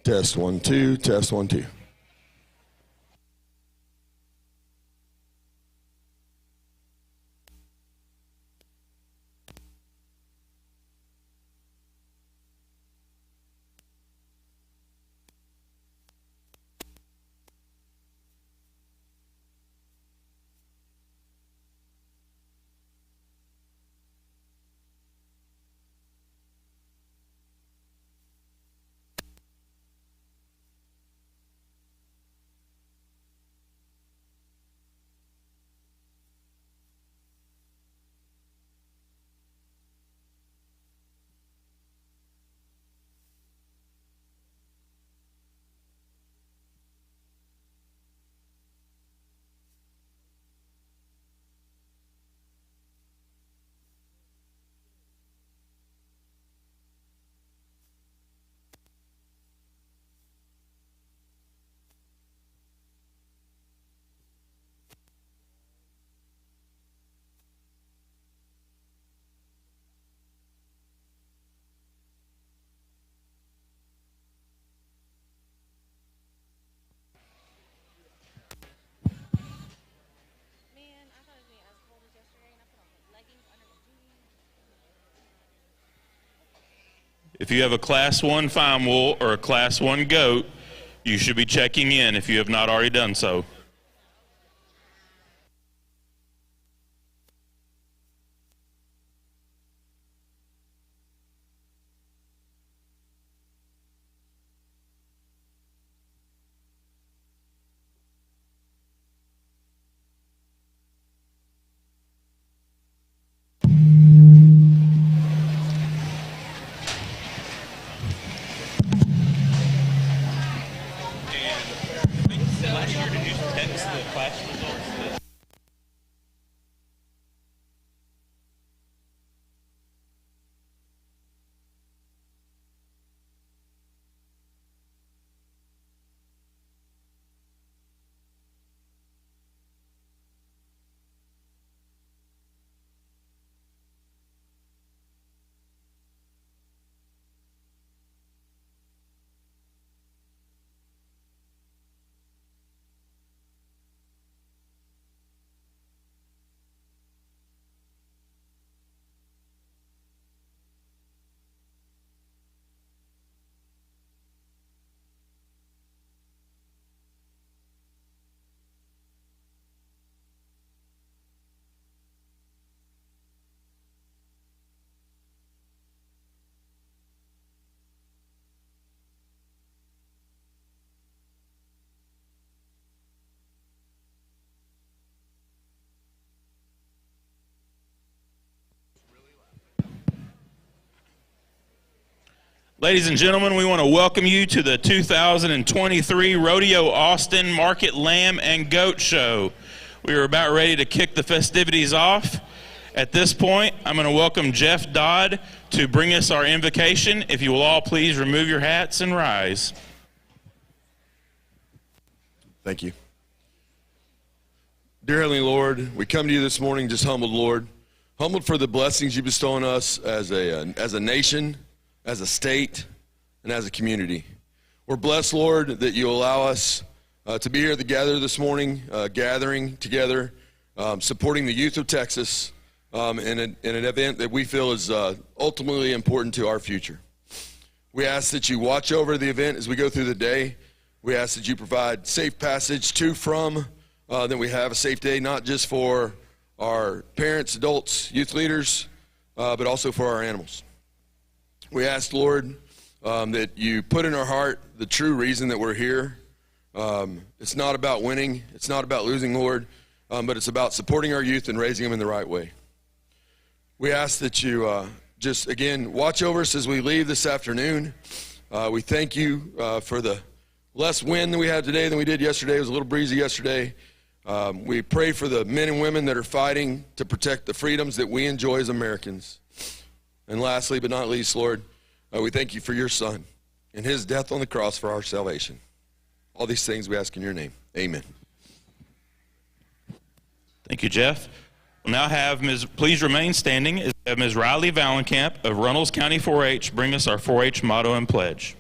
Test 1 2. Test 1 2. If you have a Class 1 fine wool or a Class 1 goat, you should be checking in if you have not already done so. Ladies and gentlemen, we want to welcome you to the 2023 Rodeo Austin Market Lamb and Goat Show. We are about ready to kick the festivities off. At this point, I'm going to welcome Jeff Dodd to bring us our invocation. If you will all please remove your hats and rise. Thank you. Dear Heavenly Lord, we come to you this morning just humbled, Lord. Humbled for the blessings you bestow on us as a nation, as a state, and as a community. We're blessed, Lord, that you allow us to be here together this morning, gathering together, supporting the youth of Texas in an event that we feel is ultimately important to our future. We ask that you watch over the event as we go through the day. We ask that you provide safe passage to, from, that we have a safe day, not just for our parents, adults, youth leaders, but also for our animals. We ask, Lord, that you put in our heart the true reason that we're here. It's not about winning. It's not about losing, Lord, but it's about supporting our youth and raising them in the right way. We ask that you just, again, watch over us as we leave this afternoon. We thank you for the less wind than we had today than we did yesterday. It was a little breezy yesterday. We pray for the men and women that are fighting to protect the freedoms that we enjoy as Americans. And lastly, but not least, Lord, we thank you for your Son and his death on the cross for our salvation. All these things we ask in your name. Amen. Thank you, Jeff. We'll now have please remain standing, as Ms. Riley Valenkamp of Runnels County 4-H bring us our 4-H motto and pledge.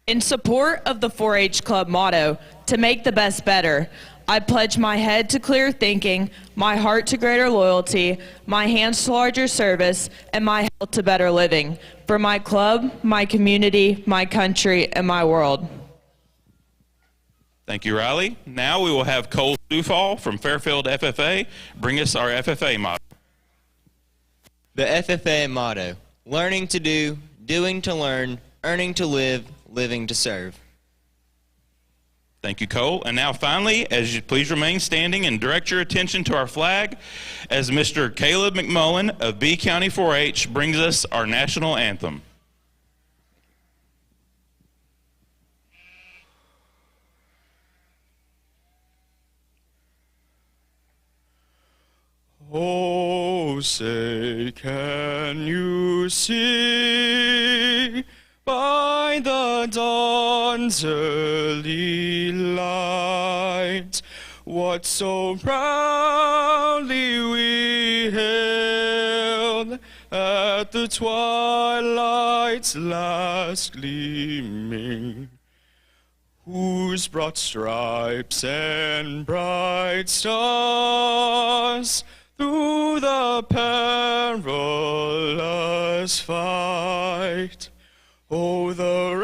In support of the 4-H Club motto, to make the best better, I pledge my head to clear thinking, my heart to greater loyalty, my hands to larger service, and my health to better living, for my club, my community, my country, and my world. Thank you, Riley. Now we will have Cole Stufall from Fairfield FFA bring us our FFA motto. The FFA motto: learning to do, doing to learn, earning to live, living to serve. Thank you, Cole. And now finally, as you please remain standing and direct your attention to our flag as Mr. Caleb McMullen of B County 4-H brings us our national anthem. Oh, say, can you see by the dawn's early light what so proudly we hailed at the twilight's last gleaming, whose broad stripes and bright stars through the perilous fight, oh, the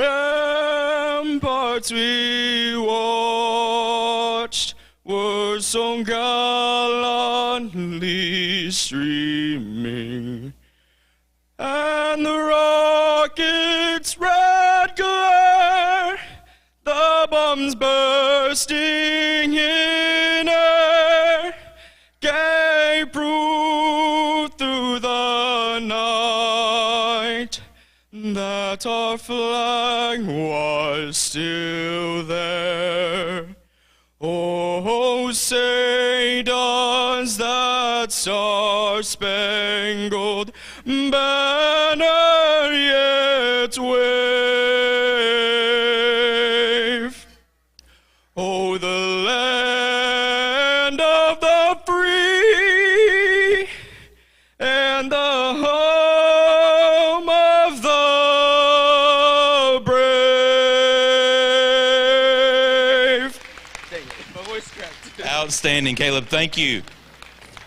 ramparts we watched were so gallantly streaming, and the rocket's red glare, the bombs bursting in air, gave proof through the night that our flag was still there. Oh, say does that star-spangled banner yet wave? Oh, the land of the free and the home of the brave. Dang it, my voice cracked. Outstanding, Caleb. Thank you.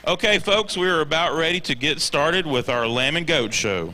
Okay, folks, we're about ready to get started with our Lamb and Goat show.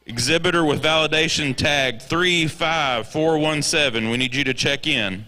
Exhibitor with validation tag 35417. We need you to check in.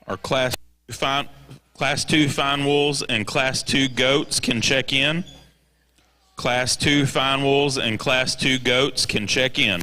Our Class 2 fine wolves and Class 2 goats can check in. Class 2 fine wolves and Class 2 goats can check in.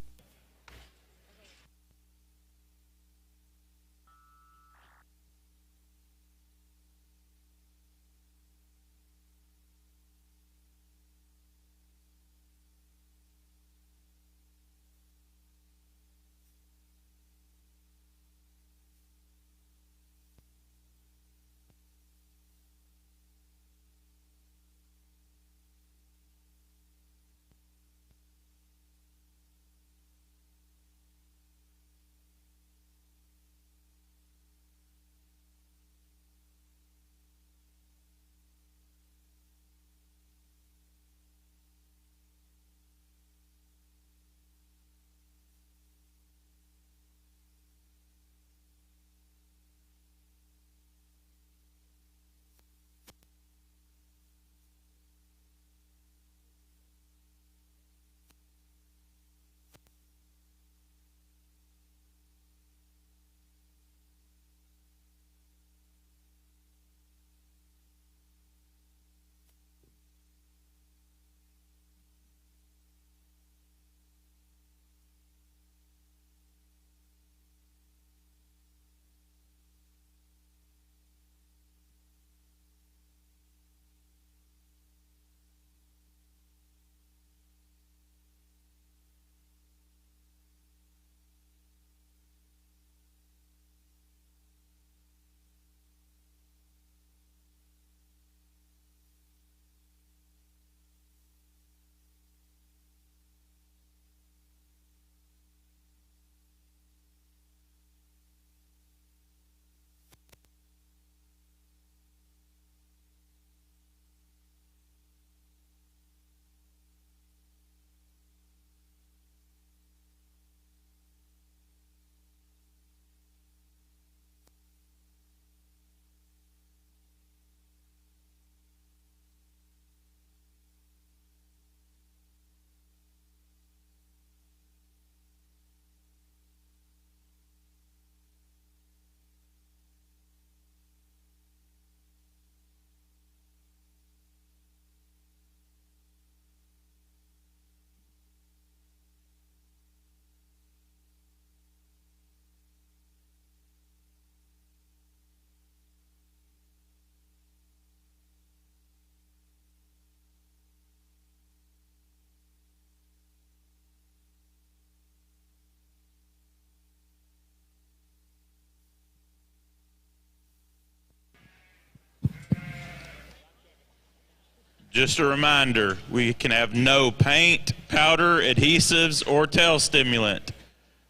Just a reminder, we can have no paint, powder, adhesives, or tail stimulant.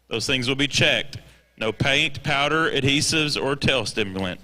Those things will be checked. No paint, powder, adhesives, or tail stimulant.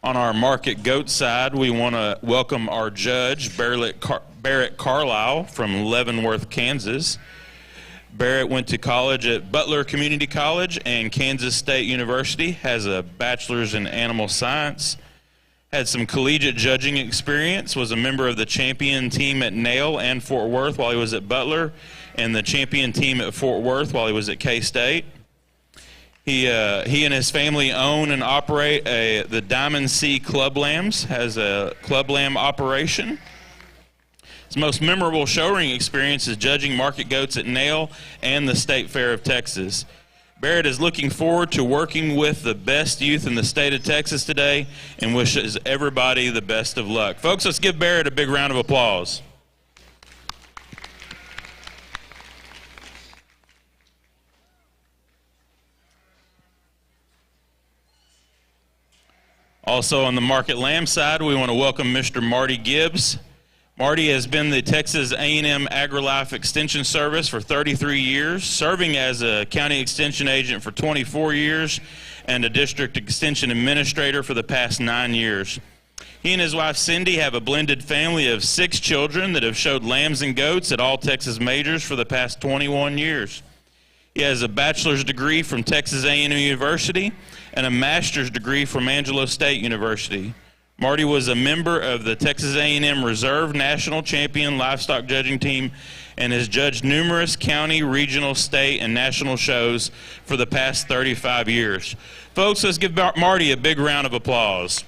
On our market goat side, we want to welcome our judge, Barrett Carlisle from Leavenworth, Kansas. Barrett went to college at Butler Community College and Kansas State University, has a bachelor's in animal science, had some collegiate judging experience, was a member of the champion team at Nail and Fort Worth while he was at Butler, and the champion team at Fort Worth while he was at K-State. He and his family own and operate the Diamond Sea Club Lambs, has a club lamb operation. His most memorable show ring experience is judging market goats at Nail and the State Fair of Texas. Barrett is looking forward to working with the best youth in the state of Texas today and wishes everybody the best of luck. Folks, let's give Barrett a big round of applause. Also on the Market Lamb side, we want to welcome Mr. Marty Gibbs. Marty has been the Texas A&M AgriLife Extension Service for 33 years, serving as a county extension agent for 24 years and a district extension administrator for the past 9 years. He and his wife Cindy have a blended family of 6 children that have showed lambs and goats at all Texas majors for the past 21 years. He has a bachelor's degree from Texas A&M University and a master's degree from Angelo State University. Marty was a member of the Texas A&M Reserve National Champion Livestock Judging Team and has judged numerous county, regional, state, and national shows for the past 35 years. Folks, let's give Marty a big round of applause.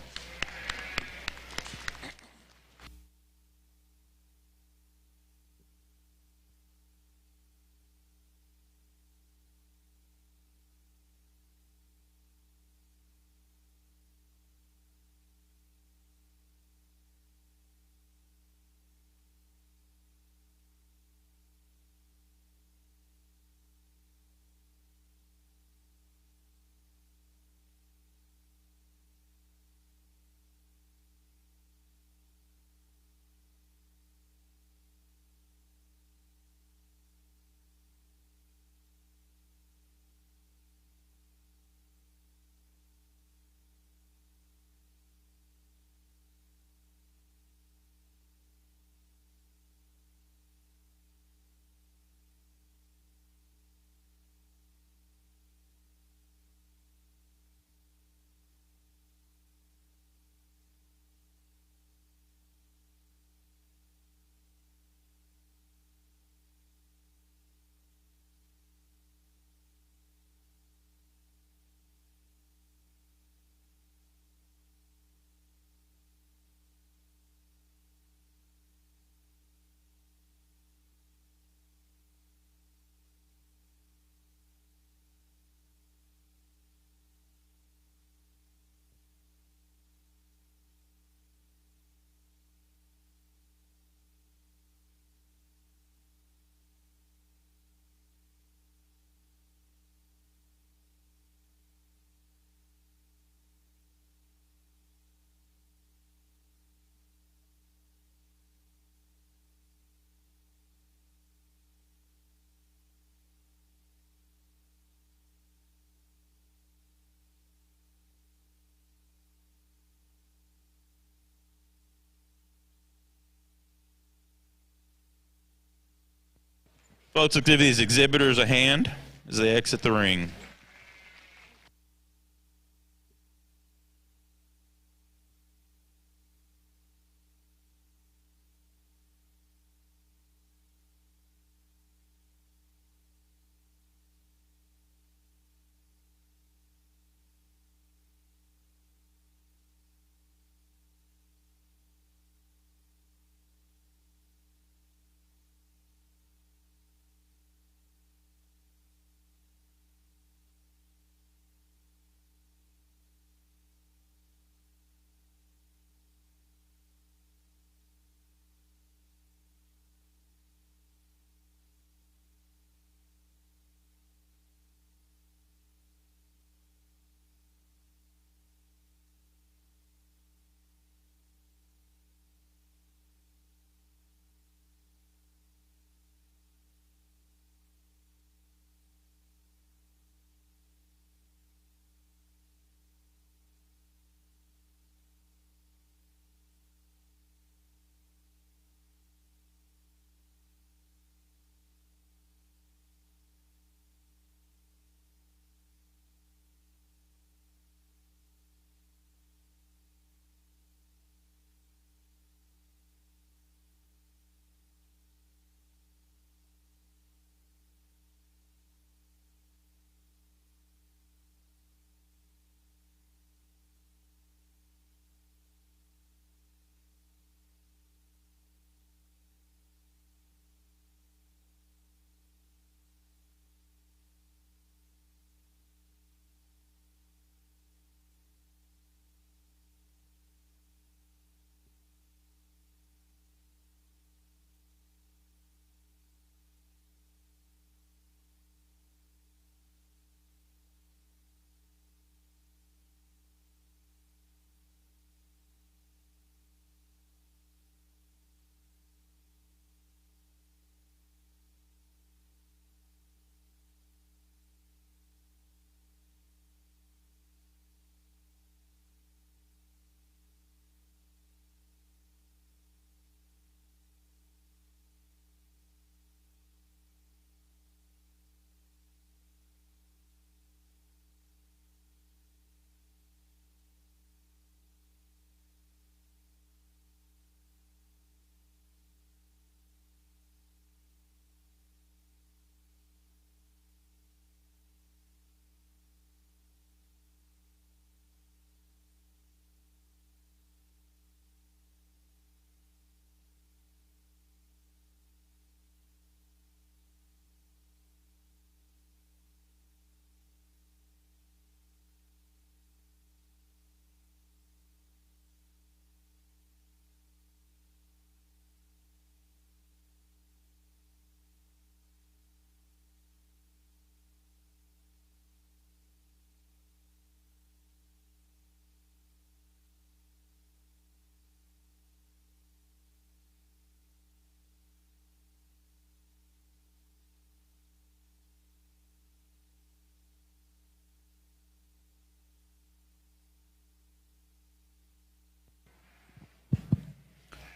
Folks, let's give these exhibitors a hand as they exit the ring.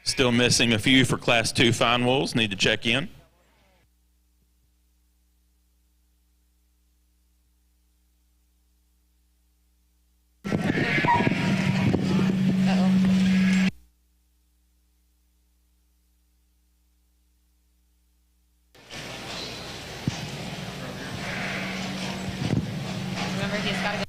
Still missing a few for Class 2 fine wools. Need to check in. Remember, he's got to go.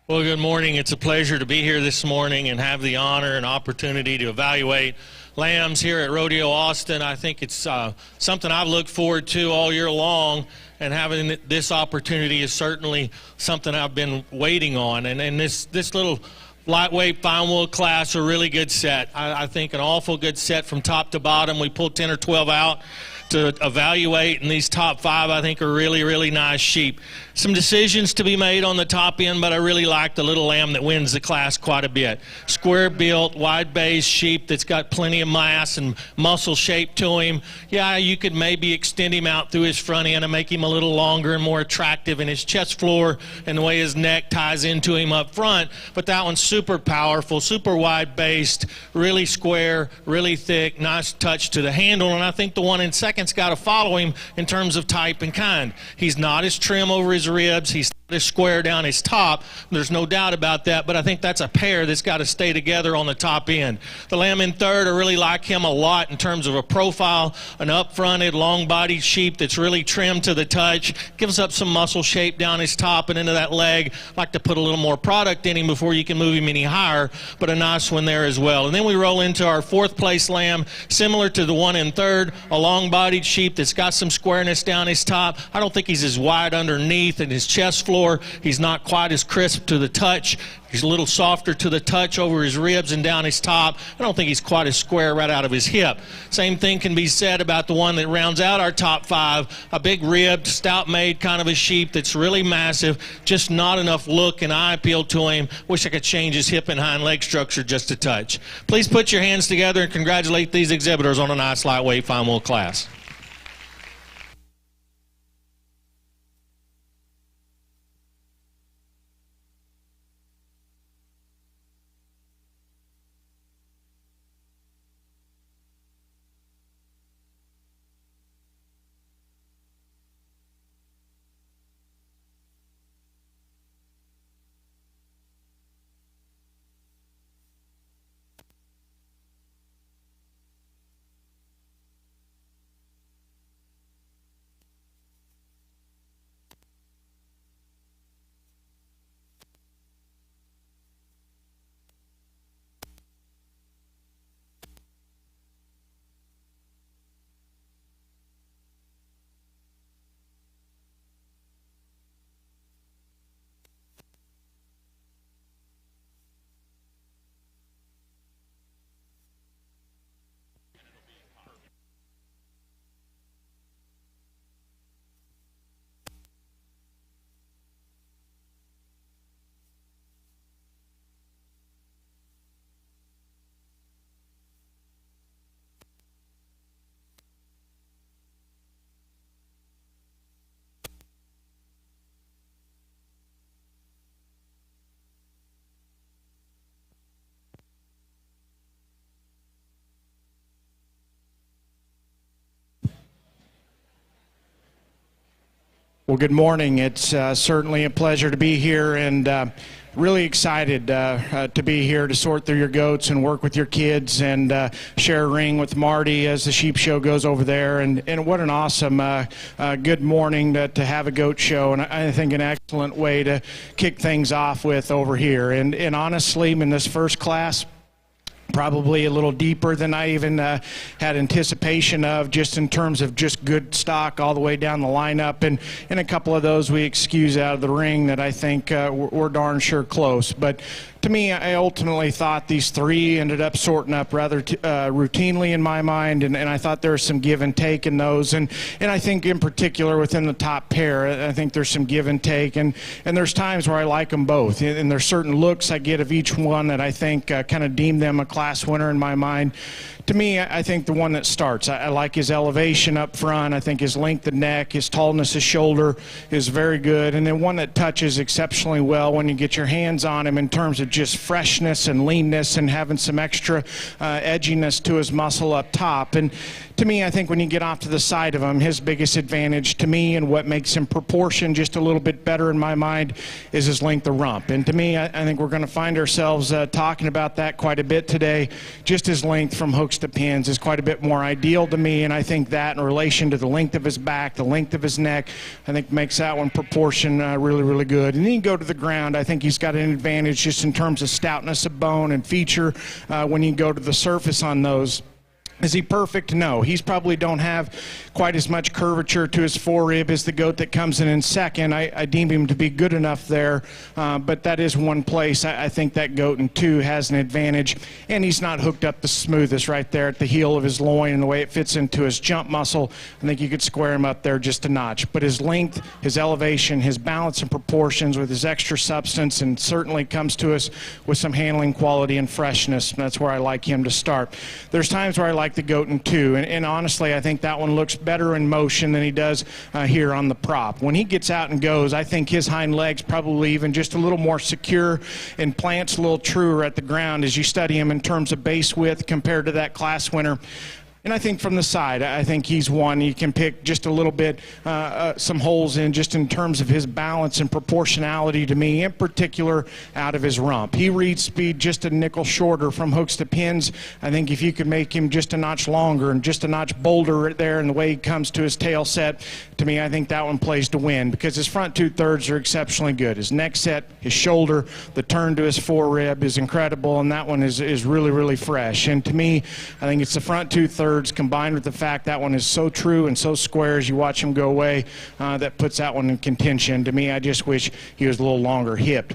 Well, good morning. It's a pleasure to be here this morning and have the honor and opportunity to evaluate lambs here at Rodeo Austin. I think it's something I've looked forward to all year long, and having this opportunity is certainly something I've been waiting on. And this little lightweight fine wool class, a really good set. I think an awful good set from top to bottom. We pulled 10 or 12 out to evaluate, and these top 5 I think are really, really nice sheep. Some decisions to be made on the top end, but I really like the little lamb that wins the class quite a bit. Square built, wide base sheep that's got plenty of mass and muscle shape to him. Yeah, you could maybe extend him out through his front end and make him a little longer and more attractive in his chest floor and the way his neck ties into him up front, but that one's super powerful, super wide based, really square, really thick, nice touch to the handle, and I think the one in second's got to follow him in terms of type and kind. He's not as trim over his ribs, he's not as square down his top, there's no doubt about that, but I think that's a pair that's got to stay together on the top end. The lamb in third, I really like him a lot in terms of a profile, an up-fronted, long-bodied sheep that's really trimmed to the touch, gives up some muscle shape down his top and into that leg. Like to put a little more product in him before you can move him any higher, but a nice one there as well. And then we roll into our fourth place lamb, similar to the one in third, a long-bodied sheep that's got some squareness down his top. I don't think he's as wide underneath in his chest floor. He's not quite as crisp to the touch. He's a little softer to the touch over his ribs and down his top. I don't think he's quite as square right out of his hip. Same thing can be said about the one that rounds out our top 5, a big ribbed, stout-made kind of a sheep that's really massive, just not enough look and eye appeal to him. Wish I could change his hip and hind leg structure just a touch. Please put your hands together and congratulate these exhibitors on a nice lightweight fine wool class. Well, good morning. It's certainly a pleasure to be here, and really excited to be here to sort through your goats and work with your kids and share a ring with Marty as the sheep show goes over there. And what an awesome good morning to have a goat show, and I think an excellent way to kick things off with over here. And honestly, in this first class, probably a little deeper than I even had anticipation of, just in terms of just good stock all the way down the lineup. And a couple of those we excuse out of the ring that I think we're darn sure close. But to me, I ultimately thought these three ended up sorting up rather routinely in my mind, and I thought there was some give and take in those. And I think in particular within the top pair, I think there's some give and take. And there's times where I like them both. And there's certain looks I get of each one that I think kind of deem them a class winner in my mind. To me, I think the one that starts, I like his elevation up front. I think his length of neck, his tallness of shoulder is very good. And then one that touches exceptionally well when you get your hands on him in terms of just freshness and leanness and having some extra edginess to his muscle up top. And to me, I think when you get off to the side of him, his biggest advantage to me and what makes him proportion just a little bit better in my mind is his length of rump. And to me, I think we're going to find ourselves talking about that quite a bit today. Just his length from hooks to pins is quite a bit more ideal to me, and I think that in relation to the length of his back, the length of his neck, I think makes that one proportion really, really good. And then you go to the ground, I think he's got an advantage just in terms of stoutness of bone and feature when you go to the surface on those. Is he perfect? No. He's probably don't have quite as much curvature to his forerib as the goat that comes in second. I deem him to be good enough there, but that is one place I think that goat in two has an advantage. And he's not hooked up the smoothest right there at the heel of his loin, and the way it fits into his jump muscle, I think you could square him up there just a notch. But his length, his elevation, his balance and proportions with his extra substance, and certainly comes to us with some handling quality and freshness. That's where I like him to start. There's times where I like the goat in two, and honestly I think that one looks better in motion than he does here on the prop. When he gets out and goes, I think his hind legs probably even just a little more secure and plants a little truer at the ground as you study him in terms of base width compared to that class winner. And I think from the side, I think he's one you can pick just a little bit, some holes in just in terms of his balance and proportionality to me, in particular out of his rump. He reads speed just a nickel shorter from hooks to pins. I think if you could make him just a notch longer and just a notch bolder right there in the way he comes to his tail set, to me I think that one plays to win, because his front 2/3 are exceptionally good. His neck set, his shoulder, the turn to his forerib is incredible, and that one is really, really fresh. And to me, I think it's the front 2/3 combined with the fact that one is so true and so square as you watch him go away, that puts that one in contention. To me, I just wish he was a little longer hipped.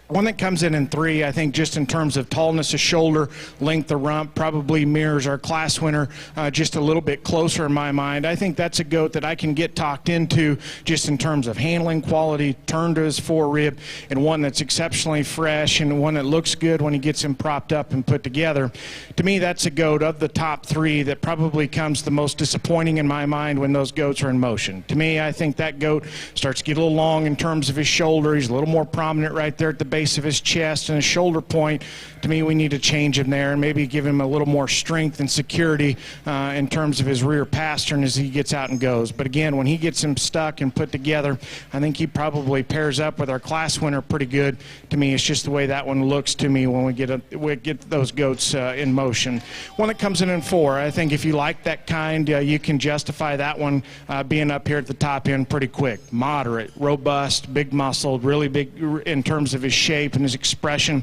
One that comes in three, I think just in terms of tallness of shoulder, length of rump, probably mirrors our class winner just a little bit closer in my mind. I think that's a goat that I can get talked into just in terms of handling quality, turn to his forerib, and one that's exceptionally fresh and one that looks good when he gets him propped up and put together. To me, that's a goat of the top three that probably comes the most disappointing in my mind when those goats are in motion. To me, I think that goat starts to get a little long in terms of his shoulder. He's a little more prominent right there at the base of his chest and his shoulder point. To me, we need to change him there and maybe give him a little more strength and security in terms of his rear pastern as he gets out and goes. But again, when he gets him stuck and put together, I think he probably pairs up with our class winner pretty good. To me, it's just the way that one looks to me when we get those goats in motion. One that comes in four, I think if you like that kind, you can justify that one being up here at the top end pretty quick. Moderate, robust, big muscled, really big in terms of his shape and his expression.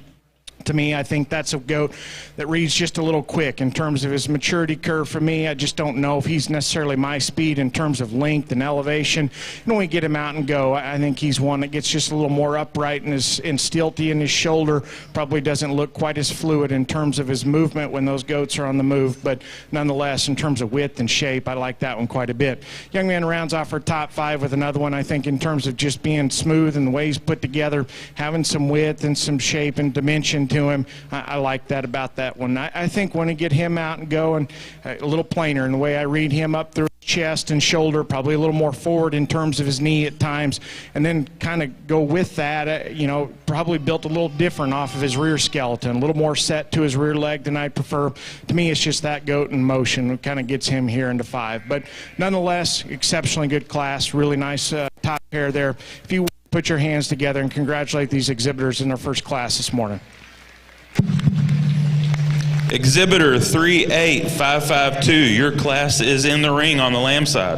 To me, I think that's a goat that reads just a little quick in terms of his maturity curve. For me, I just don't know if he's necessarily my speed in terms of length and elevation. And when we get him out and go, I think he's one that gets just a little more upright and stilty in his shoulder. Probably doesn't look quite as fluid in terms of his movement when those goats are on the move. But nonetheless, in terms of width and shape, I like that one quite a bit. Young man rounds off our top five with another one, I think, in terms of just being smooth and the way he's put together, having some width and some shape and dimension to him. I like that about that one. I think when I get him out and go and a little plainer in the way I read him up through his chest and shoulder, probably a little more forward in terms of his knee at times, and then kind of go with that, probably built a little different off of his rear skeleton, a little more set to his rear leg than I prefer. To me, it's just that goat in motion. It kind of gets him here into 5. But nonetheless, exceptionally good class, really nice top pair there. If you put your hands together and congratulate these exhibitors in their first class this morning. Exhibitor 38552, your class is in the ring on the lamb side.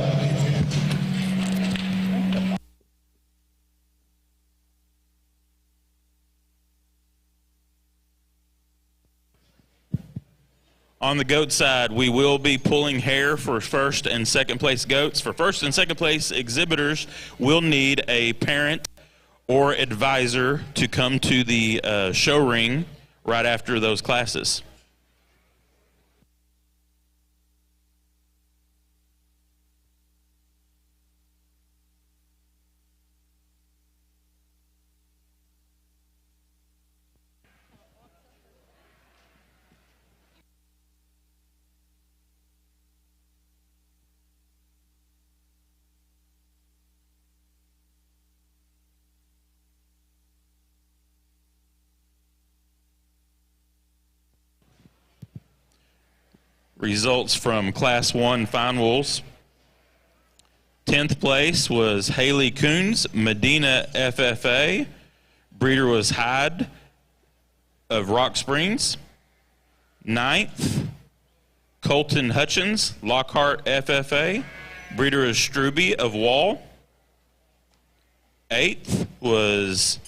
On the goat side, we will be pulling hair for first and second place goats. For first and second place exhibitors, we'll need a parent or advisor to come to the show ring right after those classes. Results from Class 1 Fine Wools. 10th place was Haley Coons, Medina FFA. Breeder was Hyde of Rock Springs. 9th, Colton Hutchins, Lockhart FFA. Breeder is Struby of Wall. 8th was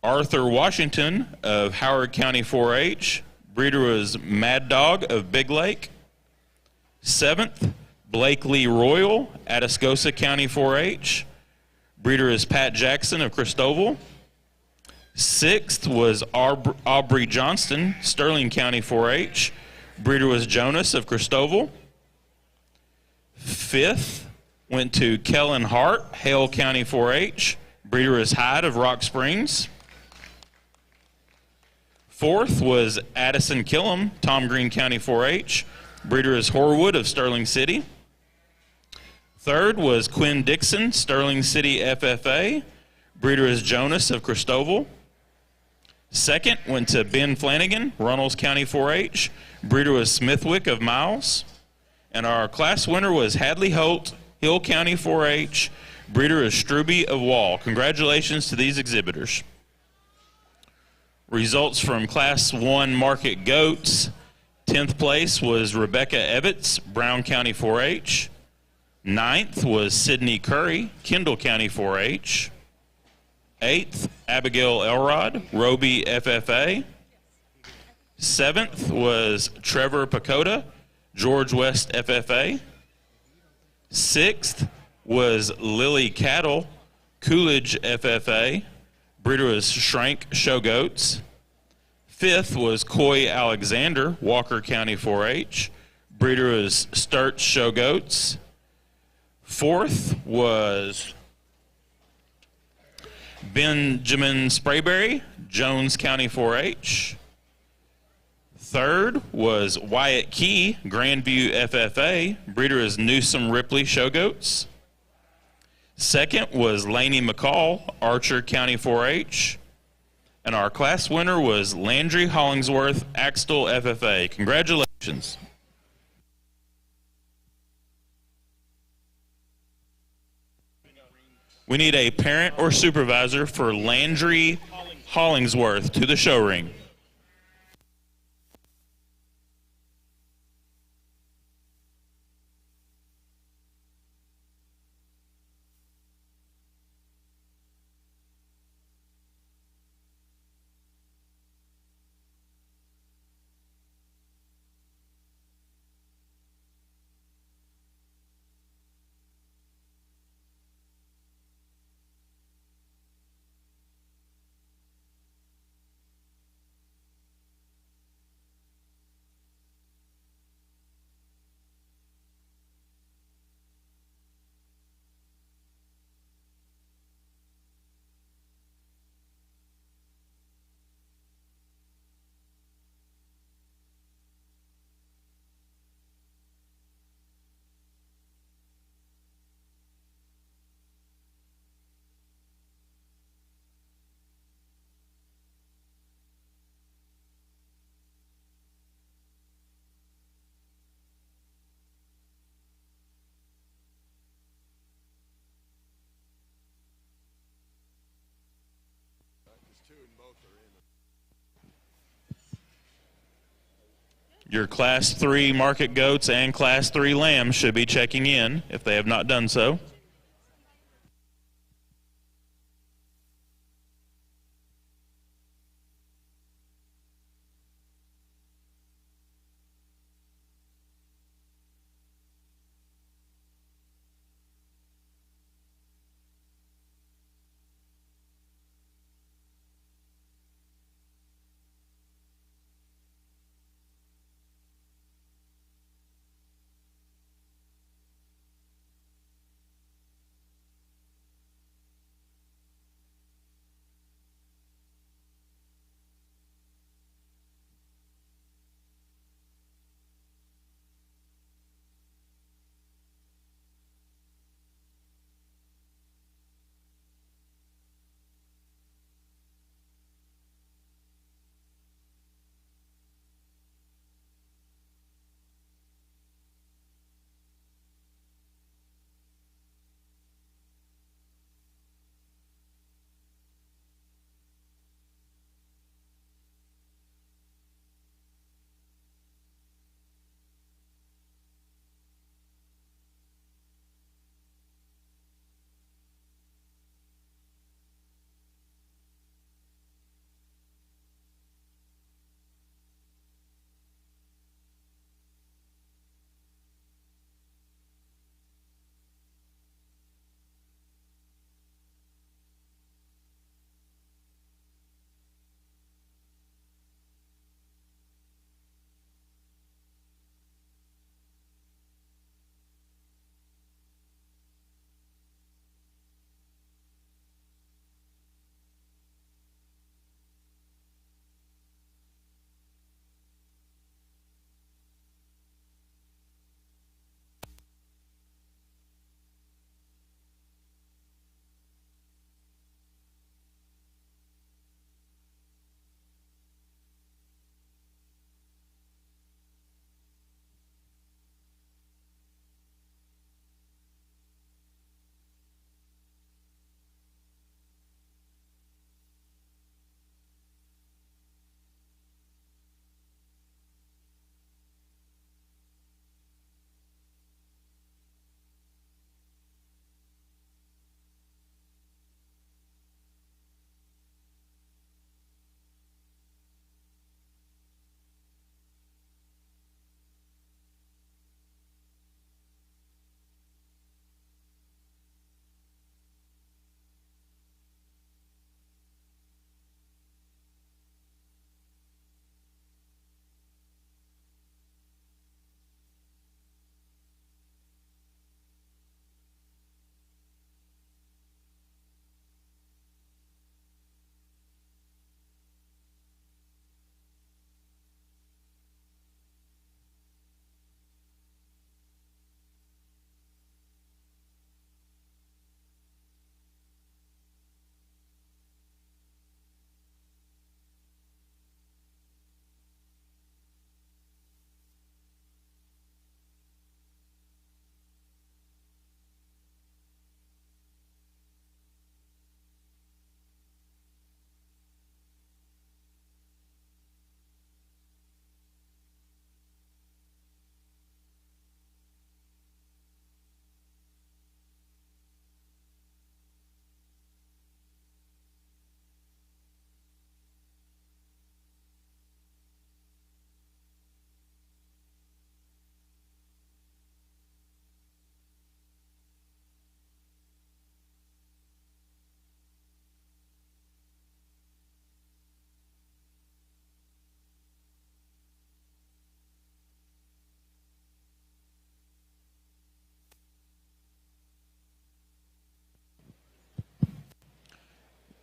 Arthur Washington of Howard County 4-H. Breeder was Mad Dog of Big Lake. 7th, Blakely Royal, Atascosa County 4-H. Breeder is Pat Jackson of Christoval. 6th was Aubrey Johnston, Sterling County 4-H. Breeder was Jonas of Christoval. 5th went to Kellen Hart, Hale County 4-H. Breeder is Hyde of Rock Springs. 4th was Addison Killam, Tom Green County 4-H. Breeder is Horwood of Sterling City. 3rd was Quinn Dixon, Sterling City FFA. Breeder is Jonas of Christoval. 2nd went to Ben Flanagan, Runnels County 4-H. Breeder was Smithwick of Miles. And our class winner was Hadley Holt, Hill County 4-H. Breeder is Struby of Wall. Congratulations to these exhibitors. Results from Class 1 Market Goats. 10th place was Rebecca Ebbets, Brown County 4-H. 9th was Sydney Curry, Kendall County 4-H. 8th, Abigail Elrod, Roby FFA. 7th was Trevor Pacoda, George West FFA. 6th was Lily Cattle, Coolidge FFA. Breeder was Shrank Show Goats. 5th was Coy Alexander, Walker County 4-H. Breeder was Sturt Show Goats. 4th was Benjamin Sprayberry, Jones County 4-H. 3rd was Wyatt Key, Grandview FFA. Breeder is Newsom Ripley Show Goats. 2nd was Laney McCall, Archer County 4-H. And our class winner was Landry Hollingsworth, Axtell FFA. Congratulations. We need a parent or supervisor for Landry Hollingsworth to the show ring. Your Class 3 market goats and Class 3 lambs should be checking in if they have not done so.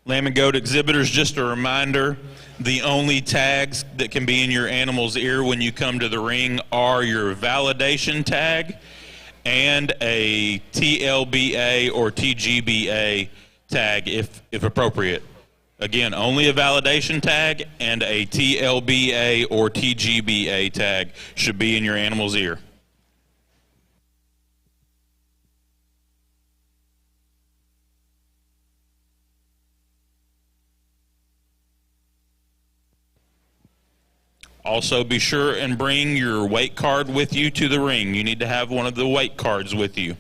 Lamb and goat exhibitors, just a reminder, the only tags that can be in your animal's ear when you come to the ring are your validation tag and a TLBA or TGBA tag if appropriate. Again, only a validation tag and a TLBA or TGBA tag should be in your animal's ear. Also, be sure and bring your weight card with you to the ring. You need to have one of the weight cards with you.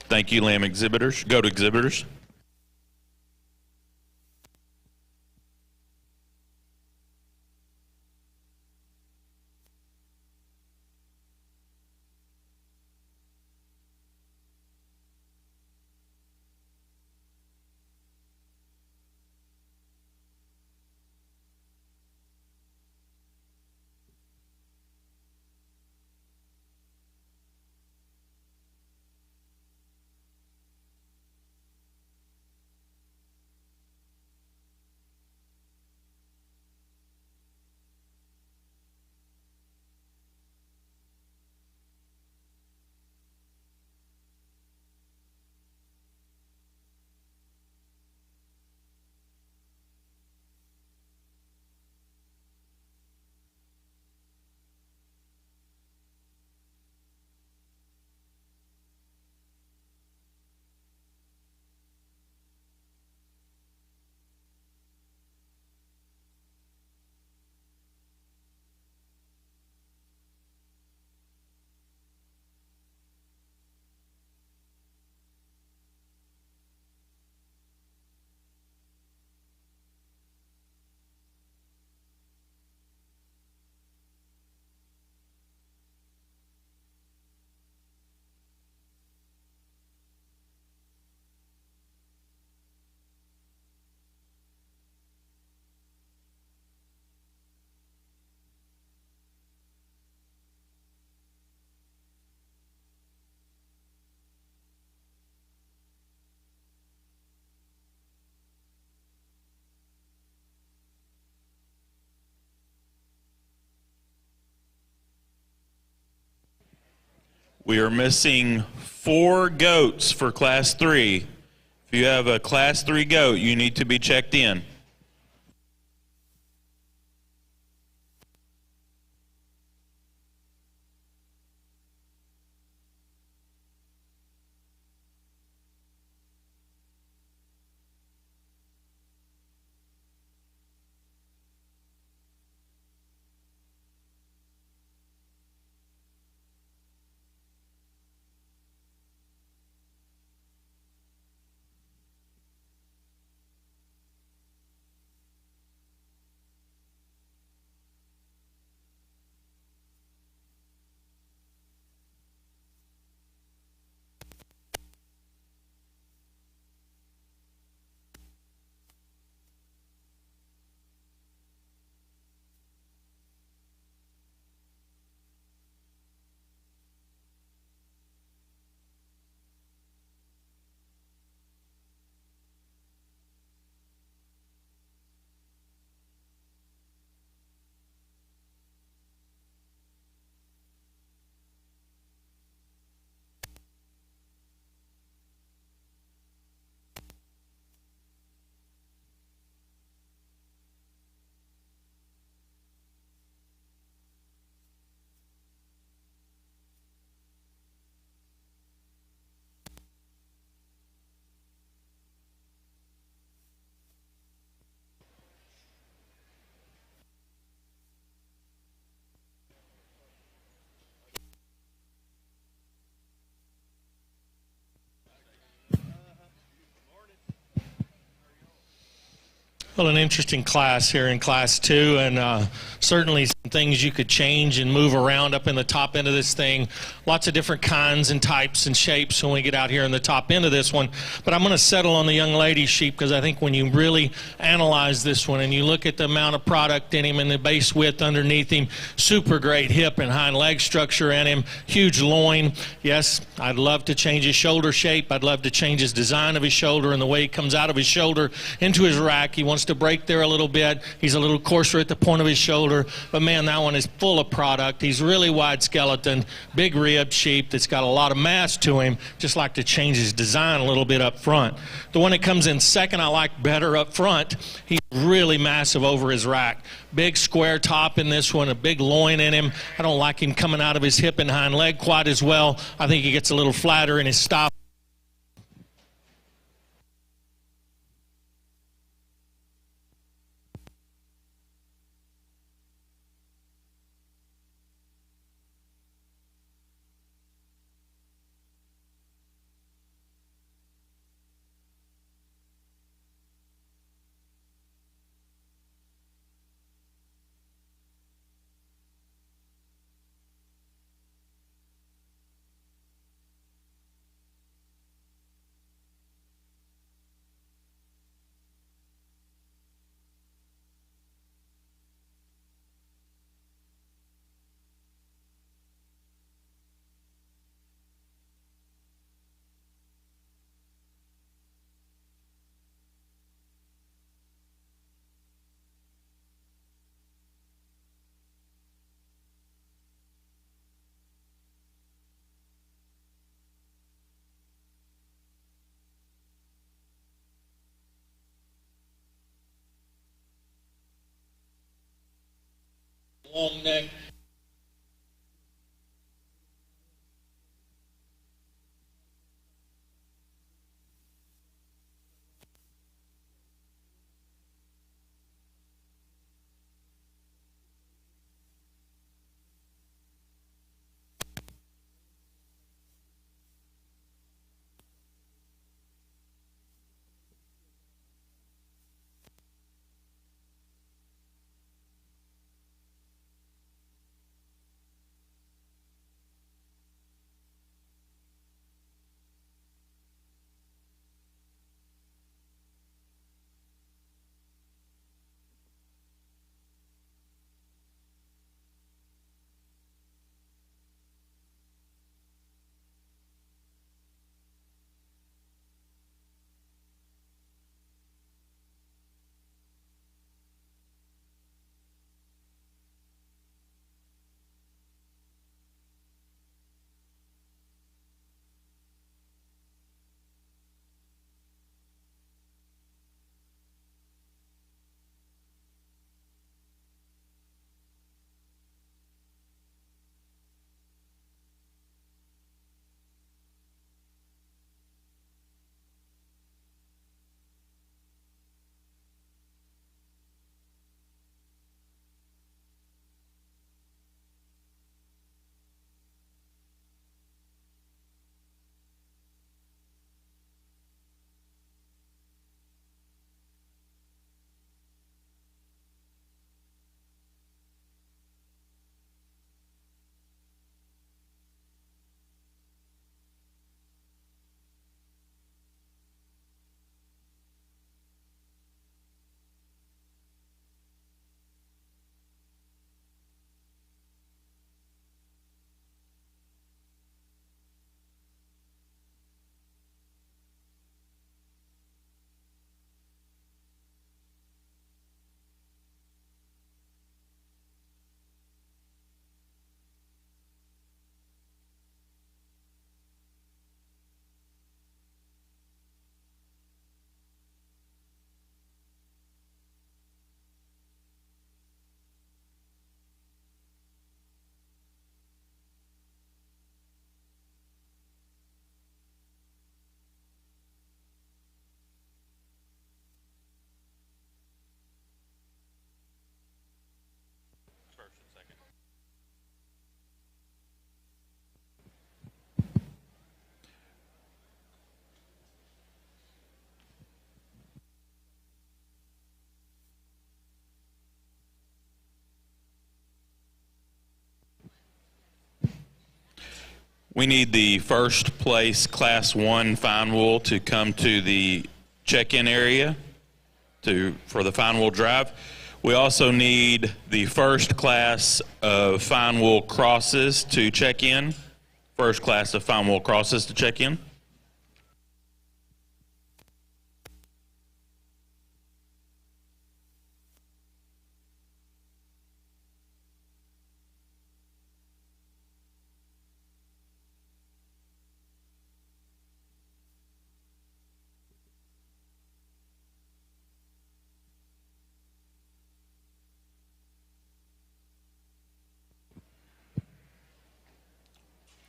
Thank you, lamb exhibitors. Goat exhibitors. We are missing 4 goats for Class 3. If you have a Class 3 goat, you need to be checked in. Well, an interesting class here in Class 2, and certainly some things you could change and move around up in the top end of this thing. Lots of different kinds and types and shapes when we get out here in the top end of this one. But I'm going to settle on the young lady sheep because I think when you really analyze this one and you look at the amount of product in him and the base width underneath him, super great hip and hind leg structure in him, huge loin. Yes, I'd love to change his shoulder shape. I'd love to change his design of his shoulder and the way he comes out of his shoulder into his rack. He wants to break there a little bit. He's a little coarser at the point of his shoulder, but man, that one is full of product. He's really wide skeleton, big rib sheep that's got a lot of mass to him. Just like to change his design a little bit up front. The one that comes in second I like better up front. He's really massive over his rack. Big square top in this one, a big loin in him. I don't like him coming out of his hip and hind leg quite as well. I think he gets a little flatter in his stop. Long neck. We need the first place Class 1 fine wool to come to the check-in area for the fine wool drive. We also need the first class of fine wool crosses to check in. First class of fine wool crosses to check in.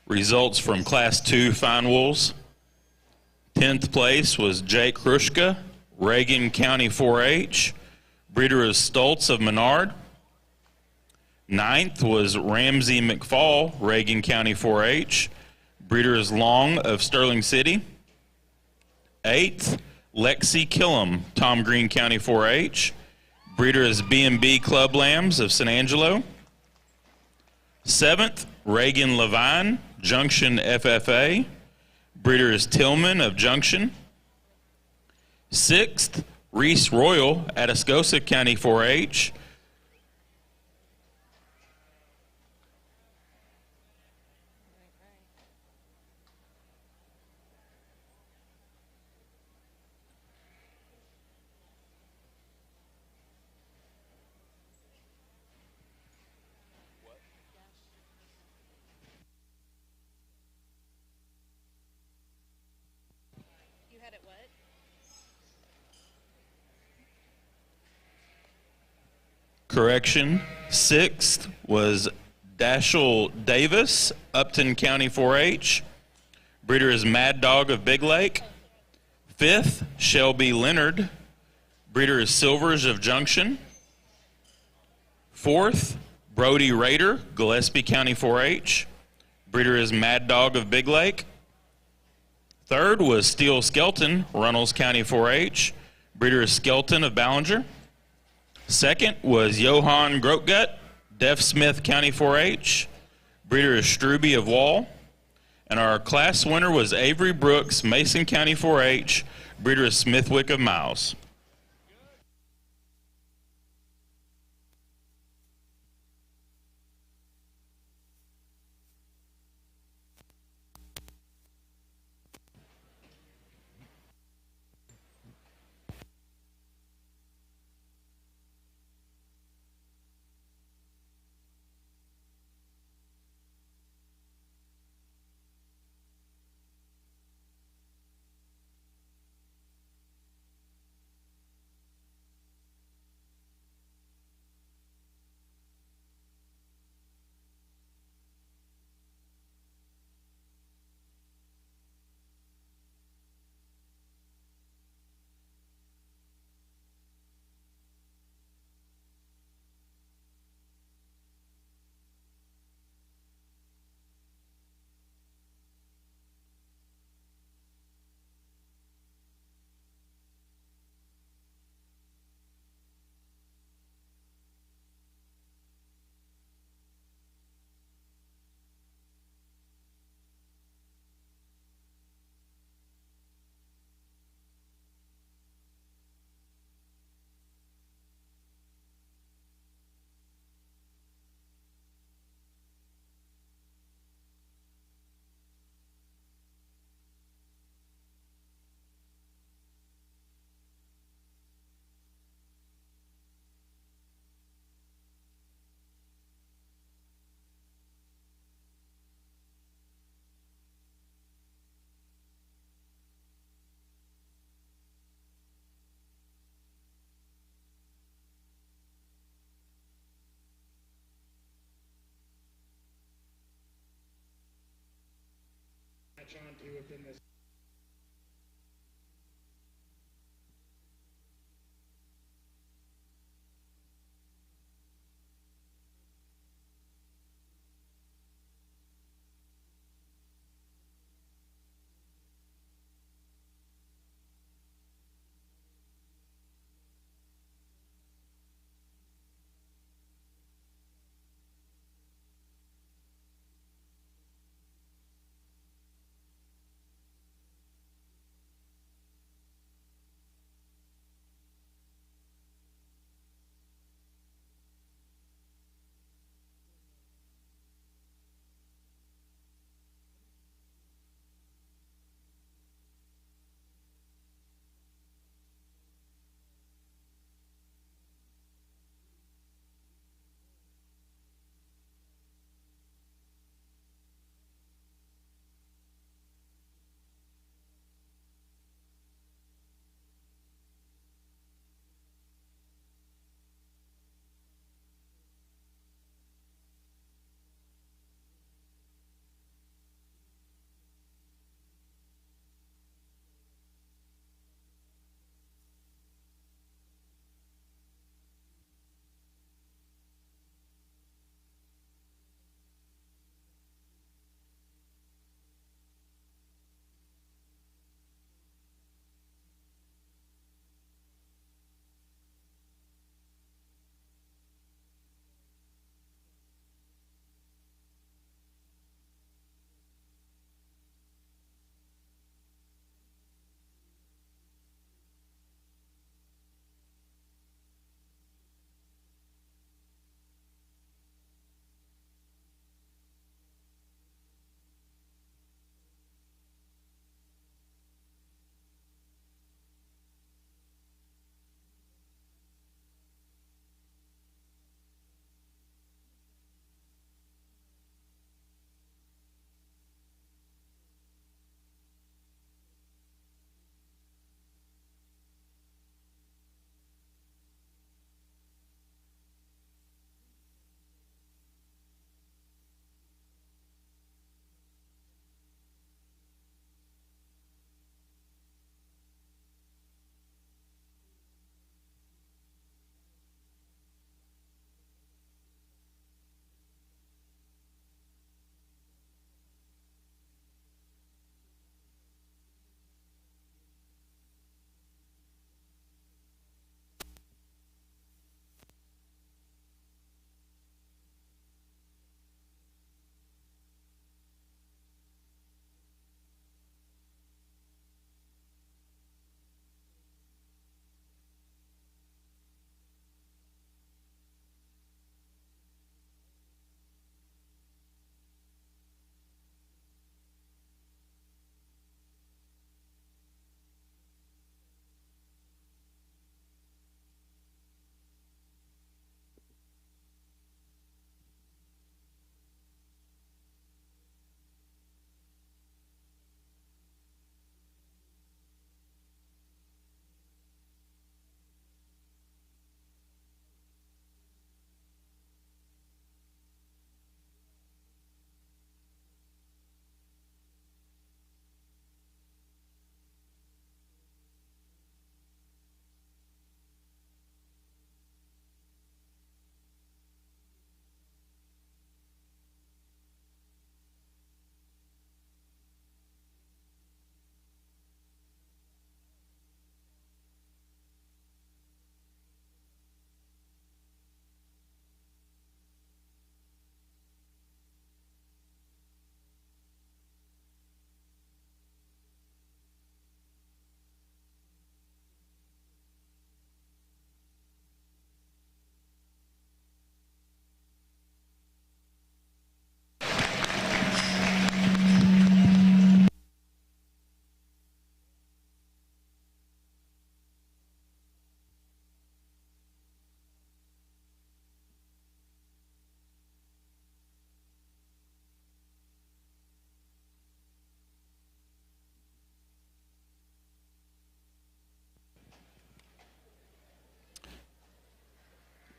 Results from Class 2 fine wools. 10th place was Jake Hrushka, Reagan County 4-H. Breeder is Stoltz of Menard. 9th was Ramsey McFall, Reagan County 4-H. Breeder is Long of Sterling City. 8th, Lexi Killam, Tom Green County 4-H. Breeder is B&B Club Lambs of San Angelo. 7th, Reagan Levine, Junction FFA. Breeder is Tillman of Junction. 6th, Reese Royal, Atascosa County 4-H. Correction, 6th was Dashel Davis, Upton County 4-H. Breeder is Mad Dog of Big Lake. 5th, Shelby Leonard. Breeder is Silvers of Junction. 4th, Brody Rader, Gillespie County 4-H. Breeder is Mad Dog of Big Lake. 3rd was Steel Skelton, Runnels County 4-H. Breeder is Skelton of Ballinger. 2nd was Johann Grotgut, Deaf Smith County 4-H. Breeder is Struby of Wall. And our class winner was Avery Brooks, Mason County 4-H. Breeder is Smithwick of Miles. Within this.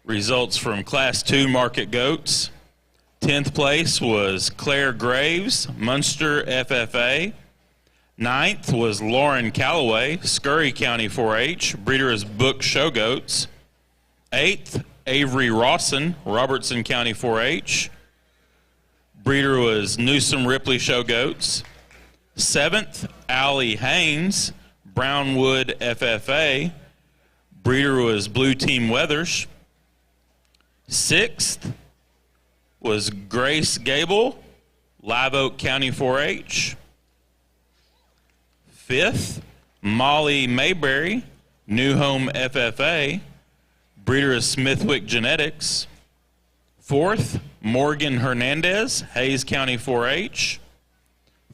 Results from Class 2 market goats. 10th place was Claire Graves, Munster FFA. 9th was Lauren Calloway, Scurry County 4-H, breeder is Book Show Goats. 8th, Avery Rawson, Robertson County 4-H. Breeder was Newsom Ripley Show Goats. 7th, Allie Haynes, Brownwood FFA. Breeder was Blue Team Weathers. 6th was Grace Gable, Live Oak County 4-H. 5th, Molly Mayberry, New Home FFA. Breeder is Smithwick Genetics. 4th, Morgan Hernandez, Hayes County 4-H.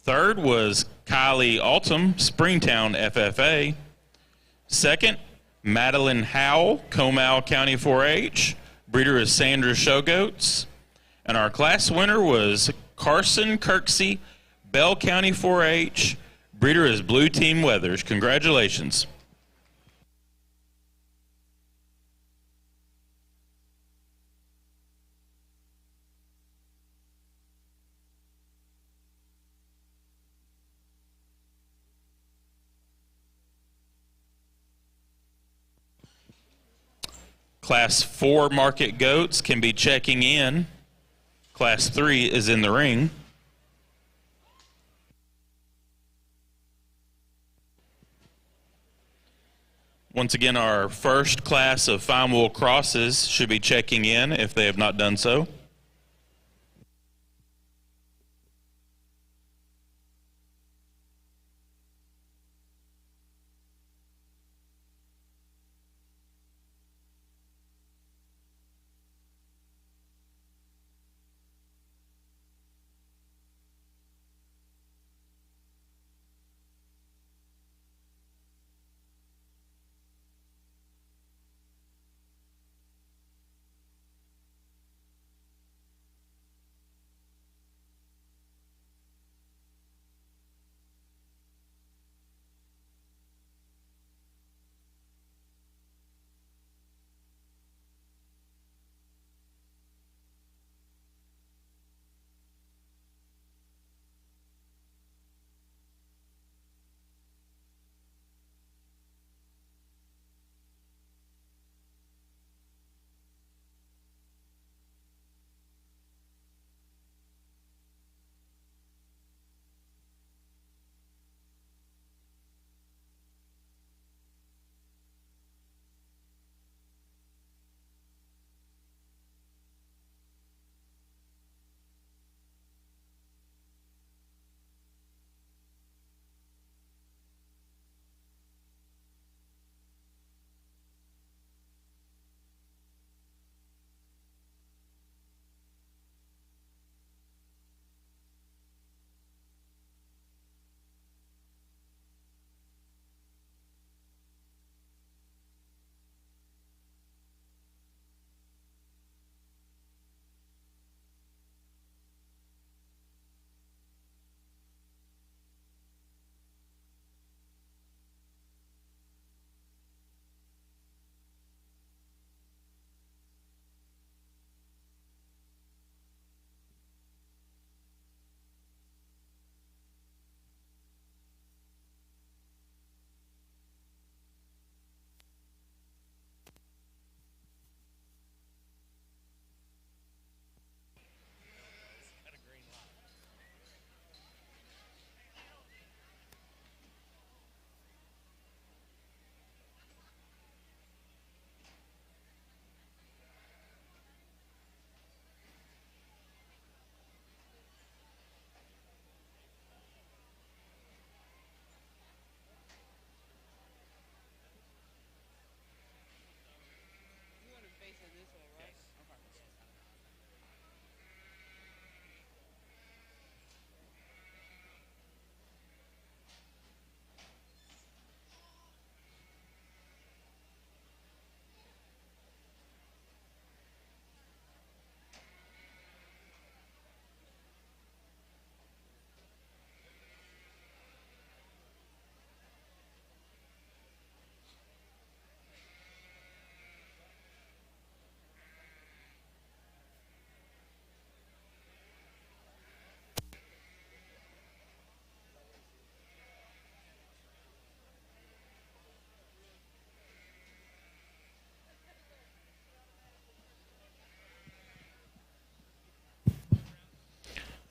3rd was Kylie Altum, Springtown FFA. 2nd, Madeline Howell, Comal County 4-H. Breeder is Sandra Show Goats. And our class winner was Carson Kirksey, Bell County 4-H. Breeder is Blue Team Weathers. Congratulations. Class 4 market goats can be checking in. Class 3 is in the ring. Once again, our first class of fine wool crosses should be checking in if they have not done so.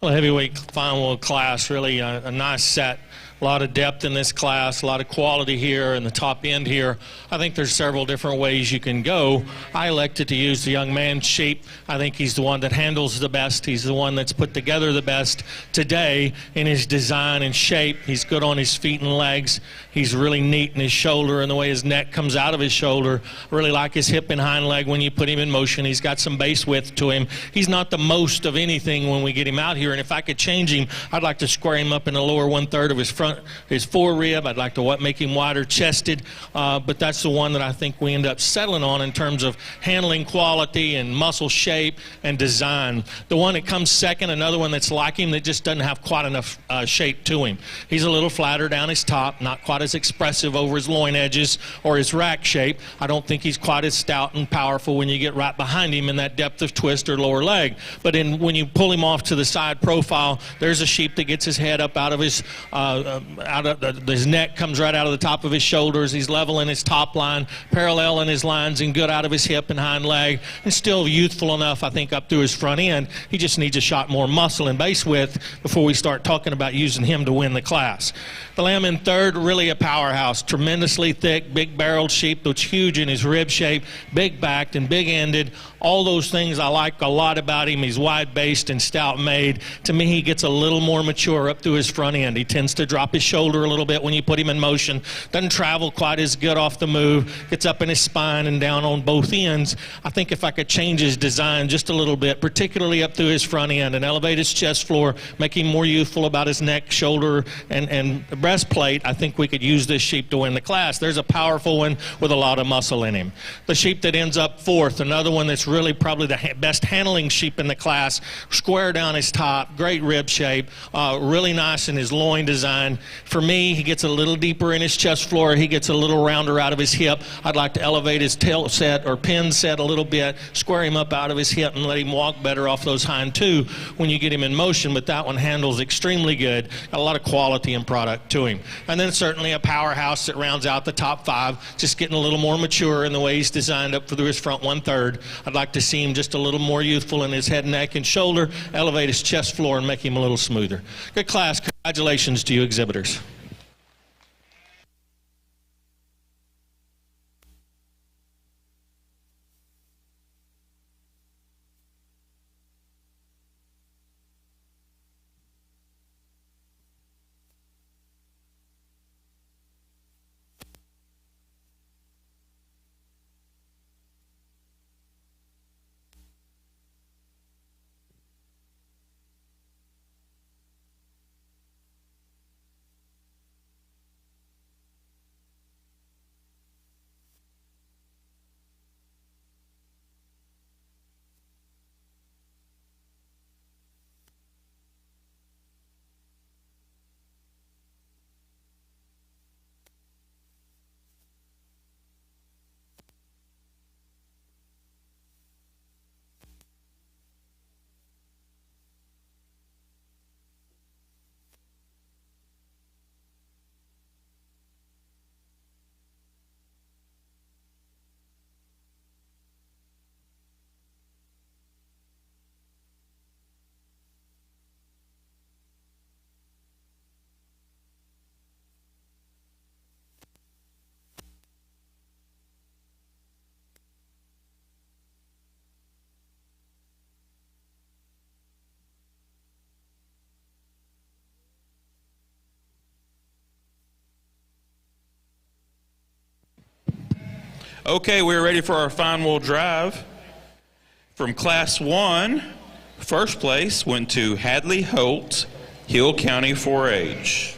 Well, heavyweight final class, really a nice set. A lot of depth in this class, a lot of quality here in the top end here. I think there's several different ways you can go. I elected to use the young man's sheep. I think he's the one that handles the best. He's the one that's put together the best today in his design and shape. He's good on his feet and legs. He's really neat in his shoulder and the way his neck comes out of his shoulder. I really like his hip and hind leg when you put him in motion. He's got some base width to him. He's not the most of anything when we get him out here, and if I could change him, I'd like to square him up in the lower 1/3 of his front, his forerib. I'd like to make him wider chested, but that's the one that I think we end up settling on in terms of handling quality and muscle shape and design. The one that comes second, another one that's like him that just doesn't have quite enough shape to him. He's a little flatter down his top, not quite as expressive over his loin edges or his rack shape. I don't think he's quite as stout and powerful when you get right behind him in that depth of twist or lower leg. But when you pull him off to the side profile, there's a sheep that gets his head up out of his his neck comes right out of the top of his shoulders. He's level in his top line, parallel in his lines, and good out of his hip and hind leg, and still youthful enough, I think, up through his front end. He just needs a shot more muscle and base width before we start talking about using him to win the class. The lamb in third, really a powerhouse, tremendously thick, big barreled sheep that's huge in his rib shape, big backed and big ended. All those things I like a lot about him. He's wide based and stout made. To me, he gets a little more mature up through his front end. He tends to drop his shoulder a little bit when you put him in motion. Doesn't travel quite as good off the move. Gets up in his spine and down on both ends. I think if I could change his design just a little bit, particularly up through his front end, and elevate his chest floor, make him more youthful about his neck, shoulder, and breastplate, I think we could use this sheep to win the class. There's a powerful one with a lot of muscle in him. The sheep that ends up fourth, another one that's really probably the best handling sheep in the class, square down his top, great rib shape, really nice in his loin design. For me, he gets a little deeper in his chest floor. He gets a little rounder out of his hip. I'd like to elevate his tail set or pin set a little bit, square him up out of his hip and let him walk better off those hind two when you get him in motion, but that one handles extremely good. Got a lot of quality and product to him. And then certainly a powerhouse that rounds out the top five, just getting a little more mature in the way he's designed up through his front 1/3. I'd like to see him just a little more youthful in his head, neck, and shoulder, elevate his chest floor and make him a little smoother. Good class. Congratulations to you exhibitors. Okay, we're ready for our final drive. From Class 1, first place went to Hadley Holt, Hill County 4-H.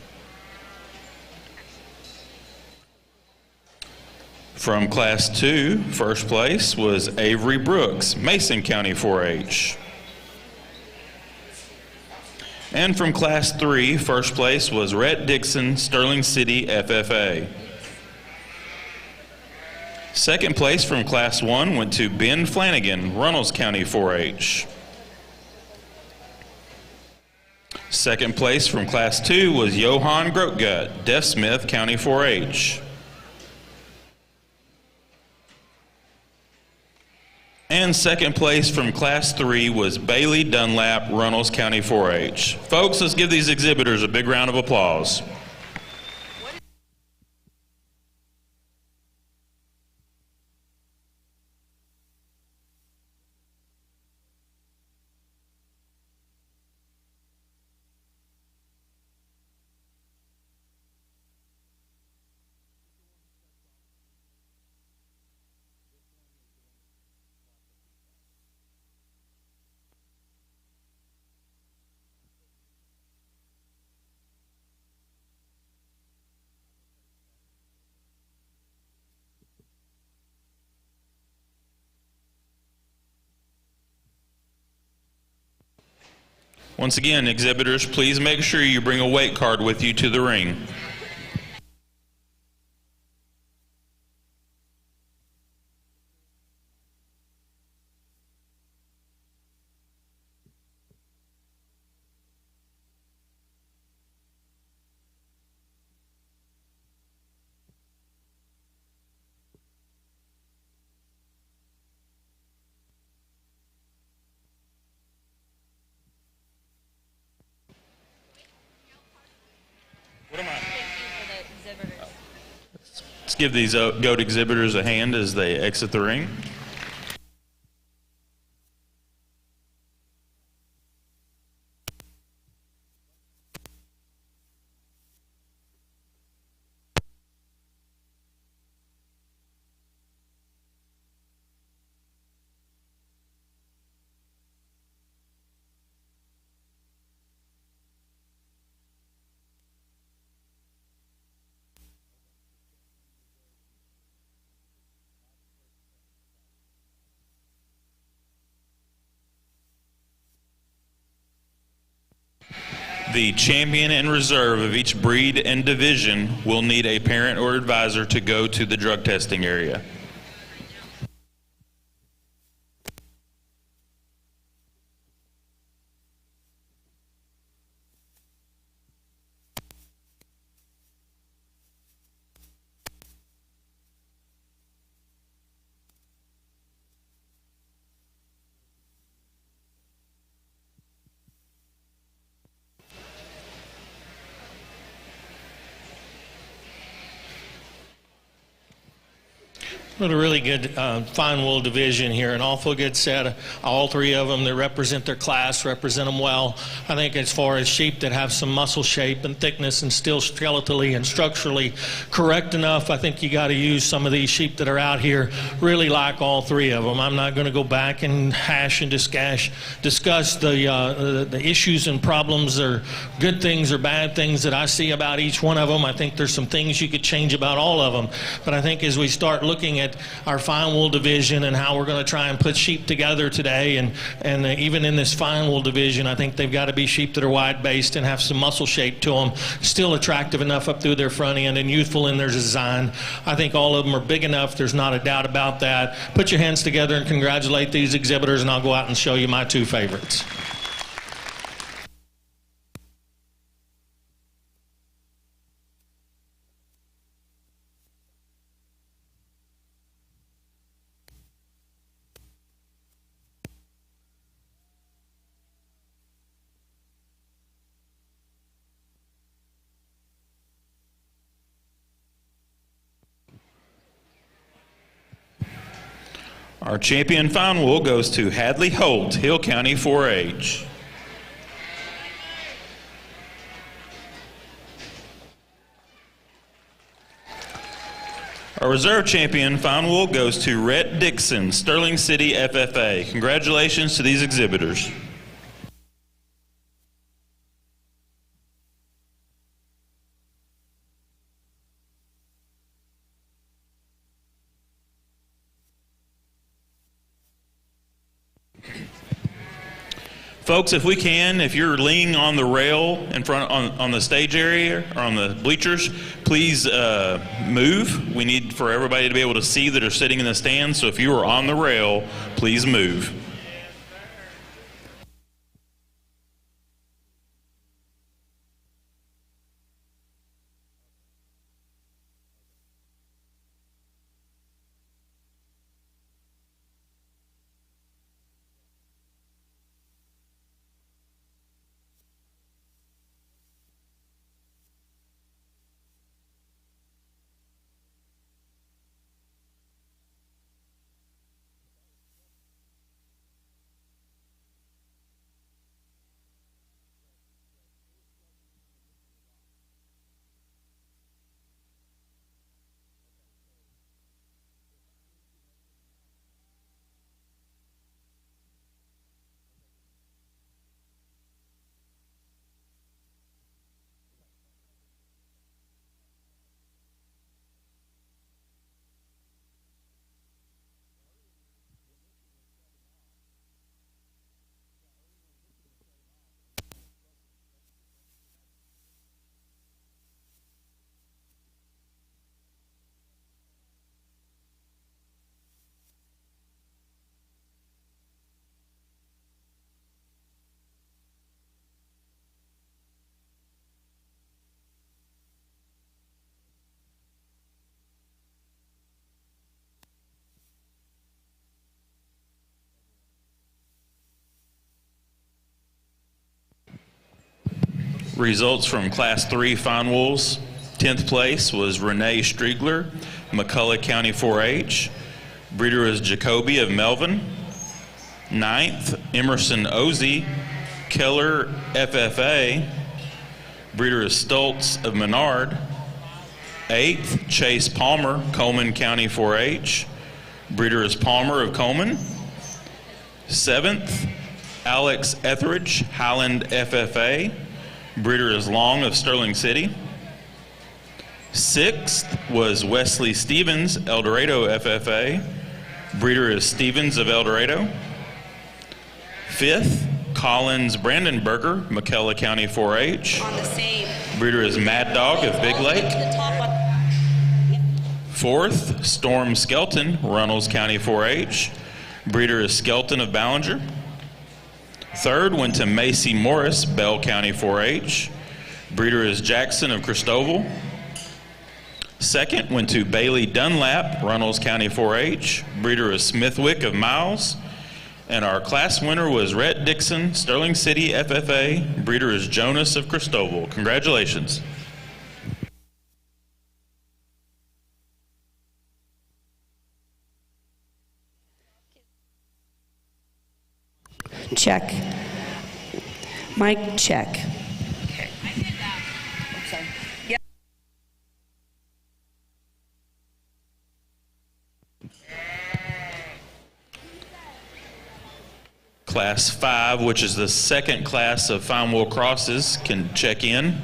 From Class 2, first place was Avery Brooks, Mason County 4-H. And from Class 3, first place was Rhett Dixon, Sterling City FFA. Second place from Class 1 went to Ben Flanagan, Runnels County 4-H. Second place from Class 2 was Johan Grotgut, Deaf Smith County 4-H. And second place from Class 3 was Bailey Dunlap, Runnels County 4-H. Folks, let's give these exhibitors a big round of applause. Once again, exhibitors, please make sure you bring a weight card with you to the ring. Let's give these GOAT exhibitors a hand as they exit the ring. The champion and reserve of each breed and division will need a parent or advisor to go to the drug testing area. What a really good fine wool division here, an awful good set. All three of them that represent their class, represent them well. I think as far as sheep that have some muscle shape and thickness and still skeletally and structurally correct enough, I think you got to use some of these sheep that are out here. Really like all three of them. I'm not going to go back and hash and discuss the issues and problems or good things or bad things that I see about each one of them. I think there's some things you could change about all of them. But I think as we start looking at our fine wool division and how we're going to try and put sheep together today, and even in this fine wool division, I think they've got to be sheep that are wide based and have some muscle shape to them, still attractive enough up through their front end and youthful in their design. I think all of them are big enough. There's not a doubt about that. Put your hands together and congratulate these exhibitors, and I'll go out and show you my two favorites. Our champion fine wool goes to Hadley Holt, Hill County 4-H. Our reserve champion fine wool goes to Rhett Dixon, Sterling City FFA. Congratulations to these exhibitors. Folks, if we can, if you're leaning on the rail in front on the stage area or on the bleachers, please move. We need for everybody to be able to see that are sitting in the stands. So if you are on the rail, please move. Results from Class 3 Fine Wools. 10th place was Renee Striegler, McCullough County 4-H. Breeder is Jacoby of Melvin. 9th, Emerson Ozzie, Keller FFA. Breeder is Stoltz of Menard. 8th, Chase Palmer, Coleman County 4-H. Breeder is Palmer of Coleman. 7th, Alex Etheridge, Highland FFA. Breeder is Long of Sterling City. 6th was Wesley Stevens, El Dorado FFA. Breeder is Stevens of El Dorado. 5th, Collins Brandenberger, McCullough County 4-H. On the same. Breeder is Mad Dog of Big Lake. The top one. 4th, Storm Skelton, Runnels County 4-H. Breeder is Skelton of Ballinger. 3rd went to Macy Morris, Bell County 4-H. Breeder is Jackson of Christoval. 2nd went to Bailey Dunlap, Runnels County 4-H. Breeder is Smithwick of Miles. And our class winner was Rhett Dixon, Sterling City FFA. Breeder is Jonas of Christoval. Congratulations. Check. Mic check. Class 5, which is the second class of fine wool crosses, can check in.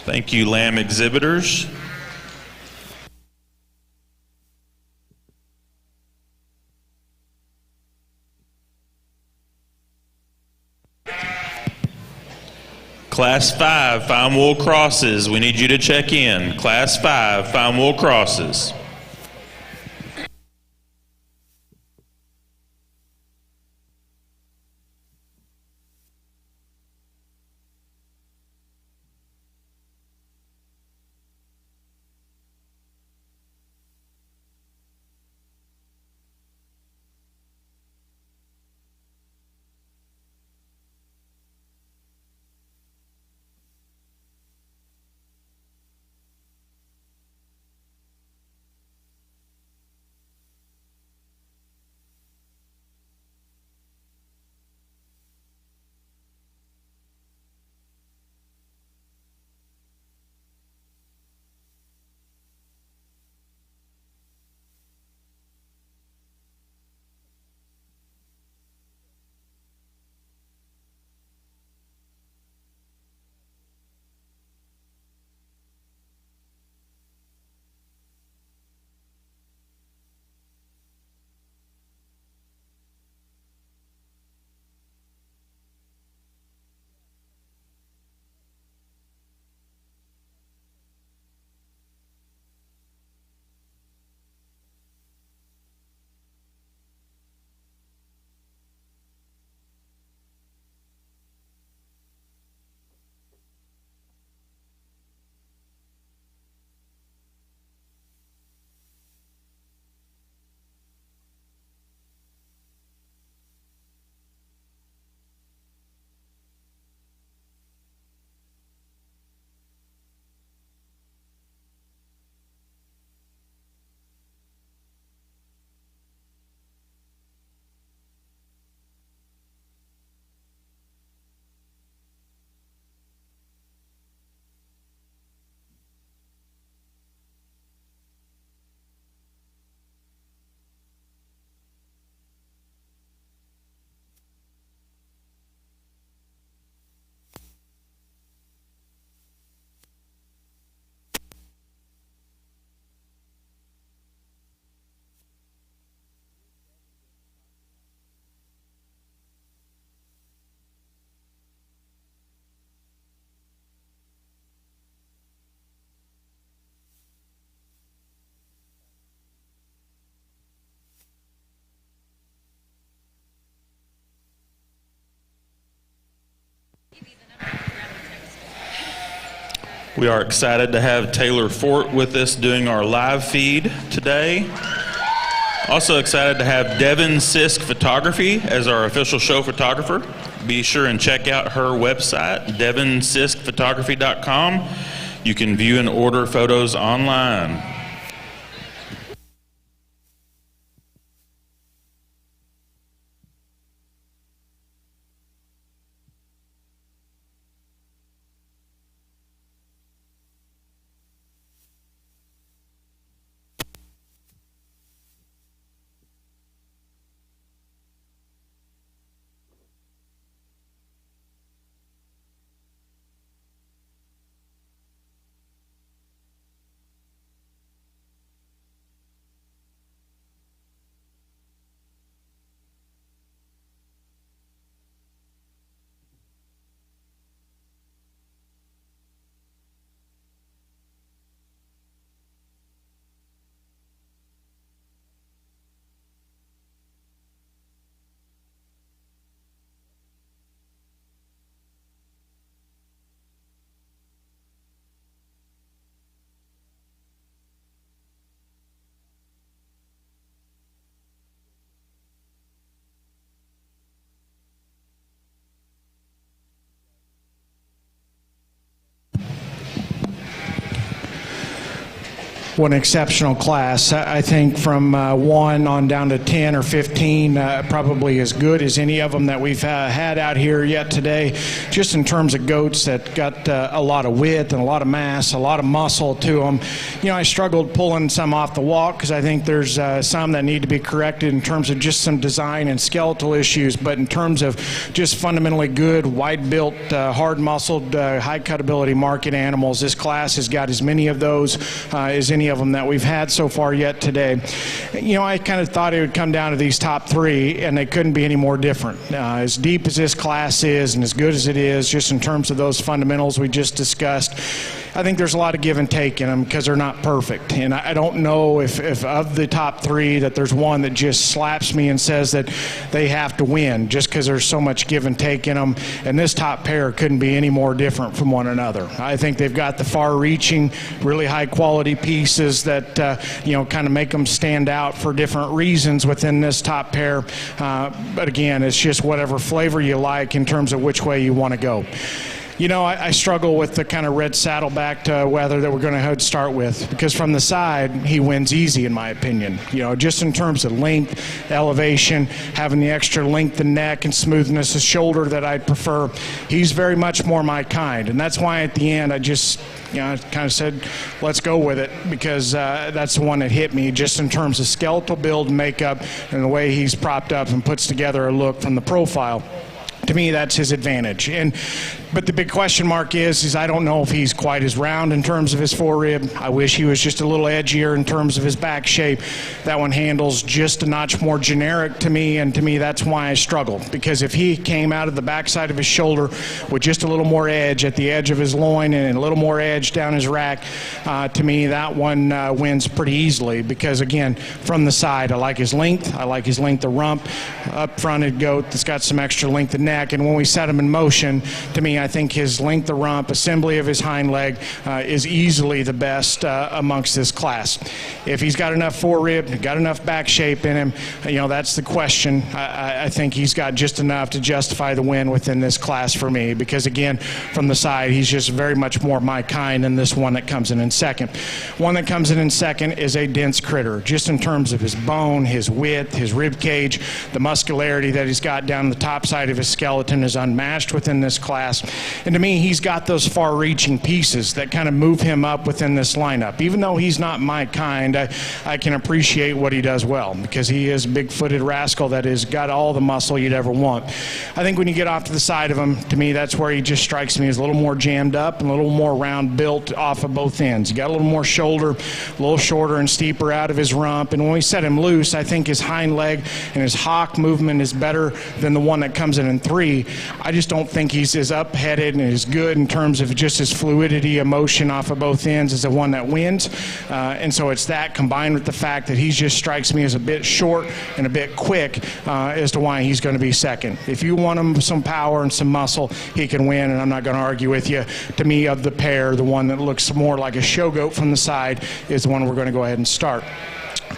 Thank you, lamb exhibitors. Class 5, fine wool crosses. We need you to check in. Class 5, fine wool crosses. We are excited to have Taylor Fort with us doing our live feed today. Also excited to have Devin Sisk Photography as our official show photographer. Be sure and check out her website, devinsiskphotography.com. You can view and order photos online. What an exceptional class. I think from 1 on down to 10 or 15, probably as good as any of them that we've had out here yet today, just in terms of goats that got a lot of width and a lot of mass, a lot of muscle to them. You know, I struggled pulling some off the walk because I think there's some that need to be corrected in terms of just some design and skeletal issues, but in terms of just fundamentally good, wide-built, hard-muscled, high-cutability market animals, this class has got as many of those as any of them that we've had so far yet today. You know, I kind of thought it would come down to these top 3, and they couldn't be any more different. As deep as this class is and as good as it is, just in terms of those fundamentals we just discussed, I think there's a lot of give and take in them because they're not perfect. And I don't know if of the top 3 that there's one that just slaps me and says that they have to win just because there's so much give and take in them. And this top pair couldn't be any more different from one another. I think they've got the far-reaching, really high-quality pieces that, you know, kind of make them stand out for different reasons within this top pair. But again, it's just whatever flavor you like in terms of which way you want to go. You know, I struggle with the kind of red saddleback wether that we're going to start with, because from the side, he wins easy, in my opinion. You know, just in terms of length, elevation, having the extra length in neck and smoothness of shoulder that I'd prefer, he's very much more my kind. And that's why at the end, I just, you know, I kind of said, let's go with it, because that's the one that hit me, just in terms of skeletal build, makeup, and the way he's propped up and puts together a look from the profile. To me, that's his advantage. But the big question mark is I don't know if he's quite as round in terms of his forerib. I wish he was just a little edgier in terms of his back shape. That one handles just a notch more generic to me, and to me that's why I struggle. Because if he came out of the backside of his shoulder with just a little more edge at the edge of his loin and a little more edge down his rack, to me that one wins pretty easily. Because again, from the side, I like his length. I like his length of rump. Up-fronted goat that's got some extra length of neck. And when we set him in motion, to me, I think his length of rump, assembly of his hind leg is easily the best amongst this class. If he's got enough forerib, got enough back shape in him, you know, that's the question. I think he's got just enough to justify the win within this class for me, because again, from the side, he's just very much more my kind than this one that comes in second. One that comes in second is a dense critter, just in terms of his bone, his width, his rib cage, the muscularity that he's got down the top side of his skeleton is unmatched within this class. And to me, he's got those far-reaching pieces that kind of move him up within this lineup. Even though he's not my kind, I can appreciate what he does well, because he is a big-footed rascal that has got all the muscle you'd ever want. I think when you get off to the side of him, to me, that's where he just strikes me as a little more jammed up and a little more round built off of both ends. He got a little more shoulder, a little shorter and steeper out of his rump. And when we set him loose, I think his hind leg and his hock movement is better than the one that comes in 3. I just don't think he's as up-headed and as good in terms of just his fluidity of motion off of both ends as the one that wins. And so it's that combined with the fact that he just strikes me as a bit short and a bit quick as to why he's going to be second. If you want him some power and some muscle, he can win, and I'm not going to argue with you. To me, of the pair, the one that looks more like a show goat from the side is the one we're going to go ahead and start.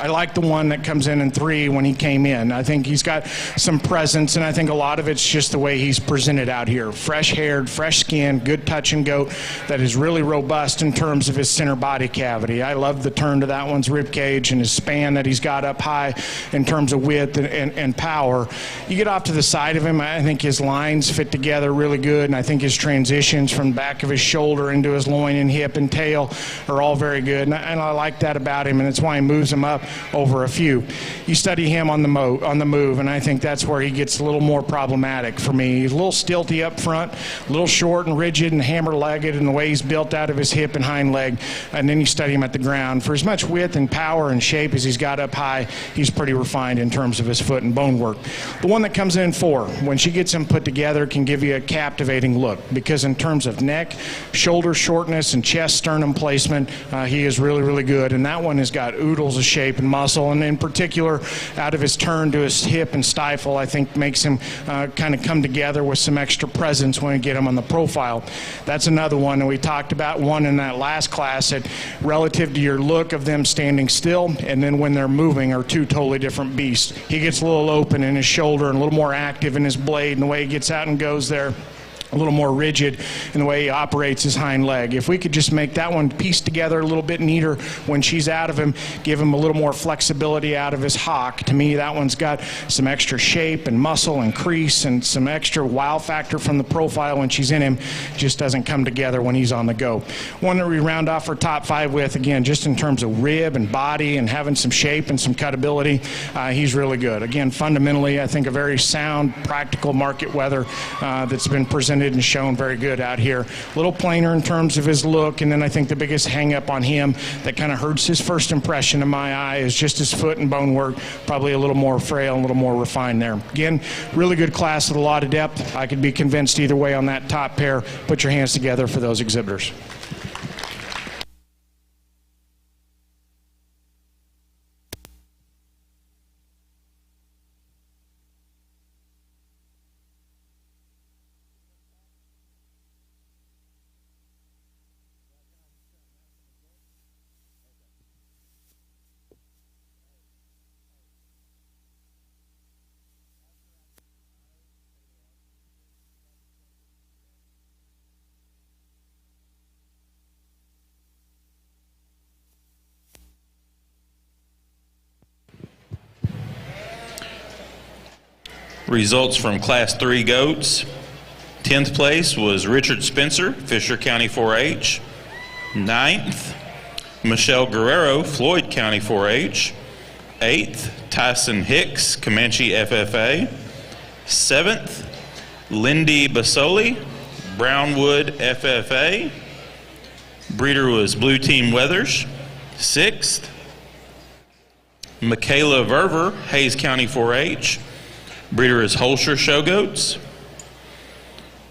I like the one that comes in 3 when he came in. I think he's got some presence, and I think a lot of it's just the way he's presented out here. Fresh-haired, fresh-skinned, good-touching goat that is really robust in terms of his center body cavity. I love the turn to that one's rib cage and his span that he's got up high in terms of width and power. You get off to the side of him, I think his lines fit together really good, and I think his transitions from the back of his shoulder into his loin and hip and tail are all very good, and I like that about him, and it's why he moves him up over a few. You study him on the move, and I think that's where he gets a little more problematic for me. He's a little stilty up front, a little short and rigid and hammer-legged in the way he's built out of his hip and hind leg, and then you study him at the ground. For as much width and power and shape as he's got up high, he's pretty refined in terms of his foot and bone work. The one that comes in 4, when she gets him put together, can give you a captivating look, because in terms of neck, shoulder shortness, and chest sternum placement, he is really, really good, and that one has got oodles of shape and muscle, and in particular out of his turn to his hip and stifle, I think makes him kind of come together with some extra presence when we get him on the profile. That's another one, and we talked about one in that last class that relative to your look of them standing still and then when they're moving are 2 totally different beasts. He gets a little open in his shoulder and a little more active in his blade and the way he gets out and goes there. a little more rigid in the way he operates his hind leg. If we could just make that one piece together a little bit neater when she's out of him, give him a little more flexibility out of his hock. To me, that one's got some extra shape and muscle and crease and some extra wow factor from the profile when she's in him. Just doesn't come together when he's on the go. One that we round off our top 5 with, again, just in terms of rib and body and having some shape and some cutability, he's really good. Again, fundamentally, I think a very sound, practical market weather that's been presented and shown very good out here. A little plainer in terms of his look, and then I think the biggest hang up on him that kind of hurts his first impression in my eye is just his foot and bone work, probably a little more frail, a little more refined there. Again, really good class with a lot of depth. I could be convinced either way on that top pair. Put your hands together for those exhibitors. Results from Class 3 goats. 10th place was Richard Spencer, Fisher County 4-H. 9th, Michelle Guerrero, Floyd County 4-H. 8th, Tyson Hicks, Comanche FFA. 7th, Lindy Basoli, Brownwood FFA. Breeder was Blue Team Weathers. 6th, Michaela Verver, Hayes County 4-H. Breeder is Holscher Show Goats.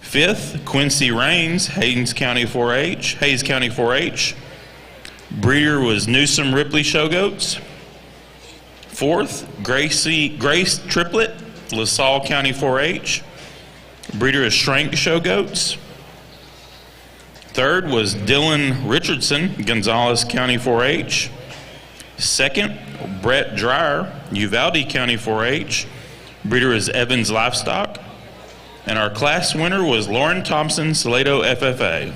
5th, Quincy Rains, Hayes County 4-H. Breeder was Newsom Ripley Show Goats. 4th, Grace Triplet, LaSalle County 4-H. Breeder is Schrank Show Goats. 3rd was Dylan Richardson, Gonzales County 4-H. 2nd, Brett Dreyer, Uvalde County 4-H. Breeder is Evans Livestock. And our class winner was Lauren Thompson, Salado FFA.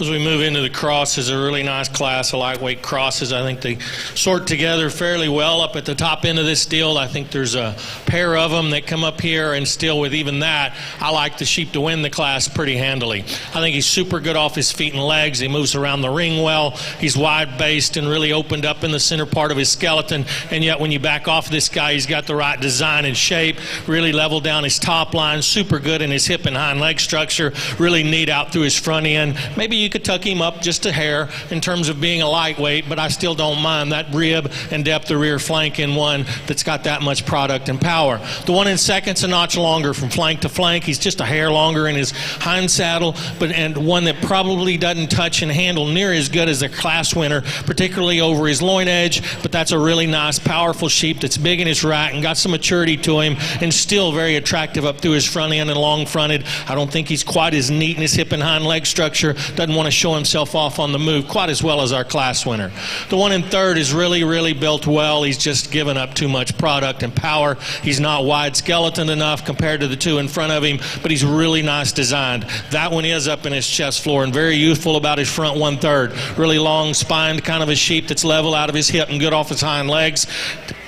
As we move into the crosses, a really nice class of lightweight crosses. I think they sort together fairly well up at the top end of this deal. I think there's a pair of them that come up here, and still with even that, I like the sheep to win the class pretty handily. I think he's super good off his feet and legs. He moves around the ring well. He's wide-based and really opened up in the center part of his skeleton, and yet when you back off this guy, he's got the right design and shape, really level down his top line, super good in his hip and hind leg structure, really neat out through his front end. Maybe you could tuck him up just a hair in terms of being a lightweight, but I still don't mind that rib and depth of rear flank in one that's got that much product and power. The one in second's a notch longer from flank to flank. He's just a hair longer in his hind saddle, and one that probably doesn't touch and handle near as good as the class winner, particularly over his loin edge, but that's a really nice, powerful sheep that's big in his rack and got some maturity to him and still very attractive up through his front end and long fronted. I don't think he's quite as neat in his hip and hind leg structure. Doesn't want to show himself off on the move quite as well as our class winner. The one in third is really built well. He's just given up too much product and power. He's not wide skeleton enough compared to the two in front of him, but he's really nice designed. That one is up in his chest floor and very youthful about his front 1/3. Really long spined, kind of a sheep that's level out of his hip and good off his hind legs.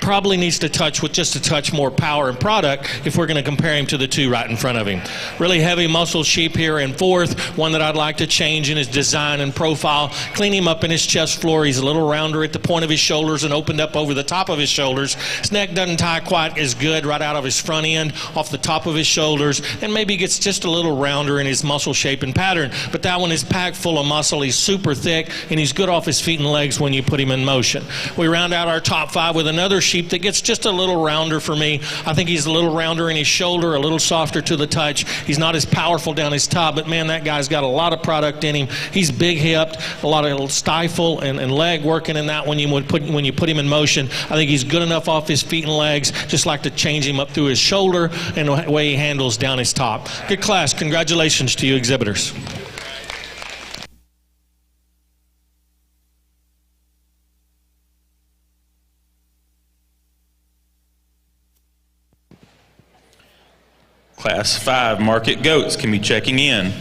Probably needs to touch with just a touch more power and product if we're going to compare him to the two right in front of him. Really heavy muscle sheep here in fourth, one that I'd like to change in his design and profile. Clean him up in his chest floor. He's a little rounder at the point of his shoulders and opened up over the top of his shoulders. His neck doesn't tie quite as good right out of his front end, off the top of his shoulders, and maybe gets just a little rounder in his muscle shape and pattern. But that one is packed full of muscle. He's super thick, and he's good off his feet and legs when you put him in motion. We round out our top 5 with another sheep that gets just a little rounder for me. I think he's a little rounder in his shoulder, a little softer to the touch. He's not as powerful down his top, but man, that guy's got a lot of product in him. He's big hipped, a lot of stifle and leg working in that when you put him in motion. I think he's good enough off his feet and legs. Just like to change him up through his shoulder and the way he handles down his top. Good class. Congratulations to you exhibitors. Class 5 market goats can be checking in.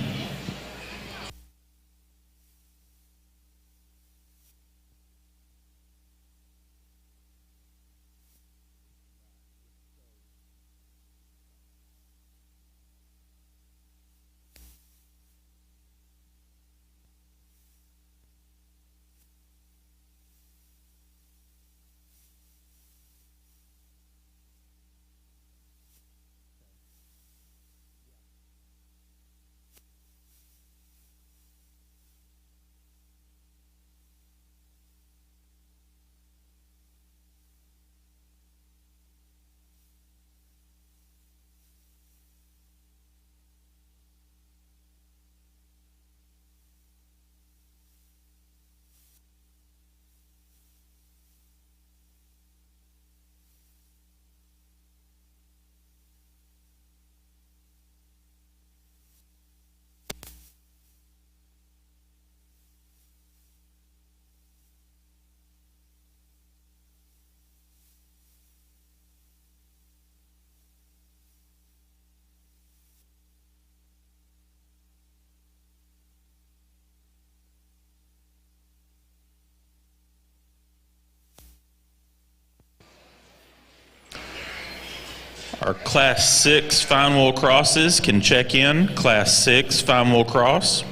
Our Class 6 fine wool crosses can check in. Class 6 fine wool cross.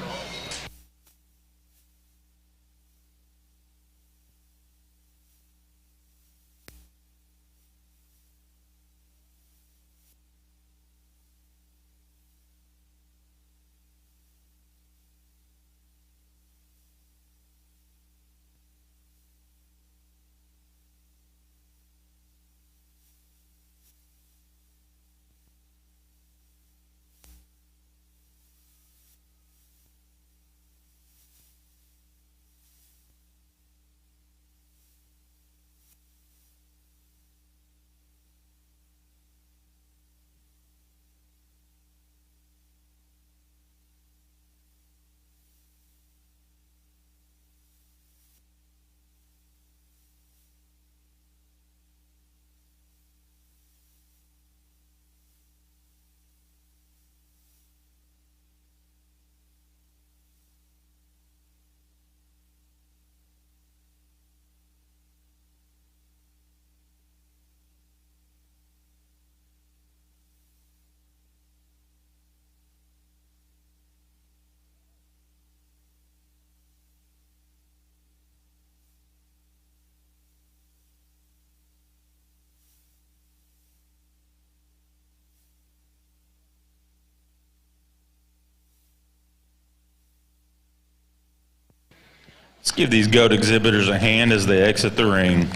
Let's give these goat exhibitors a hand as they exit the ring.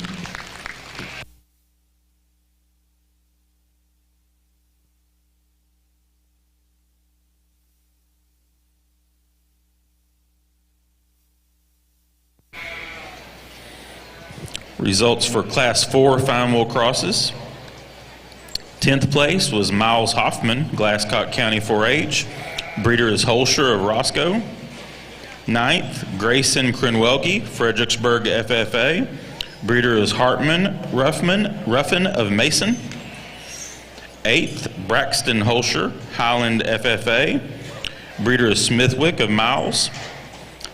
Results for Class 4 fine wool crosses. 10th place was Miles Hoffman, Glasscock County 4-H. Breeder is Holscher of Roscoe. 9th, Grayson Krenwelke, Fredericksburg FFA. Breeder is Hartman Ruffin of Mason. 8th, Braxton Holscher, Highland FFA. Breeder is Smithwick of Miles.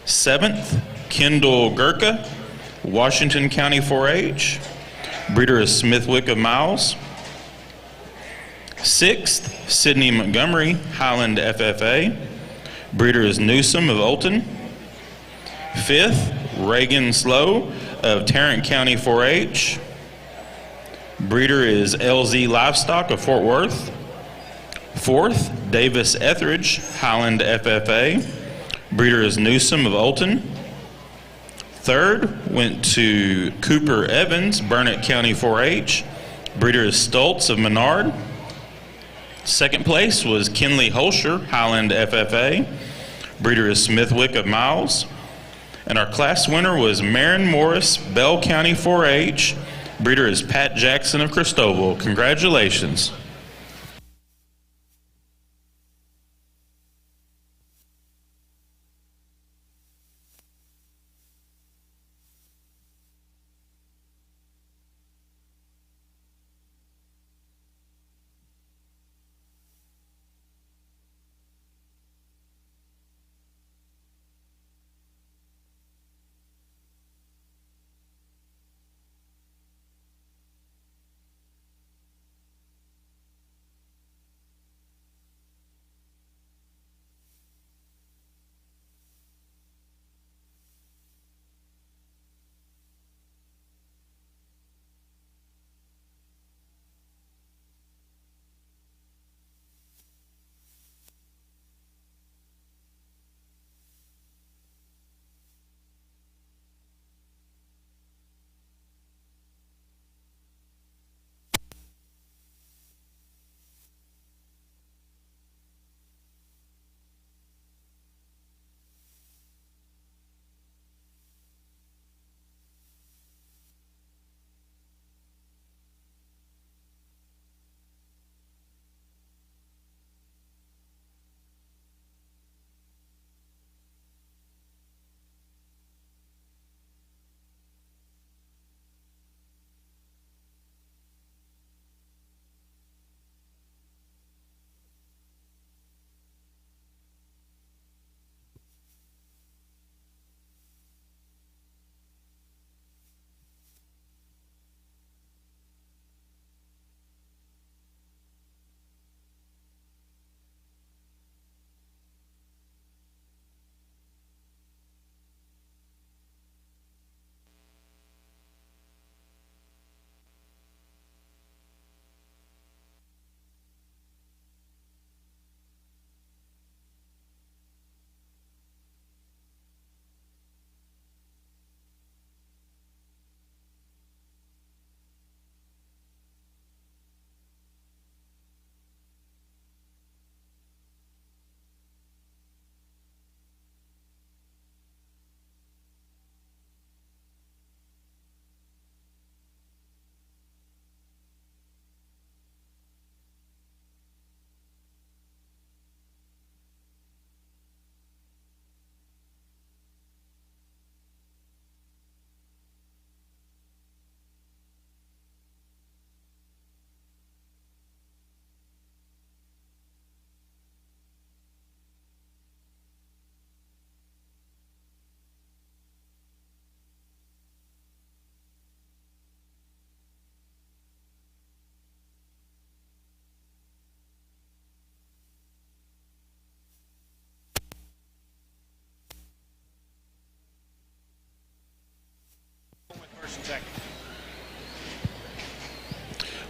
7th, Kendall Gurka, Washington County 4-H. Breeder is Smithwick of Miles. 6th, Sydney Montgomery, Highland FFA. Breeder is Newsom of Olton. 5th, Reagan Slow of Tarrant County 4-H. Breeder is LZ Livestock of Fort Worth. 4th, Davis Etheridge, Highland FFA. Breeder is Newsom of Olton. 3rd went to Cooper Evans, Burnett County 4-H. Breeder is Stoltz of Menard. 2nd place was Kenley Holscher, Highland FFA. Breeder is Smithwick of Miles. And our class winner was Marin Morris, Bell County 4-H. Breeder is Pat Jackson of Cristobal. Congratulations.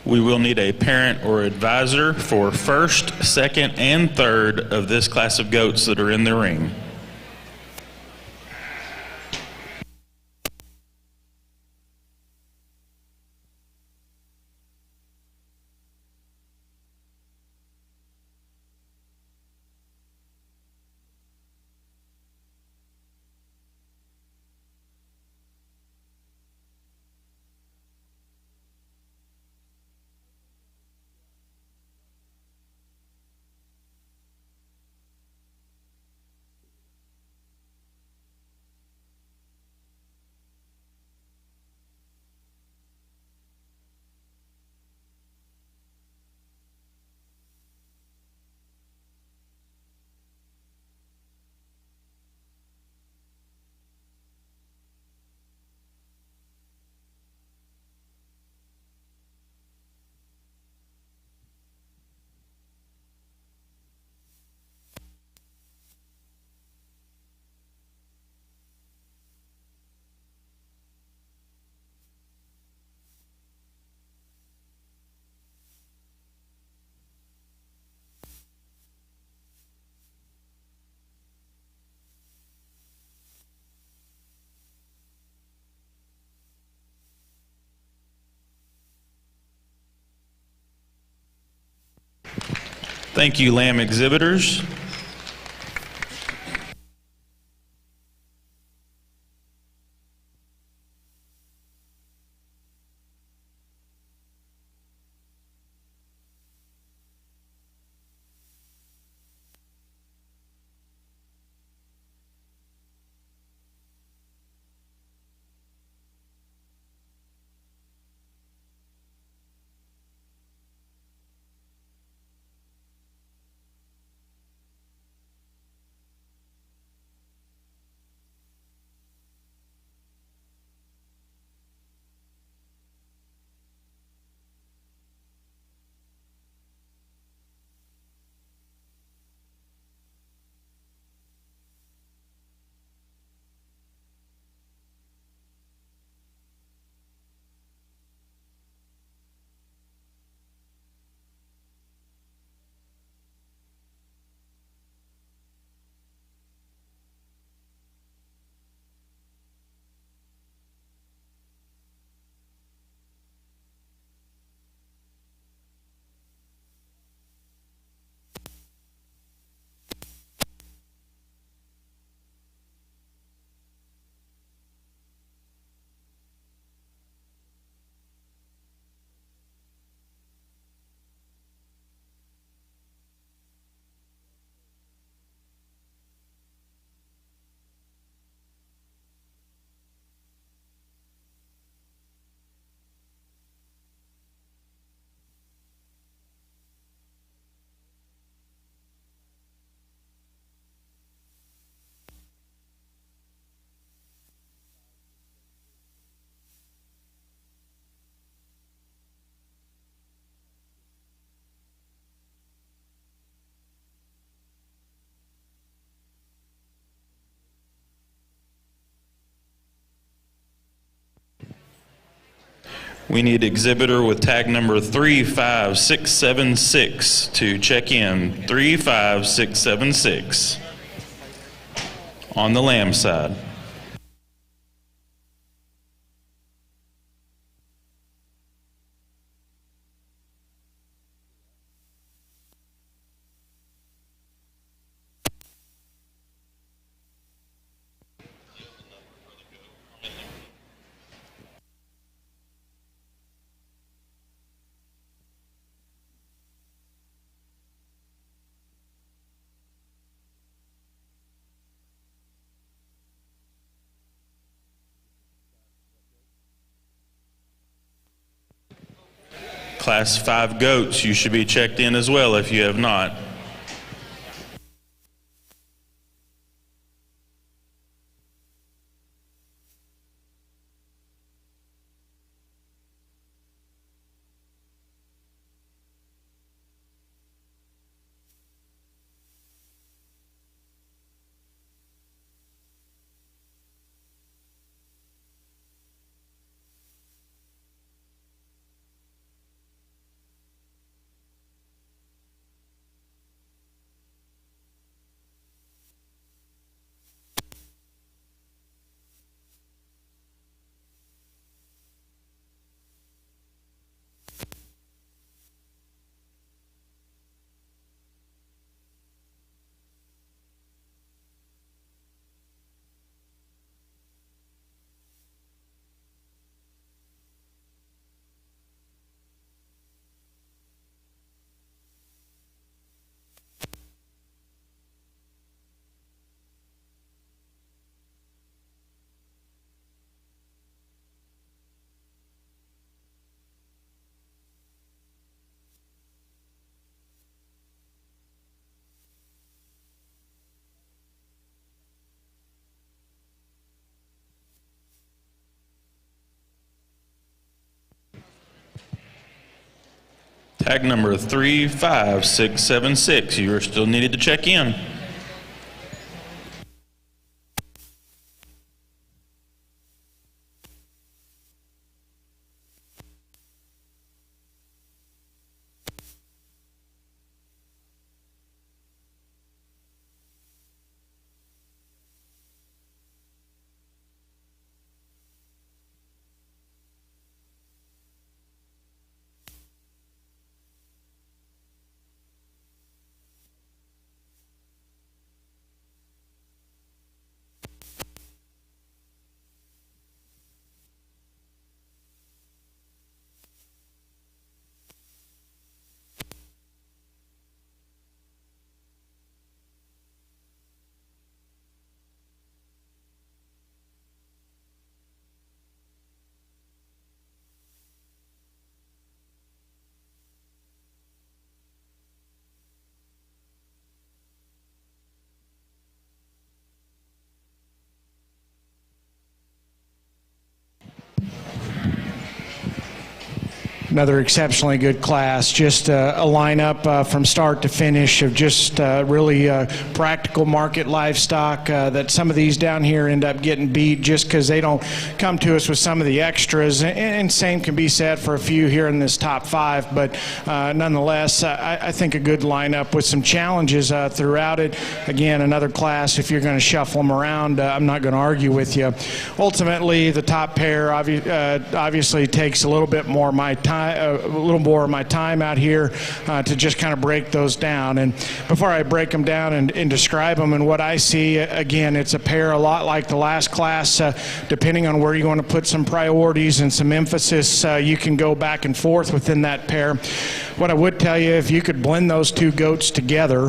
We will need a parent or advisor for first, second, and third of this class of goats that are in the ring. Thank you, lamb exhibitors. We need exhibitor with tag number 35676 to check in. 35676 on the lamb side. Class 5 goats, you should be checked in as well if you have not. Tag number 35676. You are still needed to check in. Another exceptionally good class. Just a lineup from start to finish of just really practical market livestock that some of these down here end up getting beat just because they don't come to us with some of the extras. And same can be said for a few here in this top five. But nonetheless, I think a good lineup with some challenges throughout it. Again, another class, if you're going to shuffle them around, I'm not going to argue with you. Ultimately, the top pair obviously takes a little bit more of my time. A little more of my time out here to just kind of break those down. And before I break them down and describe them and what I see, again, it's a pair a lot like the last class. Depending on where you want to put some priorities and some emphasis, you can go back and forth within that pair. What I would tell you, if you could blend those two goats together,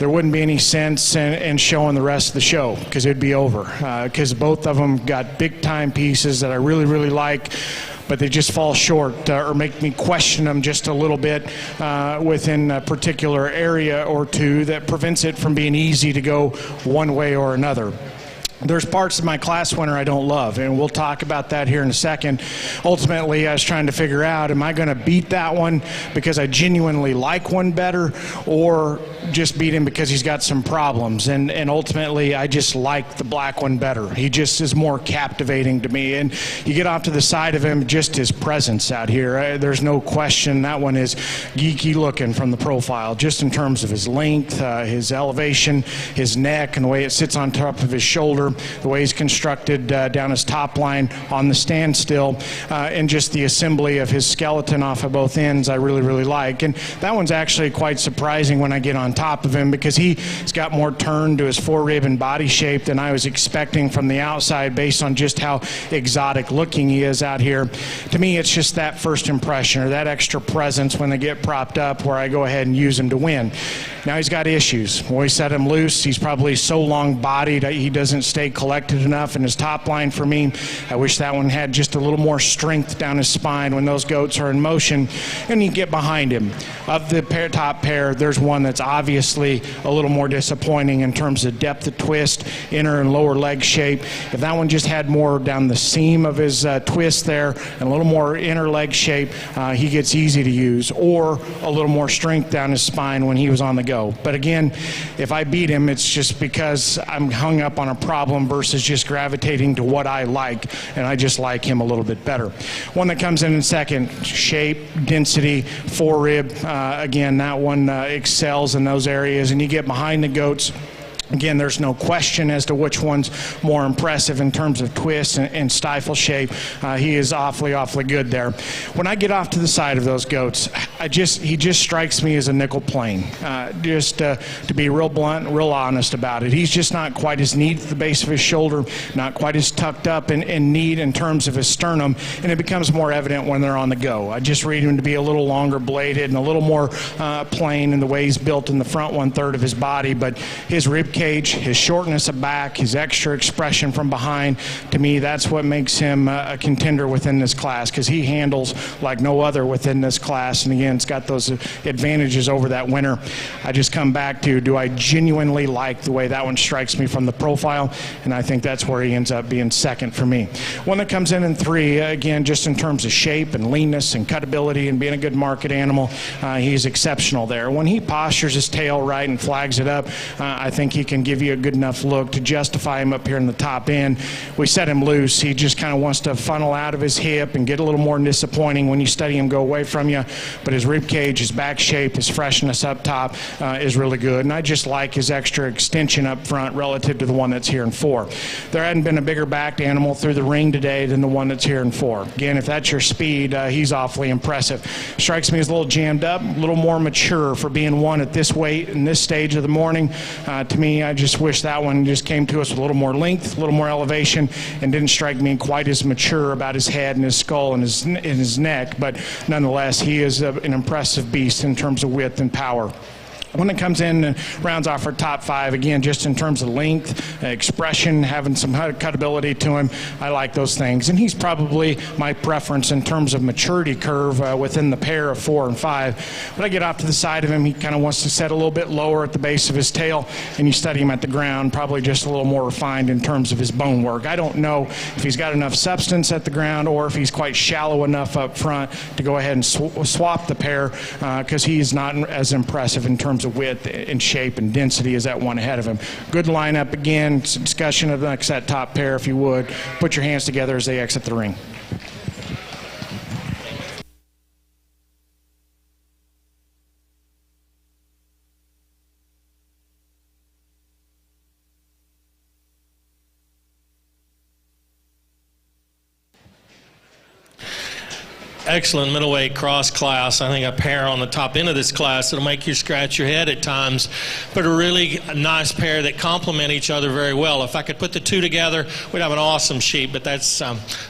there wouldn't be any sense in showing the rest of the show because it'd be over. Because both of them got big time pieces that I really, really like, but they just fall short or make me question them just a little bit within a particular area or two that prevents it from being easy to go one way or another. There's parts of my class winner I don't love, and we'll talk about that here in a second. Ultimately, I was trying to figure out, am I going to beat that one because I genuinely like one better, or just beat him because he's got some problems? And ultimately, I just like the black one better. He just is more captivating to me. And you get off to the side of him, just his presence out here. There's no question that one is geeky looking from the profile, just in terms of his length, his elevation, his neck, and the way it sits on top of his shoulder, the way he's constructed down his top line on the standstill, and just the assembly of his skeleton off of both ends I really, really like. And that one's actually quite surprising when I get on top of him because he's got more turn to his forerib and body shape than I was expecting from the outside based on just how exotic looking he is out here. To me, it's just that first impression or that extra presence when they get propped up where I go ahead and use him to win. Now he's got issues. When we set him loose, he's probably so long-bodied he doesn't stay collected enough in his top line for me. I wish that one had just a little more strength down his spine when those goats are in motion. And you get behind him. Of the top pair, there's one that's obviously a little more disappointing in terms of depth of twist, inner and lower leg shape. If that one just had more down the seam of his twist there and a little more inner leg shape, he gets easy to use, or a little more strength down his spine when he was on the go. But again, if I beat him, it's just because I'm hung up on a problem versus just gravitating to what I like, and I just like him a little bit better. One that comes in second, shape, density, forerib. Again, that one excels in those areas, and you get behind the goats. Again, there's no question as to which one's more impressive in terms of twist and stifle shape. He is awfully, awfully good there. When I get off to the side of those goats, he just strikes me as a nickel plane. Just to be real blunt, real honest about it. He's just not quite as neat at the base of his shoulder, not quite as tucked up and neat in terms of his sternum, and it becomes more evident when they're on the go. I just read him to be a little longer bladed and a little more plain in the way he's built in the front 1/3 of his body, but his rib cage, his shortness of back, his extra expression from behind, to me, that's what makes him a contender within this class, because he handles like no other within this class. And again, it's got those advantages over that winner. I just come back to, do I genuinely like the way that one strikes me from the profile? And I think that's where he ends up being second for me. One that comes in 3, again, just in terms of shape and leanness and cutability and being a good market animal, he's exceptional there. When he postures his tail right and flags it up, I think he can give you a good enough look to justify him up here in the top end. We set him loose. He just kind of wants to funnel out of his hip and get a little more disappointing when you study him go away from you. But his rib cage, his back shape, his freshness up top is really good. And I just like his extra extension up front relative to the one that's here in 4. There hadn't been a bigger backed animal through the ring today than the one that's here in 4. Again, if that's your speed, he's awfully impressive. Strikes me as a little jammed up, a little more mature for being one at this weight in this stage of the morning. To me, I just wish that one just came to us with a little more length, a little more elevation, and didn't strike me quite as mature about his head and his skull and his neck. But nonetheless, he is an impressive beast in terms of width and power. When it comes in and rounds off our top 5, again, just in terms of length, expression, having some cutability to him, I like those things. And he's probably my preference in terms of maturity curve within the pair of 4 and 5. When I get off to the side of him, he kind of wants to set a little bit lower at the base of his tail, and you study him at the ground, probably just a little more refined in terms of his bone work. I don't know if he's got enough substance at the ground or if he's quite shallow enough up front to go ahead and swap the pair, because he's not as impressive in terms of width and shape and density as that one ahead of him. Good lineup. Again, it's a discussion of that top pair, if you would. Put your hands together as they exit the ring. Excellent middleweight cross class. I think a pair on the top end of this class that'll make you scratch your head at times, but a really nice pair that complement each other very well. If I could put the two together, we'd have an awesome sheep, but that's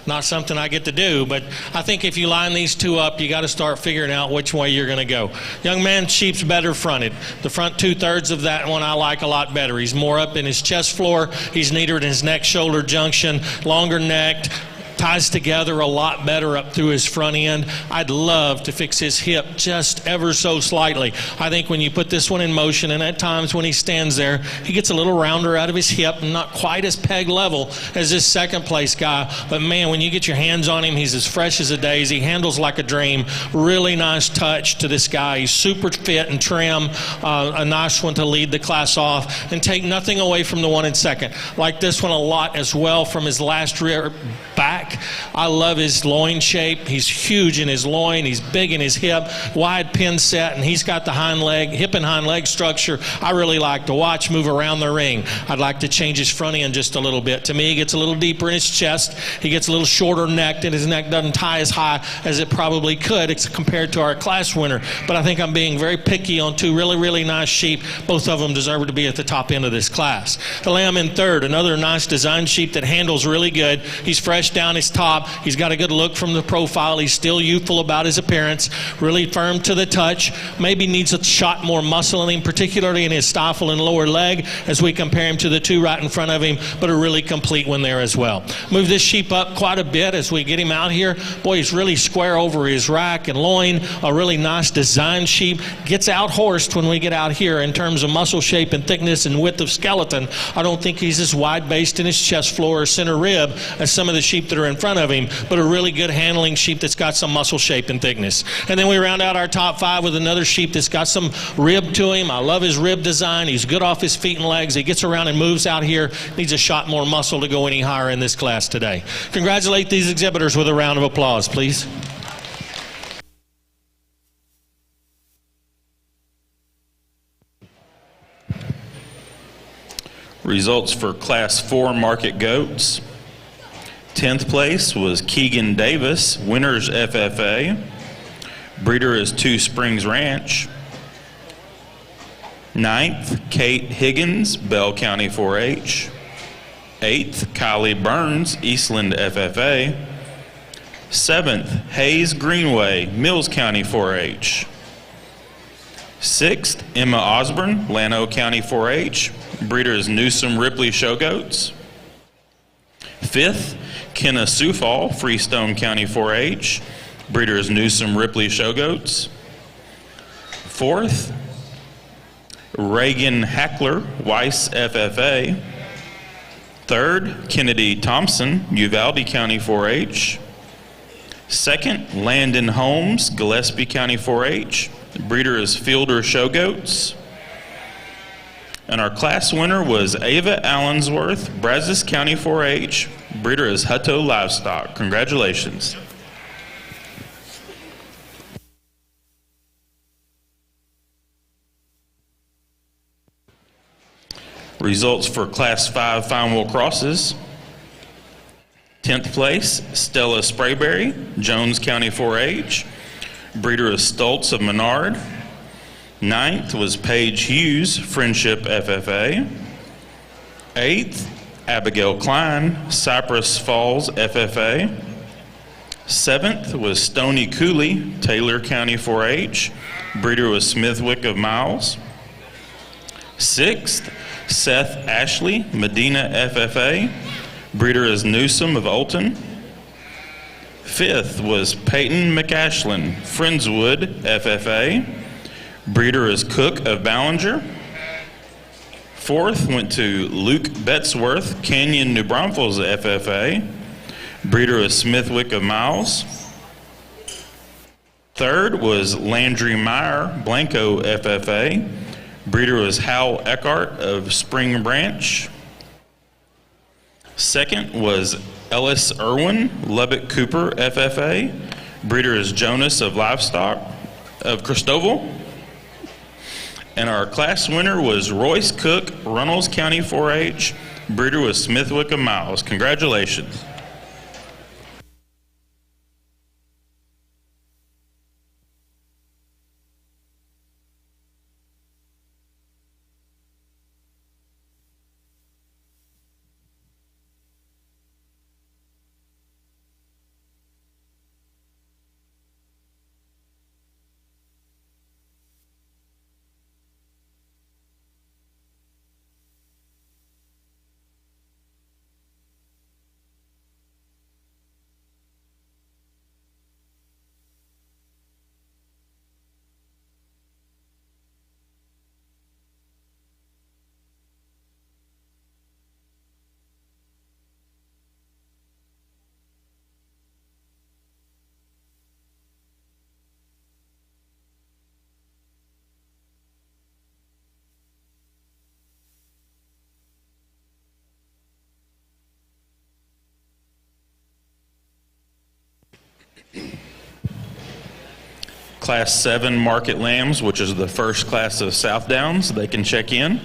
not something I get to do. But I think if you line these two up, you got to start figuring out which way you're going to go. Young man sheep's better fronted. The front 2/3 of that one I like a lot better. He's more up in his chest floor. He's neater in his neck-shoulder junction, longer necked, ties together a lot better up through his front end. I'd love to fix his hip just ever so slightly. I think when you put this one in motion, and at times when he stands there, he gets a little rounder out of his hip and not quite as peg level as this second place guy. But man, when you get your hands on him, he's as fresh as a daisy, handles like a dream. Really nice touch to this guy. He's super fit and trim. A nice one to lead the class off and take nothing away from the one in second. Like this one a lot as well from his last rear back. I love his loin shape. He's huge in his loin. He's big in his hip, wide pin set, and he's got the hip and hind leg structure I really like to watch move around the ring. I'd like to change his front end just a little bit. To me, he gets a little deeper in his chest. He gets a little shorter necked, and his neck doesn't tie as high as it probably could compared to our class winner. But I think I'm being very picky on two really, really nice sheep. Both of them deserve to be at the top end of this class. The lamb in third, another nice design sheep that handles really good. He's fresh down his top. He's got a good look from the profile. He's still youthful about his appearance, really firm to the touch. Maybe needs a shot more muscle in him, particularly in his stifle and lower leg as we compare him to the two right in front of him, but a really complete one there as well. Move this sheep up quite a bit as we get him out here. Boy, he's really square over his rack and loin. A really nice design sheep. Gets out horsed when we get out here in terms of muscle shape and thickness and width of skeleton. I don't think he's as wide based in his chest floor or center rib as some of the sheep that are in front of him, but a really good handling sheep that's got some muscle shape and thickness. And then we round out our top 5 with another sheep that's got some rib to him. I love his rib design. He's good off his feet and legs. He gets around and moves out here. Needs a shot more muscle to go any higher in this class today. Congratulate these exhibitors with a round of applause, please. Results for Class 4 Market Goats. 10th place was Keegan Davis, Winners FFA. Breeder is Two Springs Ranch. 9th, Kate Higgins, Bell County 4-H. 8th, Kylie Burns, Eastland FFA. 7th, Hayes Greenway, Mills County 4-H. Sixth, Emma Osborne, Llano County 4-H. Breeder is Newsom Ripley Show Goats. Fifth, Kenna Sufall, Freestone County 4-H. Breeder is Newsom Ripley Show Goats. Fourth, Reagan Hackler, Weiss FFA. Third, Kennedy Thompson, Uvalde County 4-H. Second, Landon Holmes, Gillespie County 4-H. Breeder is Fielder Show Goats. And our class winner was Ava Allensworth, Brazos County 4-H. Breeder is Hutto Livestock. Congratulations. Results for Class 5 Fine Wool Crosses. 10th place, Stella Sprayberry, Jones County 4-H. Breeder is Stoltz of Menard. 9th was Paige Hughes, Friendship FFA. 8th, Abigail Klein, Cypress Falls FFA. 7th was Stony Cooley, Taylor County 4-H. Breeder was Smithwick of Miles. 6th, Seth Ashley, Medina FFA. Breeder is Newsom of Olton. 5th was Peyton McAshlin, Friendswood FFA. Breeder is Cook of Ballinger. 4th went to Luke Betzworth, Canyon, New Braunfels FFA. Breeder is Smithwick of Miles. 3rd was Landry Meyer, Blanco FFA. Breeder was Hal Eckhart of Spring Branch. 2nd was Ellis Irwin, Lubbock Cooper FFA. Breeder is Jonas of Livestock of Christoval. And our class winner was Royce Cook, Runnels County 4-H. Breeder was Smithwick of Miles. Congratulations. Class 7 Market Lambs, which is the first class of Southdowns, they can check in.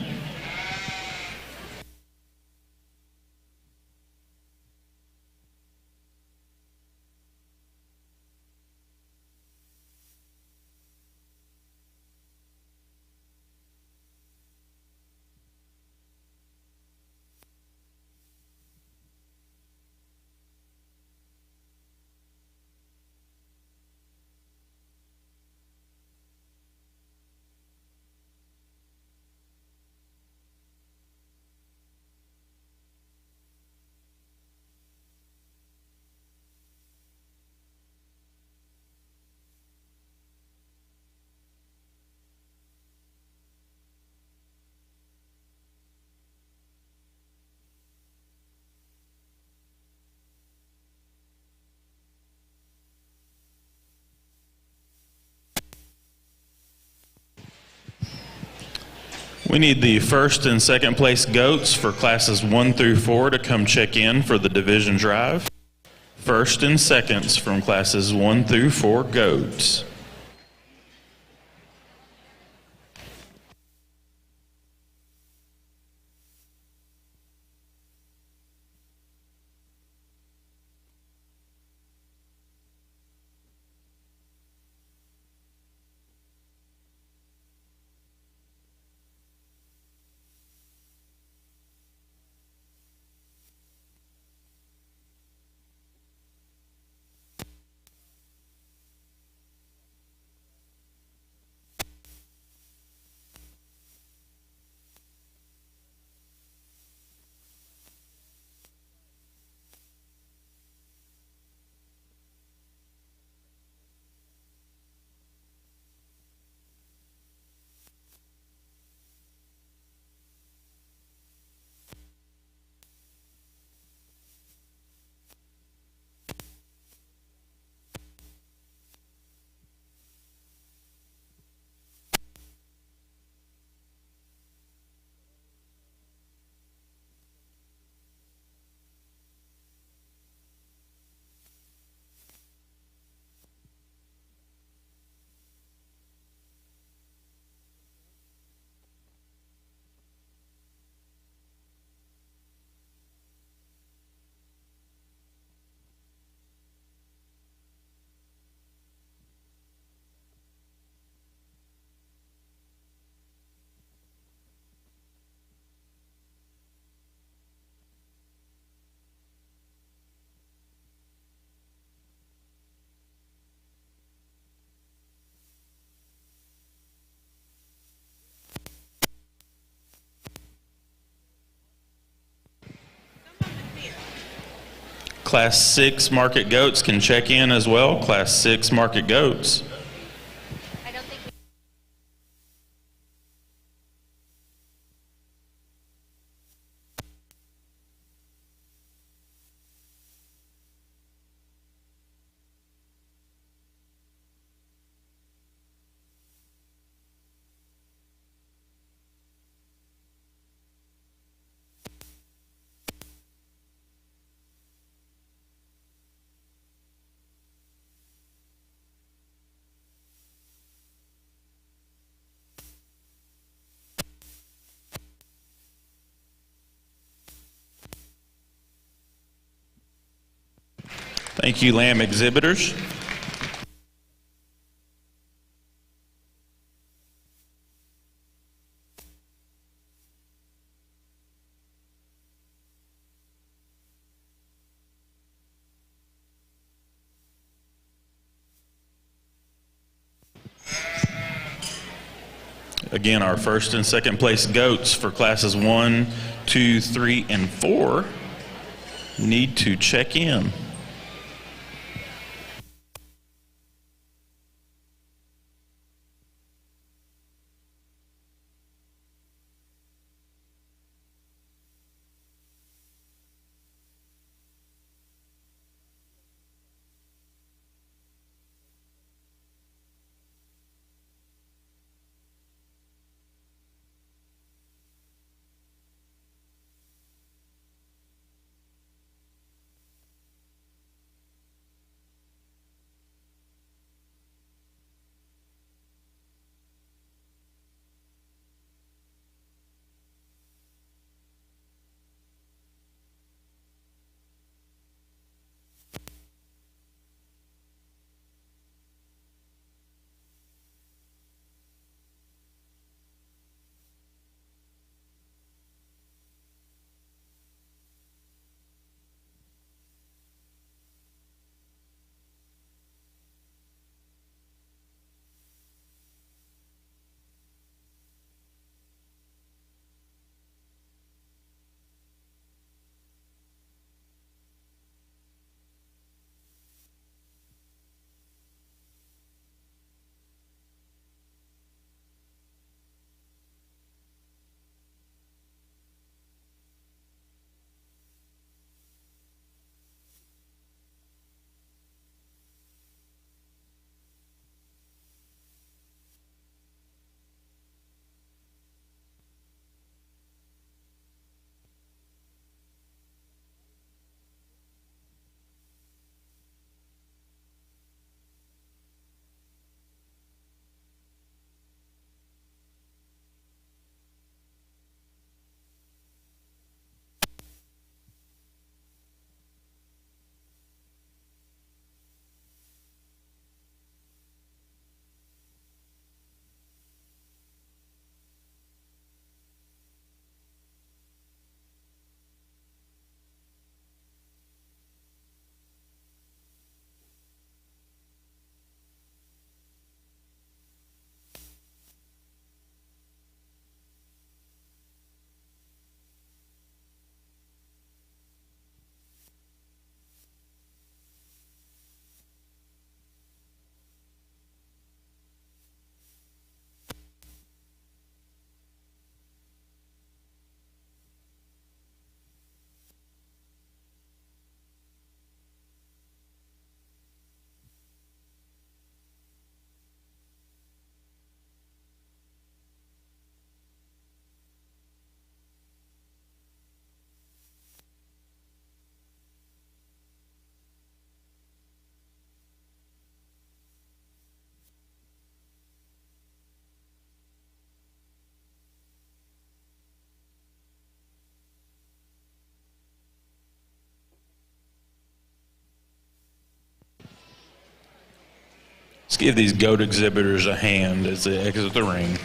We need the first and second place goats for classes 1 through 4 to come check in for the division drive. First and seconds from classes 1 through 4 goats. Class 6 market goats can check in as well. Class 6 market goats. Thank you, lamb exhibitors. Again, our first and second place goats for classes 1, 2, 3, and 4 need to check in. Let's give these goat exhibitors a hand as they exit the ring.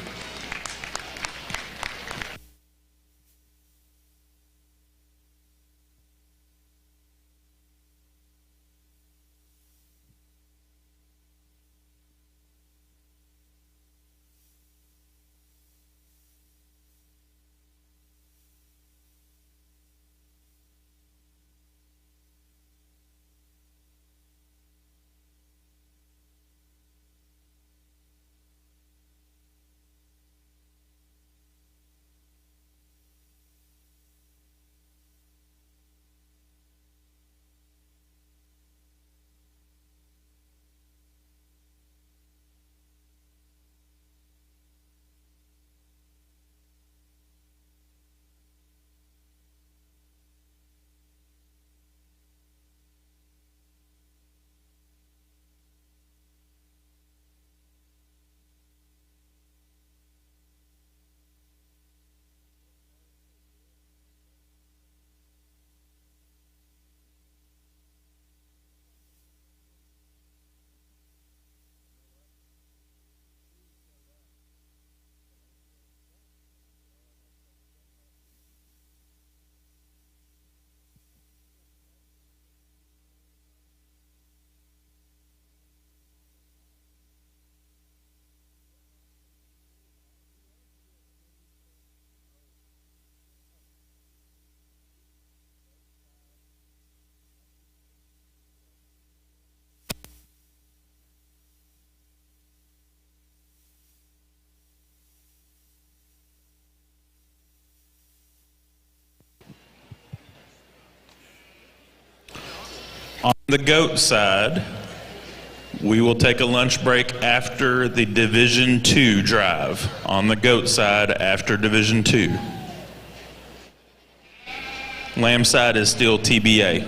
the goat side, we will take a lunch break after the Division II drive. On the goat side after Division II. Lamb side is still TBA.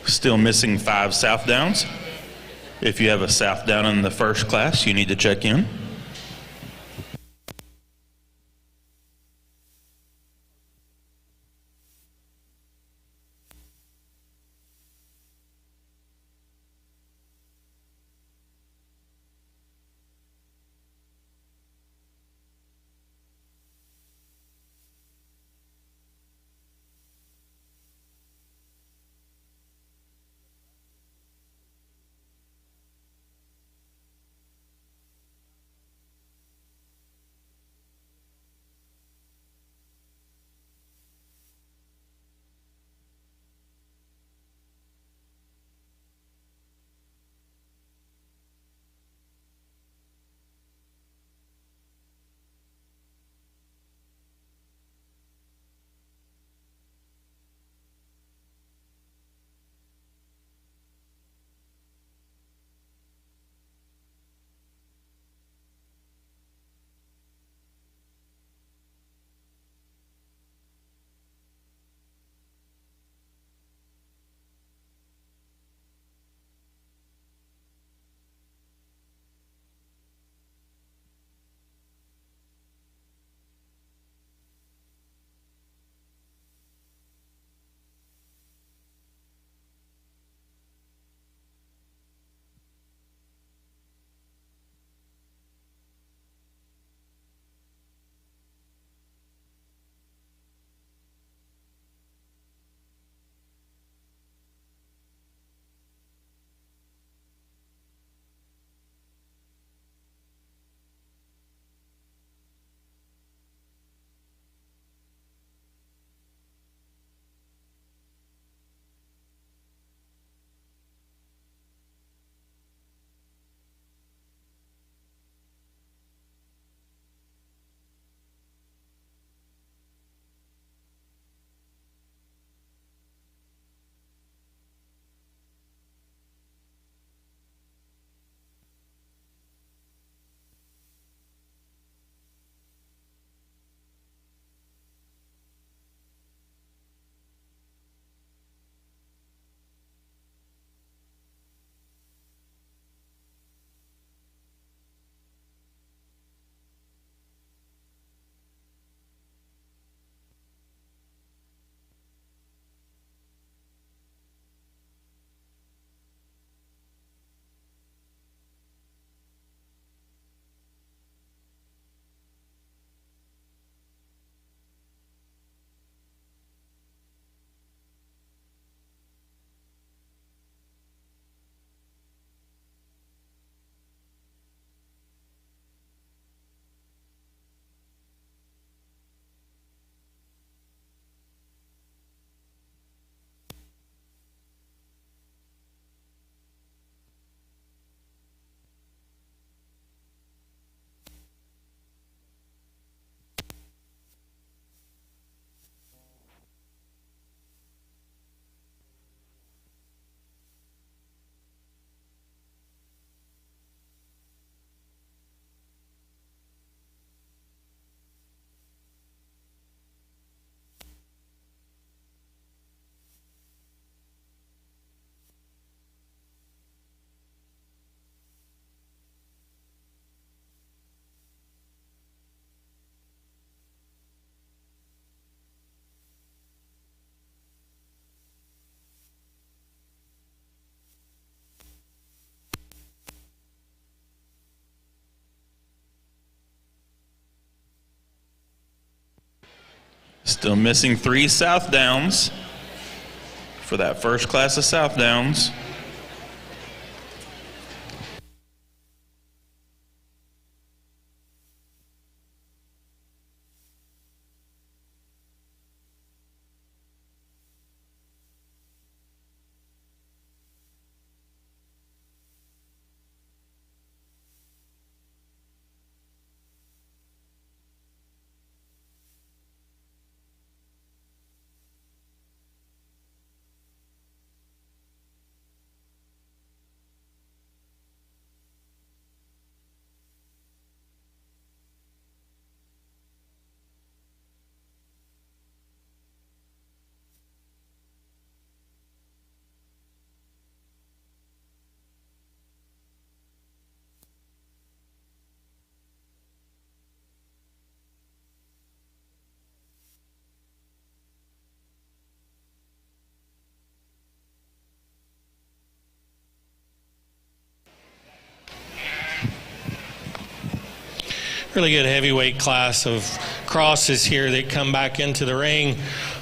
Still missing 5 Southdowns. If you have a Southdown in the first class, you need to check in. Still missing 3 Southdowns for that first class of Southdowns. Really good heavyweight class of crosses here that come back into the ring.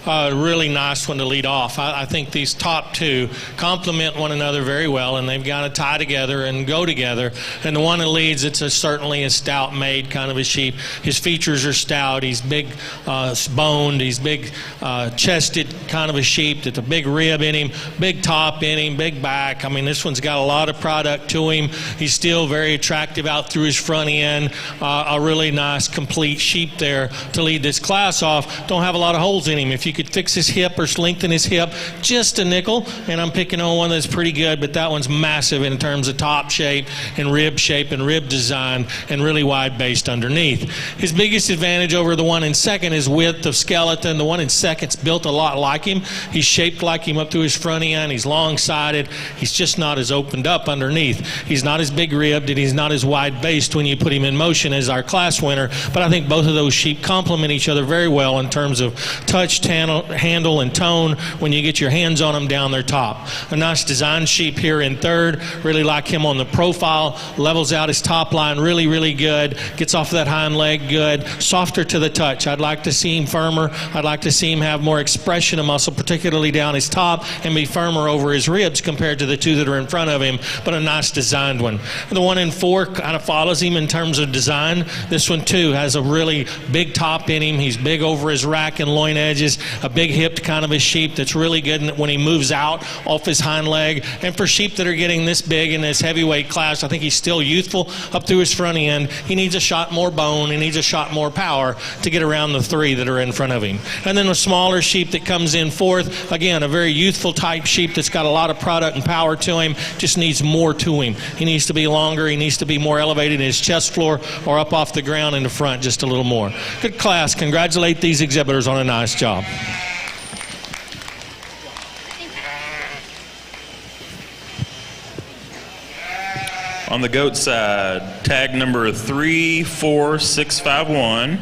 Really nice one to lead off. I think these top two complement one another very well, and they've got to tie together and go together. And the one that leads, it's certainly a stout made kind of a sheep. His features are stout. He's big boned. He's big chested kind of a sheep. That's a big rib in him, big top in him, big back. I mean, this one's got a lot of product to him. He's still very attractive out through his front end. A really nice complete sheep there to lead this class off. Don't have a lot of holes in him. If you could fix his hip or lengthen his hip just a nickel, and I'm picking on one that's pretty good, but that one's massive in terms of top shape and rib design, and really wide based underneath. His biggest advantage over the one in second is width of skeleton. The one in second's built a lot like him. He's shaped like him up through his front end. He's long-sided. He's just not as opened up underneath. He's not as big ribbed, and he's not as wide based when you put him in motion as our class winner, but I think both of those sheep complement each other very well in terms of touch, handle, and tone when you get your hands on them down their top. A nice design sheep here in third. Really like him on the profile. Levels out his top line really, really good. Gets off of that hind leg good. Softer to the touch. I'd like to see him firmer. I'd like to see him have more expression of muscle, particularly down his top, and be firmer over his ribs compared to the two that are in front of him, but a nice designed one. The one in four kind of follows him in terms of design. This one too has a really big top in him. He's big over his rack and loin edges, a big hipped kind of a sheep that's really good when he moves out off his hind leg. And for sheep that are getting this big in this heavyweight class, I think he's still youthful up through his front end. He needs a shot more bone. He needs a shot more power to get around the three that are in front of him. And then a smaller sheep that comes in fourth, again, a very youthful type sheep that's got a lot of product and power to him, just needs more to him. He needs to be longer. He needs to be more elevated in his chest floor or up off the ground in the front just a little more. Good class. Congratulate these exhibitors on a nice job. On the goat side, tag number 34651,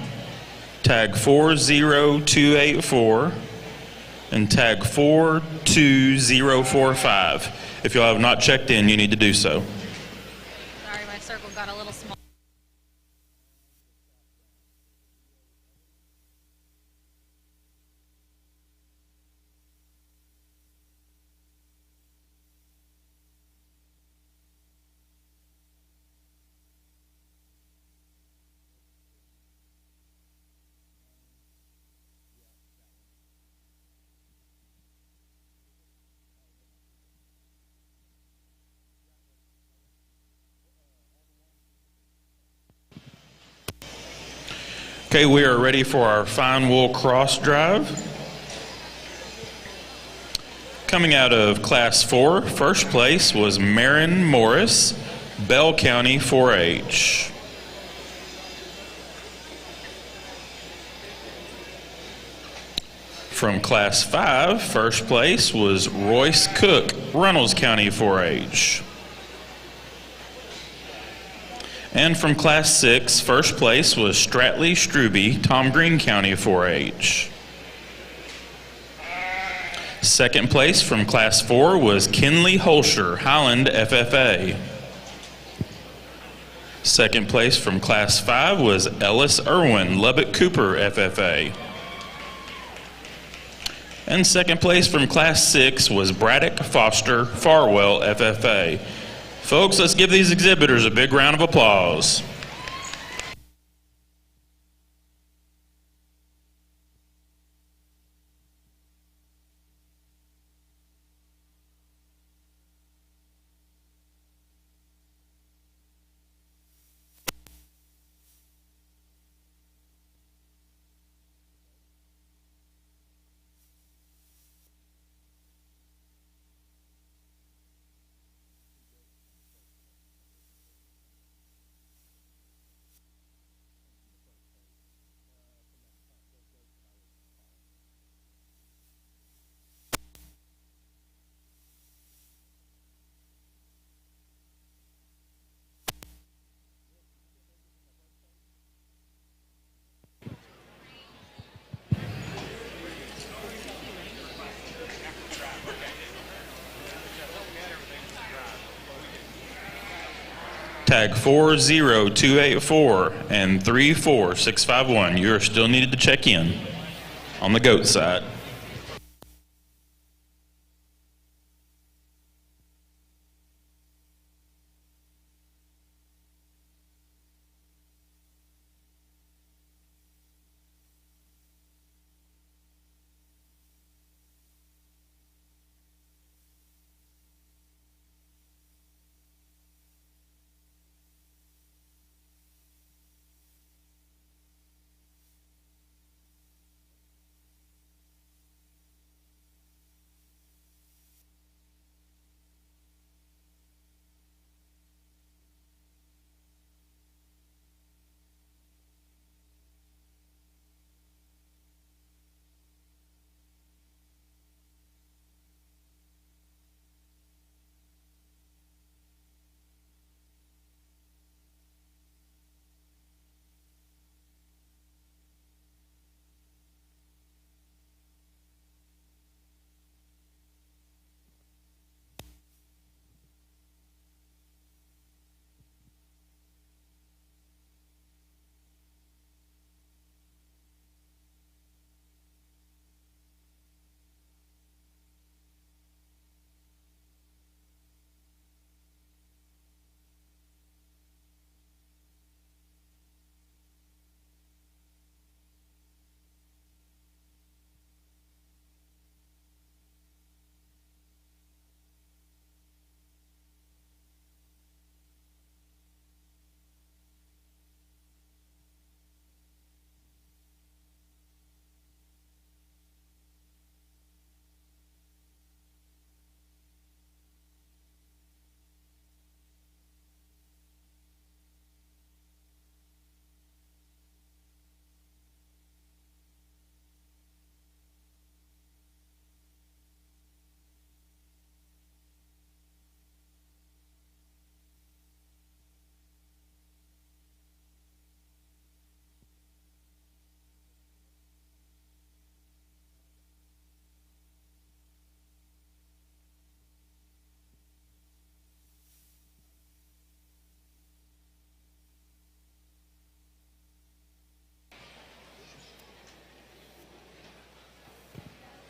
tag 40284, and tag 42045. If y'all have not checked in, you need to do so. Sorry, my circle got a little small. Okay, we are ready for our fine wool cross drive. Coming out of Class 4, first place was Marin Morris, Bell County 4-H. From Class 5, first place was Royce Cook, Runnels County 4-H. And from Class 6, first place was Stratley Struby, Tom Green County 4-H. Second place from Class 4 was Kinley Holscher, Highland FFA. Second place from Class 5 was Ellis Irwin, Lubbock Cooper FFA. And second place from Class 6 was Braddock Foster Farwell, FFA. Folks, let's give these exhibitors a big round of applause. Tag 40284 and 34651. You're still needed to check in on the goat side.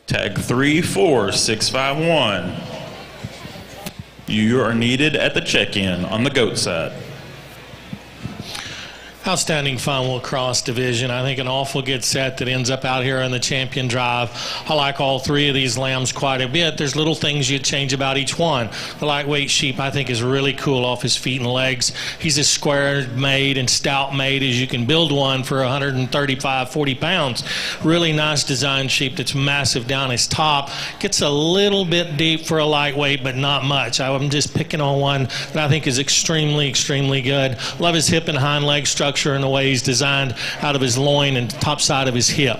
Tag 34651. You are needed at the check-in on the goat side. Outstanding fun will cross division. I think an awful good set that ends up out here on the champion drive. I like all three of these lambs quite a bit. There's little things you'd change about each one. The lightweight sheep I think is really cool off his feet and legs. He's as square made and stout made as you can build one for 135, 40 pounds. Really nice design sheep that's massive down his top. Gets a little bit deep for a lightweight, but not much. I'm just picking on one that I think is extremely, extremely good. Love his hip and hind leg structure and the way he's designed out of his loin and top side of his hip.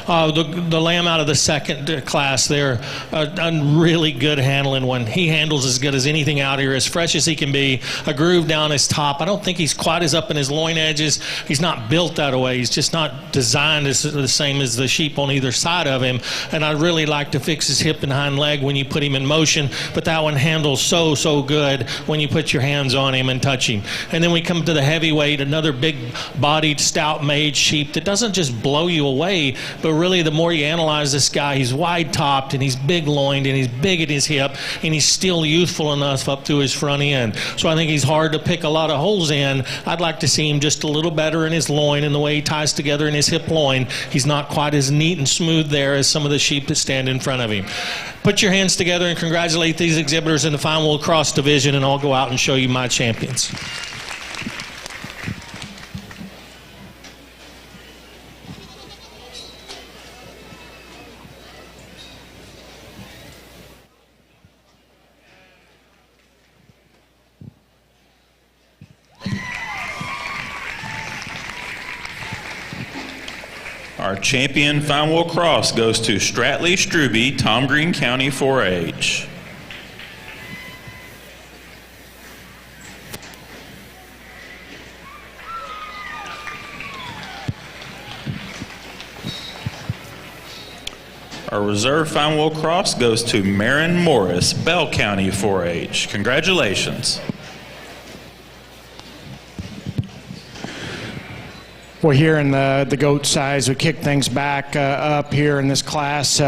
The lamb out of the second class there, a really good handling one. He handles as good as anything out here, as fresh as he can be. A groove down his top. I don't think he's quite as up in his loin edges. He's not built that way. He's just not designed as the same as the sheep on either side of him. And I really like to fix his hip and hind leg when you put him in motion, but that one handles so good when you put your hands on him and touch him. And then we come to the heavyweight, another big big-bodied, stout-made sheep that doesn't just blow you away, but really the more you analyze this guy, he's wide-topped and he's big-loined and he's big at his hip and he's still youthful enough up to his front end. So I think he's hard to pick a lot of holes in. I'd like to see him just a little better in his loin and the way he ties together in his hip loin. He's not quite as neat and smooth there as some of the sheep that stand in front of him. Put your hands together and congratulate these exhibitors in the fine wool cross division, and I'll go out and show you my champions. Our champion fine wool cross goes to Stratley Struby, Tom Green County 4-H. Our reserve fine wool cross goes to Marin Morris, Bell County 4-H. Congratulations. Well, here in the goat size, we kick things back up here in this class.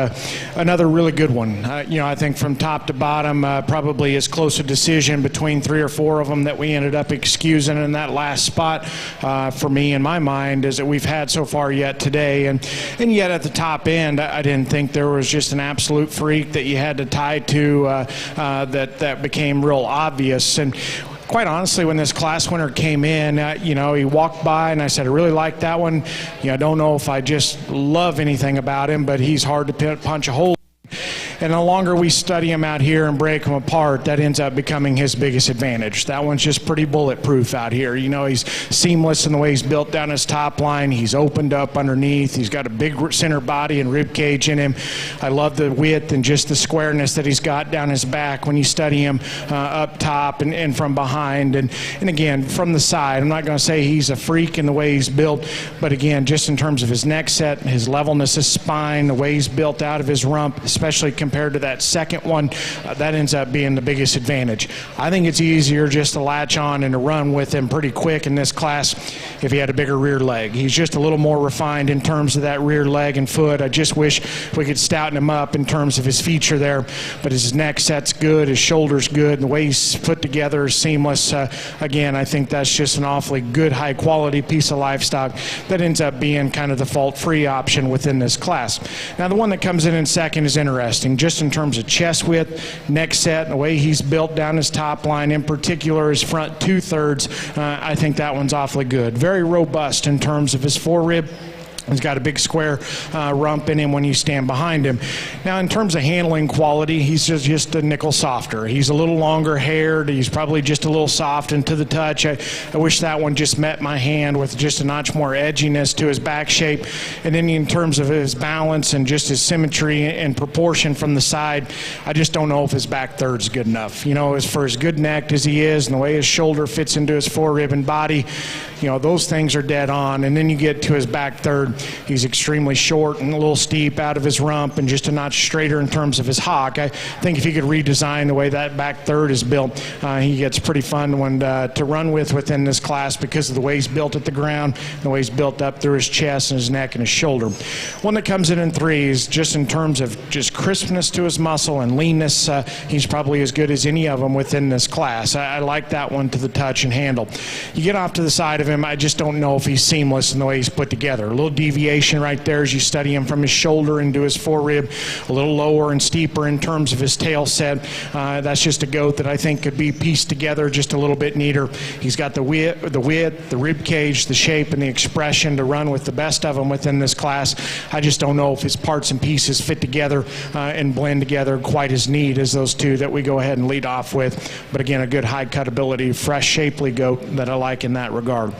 Another really good one. I think from top to bottom, probably as close a decision between 3 or 4 of them that we ended up excusing in that last spot for me in my mind as that we've had so far yet today. And yet at the top end, I didn't think there was just an absolute freak that you had to tie to that became real obvious. And quite honestly, when this class winner came in, he walked by and I said, I really like that one. I don't know if I just love anything about him, but he's hard to punch a hole. And the longer we study him out here and break him apart, that ends up becoming his biggest advantage. That one's just pretty bulletproof out here. He's seamless in the way he's built down his top line. He's opened up underneath. He's got a big center body and rib cage in him. I love the width and just the squareness that he's got down his back when you study him up top and from behind. And again, from the side, I'm not going to say he's a freak in the way he's built, but again, just in terms of his neck set, his levelness of spine, the way he's built out of his rump, especially compared to that second one, that ends up being the biggest advantage. I think it's easier just to latch on and to run with him pretty quick in this class if he had a bigger rear leg. He's just a little more refined in terms of that rear leg and foot. I just wish we could stouten him up in terms of his feature there, but his neck set's good, his shoulder's good, and the way he's put together is seamless. Again, I think that's just an awfully good, high-quality piece of livestock that ends up being kind of the fault-free option within this class. Now, the one that comes in second is interesting, just in terms of chest width, neck set, and the way he's built down his top line, in particular his front 2/3, I think that one's awfully good. Very robust in terms of his forerib. He's got a big square rump in him when you stand behind him. Now, in terms of handling quality, he's just a nickel softer. He's a little longer haired. He's probably just a little soft and to the touch. I wish that one just met my hand with just a notch more edginess to his back shape. And then in terms of his balance and just his symmetry and proportion from the side, I just don't know if his back third's good enough. As for as good necked as he is and the way his shoulder fits into his forerib and body, those things are dead on. And then you get to his back third, he's extremely short and a little steep out of his rump and just a notch straighter in terms of his hock. I think if he could redesign the way that back third is built, he gets pretty fun one to run with within this class because of the way he's built at the ground, the way he's built up through his chest and his neck and his shoulder. One that comes in 3 is just in terms of just crispness to his muscle and leanness. He's probably as good as any of them within this class. I like that one to the touch and handle. You get off to the side of him, I just don't know if he's seamless in the way he's put together. A little deviation right there as you study him from his shoulder into his forerib, a little lower and steeper in terms of his tail set. That's just a goat that I think could be pieced together just a little bit neater. He's got the width, the rib cage, the shape, and the expression to run with the best of them within this class. I just don't know if his parts and pieces fit together and blend together quite as neat as those two that we go ahead and lead off with. But again, a good high cutability, fresh, shapely goat that I like in that regard.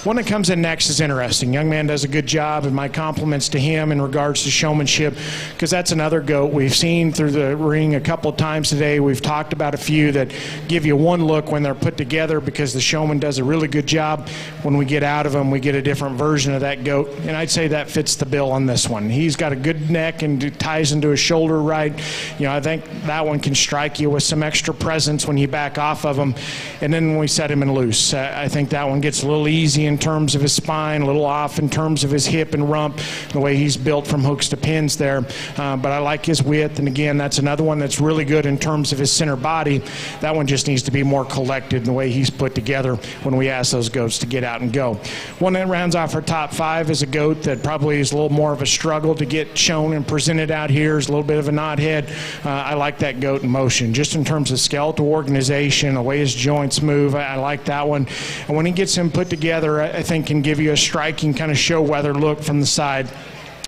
One that comes in next is interesting. Young man does a good job job, and my compliments to him in regards to showmanship, because that's another goat we've seen through the ring a couple of times today. We've talked about a few that give you one look when they're put together, because the showman does a really good job. When we get out of them, we get a different version of that goat, and I'd say that fits the bill on this one. He's got a good neck and it ties into his shoulder right. I think that one can strike you with some extra presence when you back off of him. And then when we set him in loose, I think that one gets a little easy in terms of his spine, a little off in terms of his hip and rump, the way he's built from hooks to pins there. But I like his width, and again, that's another one that's really good in terms of his center body. That one just needs to be more collected in the way he's put together when we ask those goats to get out and go. One that rounds off our top 5 is a goat that probably is a little more of a struggle to get shown and presented out here. Is a little bit of a knothead. I like that goat in motion, just in terms of skeletal organization, the way his joints move. I like that one. And when he gets him put together, I think can give you a striking kind of show weather look from the side.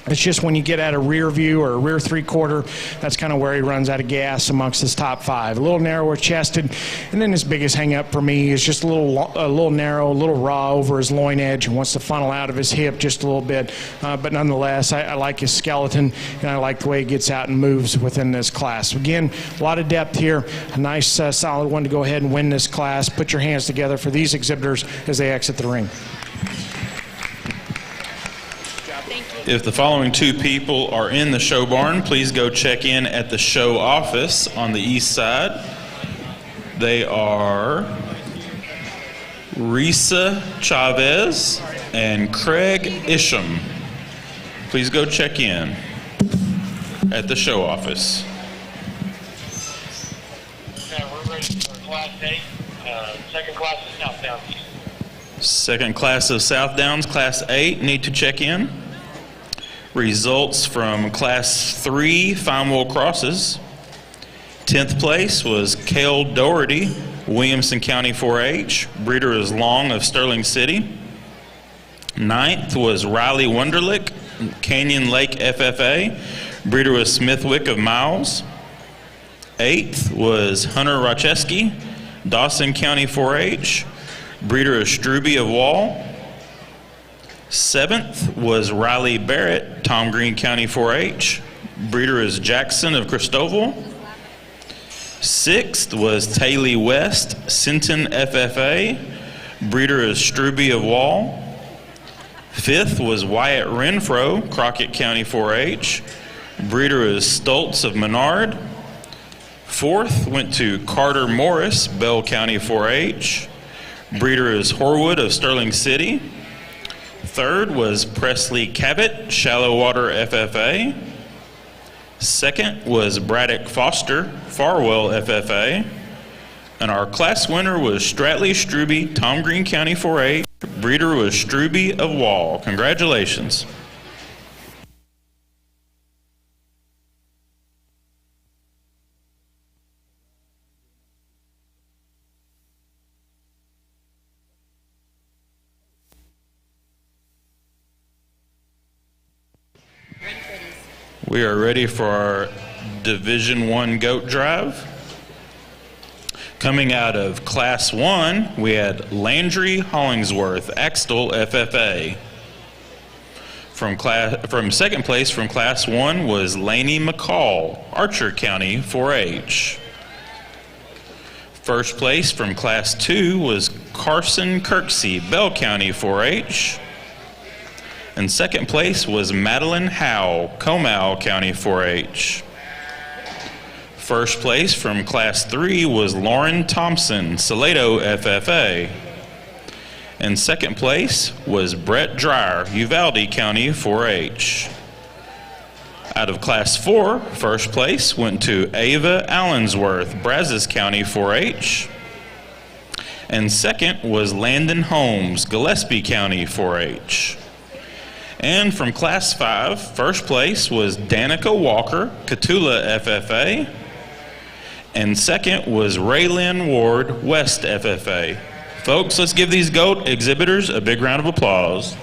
It's just when you get at a rear view or a rear three-quarter, that's kind of where he runs out of gas amongst his top 5. A little narrower chested, and then his biggest hang-up for me is just a little narrow, a little raw over his loin edge, and wants to funnel out of his hip just a little bit. But nonetheless, I like his skeleton, and I like the way he gets out and moves within this class. Again, a lot of depth here. A nice, solid one to go ahead and win this class. Put your hands together for these exhibitors as they exit the ring. If the following 2 people are in the show barn, please go check in at the show office on the east side. They are Risa Chavez and Craig Isham. Please go check in at the show office. We're ready for Class 8, second class of Southdown. Second class of Southdowns, Class 8, need to check in. Results from Class 3 fine wool crosses. 10th place was Cale Doherty, Williamson County 4-H. Breeder is Long of Sterling City. 9th was Riley Wunderlich, Canyon Lake FFA. Breeder was Smithwick of Miles. 8th was Hunter Rocheski, Dawson County 4-H. Breeder is Struby of Wall. 7th was Riley Barrett, Tom Green County 4-H. Breeder is Jackson of Christoval. 6th was Taylor West, Sinton FFA. Breeder is Struby of Wall. 5th was Wyatt Renfro, Crockett County 4-H. Breeder is Stoltz of Menard. 4th went to Carter Morris, Bell County 4-H. Breeder is Horwood of Sterling City. 3rd was Presley Cabot, Shallow Water FFA. 2nd was Braddock Foster, Farwell FFA. And our class winner was Stratley Struby, Tom Green County 4-H. Breeder was Struby of Wall. Congratulations. We are ready for our Division I goat drive. Coming out of Class 1, we had Landry Hollingsworth, Axtell FFA. From second place from Class 1 was Laney McCall, Archer County 4-H. First place from Class 2 was Carson Kirksey, Bell County 4-H. And second place was Madeline Howe, Comal County 4-H. First place from Class 3 was Lauren Thompson, Salado FFA. And second place was Brett Dreyer, Uvalde County 4-H. Out of Class 4, first place went to Ava Allensworth, Brazos County 4-H. And second was Landon Holmes, Gillespie County 4-H. And from Class 5, first place was Danica Walker, Catula FFA. And second was Raylyn Ward, West FFA. Folks, let's give these goat exhibitors a big round of applause.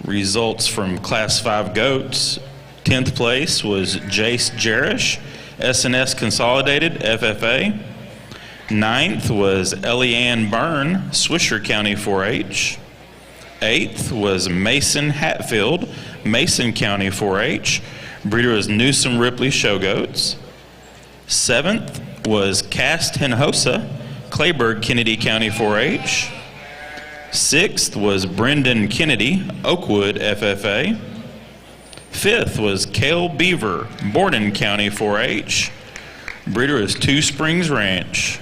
Results from Class 5 goats. 10th place was Jace Jerish, S&S Consolidated, FFA. 9th was Elianne Byrne, Swisher County 4-H. 8th was Mason Hatfield, Mason County 4-H. Breeder was Newsom Ripley Show Goats. 7th was Cast Hinojosa, Clayburgh Kennedy County 4-H. 6th was Brendan Kennedy, Oakwood FFA. 5th was Cale Beaver, Borden County 4-H. Breeder is Two Springs Ranch.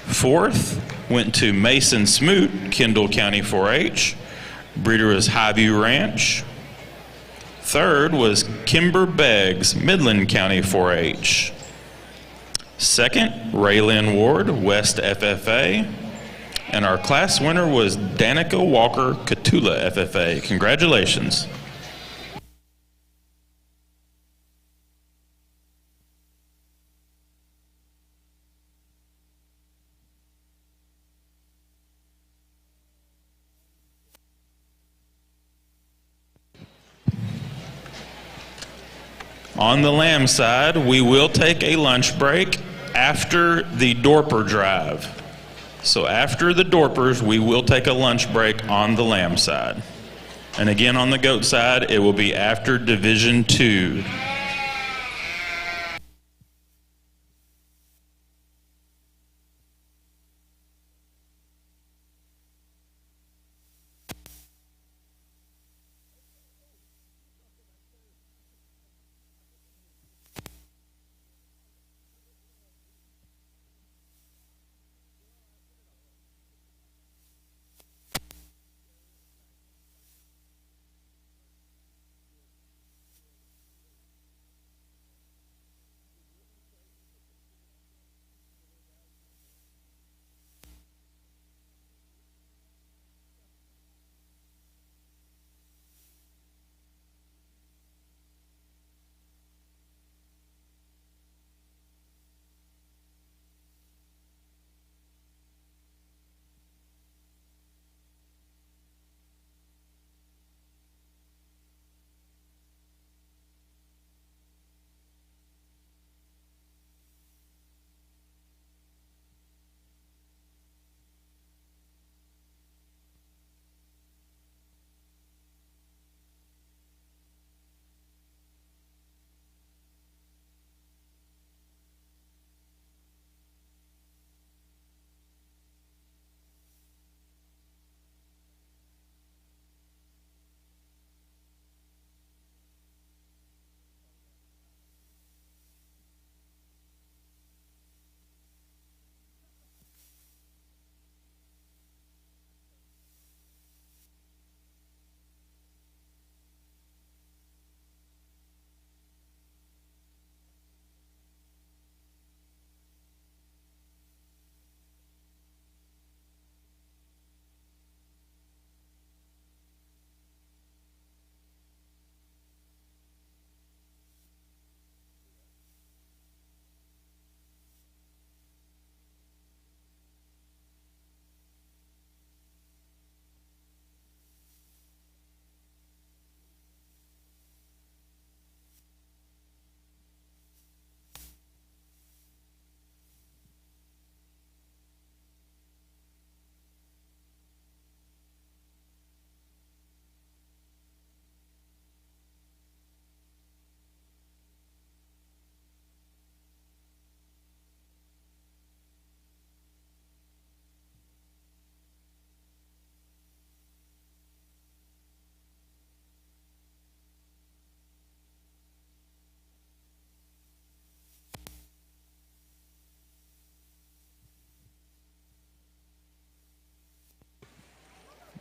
4th went to Mason Smoot, Kendall County 4-H. Breeder is Highview Ranch. 3rd was Kimber Beggs, Midland County 4-H. 2nd, Raylyn Ward, West FFA. And our class winner was Danica Walker, Catula FFA. Congratulations. On the lamb side, we will take a lunch break after the Dorper drive. So after the Dorpers, we will take a lunch break on the lamb side. And again, on the goat side, it will be after Division 2.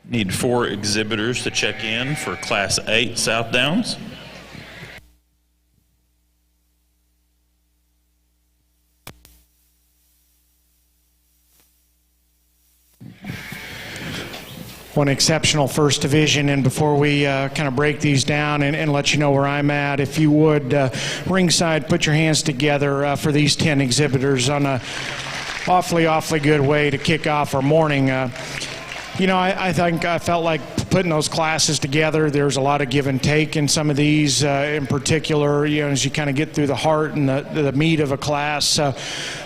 Need 4 exhibitors to check in for Class 8 Southdowns. One exceptional first division, and before we kind of break these down and let you know where I'm at, if you would, ringside, put your hands together for these 10 exhibitors on a awfully good way to kick off our morning. You know, I think I felt like putting those classes together, there's a lot of give and take in some of these, in particular, as you kind of get through the heart and the meat of a class.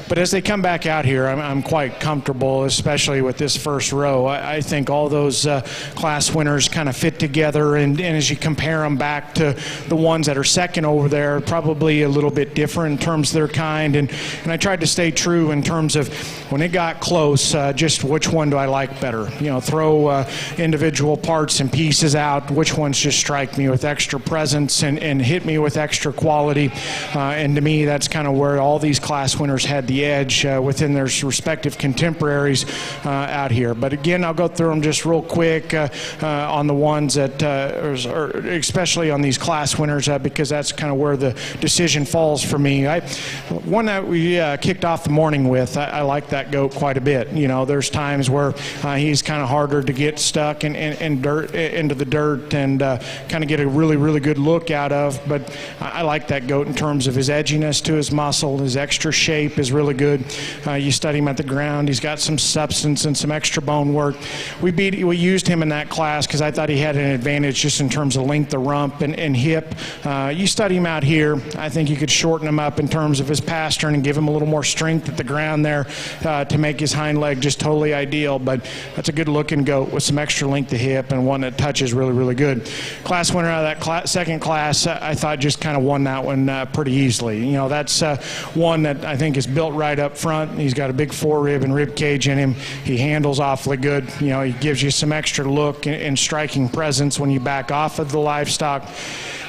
But as they come back out here, I'm quite comfortable, especially with this first row. I think all those class winners kind of fit together, and as you compare them back to the ones that are second over there, probably a little bit different in terms of their kind. And I tried to stay true in terms of when it got close, just which one do I like better? Throw individual parts and pieces out. Which ones just strike me with extra presence and hit me with extra quality? And to me, that's kind of where all these class winners had the edge within their respective contemporaries out here. But again, I'll go through them just real quick on the ones that, or especially on these class winners, because that's kind of where the decision falls for me. One that we kicked off the morning with, I like that goat quite a bit. There's times where he's kind of harder to get stuck in dirt, into the dirt, and kind of get a really, really good look out of. But I like that goat in terms of his edginess to his muscle, his extra shape is really good. You study him at the ground. He's got some substance and some extra bone work. We used him in that class because I thought he had an advantage just in terms of length of rump and hip. You study him out here, I think you could shorten him up in terms of his pastern and give him a little more strength at the ground there to make his hind leg just totally ideal. But that's a good looking goat with some extra length of hip and one that touches really, really good. Class winner out of that second class, I thought just kind of won that one pretty easily. That's one that I think is built right up front. He's got a big forerib and rib cage in him. He handles awfully good. He gives you some extra look and striking presence when you back off of the livestock.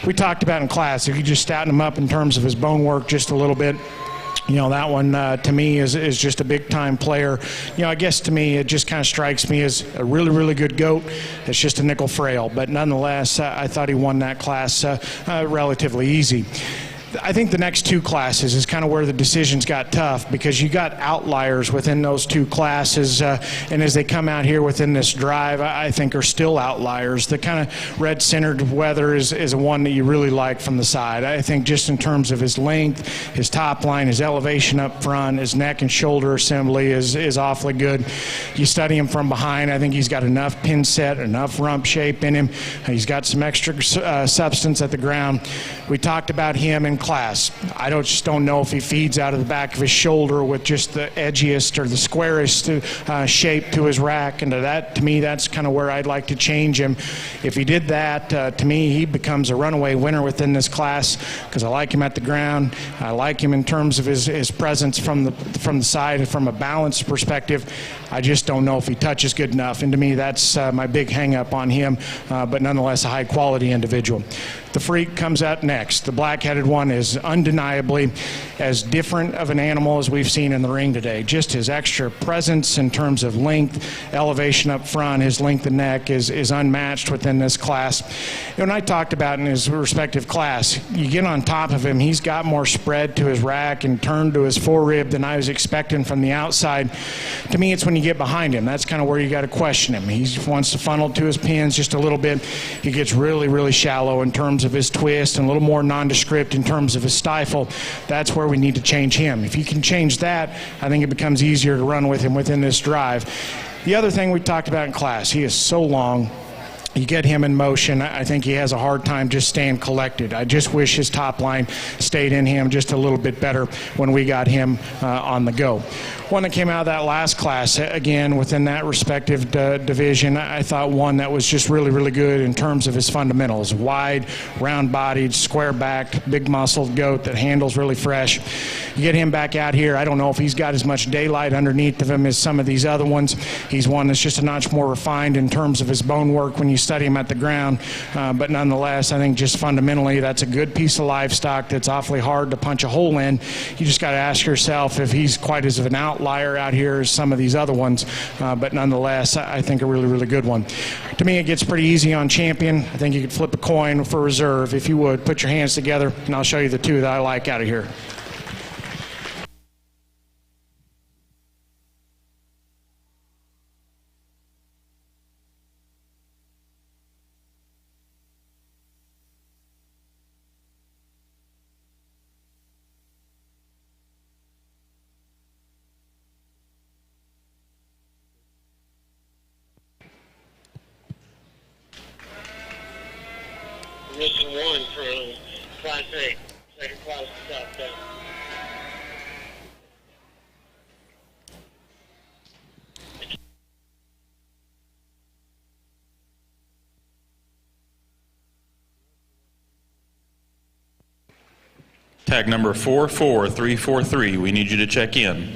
We talked about in class, if you just stouten him up in terms of his bone work just a little bit, that one to me is just a big time player. I guess to me it just kind of strikes me as a really, really good goat. It's just a nickel frail, but nonetheless I thought he won that class relatively easy. I think the next two classes is kind of where the decisions got tough, because you got outliers within those two classes, and as they come out here within this drive, I think are still outliers. The kind of red-centered weather is one that you really like from the side. I think just in terms of his length, his top line, his elevation up front, his neck and shoulder assembly is awfully good. You study him from behind, I think he's got enough pin set, enough rump shape in him. He's got some extra substance at the ground. We talked about him in class. I just don't know if he feeds out of the back of his shoulder with just the edgiest or the squarest shape to his rack, and to me, that's kind of where I'd like to change him. If he did that, to me, he becomes a runaway winner within this class, because I like him at the ground. I like him in terms of his presence from the side and from a balance perspective. I just don't know if he touches good enough, and to me, that's my big hang-up on him, but nonetheless a high-quality individual. The freak comes out next. The black-headed one is undeniably as different of an animal as we've seen in the ring today. Just his extra presence in terms of length, elevation up front, his length of neck is unmatched within this class. When I talked about in his respective class, you get on top of him, he's got more spread to his rack and turn to his forerib than I was expecting from the outside. To me, it's when you get behind him. That's kind of where you got to question him. He wants to funnel to his pins just a little bit. He gets really, really shallow in terms of his twist and a little more nondescript in terms of his stifle. That's where we need to change him. If you can change that, I think it becomes easier to run with him within this drive. The other thing we talked about in class, he is so long. You get him in motion, I think he has a hard time just staying collected. I just wish his top line stayed in him just a little bit better when we got him on the go. One that came out of that last class, again, within that respective division, I thought one that was just really, really good in terms of his fundamentals. Wide, round-bodied, square-backed, big-muscled goat that handles really fresh. You get him back out here, I don't know if he's got as much daylight underneath of him as some of these other ones. He's one that's just a notch more refined in terms of his bone work when you study him at the ground, but nonetheless, I think just fundamentally, that's a good piece of livestock that's awfully hard to punch a hole in. You just got to ask yourself if he's quite as of an outlier out here as some of these other ones, but nonetheless, I think a really, really good one. To me, it gets pretty easy on champion. I think you could flip a coin for reserve. If you would, put your hands together, and I'll show you the two that I like out of here. 8. Second class is Southdown. Tag number 44343, we need you to check in.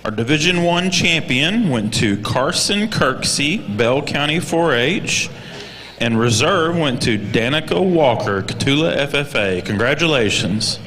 Our Division I champion went to Carson Kirksey, Bell County 4-H, and reserve went to Danica Walker, Cotulla FFA. Congratulations.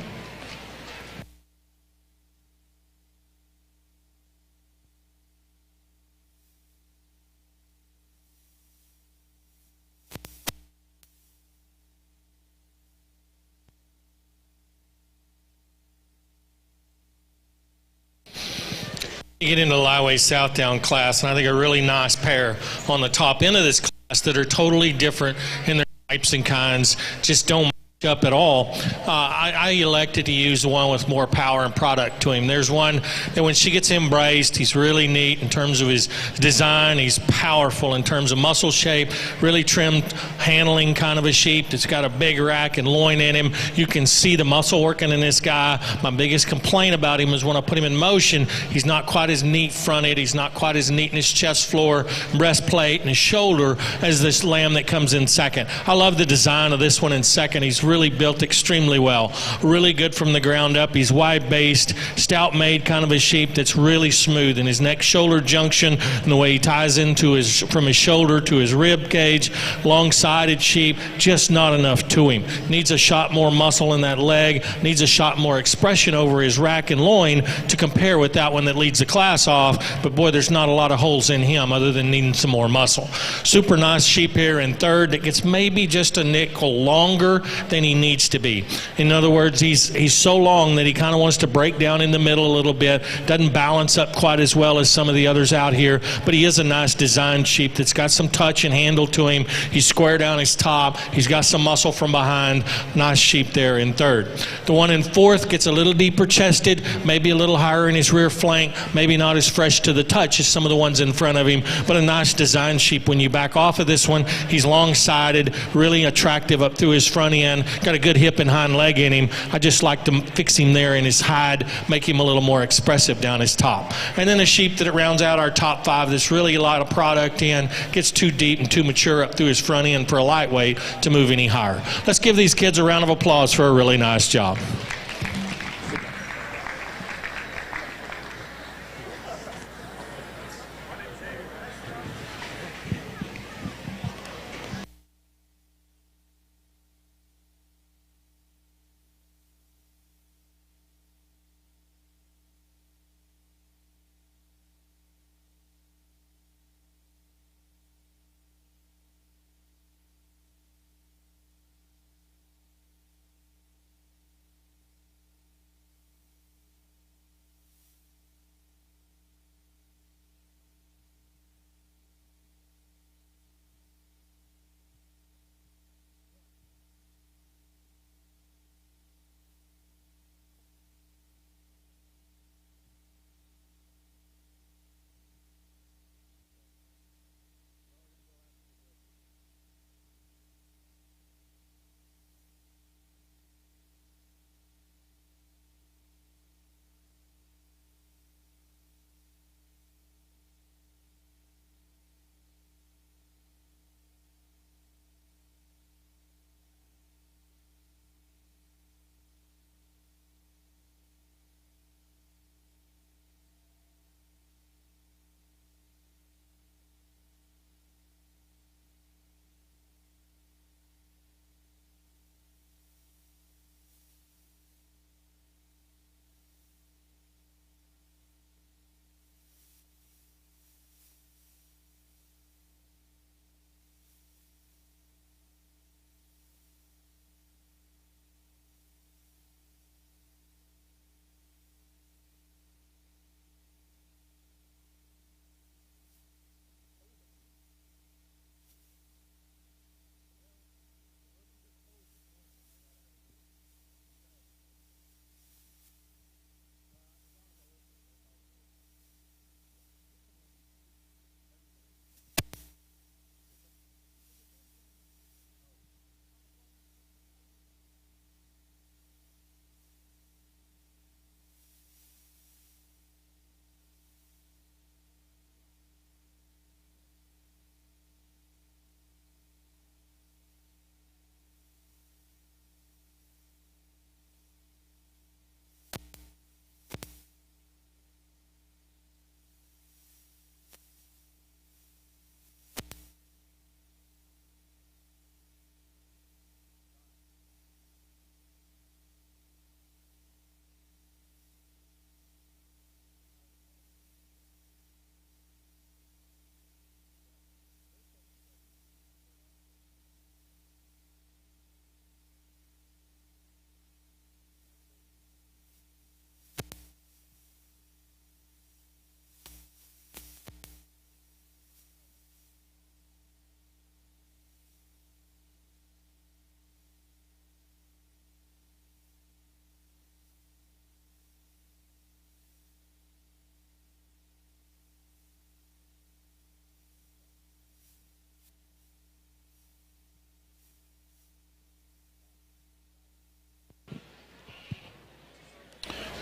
Get into the Liveway Southdown class, and I think a really nice pair on the top end of this class that are totally different in their types and kinds, just don't match up at all. I elected to use the one with more power and product to him. There's one that when she gets embraced, he's really neat in terms of his design. He's powerful in terms of muscle shape, really trimmed handling kind of a sheep that's got a big rack and loin in him. You can see the muscle working in this guy. My biggest complaint about him is when I put him in motion, he's not quite as neat fronted. He's not quite as neat in his chest floor, breastplate, and his shoulder as this lamb that comes in second. I love the design of this one in second. He's really built extremely well. Really good from the ground up. He's wide-based, stout-made kind of a sheep that's really smooth in his neck-shoulder junction and the way he ties into his, from his shoulder to his rib cage. Long-sided sheep, just not enough to him. Needs a shot more muscle in that leg, needs a shot more expression over his rack and loin to compare with that one that leads the class off, but boy, there's not a lot of holes in him other than needing some more muscle. Super nice sheep here in third that gets maybe just a nickel longer than he needs to be. In other words, he's so long that he kind of wants to break down in the middle a little bit, doesn't balance up quite as well as some of the others out here, but he is a nice designed sheep that's got some touch and handle to him. He's square down his top, he's got some muscle from behind. Nice sheep there in third. The one in fourth gets a little deeper chested, maybe a little higher in his rear flank, maybe not as fresh to the touch as some of the ones in front of him, but a nice designed sheep. When you back off of this one, he's long-sided, really attractive up through his front end, got a good hip and hind leg in him. I just like to fix him there in his hide, make him a little more expressive down his top. And then a sheep that rounds out our top five that's really a lot of product in, gets too deep and too mature up through his front end for a lightweight to move any higher. Let's give these kids a round of applause for a really nice job.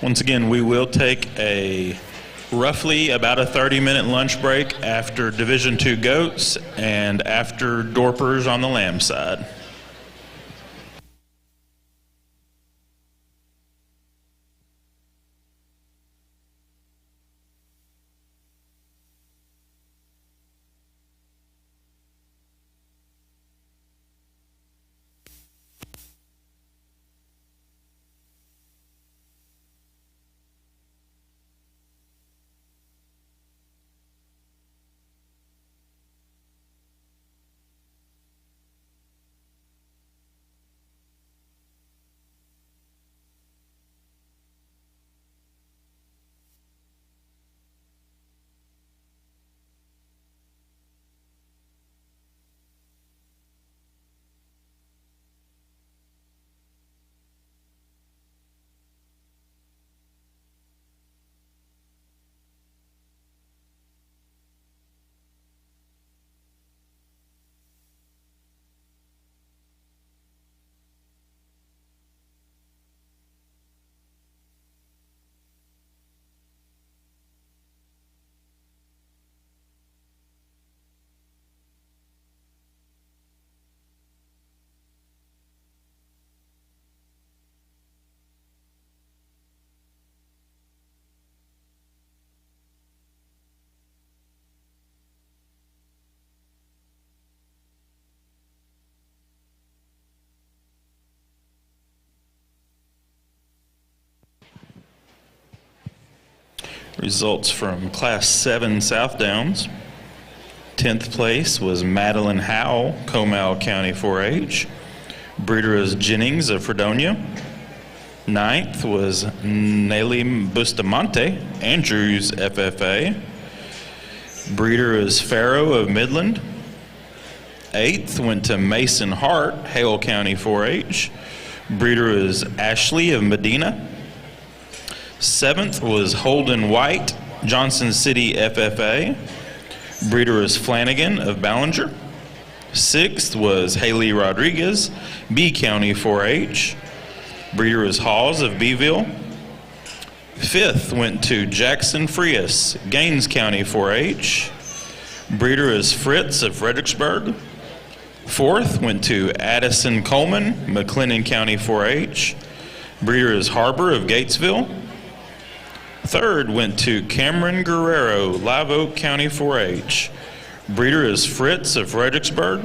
Once again, we will take a roughly about a 30-minute lunch break after Division II goats and after Dorpers on the lamb side. Results from Class 7 Southdowns. 10th place was Madeline Howell, Comal County 4-H. Breeder is Jennings of Fredonia. 9th was Nelly Bustamante, Andrews FFA. Breeder is Farrow of Midland. 8th went to Mason Hart, Hale County 4-H. Breeder is Ashley of Medina. 7th was Holden White, Johnson City FFA. Breeder is Flanagan of Ballinger. 6th was Haley Rodriguez, B County 4-H. Breeder is Hawes of Beeville. 5th went to Jackson Frias, Gaines County 4-H. Breeder is Fritz of Fredericksburg. 4th went to Addison Coleman, McLennan County 4-H. Breeder is Harbor of Gatesville. 3rd went to Cameron Guerrero, Live Oak County 4-H. Breeder is Fritz of Fredericksburg.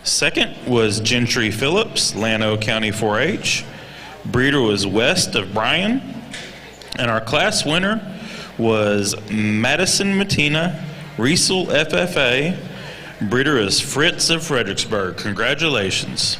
2nd was Gentry Phillips, Llano County 4-H. Breeder was West of Bryan. And our class winner was Madison Matina, Riesel FFA. Breeder is Fritz of Fredericksburg. Congratulations.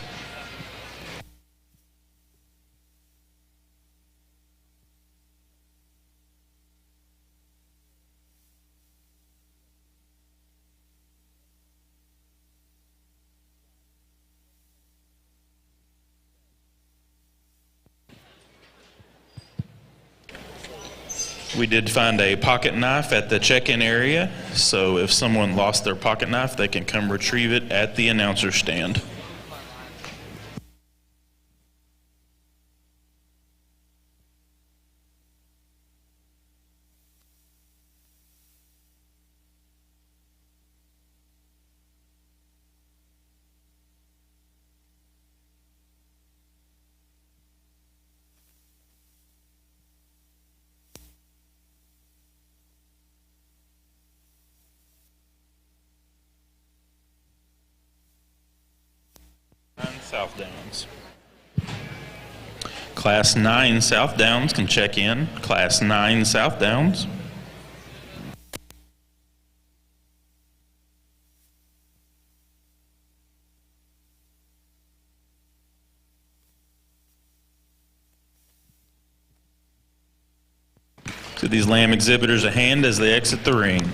We did find a pocket knife at the check-in area, so if someone lost their pocket knife, they can come retrieve it at the announcer stand. Southdowns. Class 9 Southdowns can check in. Class 9 Southdowns. Give these lamb exhibitors a hand as they exit the ring.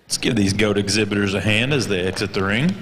Let's give these goat exhibitors a hand as they exit the ring.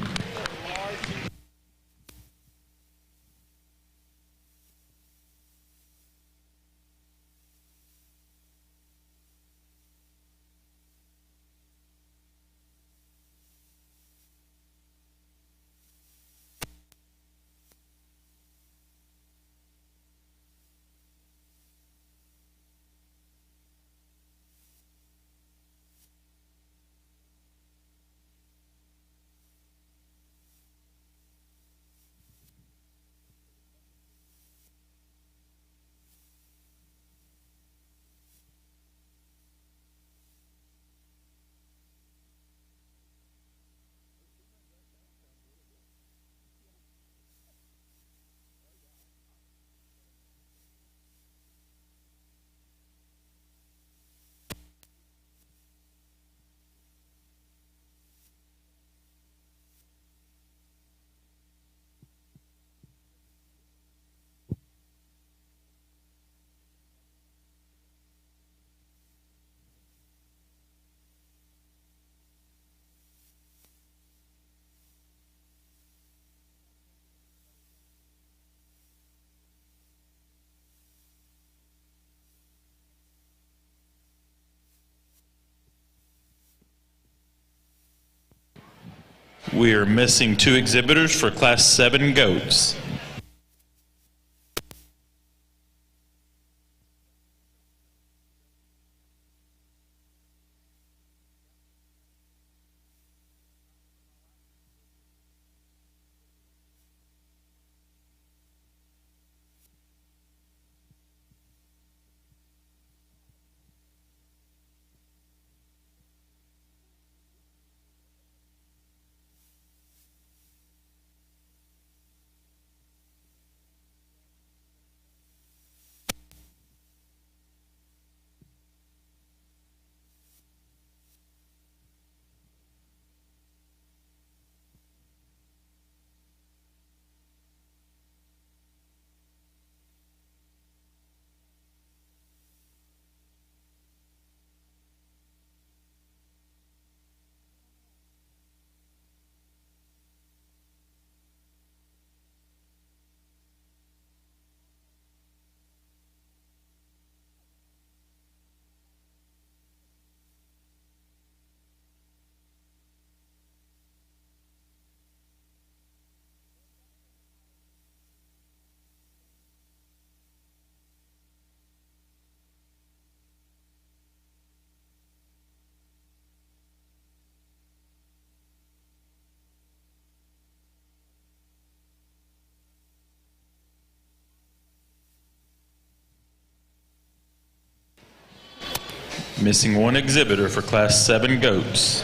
We are missing 2 exhibitors for Class 7 goats. Missing 1 exhibitor for Class 7 goats.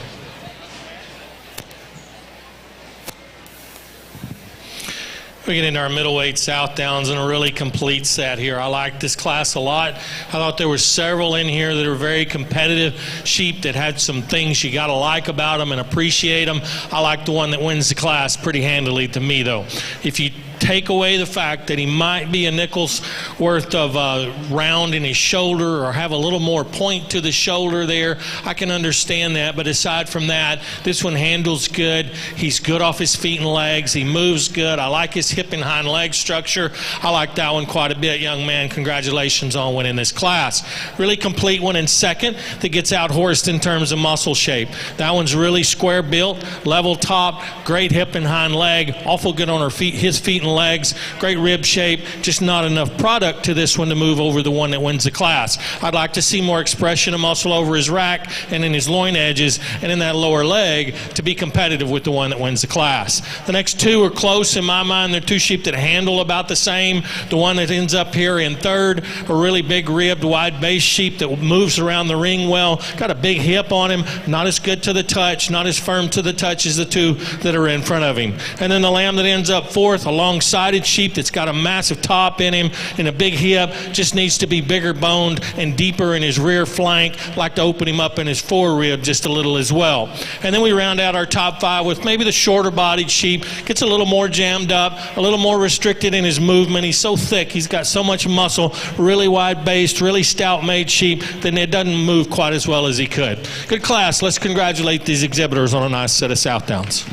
We get into our middleweight Southdowns and a really complete set here. I like this class a lot. I thought there were several in here that are very competitive sheep that had some things you got to like about them and appreciate them. I like the one that wins the class pretty handily to me, though. If you take away the fact that he might be a nickel's worth of round in his shoulder or have a little more point to the shoulder there, I can understand that. But aside from that, this one handles good. He's good off his feet and legs. He moves good. I like his hip and hind leg structure. I like that one quite a bit, young man. Congratulations on winning this class. Really complete one in second that gets out horsed in terms of muscle shape. That one's really square built, level top, great hip and hind leg, awful good on her feet, his feet and legs, great rib shape, just not enough product to this one to move over the one that wins the class. I'd like to see more expression of muscle over his rack and in his loin edges and in that lower leg to be competitive with the one that wins the class. The next 2 are close in my mind. They're 2 sheep that handle about the same. The one that ends up here in third, a really big ribbed, wide base sheep that moves around the ring well, got a big hip on him, not as good to the touch, not as firm to the touch as the 2 that are in front of him. And then the lamb that ends up fourth, a long long-sided sheep that's got a massive top in him and a big hip, just needs to be bigger boned and deeper in his rear flank. Like to open him up in his fore rib just a little as well. And then we round out our top 5 with maybe the shorter bodied sheep. Gets a little more jammed up, a little more restricted in his movement. He's so thick, he's got so much muscle, really wide based, really stout made sheep that it doesn't move quite as well as he could. Good class. Let's congratulate these exhibitors on a nice set of Southdowns.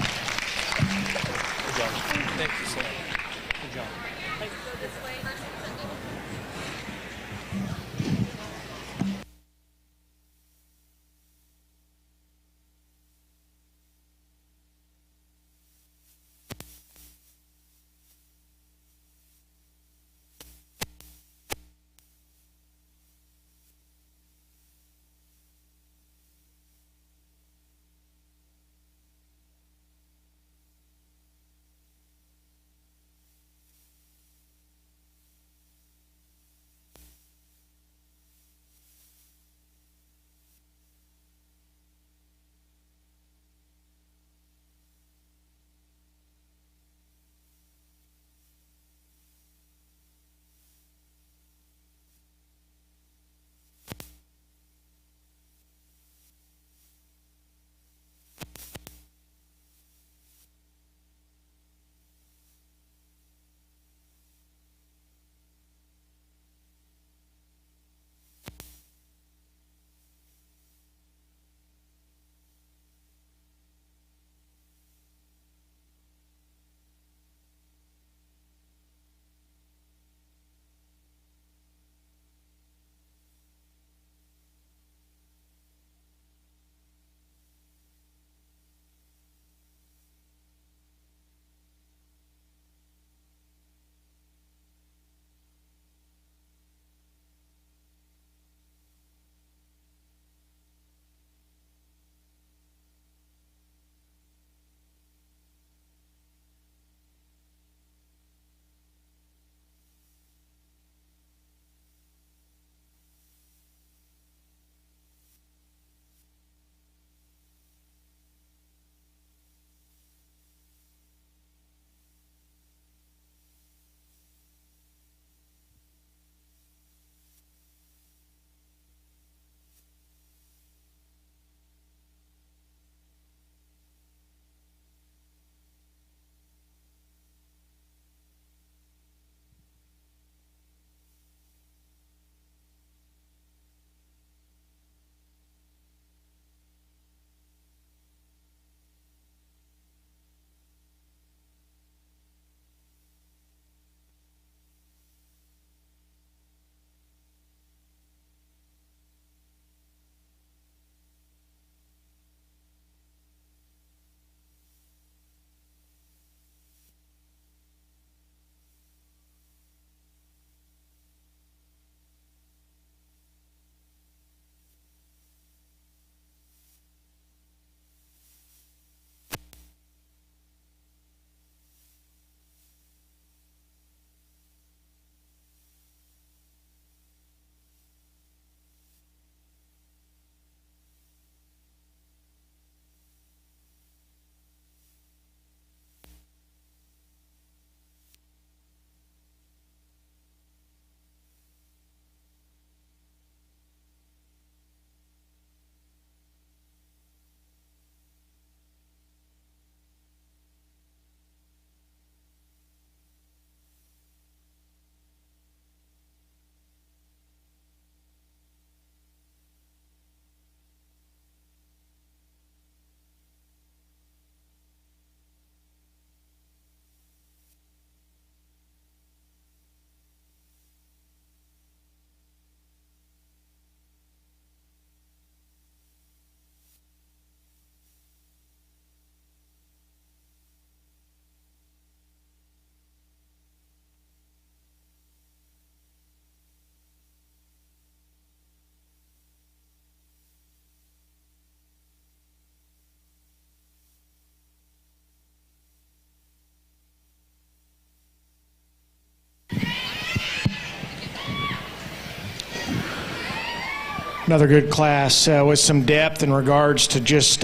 another good class with some depth in regards to just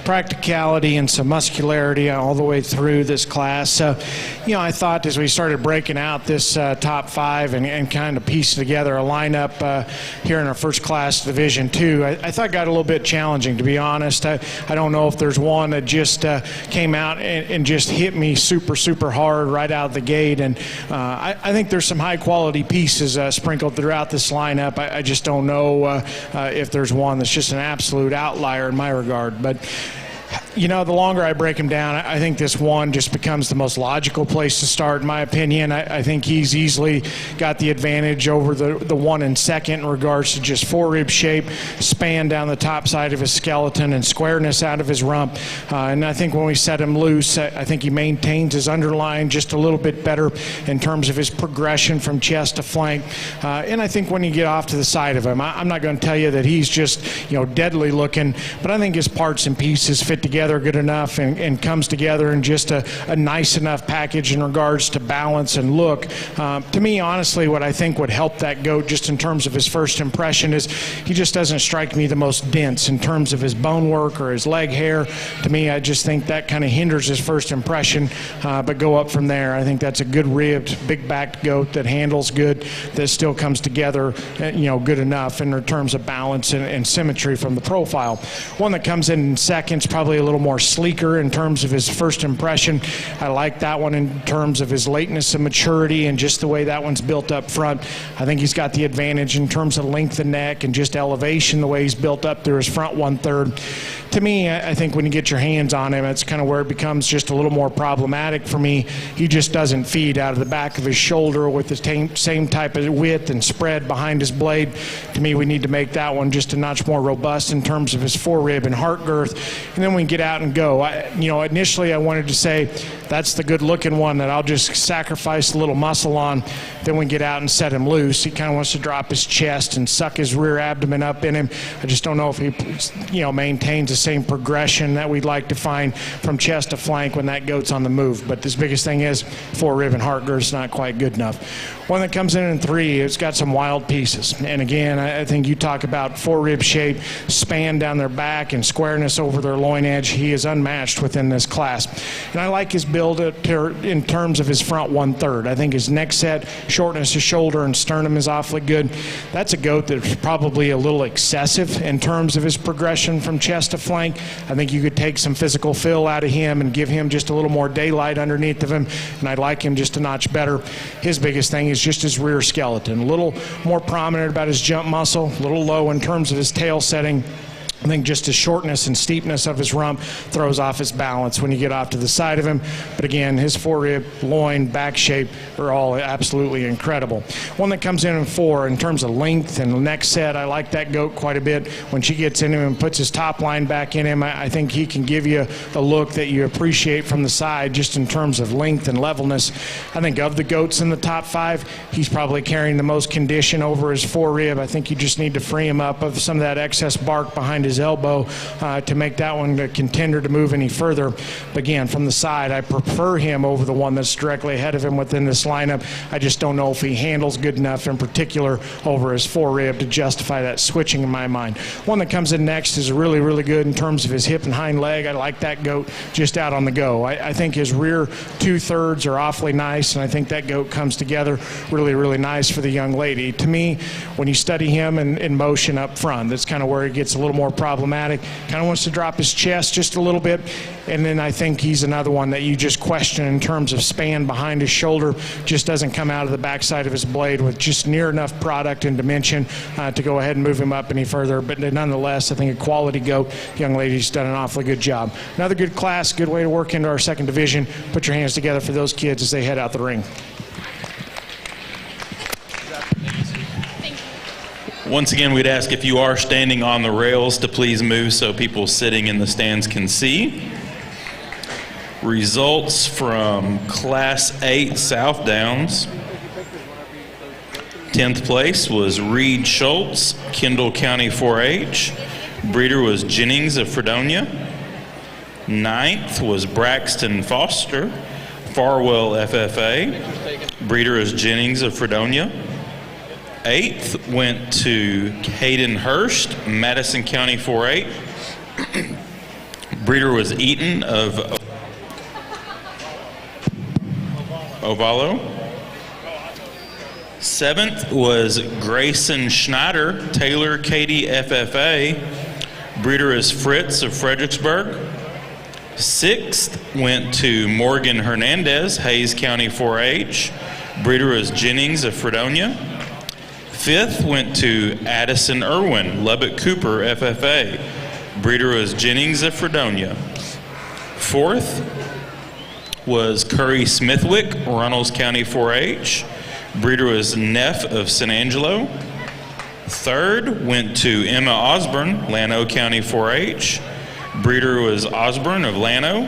practicality and some muscularity all the way through this class. So, I thought as we started breaking out this top 5 and kind of pieced together a lineup here in our first class, Division II, I thought got a little bit challenging, to be honest. I don't know if there's one that just came out and just hit me super hard right out of the gate. And I think there's some high-quality pieces sprinkled throughout this lineup. I just don't know if there's one that's just an absolute outlier in my regard. But the longer I break him down, I think this one just becomes the most logical place to start, in my opinion. I think he's easily got the advantage over the one in second in regards to just forerib shape, span down the top side of his skeleton, and squareness out of his rump. And I think when we set him loose, I think he maintains his underline just a little bit better in terms of his progression from chest to flank. And I think when you get off to the side of him, I'm not going to tell you that he's just deadly looking, but I think his parts and pieces fit together good enough and comes together in just a nice enough package in regards to balance and look. To me, honestly, what I think would help that goat just in terms of his first impression is he just doesn't strike me the most dense in terms of his bone work or his leg hair. To me, I just think that kind of hinders his first impression, but go up from there. I think that's a good ribbed, big backed goat that handles good, that still comes together, good enough in terms of balance and symmetry from the profile. One that comes in second is probably a little more sleeker in terms of his first impression. I like that one in terms of his lateness and maturity and just the way that one's built up front. I think he's got the advantage in terms of length of neck and just elevation, the way he's built up through his front 1/3. To me, I think when you get your hands on him, it's kind of where it becomes just a little more problematic for me. He just doesn't feed out of the back of his shoulder with the same type of width and spread behind his blade. To me, we need to make that one just a notch more robust in terms of his forerib and heart girth. And then we can get out and go. Initially I wanted to say that's the good looking one that I'll just sacrifice a little muscle on. Then we get out and set him loose. He kind of wants to drop his chest and suck his rear abdomen up in him. I just don't know if he maintains the same progression that we'd like to find from chest to flank when that goat's on the move. But the biggest thing is forerib and heart girth's not quite good enough. One that comes in 3, it's got some wild pieces. And again, I think you talk about forerib shape, span down their back, and squareness over their loin edge. He is unmatched within this class. And I like his build in terms of his front 1/3. I think his neck set, shortness of shoulder, and sternum is awfully good. That's a goat that's probably a little excessive in terms of his progression from chest to flank. I think you could take some physical fill out of him and give him just a little more daylight underneath of him, and I'd like him just a notch better. His biggest thing is just his rear skeleton. A little more prominent about his jump muscle, a little low in terms of his tail setting. I think just his shortness and steepness of his rump throws off his balance when you get off to the side of him. But again, his forerib, loin, back shape are all absolutely incredible. One that comes in 4 in terms of length and neck set, I like that goat quite a bit. When she gets in him and puts his top line back in him, I think he can give you a look that you appreciate from the side just in terms of length and levelness. I think of the goats in the top 5, he's probably carrying the most condition over his forerib. I think you just need to free him up of some of that excess bark behind his elbow to make that one a contender to move any further. But again, from the side, I prefer him over the one that's directly ahead of him within this lineup. I just don't know if he handles good enough, in particular over his forerib, to justify that switching in my mind. One that comes in next is really, really good in terms of his hip and hind leg. I like that goat just out on the go. I think his rear 2/3 are awfully nice, and I think that goat comes together really, really nice for the young lady. To me, when you study him in motion up front, that's kind of where he gets a little more problematic. Kind of wants to drop his chest just a little bit, and then I think he's another one that you just question in terms of span behind his shoulder. Just doesn't come out of the backside of his blade with just near enough product and dimension to go ahead and move him up any further. But nonetheless, I think a quality goat. Young lady's done an awfully good job. Another good class, good way to work into our second division. Put your hands together for those kids as they head out the ring. Once again, we'd ask if you are standing on the rails to please move so people sitting in the stands can see. Results from Class 8 Southdowns. 10th place was Reed Schultz, Kendall County 4-H. Breeder was Jennings of Fredonia. 9th was Braxton Foster, Farwell FFA. Breeder is Jennings of Fredonia. 8th went to Hayden Hurst, Madison County 4-H. Breeder was Eaton of Ovalo. 7th was Grayson Schneider, Taylor Katie FFA. Breeder is Fritz of Fredericksburg. 6th went to Morgan Hernandez, Hayes County 4-H. Breeder is Jennings of Fredonia. 5th went to Addison Irwin, Lubbock Cooper FFA. Breeder was Jennings of Fredonia. 4th was Curry Smithwick, Runnels County 4-H. Breeder was Neff of San Angelo. 3rd went to Emma Osborne, Llano County 4-H. Breeder was Osborne of Llano.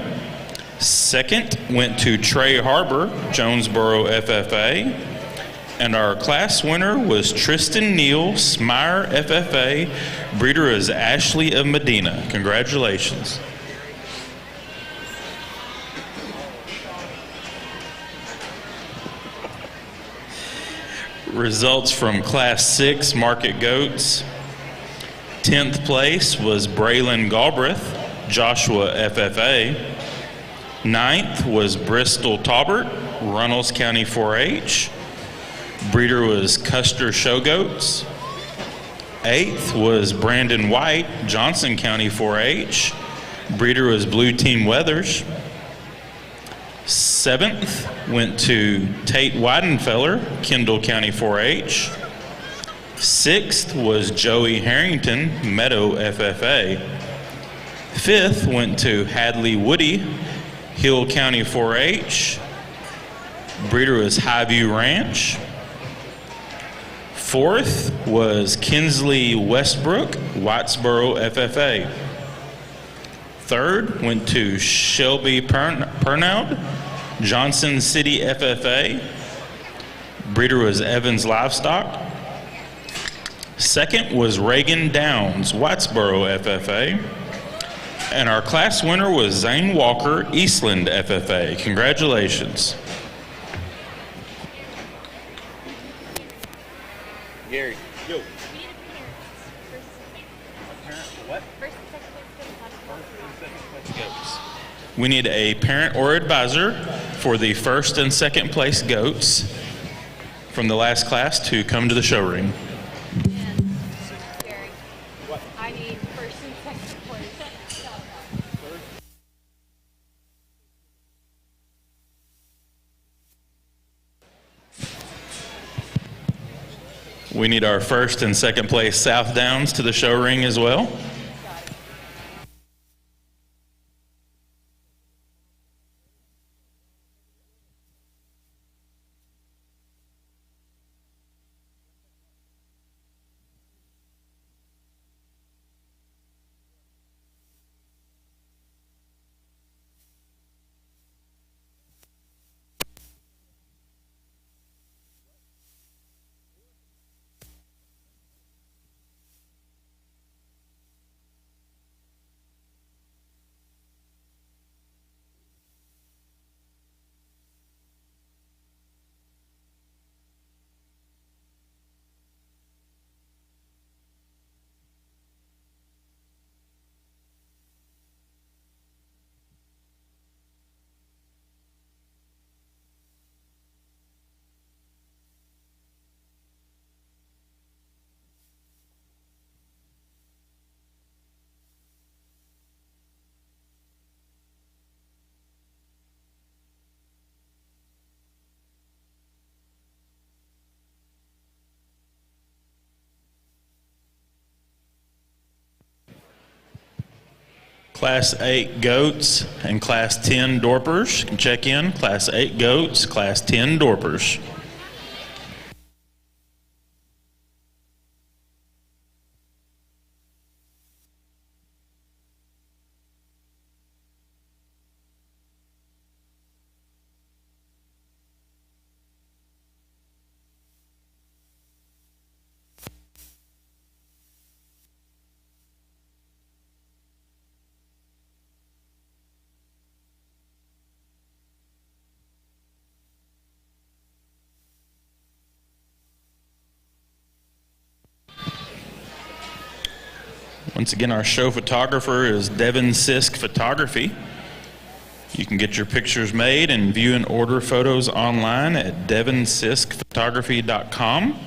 2nd went to Trey Harbor, Jonesboro FFA. And our class winner was Tristan Neal, Smyre FFA. Breeder is Ashley of Medina. Congratulations. Results from Class 6 Market Goats. 10th place was Braylon Galbraith, Joshua FFA. 9th was Bristol Taubert, Runnels County 4-H. Breeder was Custer Show Goats. 8th was Brandon White, Johnson County 4-H. Breeder was Blue Team Weathers. 7th went to Tate Weidenfeller, Kendall County 4-H. 6th was Joey Harrington, Meadow FFA. 5th went to Hadley Woody, Hill County 4-H. Breeder was Highview Ranch. 4th was Kinsley Westbrook, Whitesboro FFA. 3rd went to Shelby Pernaud, Johnson City FFA. Breeder was Evans Livestock. 2nd was Reagan Downs, Whitesboro FFA. And our class winner was Zane Walker, Eastland FFA. Congratulations. Gary. Yo. We need a parent or advisor for the 1st and 2nd place goats from the last class to come to the show ring. Gary, I need 1st and 2nd place. We need our 1st and 2nd place Southdowns to the show ring as well. Class 8 goats and Class 10 Dorpers can check in. Class 8 goats, Class 10 Dorpers. Once again, our show photographer is Devin Sisk Photography. You can get your pictures made and view and order photos online at devinsiskphotography.com.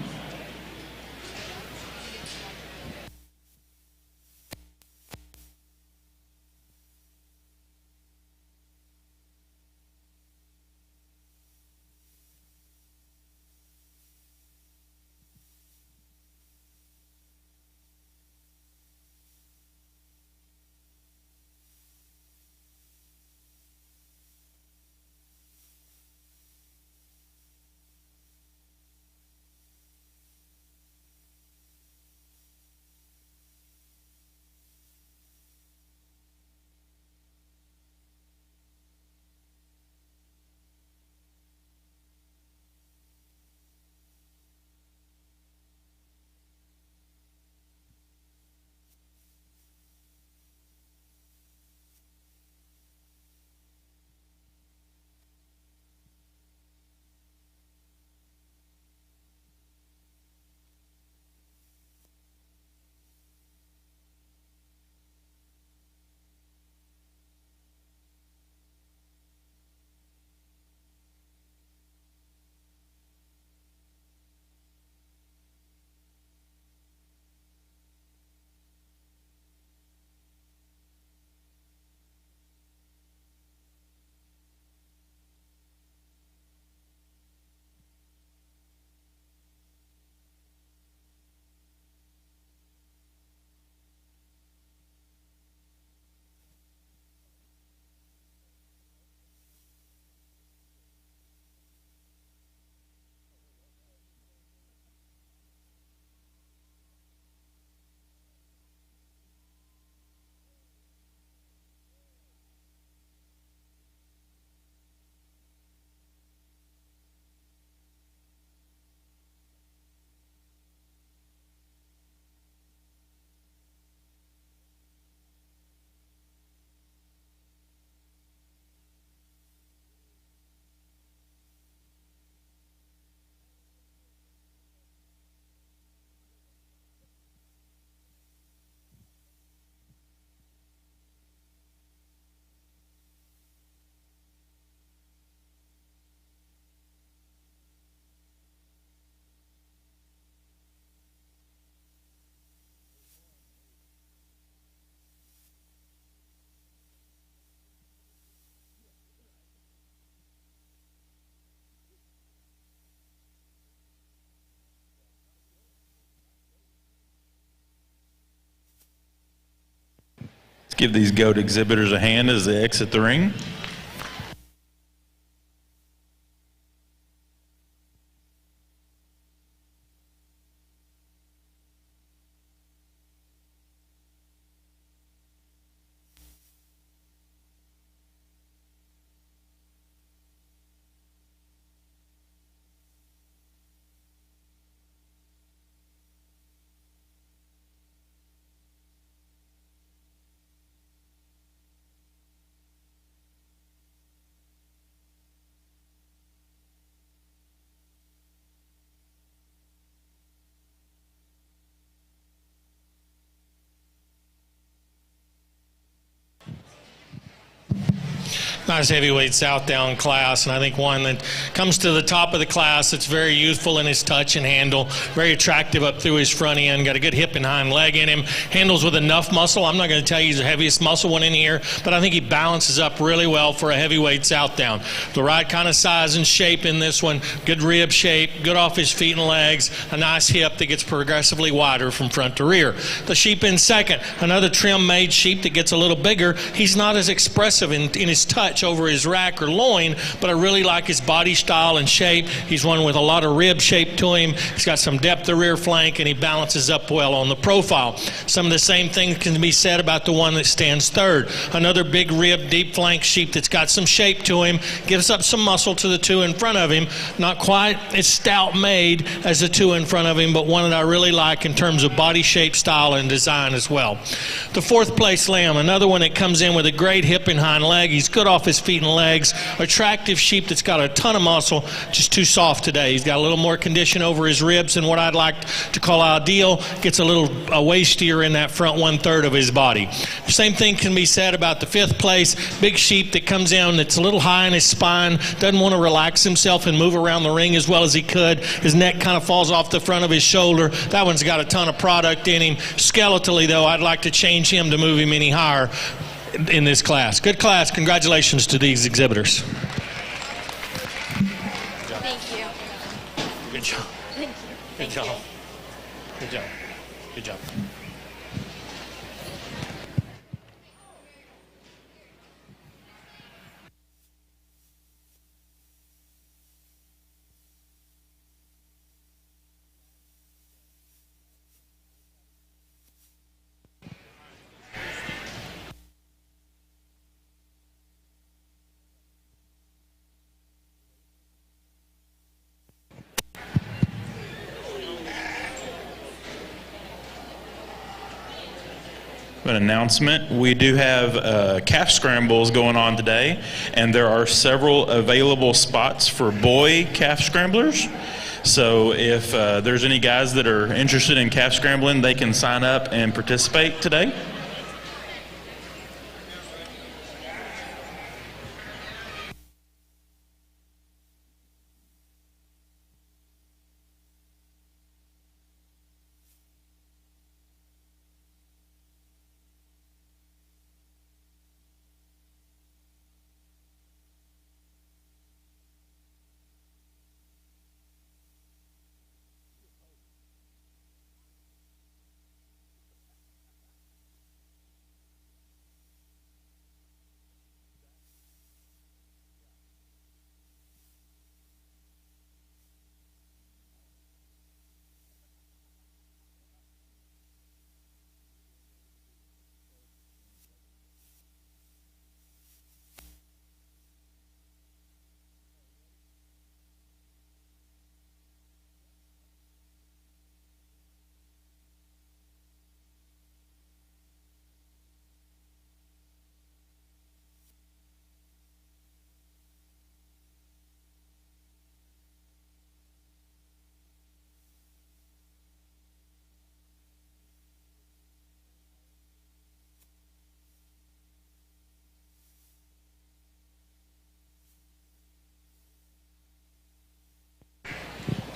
Let's give these goat exhibitors a hand as they exit the ring. Nice heavyweight Southdown class, and I think one that comes to the top of the class that's very youthful in his touch and handle, very attractive up through his front end, got a good hip and hind leg in him, handles with enough muscle. I'm not going to tell you he's the heaviest muscle one in here, but I think he balances up really well for a heavyweight Southdown. The right kind of size and shape in this one, good rib shape, good off his feet and legs, a nice hip that gets progressively wider from front to rear. The sheep in second, another trim-made sheep that gets a little bigger. He's not as expressive in his touch over his rack or loin, but I really like his body style and shape. He's one with a lot of rib shape to him. He's got some depth of rear flank, and he balances up well on the profile. Some of the same things can be said about the one that stands third. Another big rib, deep flank sheep that's got some shape to him, gives up some muscle to the two in front of him. Not quite as stout made as the two in front of him, but one that I really like in terms of body shape, style, and design as well. The fourth place lamb, another one that comes in with a great hip and hind leg. He's good off his feet and legs. Attractive sheep that's got a ton of muscle, just too soft today. He's got a little more condition over his ribs than what I'd like to call ideal. Gets a little wastier in that front 1/3 of his body. The same thing can be said about the 5th place. Big sheep that comes down that's a little high in his spine, doesn't want to relax himself and move around the ring as well as he could. His neck kind of falls off the front of his shoulder. That one's got a ton of product in him. Skeletally, though, I'd like to change him to move him any higher in this class. Good class. Congratulations to these exhibitors. Thank you. Good job. Thank you. Good job. Good job. Good job. An announcement. We do have calf scrambles going on today, and there are several available spots for boy calf scramblers. So if there's any guys that are interested in calf scrambling, they can sign up and participate today.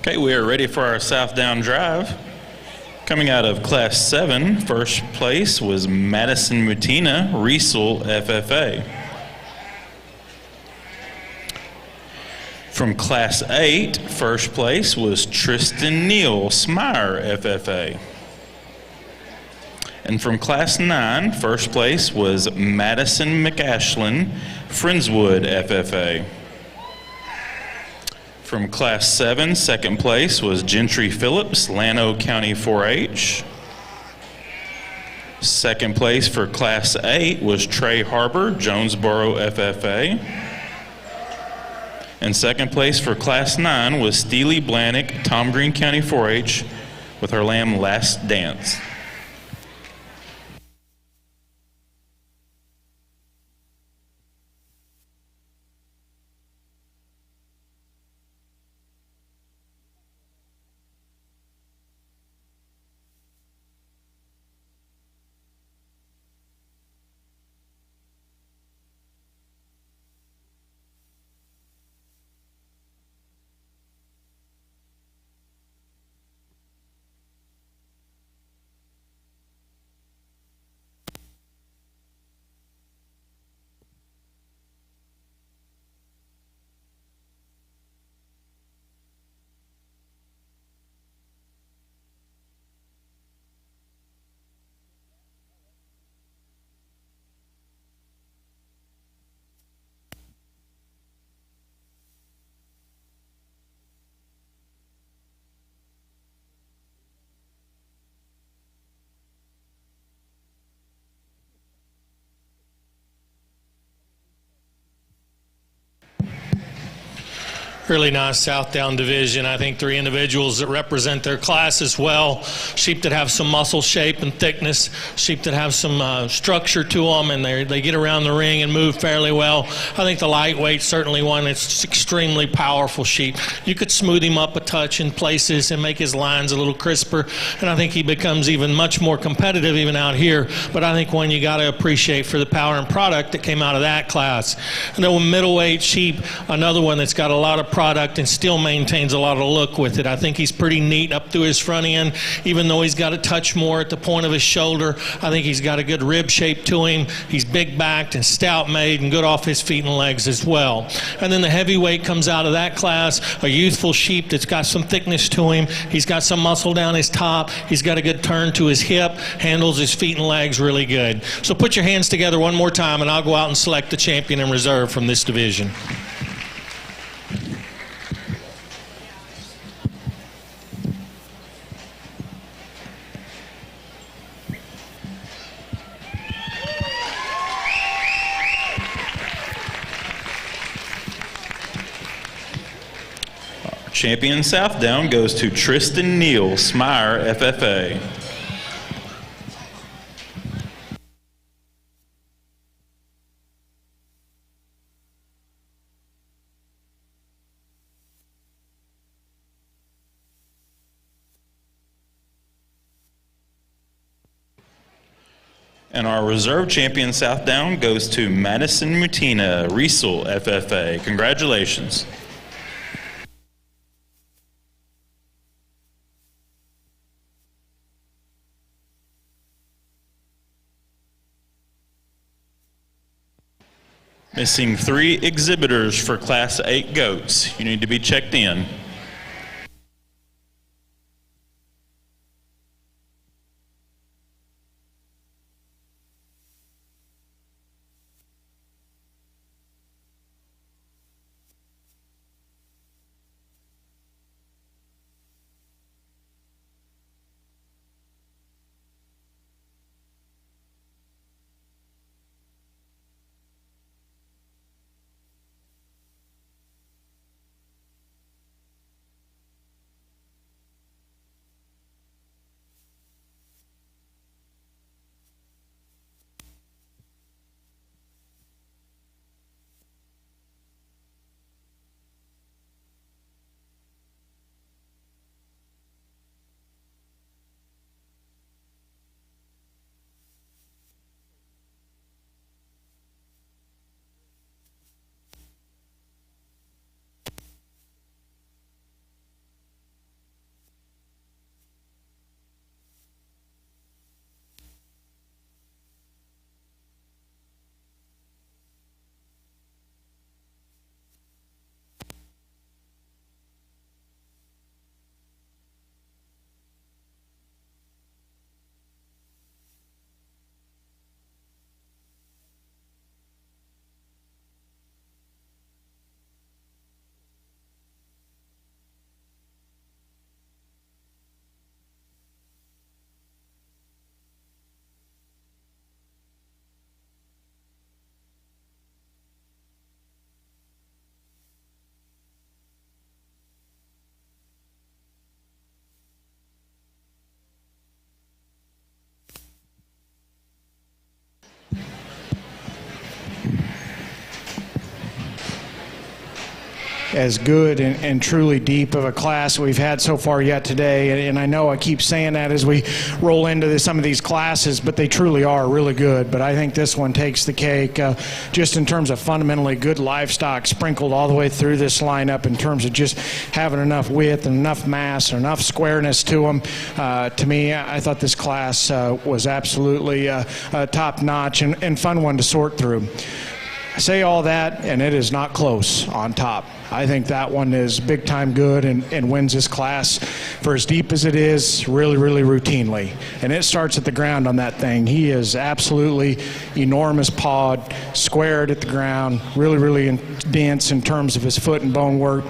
Okay, we are ready for our Southdown drive. Coming out of Class 7, first place was Madison Mutina, Riesel, FFA. From Class 8, first place was Tristan Neal, Smyre, FFA. And from Class 9, first place was Madison McAshlin, Friendswood, FFA. From Class 7, second place was Gentry Phillips, Llano County 4-H. Second place for Class 8 was Trey Harbor, Jonesboro, FFA. And second place for Class 9 was Steely Blanick, Tom Green County 4-H, with her lamb Last Dance. Really nice Southdown division. I think 3 individuals that represent their classes well. Sheep that have some muscle shape and thickness. Sheep that have some structure to them, and they get around the ring and move fairly well. I think the lightweight certainly one. It's extremely powerful sheep. You could smooth him up a touch in places and make his lines a little crisper, and I think he becomes even much more competitive even out here. But I think one you got to appreciate for the power and product that came out of that class. And then middleweight sheep, another one that's got a lot of product and still maintains a lot of look with it. I think he's pretty neat up through his front end, even though he's got a touch more at the point of his shoulder. I think he's got a good rib shape to him. He's big backed and stout made and good off his feet and legs as well. And then the heavyweight comes out of that class, a youthful sheep that's got some thickness to him. He's got some muscle down his top. He's got a good turn to his hip, handles his feet and legs really good. So put your hands together one more time and I'll go out and select the champion in reserve from this division. Champion Southdown goes to Tristan Neal, Smyre, FFA. And our reserve champion Southdown goes to Madison Mutina, Riesel, FFA. Congratulations. Missing 3 exhibitors for Class 8 goats. You need to be checked in. As good and truly deep of a class we've had so far yet today. And I know I keep saying that as we roll into some of these classes, but they truly are really good. But I think this one takes the cake just in terms of fundamentally good livestock sprinkled all the way through this lineup in terms of just having enough width and enough mass and enough squareness to them. To me, I thought this class was absolutely top-notch and fun one to sort through. I say all that, and it is not close on top. I think that one is big time good and wins this class for as deep as it is, really, really routinely. And it starts at the ground on that thing. He is absolutely enormous pawed, squared at the ground, really, really dense in terms of his foot and bone work.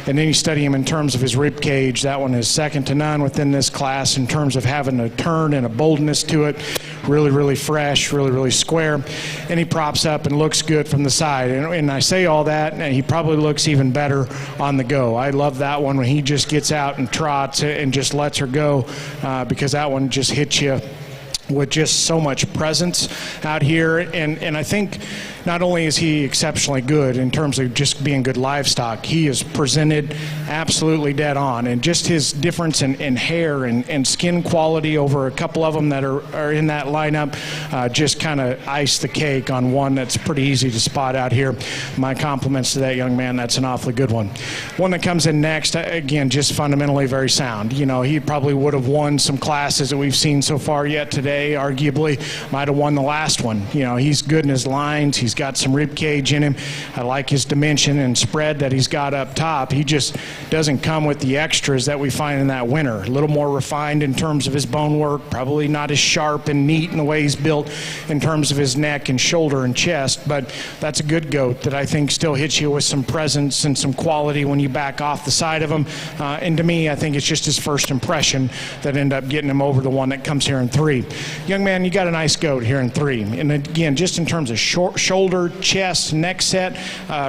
And then you study him in terms of his rib cage. That one is second to none within this class in terms of having a turn and a boldness to it. Really, really fresh, really, really square. And he props up and looks good from the side. And I say all that, and he probably looks even better on the go. I love that one when he just gets out and trots and just lets her go, because that one just hits you with just so much presence out here. And I think not only is he exceptionally good in terms of just being good livestock, he is presented absolutely dead on. And just his difference in hair and skin quality over a couple of them that are in that lineup just kind of iced the cake on one that's pretty easy to spot out here. My compliments to that young man. That's an awfully good one. One that comes in next, again, just fundamentally very sound. You know, he probably would have won some classes that we've seen so far yet today. Arguably might have won the last one. You know, he's good in his lines. He's got some rib cage in him. I like his dimension and spread that he's got up top. He just doesn't come with the extras that we find in that winner. A little more refined in terms of his bone work, probably not as sharp and neat in the way he's built in terms of his neck and shoulder and chest, but that's a good goat that I think still hits you with some presence and some quality when you back off the side of him. And to me, I think it's just his first impression that end up getting him over the one that comes here in 3. Young man, you got a nice goat here in 3. And again, just in terms of shoulder, chest, neck set,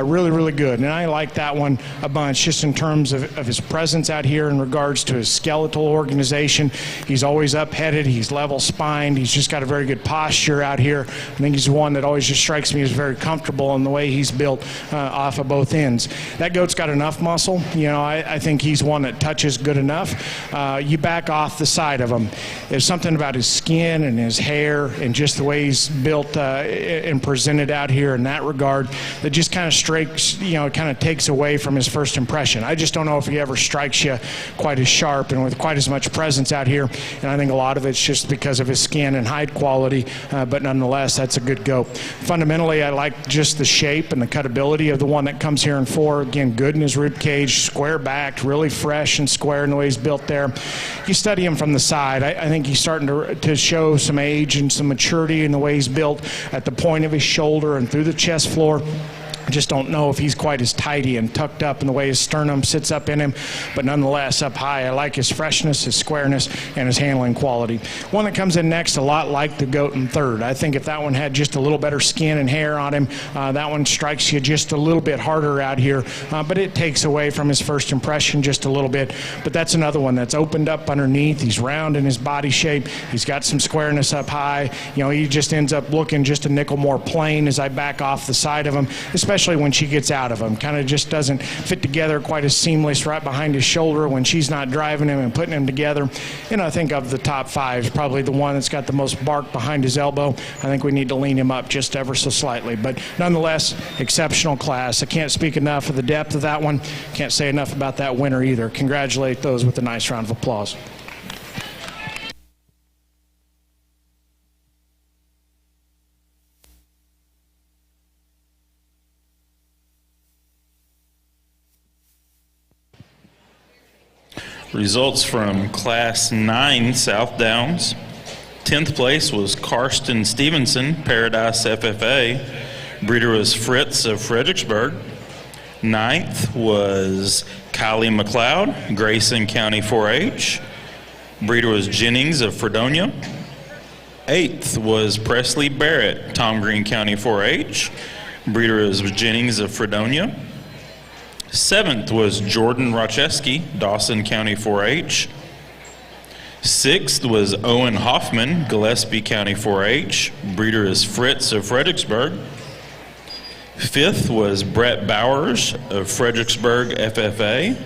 really, really good. And I like that one a bunch just in terms of his presence out here in regards to his skeletal organization. He's always up-headed. He's level-spined. He's just got a very good posture out here. I think he's one that always just strikes me as very comfortable in the way he's built off of both ends. That goat's got enough muscle. You know, I think he's one that touches good enough. You back off the side of him. There's something about his skin and his hair and just the way he's built and presented out here in that regard that just kind of strikes, you know, kind of takes away from his first impression. I just don't know if he ever strikes you quite as sharp and with quite as much presence out here, and I think a lot of it's just because of his skin and hide quality, but nonetheless, that's a good goat. Fundamentally, I like just the shape and the cutability of the one that comes here in 4. Again, good in his rib cage, square backed, really fresh and square in the way he's built there. You study him from the side, I think he's starting to show some age and some maturity in the way he's built at the point of his shoulder and through the chest floor. I just don't know if he's quite as tidy and tucked up in the way his sternum sits up in him, but nonetheless up high. I like his freshness, his squareness, and his handling quality. One that comes in next, a lot like the goat in 3rd. I think if that one had just a little better skin and hair on him, that one strikes you just a little bit harder out here, but it takes away from his first impression just a little bit. But that's another one that's opened up underneath. He's round in his body shape. He's got some squareness up high. You know, he just ends up looking just a nickel more plain as I back off the side of him, especially when she gets out of him. Kind of just doesn't fit together quite as seamless right behind his shoulder when she's not driving him and putting him together. You know, I think of the top 5, probably the one that's got the most bark behind his elbow. I think we need to lean him up just ever so slightly. But nonetheless, exceptional class. I can't speak enough of the depth of that one. Can't say enough about that winner either. Congratulate those with a nice round of applause. Results from Class 9 Southdowns. 10th place was Karsten Stevenson, Paradise FFA. Breeder was Fritz of Fredericksburg. 9th was Kylie McLeod, Grayson County 4-H. Breeder was Jennings of Fredonia. 8th was Presley Barrett, Tom Green County 4-H. Breeder was Jennings of Fredonia. 7th was Jordan Rocheski, Dawson County 4-H. 6th was Owen Hoffman, Gillespie County 4-H. Breeder is Fritz of Fredericksburg. 5th was Brett Bowers of Fredericksburg FFA.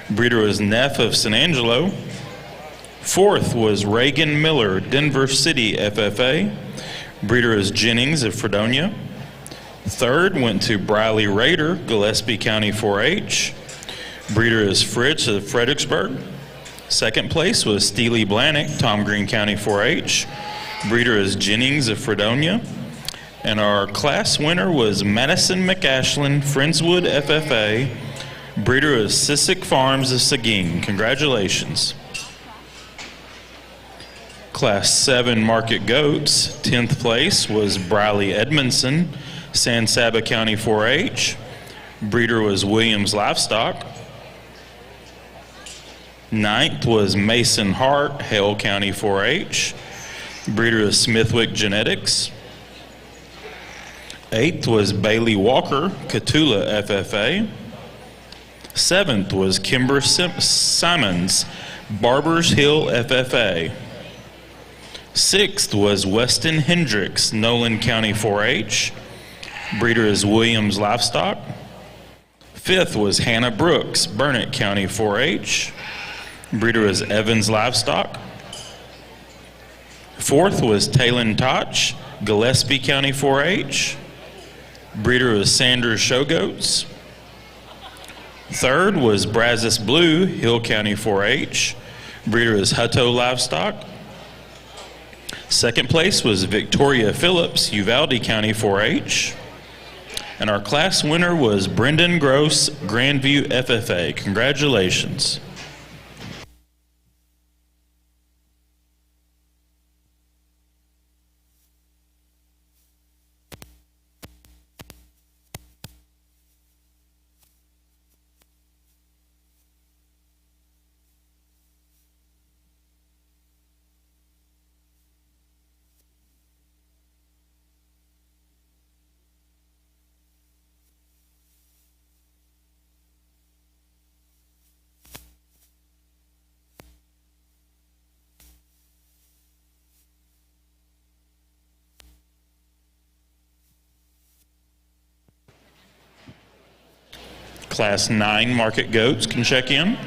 Breeder was Neff of San Angelo. 4th was Reagan Miller, Denver City FFA. Breeder is Jennings of Fredonia. 3rd went to Briley Rader, Gillespie County 4-H. Breeder is Fritz of Fredericksburg. 2nd place was Steely Blanick, Tom Green County 4-H. Breeder is Jennings of Fredonia. And our class winner was Madison McAshlin, Friendswood FFA. Breeder is Sissick Farms of Seguin. Congratulations. Class 7 Market Goats, 10th place was Briley Edmondson, San Saba County 4-H. Breeder was Williams Livestock. 9th was Mason Hart, Hale County 4-H. Breeder is Smithwick Genetics. 8th was Bailey Walker, Catula FFA. 7th was Kimber Simons, Barbers Hill FFA. 6th was Weston Hendricks, Nolan County 4-H. Breeder is Williams Livestock. 5th was Hannah Brooks, Burnett County 4-H. Breeder is Evans Livestock. 4th was Talon Toch, Gillespie County 4-H. Breeder is Sanders Show Goats. 3rd was Brazos Blue, Hill County 4-H. Breeder is Hutto Livestock. 2nd place was Victoria Phillips, Uvalde County 4-H. And our class winner was Brendan Gross, Grandview FFA. Congratulations. Class 9 market goats can check in.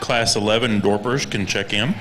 Class 11 Dorpers can check in.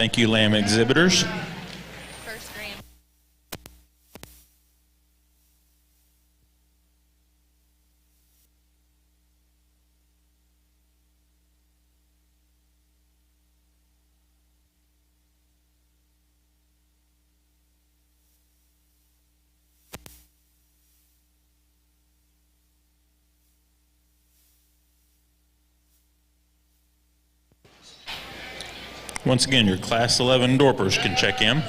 Thank you, lamb exhibitors. Once again, your Class 11 Dorpers can check in.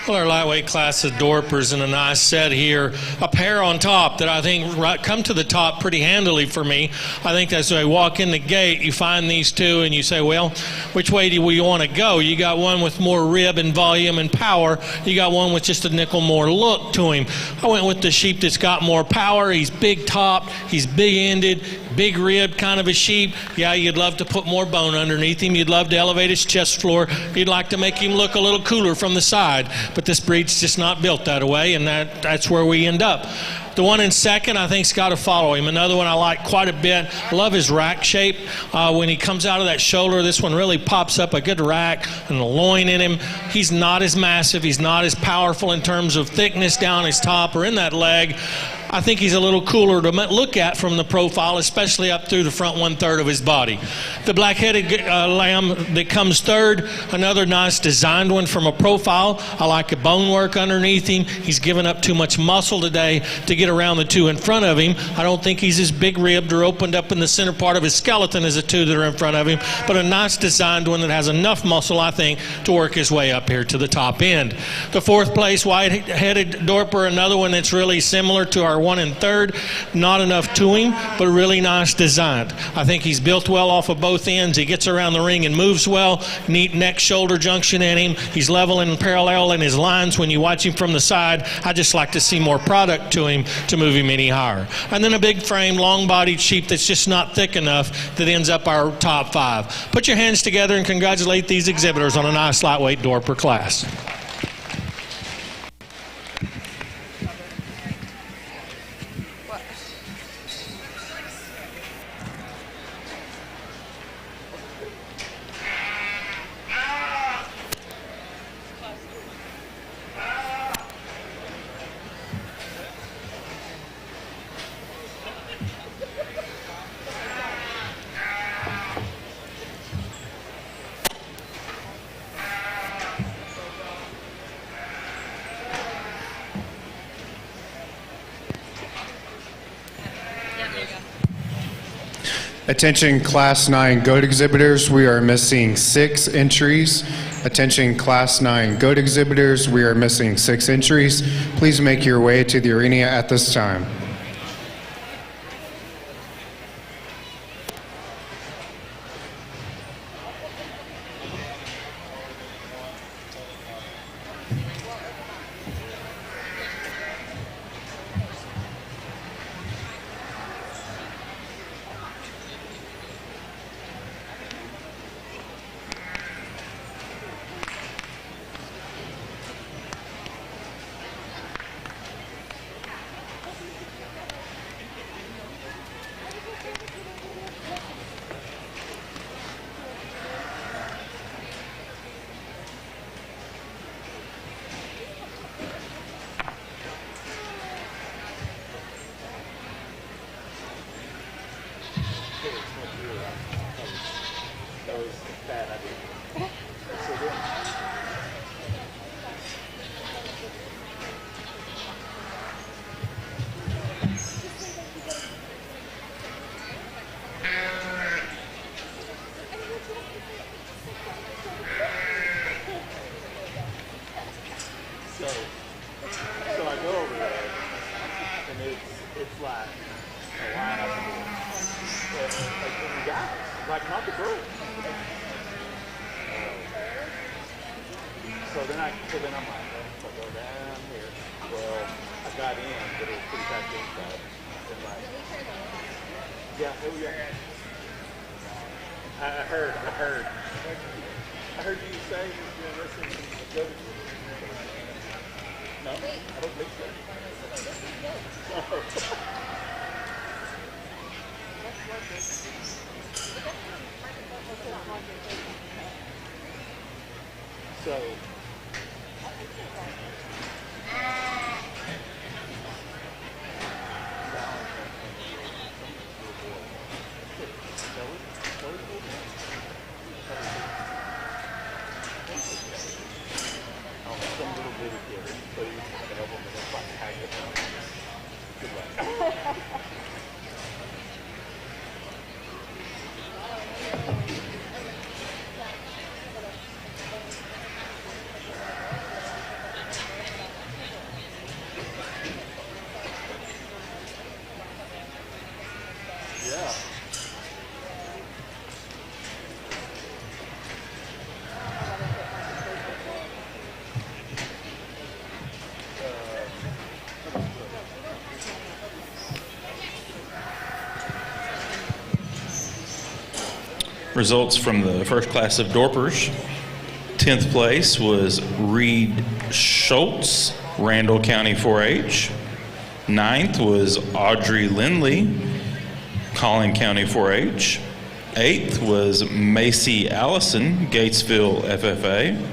Well, our lightweight class of Dorpers in a nice set here. A pair on top that I think come to the top pretty handily for me. I think as they walk in the gate, you find these two and you say, well, which way do we want to go? You got one with more rib and volume and power. You got one with just a nickel more look to him. I went with the sheep that's got more power. He's big top. He's big-ended, big rib kind of a sheep. Yeah, you'd love to put more bone underneath him. You'd love to elevate his chest floor. You'd like to make him look a little cooler from the side. But this breed's just not built that way, and that's where we end up. The one in second, I think's got to follow him. Another one I like quite a bit. I love his rack shape. When he comes out of that shoulder, this one really pops up a good rack and a loin in him. He's not as massive. He's not as powerful in terms of thickness down his top or in that leg. I think he's a little cooler to look at from the profile, especially up through the front 1/3 of his body. The black-headed lamb that comes third, another nice designed one from a profile. I like the bone work underneath him. He's given up too much muscle today to get around the two in front of him. I don't think he's as big-ribbed or opened up in the center part of his skeleton as the two that are in front of him, but a nice designed one that has enough muscle, I think, to work his way up here to the top end. The fourth place white-headed Dorper, another one that's really similar to our one in third. Not enough to him, but really nice designed. I think he's built well off of both ends. He gets around the ring and moves well. Neat neck-shoulder junction in him. He's level and parallel in his lines when you watch him from the side. I just like to see more product to him to move him any higher. And then a big frame, long-bodied sheep that's just not thick enough that ends up our top 5. Put your hands together and congratulate these exhibitors on a nice lightweight Dorper class. Attention Class 9 goat exhibitors, we are missing 6 entries. Attention Class 9 goat exhibitors, we are missing 6 entries. Please make your way to the arena at this time. Results from the first class of Dorpers. 10th place was Reed Schultz, Randall County 4-H. 9th was Audrey Lindley, Collin County 4-H. 8th was Macy Allison, Gatesville FFA.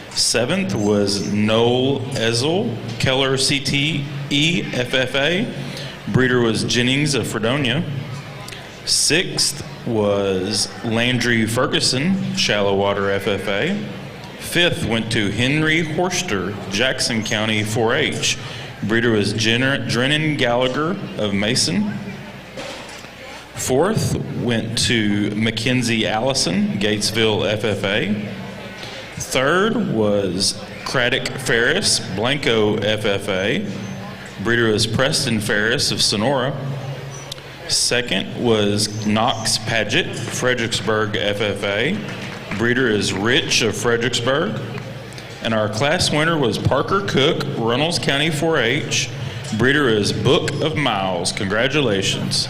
7th was Noel Ezel, Keller CTE FFA. Breeder was Jennings of Fredonia. 6th was Landry Ferguson, Shallow Water FFA. 5th went to Henry Horster, Jackson County 4-H. Breeder was Drennan Gallagher of Mason. 4th went to Mackenzie Allison, Gatesville FFA. 3rd was Craddock Ferris, Blanco FFA. Breeder was Preston Ferris of Sonora. 2nd was Knox Paget, Fredericksburg FFA. Breeder is Rich of Fredericksburg. And our class winner was Parker Cook, Runnels County 4-H. Breeder is Book of Miles. Congratulations.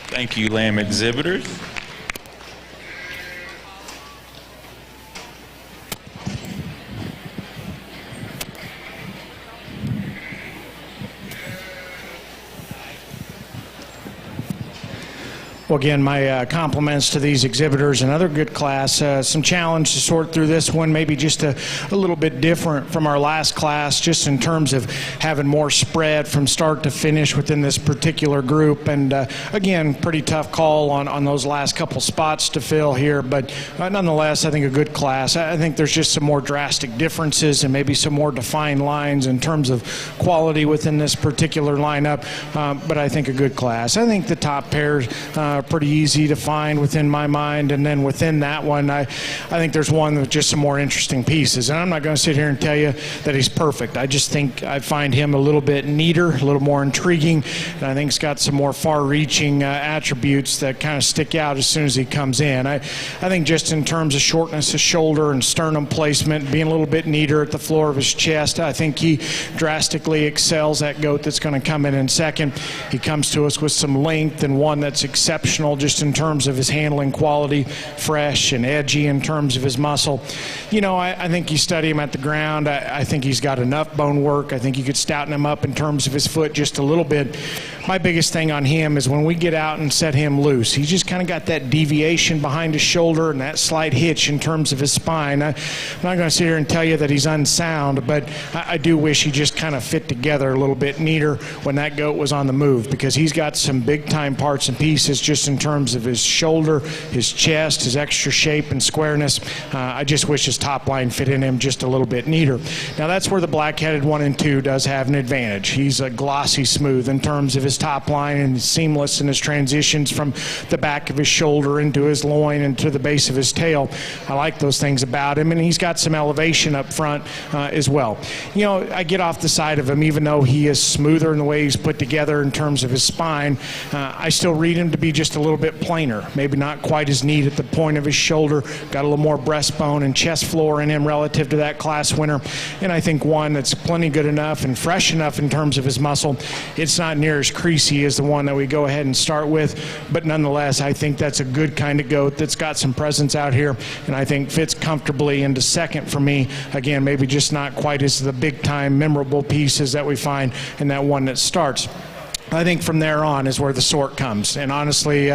Thank you, lamb exhibitors. Well, again, my compliments to these exhibitors. Another good class. Some challenge to sort through this one, maybe just a little bit different from our last class, just in terms of having more spread from start to finish within this particular group. And again, pretty tough call on those last couple spots to fill here. But nonetheless, I think a good class. I think there's just some more drastic differences and maybe some more defined lines in terms of quality within this particular lineup. But I think a good class. I think the top pairs pretty easy to find within my mind, and then within that one, I think there's one with just some more interesting pieces. And I'm not going to sit here and tell you that he's perfect. I just think I find him a little bit neater, a little more intriguing, and I think he's got some more far-reaching attributes that kind of stick out as soon as he comes in. I think just in terms of shortness of shoulder and sternum placement, being a little bit neater at the floor of his chest, I think he drastically excels that goat that's going to come in second. He comes to us with some length and one that's exceptional just in terms of his handling quality, fresh and edgy in terms of his muscle. You know, I think you study him at the ground. I think he's got enough bone work. I think you could stouten him up in terms of his foot just a little bit. My biggest thing on him is when we get out and set him loose, he's just kind of got that deviation behind his shoulder and that slight hitch in terms of his spine. I'm not going to sit here and tell you that he's unsound, but I do wish he just kind of fit together a little bit neater when that goat was on the move, because he's got some big-time parts and pieces just in terms of his shoulder, his chest, his extra shape and squareness. I just wish his top line fit in him just a little bit neater. Now, that's where the black-headed 1 and 2 does have an advantage. He's a glossy smooth in terms of his his top line and seamless in his transitions from the back of his shoulder into his loin and to the base of his tail. I like those things about him, and he's got some elevation up front as well. You know, I get off the side of him, even though he is smoother in the way he's put together in terms of his spine. I still read him to be just a little bit plainer, maybe not quite as neat at the point of his shoulder, got a little more breastbone and chest floor in him relative to that class winner, and I think one that's plenty good enough and fresh enough in terms of his muscle. It's not near as creasy as the one that we go ahead and start with, but nonetheless, I think that's a good kind of goat that's got some presence out here, and I think fits comfortably into second for me. Again, maybe just not quite as the big-time memorable pieces that we find in that one that starts. I think from there on is where the sort comes. And honestly,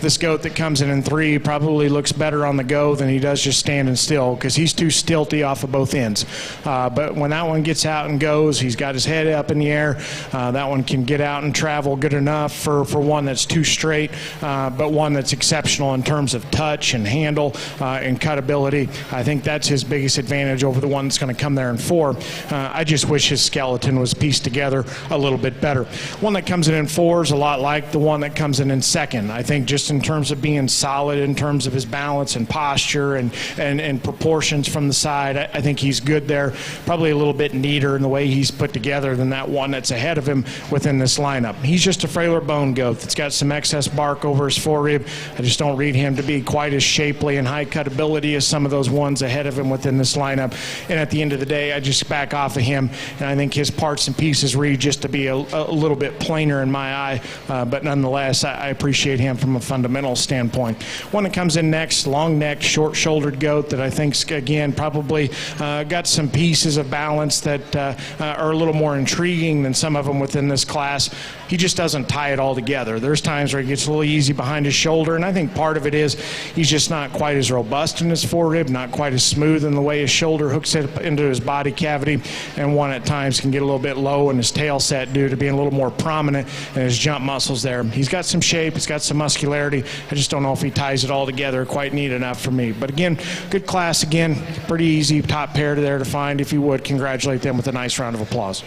this goat that comes in 3 probably looks better on the go than he does just standing still, because he's too stilty off of both ends. But when that one gets out and goes, he's got his head up in the air. That one can get out and travel good enough for one that's too straight, but one that's exceptional in terms of touch and handle and cutability. I think that's his biggest advantage over the one that's going to come there in 4. I just wish his skeleton was pieced together a little bit better. One that comes in 4 is a lot like the one that comes in 2nd. I think just in terms of being solid, in terms of his balance and posture and proportions from the side, I think he's good there. Probably a little bit neater in the way he's put together than that one that's ahead of him within this lineup. He's just a frailer bone goat that's got some excess bark over his forerib. I just don't read him to be quite as shapely and high cutability as some of those ones ahead of him within this lineup. And at the end of the day, I just back off of him, and I think his parts and pieces read just to be a little bit plainer in my eye, but nonetheless, I appreciate him from a fundamental standpoint. One that comes in next, long-necked, short-shouldered goat that I think's, again, probably got some pieces of balance that are a little more intriguing than some of them within this class. He just doesn't tie it all together. There's times where he gets a little easy behind his shoulder, and I think part of it is he's just not quite as robust in his forerib, not quite as smooth in the way his shoulder hooks it into his body cavity, and one at times can get a little bit low in his tail set due to being a little more prominent in his jump muscles there. He's got some shape, he's got some muscularity. I just don't know if he ties it all together quite neat enough for me. But again, good class again, pretty easy top pair there to find. If you would, congratulate them with a nice round of applause.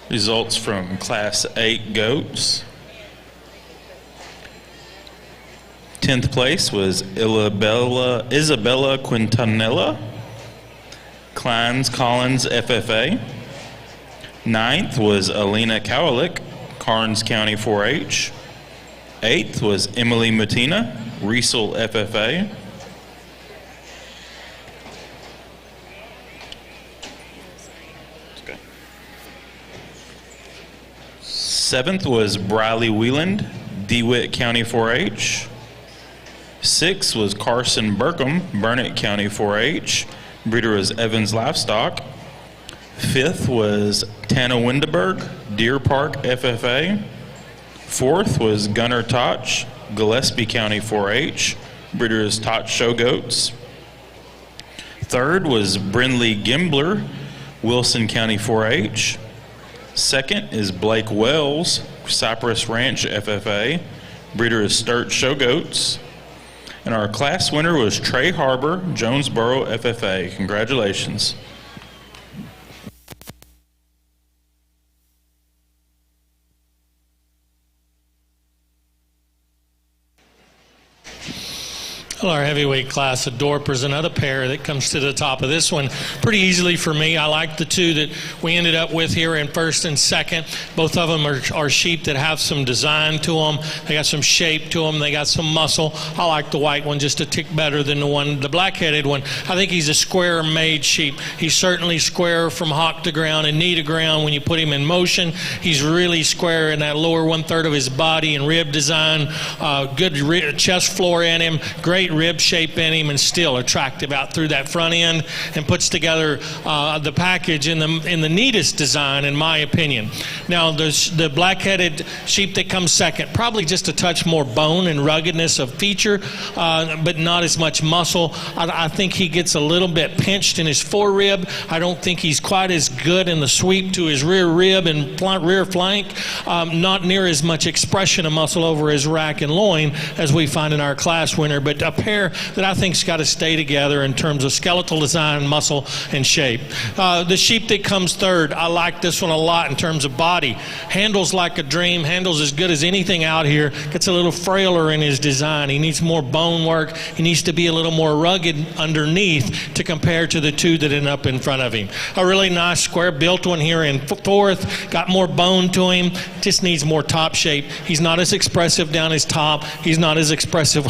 Results from Class 8 goats. 10th place was Isabella Quintanilla, Kleins Collins FFA. 9th was Alina Kowalik, Karnes County 4-H. 8th was Emily Matina, Riesel FFA. Seventh was Briley Wieland, DeWitt County 4-H. 6th was Carson Burkham, Burnett County 4-H. Breeder was Evans Livestock. 5th was Tana Windeberg, Deer Park FFA. 4th was Gunnar Toch, Gillespie County 4-H. Breeder is Toch Show Goats. 3rd was Brindley Gimbler, Wilson County 4-H. 2nd is Blake Wells, Cypress Ranch FFA. Breeder is Sturt Show Goats. And our class winner was Trey Harbor, Jonesboro FFA. Congratulations. Well, our heavyweight class of Dorper's another pair that comes to the top of this one pretty easily for me. I like the two that we ended up with here in first and second. Both of them are sheep that have some design to them. They got some shape to them. They got some muscle. I like the white one just a tick better than the black-headed one. I think he's a square-made sheep. He's certainly square from hock to ground and knee to ground when you put him in motion. He's really square in that lower one-third of his body and rib design. Good chest floor in him. Great rib shape in him, and still attractive out through that front end, and puts together the package in the neatest design, in my opinion. Now, the black-headed sheep that comes second, probably just a touch more bone and ruggedness of feature, but not as much muscle. I think he gets a little bit pinched in his forerib. I don't think he's quite as good in the sweep to his rear rib and rear flank. Not near as much expression of muscle over his rack and loin as we find in our class winner, but a pair that I think's got to stay together in terms of skeletal design, muscle, and shape. The sheep that comes third, I like this one a lot in terms of body. Handles like a dream, handles as good as anything out here. Gets a little frailer in his design. He needs more bone work. He needs to be a little more rugged underneath to compare to the two that end up in front of him. A really nice square built one here in fourth. Got more bone to him. Just needs more top shape. He's not as expressive down his top. He's not as expressive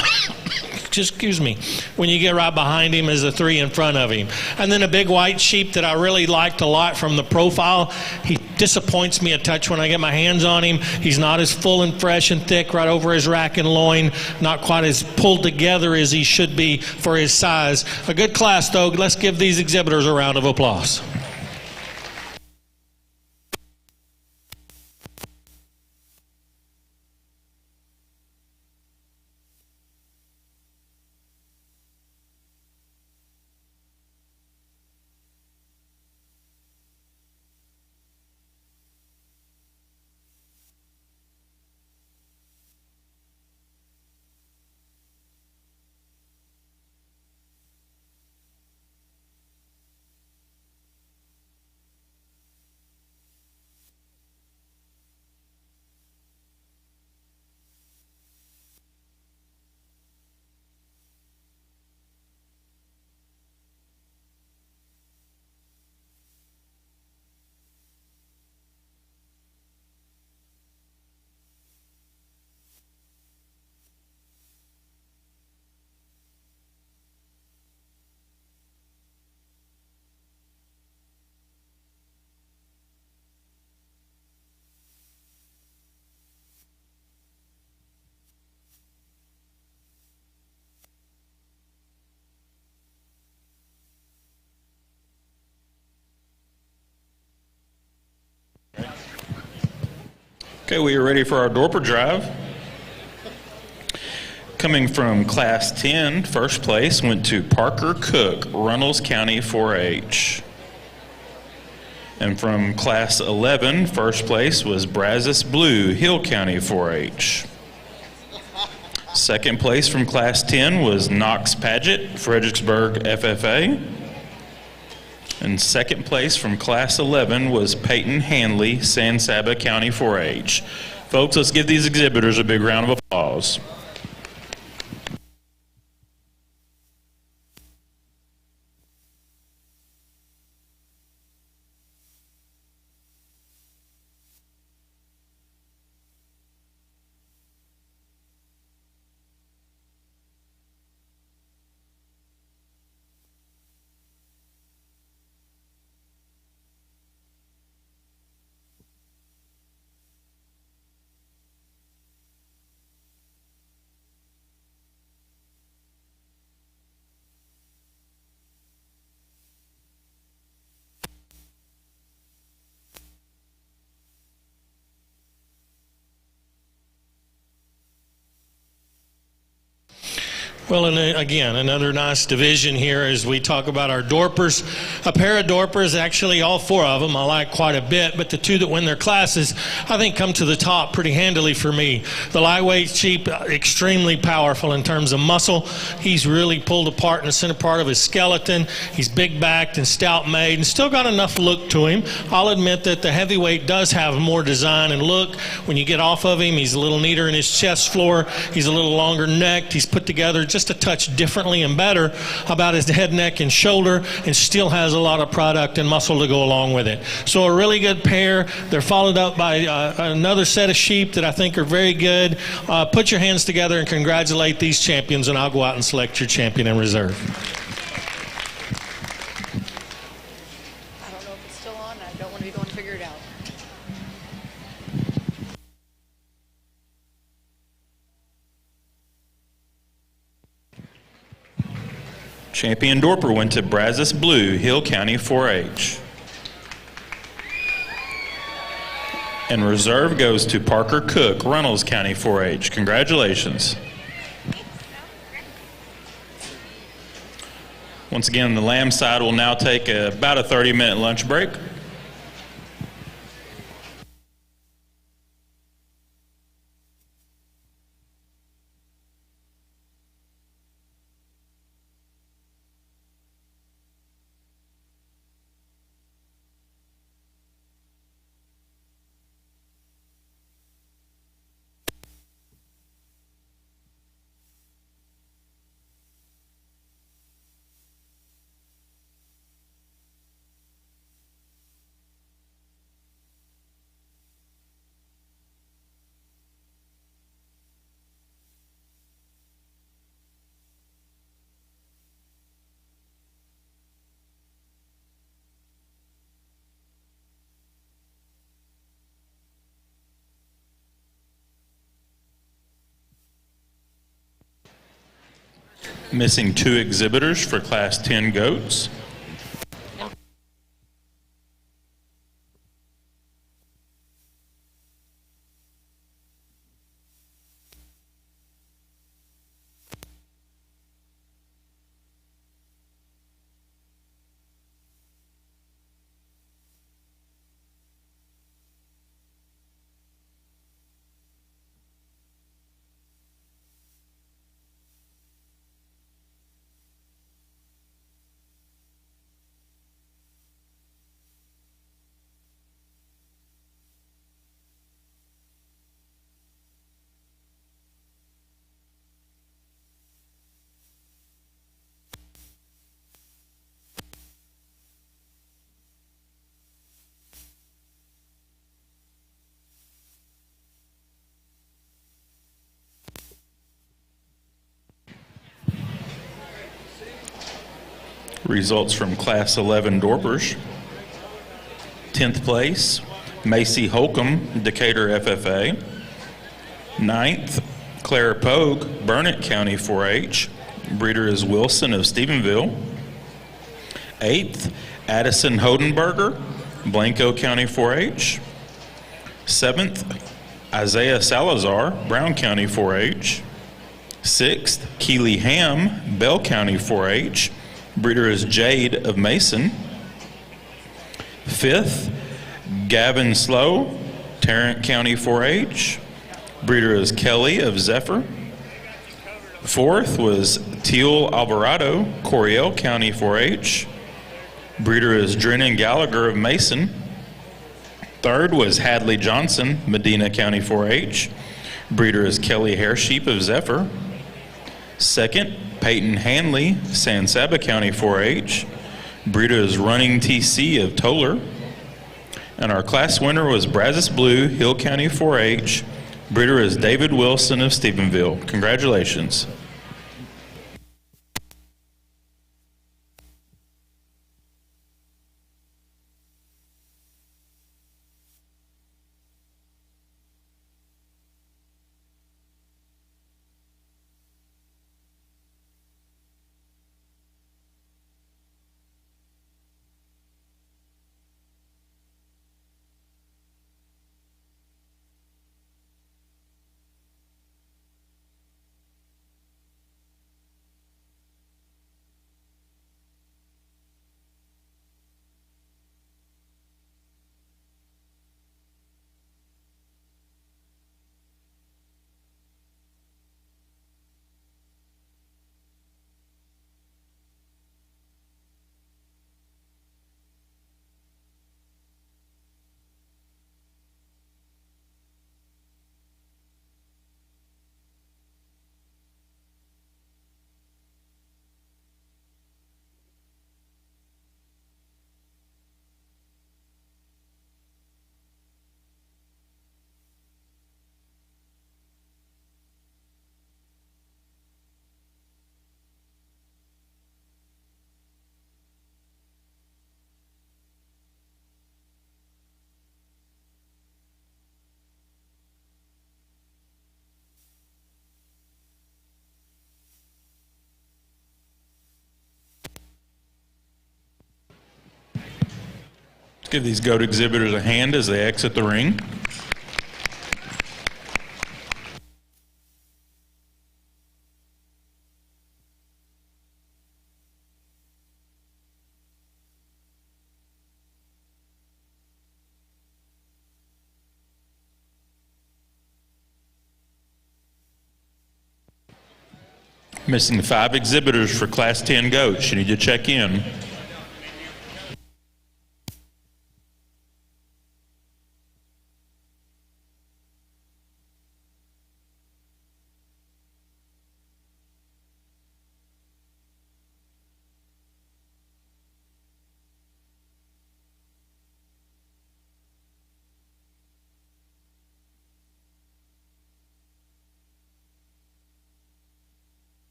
excuse me, when you get right behind him as the three in front of him. And then a big white sheep that I really liked a lot from the profile. He disappoints me a touch when I get my hands on him. He's not as full and fresh and thick right over his rack and loin, not quite as pulled together as he should be for his size. A good class, though. Let's give these exhibitors a round of applause. Okay, we are ready for our Dorper drive. Coming from Class 10, first place went to Parker Cook, Runnels County 4-H. And from Class 11, first place was Brazos Blue, Hill County 4-H. Second place from Class 10 was Knox Paget, Fredericksburg FFA. And second place from Class 11 was Peyton Hanley, San Saba County 4-H. Folks, let's give these exhibitors a big round of applause. Well, and again, another nice division here as we talk about our Dorpers. A pair of Dorpers, actually all four of them I like quite a bit, but the two that win their classes I think come to the top pretty handily for me. The lightweight sheep, extremely powerful in terms of muscle. He's really pulled apart in the center part of his skeleton. He's big-backed and stout-made and still got enough look to him. I'll admit that the heavyweight does have more design and look. When you get off of him, he's a little neater in his chest floor. He's a little longer necked. He's put together just just a touch differently and better about his head, neck, and shoulder, and still has a lot of product and muscle to go along with it. So a really good pair. They're followed up by another set of sheep that I think are very good. Put your hands together and congratulate these champions, and I'll go out and select your champion in reserve. I don't know if it's still on. I don't want to be the one to figure it out. Champion Dorper went to Brazos Blue, Hill County 4-H. And reserve goes to Parker Cook, Runnels County 4-H. Congratulations. Once again, the lamb side will now take about a 30-minute lunch break. Missing 2 exhibitors for Class 10 goats. Results from Class 11 Dorpers. 10th place, Macy Holcomb, Decatur FFA. 9th, Clara Pogue, Burnett County 4-H. Breeder is Wilson of Stephenville. 8th, Addison Hodenberger, Blanco County 4-H. 7th, Isaiah Salazar, Brown County 4-H. 6th, Keely Ham, Bell County 4-H. Breeder is Jade of Mason. 5th, Gavin Slow, Tarrant County 4-H. Breeder is Kelly of Zephyr. 4th was Teal Alvarado, Coryell County 4-H. Breeder is Drennan Gallagher of Mason. 3rd was Hadley Johnson, Medina County 4-H. Breeder is Kelly Hairsheep of Zephyr. 2nd, Peyton Hanley, San Saba County 4-H. Breeder is Running TC of Toller. And our class winner was Brazos Blue, Hill County 4-H. Breeder is David Wilson of Stephenville. Congratulations. Give these goat exhibitors a hand as they exit the ring. Missing 5 exhibitors for Class 10 goats. You need to check in.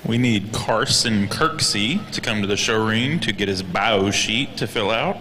We need Carson Kirksey to come to the showroom to get his bio sheet to fill out.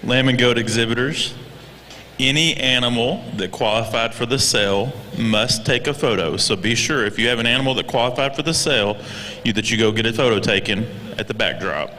Lamb and goat exhibitors, any animal that qualified for the sale must take a photo. So be sure if you have an animal that qualified for the sale, that you go get a photo taken at the backdrop.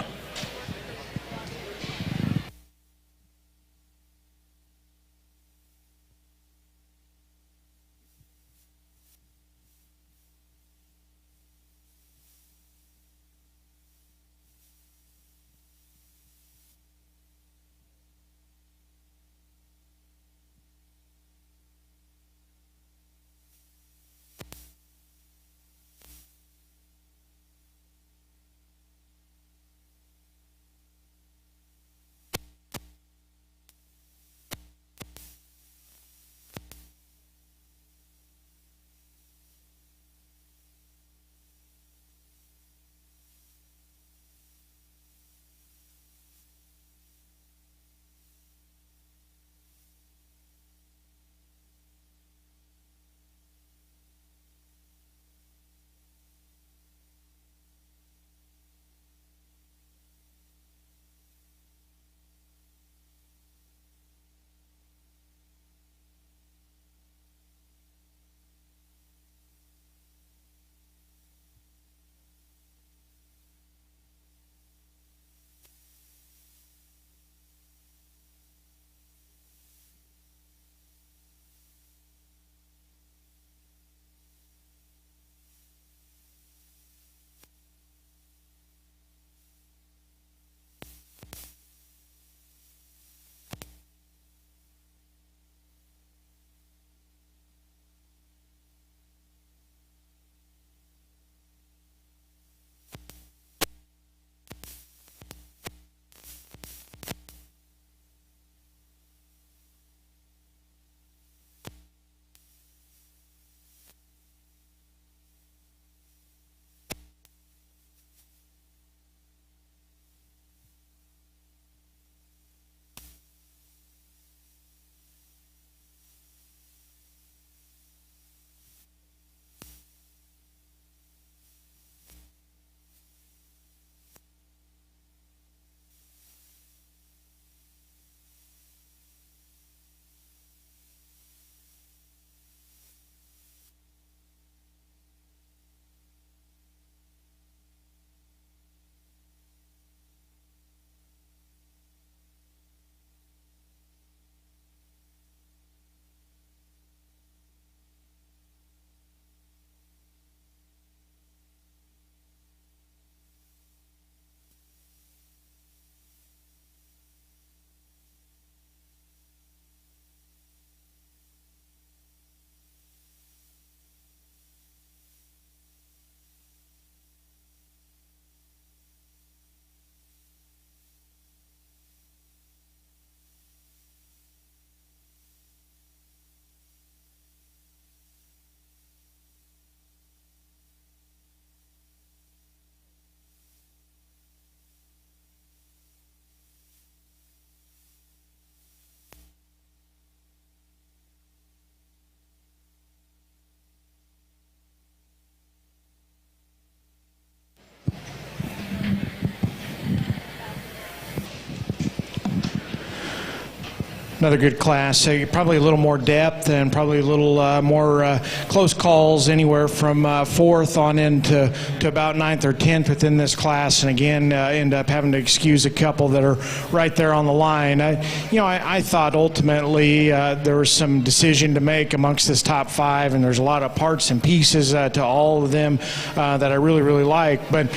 Another good class. Probably a little more depth and probably a little more close calls, anywhere from 4th on into to about 9th or 10th within this class. And again, end up having to excuse a couple that are right there on the line. I thought ultimately there was some decision to make amongst this top 5, and there's a lot of parts and pieces to all of them that I really, really like. But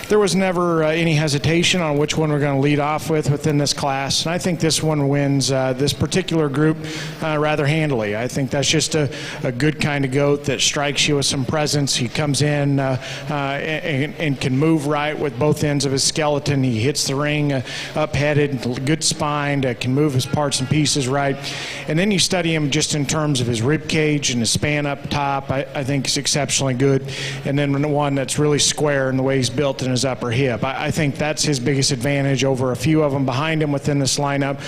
there was never any hesitation on which one we're going to lead off with within this class. And I think this one wins this particular group rather handily. I think that's just a good kind of goat that strikes you with some presence. He comes in and can move right with both ends of his skeleton. He hits the ring up-headed, good spine, can move his parts and pieces right. And then you study him just in terms of his rib cage and his span up top. I think is exceptionally good. And then the one that's really square in the way he's built in his upper hip. I think that's his biggest advantage over a few of them behind him within this lineup.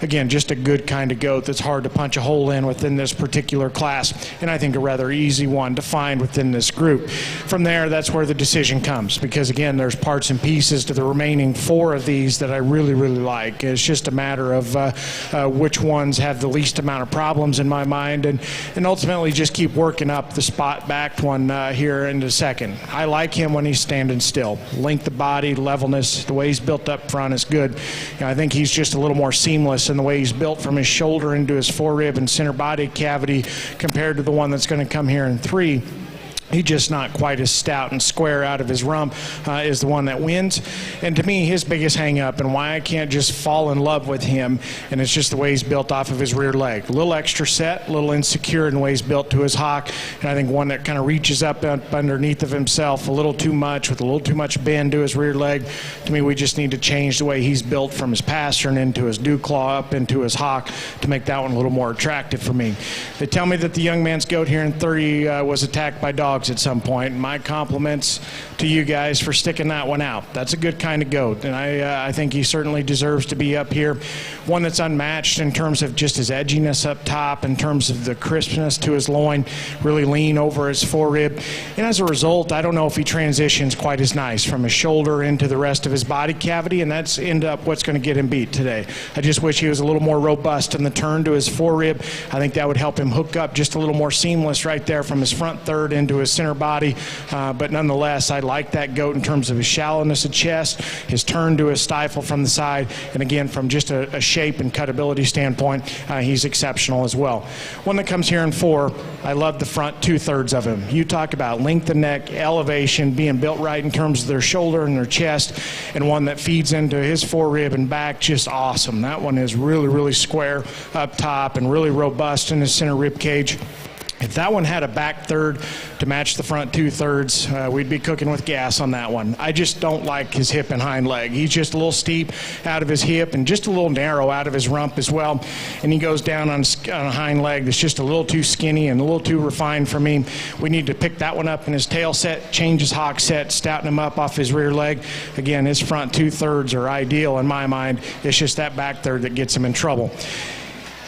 Again, just a good kind of goat that's hard to punch a hole in within this particular class, and I think a rather easy one to find within this group. From there, that's where the decision comes, because again, there's parts and pieces to the remaining 4 of these that I really, really like. It's just a matter of which ones have the least amount of problems in my mind, and ultimately just keep working up the spot-backed one here in a second. I like him when he's standing still. Length of body, levelness, the way he's built up front is good. I think he's just a little more seamless in the way he's built from his shoulder into his forerib and center body cavity compared to the one that's going to come here in 3. He's just not quite as stout and square out of his rump as the one that wins. And to me, his biggest hang-up and why I can't just fall in love with him, and it's just the way he's built off of his rear leg. A little extra set, a little insecure in the way he's built to his hock, and I think one that kind of reaches up underneath of himself a little too much, with a little too much bend to his rear leg. To me, we just need to change the way he's built from his pastern into his dew claw up into his hock to make that one a little more attractive for me. They tell me that the young man's goat here in 30 was attacked by dogs at some point. My compliments to you guys for sticking that one out. That's a good kind of goat, and I think he certainly deserves to be up here. One that's unmatched in terms of just his edginess up top, in terms of the crispness to his loin, really lean over his forerib, and as a result, I don't know if he transitions quite as nice from his shoulder into the rest of his body cavity, and that's end up what's going to get him beat today. I just wish he was a little more robust in the turn to his forerib. I think that would help him hook up just a little more seamless right there from his front third into his center body. But nonetheless, I like that goat in terms of his shallowness of chest, his turn to his stifle from the side, and again, from just a shape and cutability standpoint, he's exceptional as well. One that comes here in 4, I love the front 2/3 of him. You talk about length of neck, elevation, being built right in terms of their shoulder and their chest, and one that feeds into his forerib and back, just awesome. That one is really, really square up top and really robust in his center rib cage. If that one had a back third to match the front 2/3, we'd be cooking with gas on that one. I just don't like his hip and hind leg. He's just a little steep out of his hip and just a little narrow out of his rump as well. And he goes down on a hind leg that's just a little too skinny and a little too refined for me. We need to pick that one up in his tail set, change his hock set, stouten him up off his rear leg. Again, his front 2/3 are ideal in my mind. It's just that back third that gets him in trouble.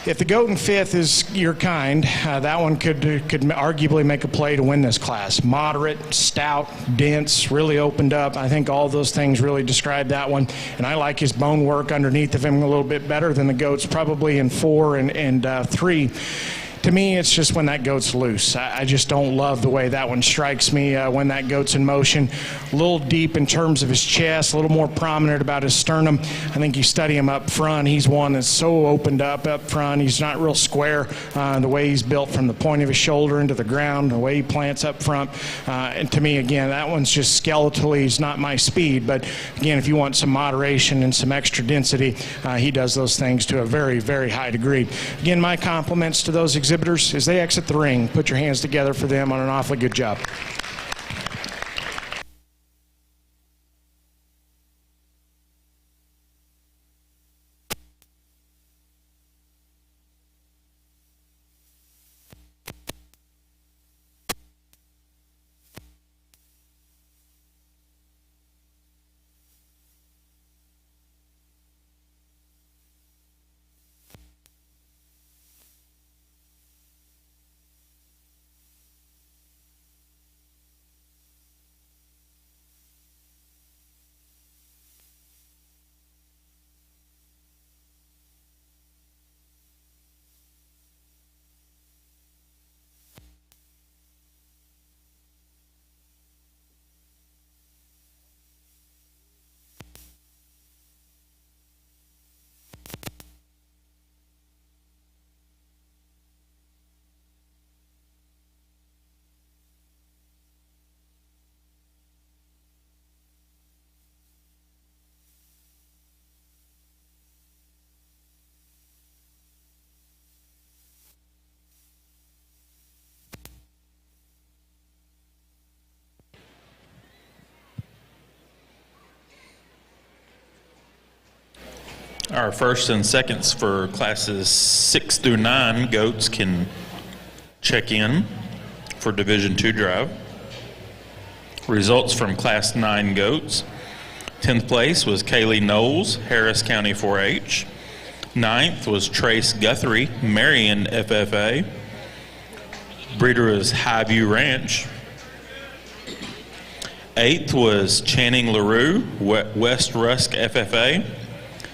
If the goat in 5th is your kind, that one could arguably make a play to win this class. Moderate, stout, dense, really opened up. I think all those things really describe that one. And I like his bone work underneath of him a little bit better than the goats probably in 4 and 3. To me, it's just when that goat's loose. I just don't love the way that one strikes me when that goat's in motion. A little deep in terms of his chest, a little more prominent about his sternum. I think you study him up front. He's one that's so opened up front. He's not real square. The way he's built from the point of his shoulder into the ground, the way he plants up front. And to me, again, that one's just skeletally. He's not my speed. But again, if you want some moderation and some extra density, he does those things to a very, very high degree. Again, my compliments to those exhibitors as they exit the ring. Put your hands together for them on an awfully good job. Our first and seconds for classes 6 through 9 goats can check in for Division II drive. Results from Class 9 goats. 10th place was Kaylee Knowles, Harris County 4-H. 9th was Trace Guthrie, Marion FFA. Breeder is Highview Ranch. 8th was Channing LaRue, West Rusk FFA.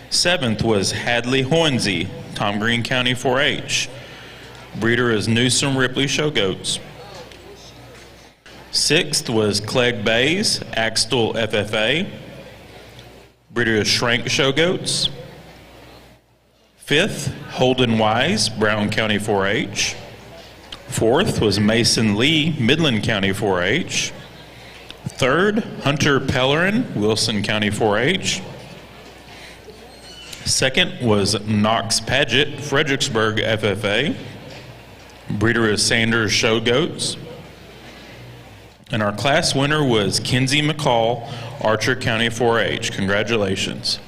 7th was Hadley Hornsey, Tom Green County 4-H. Breeder is Newsom Ripley Show Goats. 6th was Clegg Bays, Axtell FFA. Breeder is Schrank Show Goats. 5th, Holden Wise, Brown County 4-H. 4th was Mason Lee, Midland County 4-H. 3rd, Hunter Pellerin, Wilson County 4-H. 2nd was Knox Paget, Fredericksburg FFA. Breeder is Sanders Show Goats. And our class winner was Kinsey McCall, Archer County 4-H. Congratulations.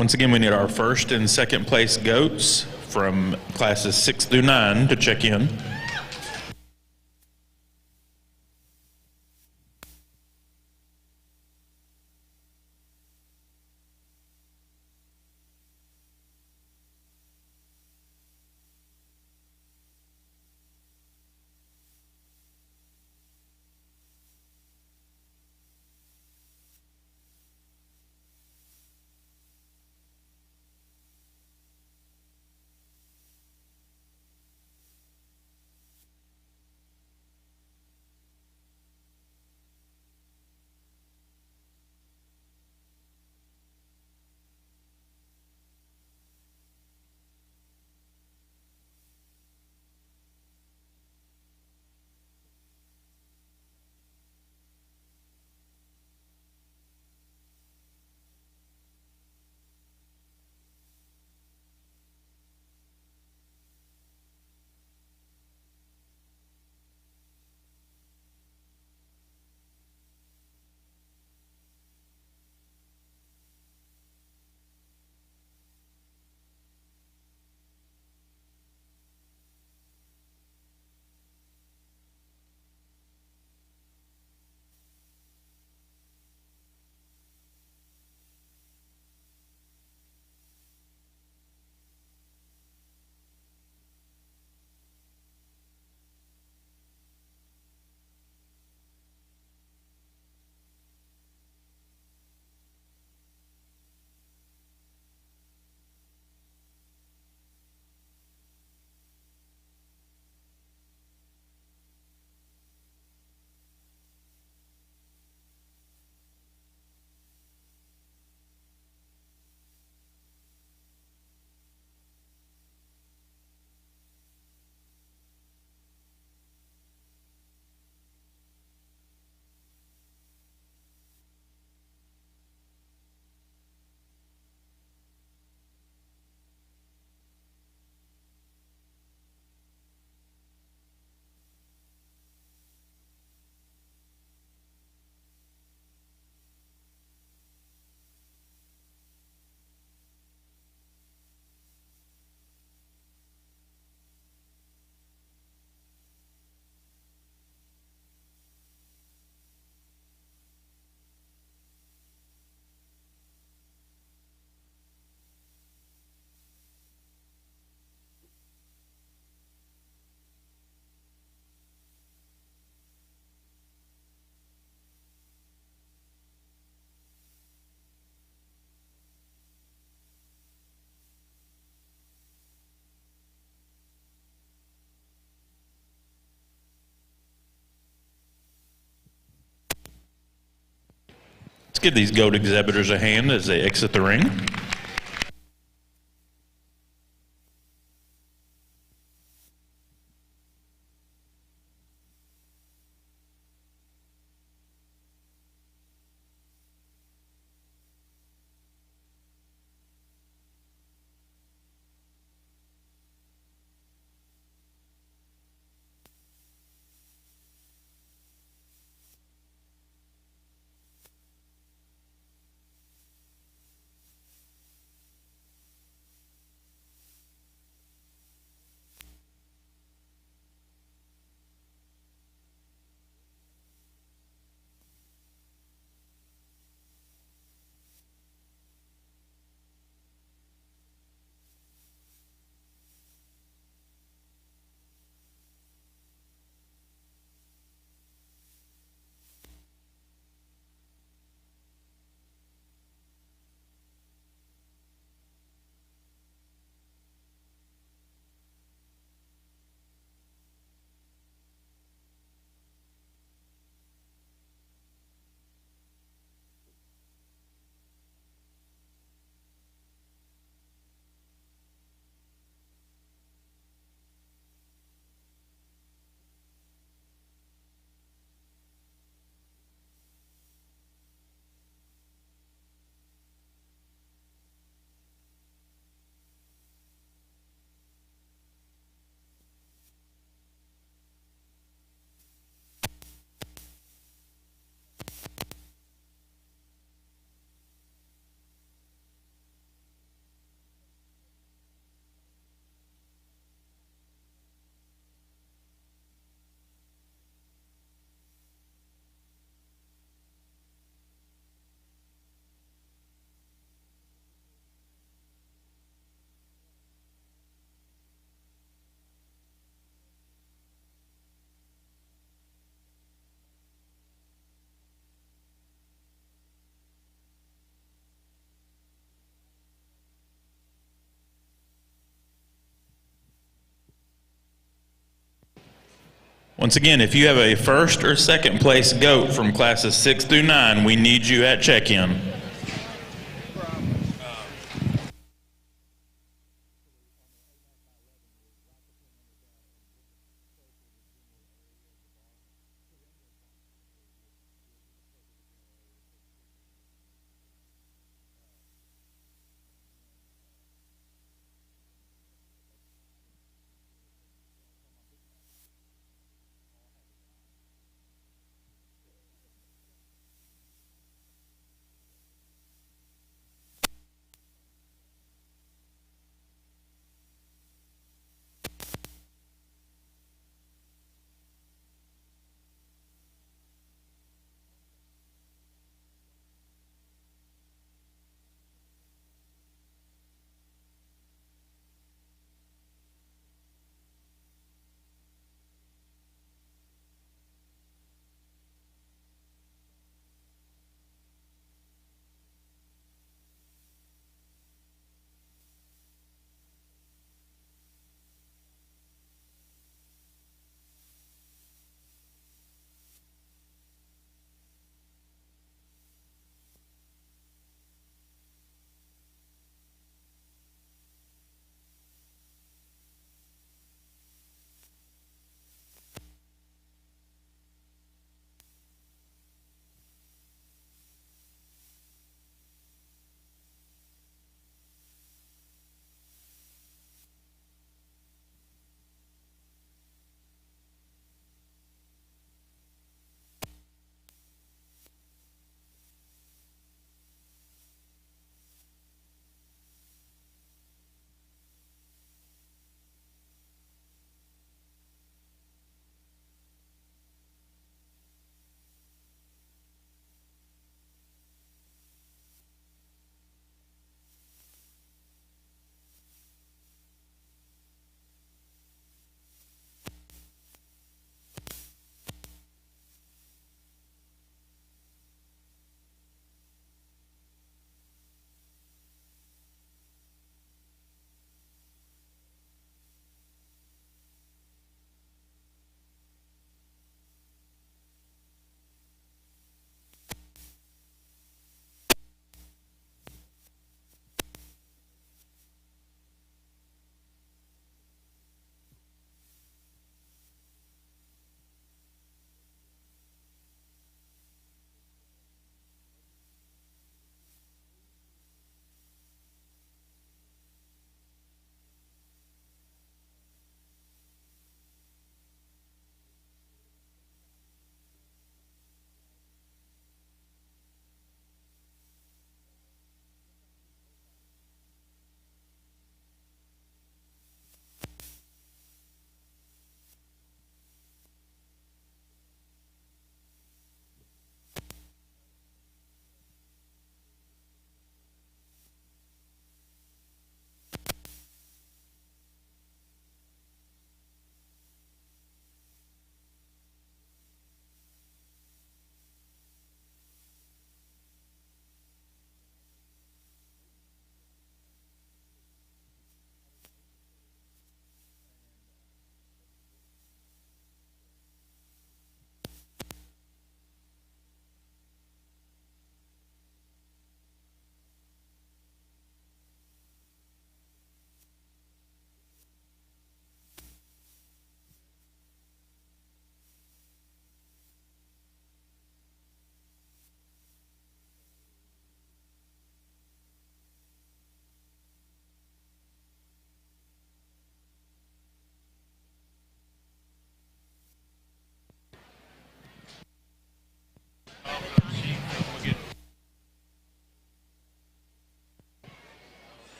Once again, we need our first and second place goats from classes 6 through 9 to check in. Let's give these goat exhibitors a hand as they exit the ring. Once again, if you have a first or second place goat from classes 6 through 9, we need you at check-in.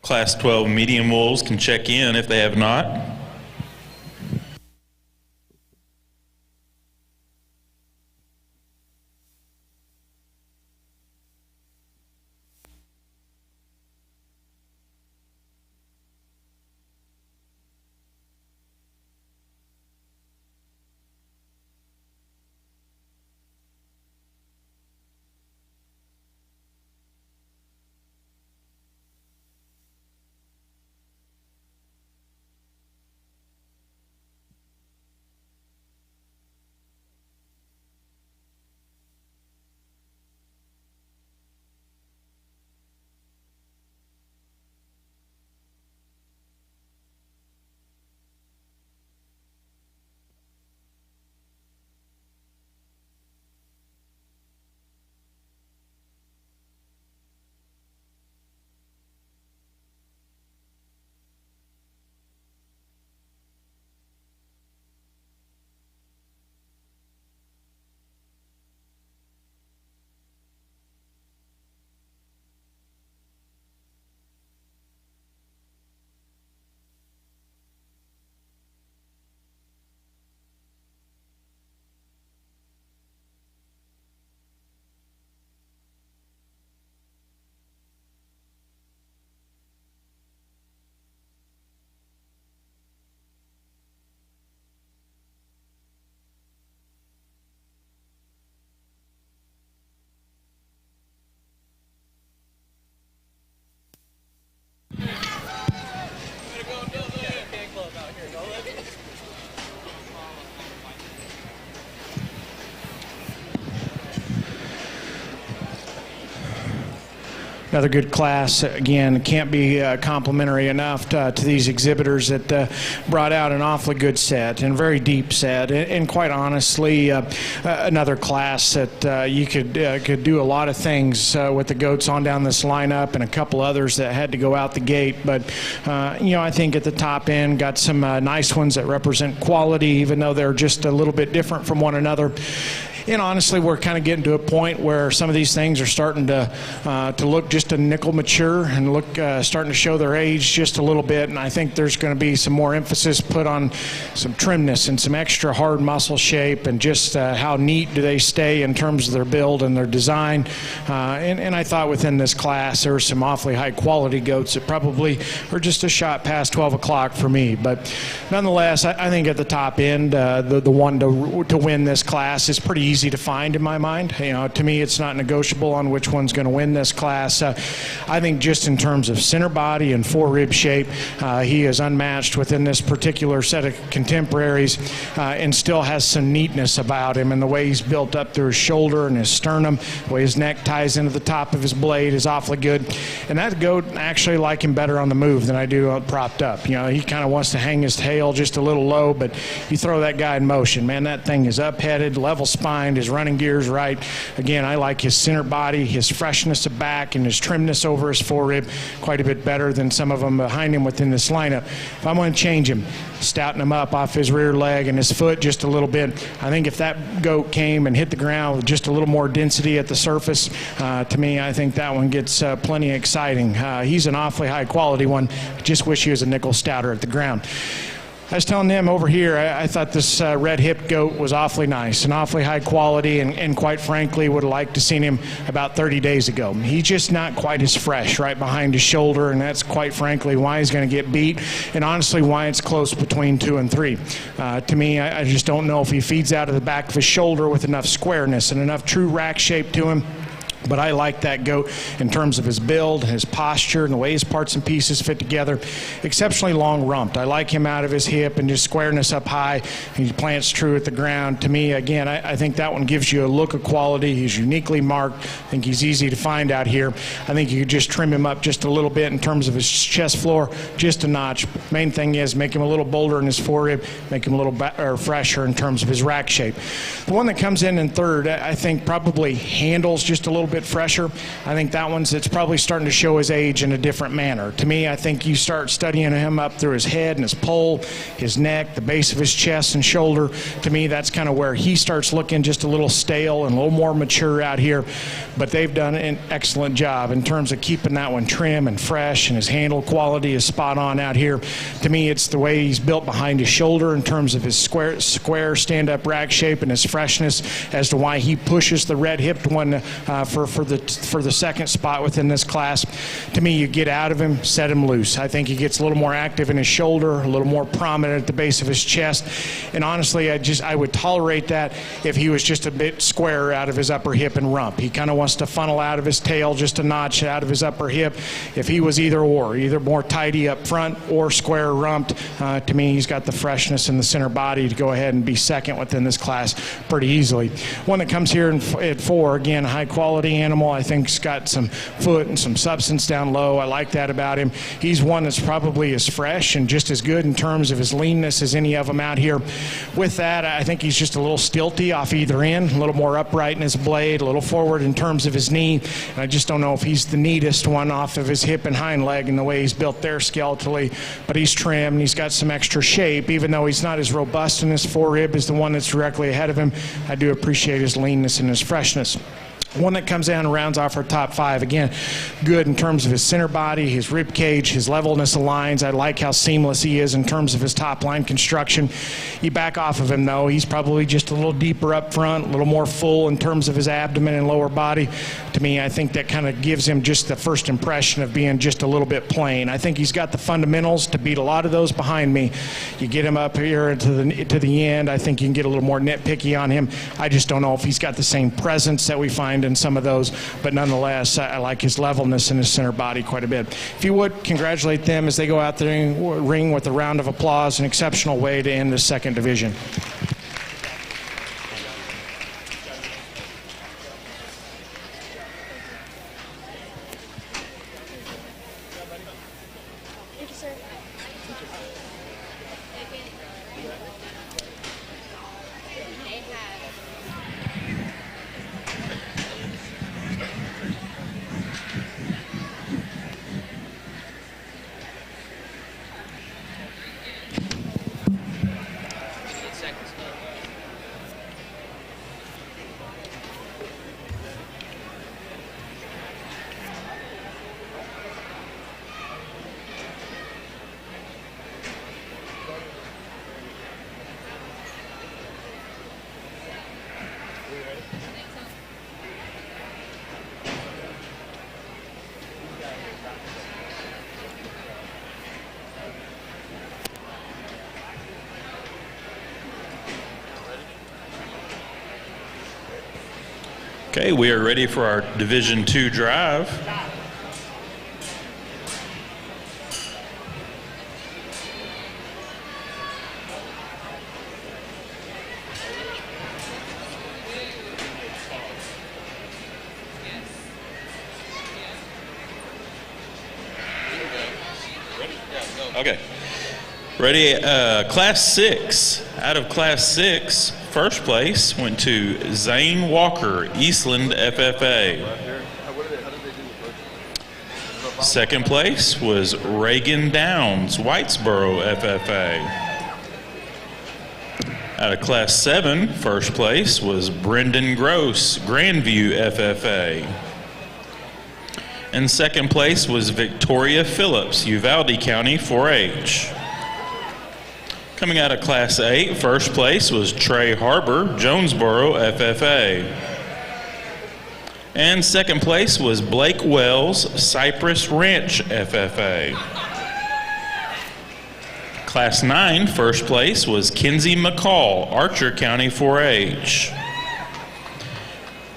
Class 12 medium wolves can check in if they have not. another good class. Again, can't be complimentary enough to these exhibitors that brought out an awfully good set and a very deep set, and quite honestly, another class that you could do a lot of things with the goats on down this lineup, and a couple others that had to go out the gate. But I think at the top end got some nice ones that represent quality, even though they're just a little bit different from one another. And honestly, we're kind of getting to a point where some of these things are starting to look just a nickel mature and look starting to show their age just a little bit. And I think there's going to be some more emphasis put on some trimness and some extra hard muscle shape, and just how neat do they stay in terms of their build and their design. And I thought within this class there were some awfully high quality goats that probably are just a shot past 12 o'clock for me. But nonetheless, I think at the top end, the one to win this class is pretty easy to find in my mind. To me, it's not negotiable on which one's going to win this class. I think just in terms of center body and forerib shape, he is unmatched within this particular set of contemporaries, and still has some neatness about him, and the way he's built up through his shoulder and his sternum, the way his neck ties into the top of his blade is awfully good. And that goat, I actually like him better on the move than I do propped up. He kind of wants to hang his tail just a little low, but you throw that guy in motion, man, that thing is up-headed, level spine, his running gear's right. Again, I like his center body, his freshness of back, and his trimness over his forerib quite a bit better than some of them behind him within this lineup. If I'm going to change him, stouten him up off his rear leg and his foot just a little bit, I think if that goat came and hit the ground with just a little more density at the surface, to me, I think that one gets plenty exciting. He's an awfully high quality one. Just wish he was a nickel stouter at the ground. I was telling them over here, I thought this red-hipped goat was awfully nice and awfully high quality, and quite frankly would have liked to seen him about 30 days ago. He's just not quite as fresh right behind his shoulder, and that's quite frankly why he's going to get beat, and honestly why it's close between 2 and 3. To me, I just don't know if he feeds out of the back of his shoulder with enough squareness and enough true rack shape to him. But I like that goat in terms of his build, his posture, and the way his parts and pieces fit together. Exceptionally long rumped. I like him out of his hip and just squareness up high. He plants true at the ground. To me, again, I think that one gives you a look of quality. He's uniquely marked. I think he's easy to find out here. I think you could just trim him up just a little bit in terms of his chest floor, just a notch. Main thing is make him a little bolder in his forerib, make him a little fresher in terms of his rack shape. The one that comes in third, I think probably handles just a little bit fresher. I think that it's probably starting to show his age in a different manner. To me, I think you start studying him up through his head and his poll, his neck, the base of his chest and shoulder. To me, that's kind of where he starts looking just a little stale and a little more mature out here. But they've done an excellent job in terms of keeping that one trim and fresh, and his handle quality is spot on out here. To me, it's the way he's built behind his shoulder in terms of his square stand-up rack shape and his freshness as to why he pushes the red-hipped one for the second spot within this class. To me, you get out of him, set him loose. I think he gets a little more active in his shoulder, a little more prominent at the base of his chest. And honestly, I would tolerate that if he was just a bit square out of his upper hip and rump. He kind of wants to funnel out of his tail just a notch out of his upper hip. If he was either more tidy up front or square rumped, to me, he's got the freshness in the center body to go ahead and be second within this class pretty easily. One that comes here at 4, again, high quality animal. I think he's got some foot and some substance down low. I like that about him. He's one that's probably as fresh and just as good in terms of his leanness as any of them out here. With that, I think he's just a little stilty off either end, a little more upright in his blade, a little forward in terms of his knee. And I just don't know if he's the neatest one off of his hip and hind leg and the way he's built there skeletally. But he's trim and he's got some extra shape, even though he's not as robust in his forerib as the one that's directly ahead of him. I do appreciate his leanness and his freshness. One that comes down and rounds off our top 5, again, good in terms of his center body, his rib cage, his levelness of lines. I like how seamless he is in terms of his top line construction. You back off of him, though, he's probably just a little deeper up front, a little more full in terms of his abdomen and lower body. To me, I think that kind of gives him just the first impression of being just a little bit plain. I think he's got the fundamentals to beat a lot of those behind me. You get him up here to the end, I think you can get a little more nitpicky on him. I just don't know if he's got the same presence that we find in some of those, but nonetheless, I like his levelness in his center body quite a bit. If you would, congratulate them as they go out there and ring with a round of applause, an exceptional way to end the second division. Okay, we are ready for our Division II drive. Okay. Ready? Class 6. Out of Class 6, first place went to Zane Walker, Eastland FFA. Second place was Reagan Downs, Whitesboro FFA. Out of Class 7, first place was Brendan Gross, Grandview FFA. And second place was Victoria Phillips, Uvalde County 4-H. Coming out of Class 8, first place was Trey Harbor, Jonesboro FFA. And second place was Blake Wells, Cypress Ranch FFA. Class 9, first place was Kenzie McCall, Archer County 4-H.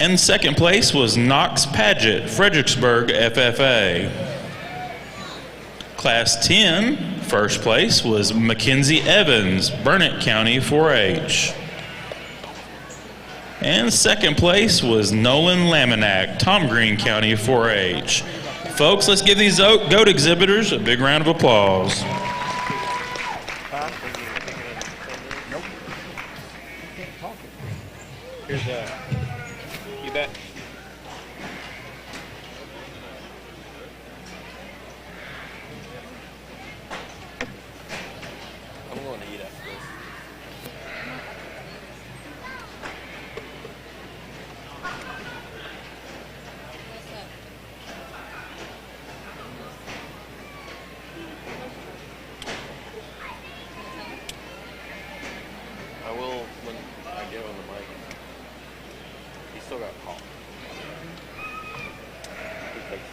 And second place was Knox Paget, Fredericksburg FFA. Class 10, first place was Mackenzie Evans, Burnett County 4-H. And second place was Nolan Laminack, Tom Green County 4-H. Folks, let's give these goat exhibitors a big round of applause. Here's you bet. I'm going to eat after this. I will when I get on the mic. He's still got a call. He takes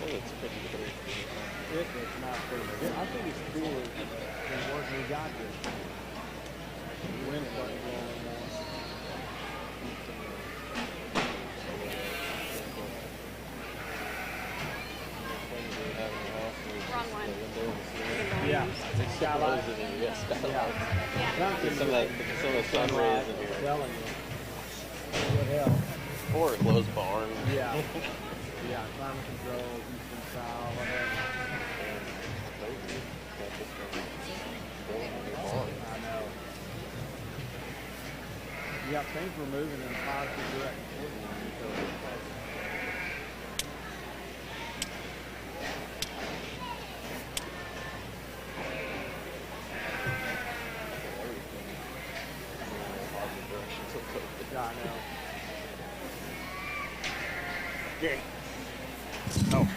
it's pretty good. It's not pretty good. I think it's cooler than what we got here. The wind starting to blow more. Wrong one. Yeah, it's skylight. Yes, Yeah. some of the sun rays in here. I'm telling you. What hell? Or a closed barn. Yeah. Yeah, climate control, Eastern style, whatever. I know. Yeah, things were moving in a positive direction. Yeah, I know. Gary. Oh.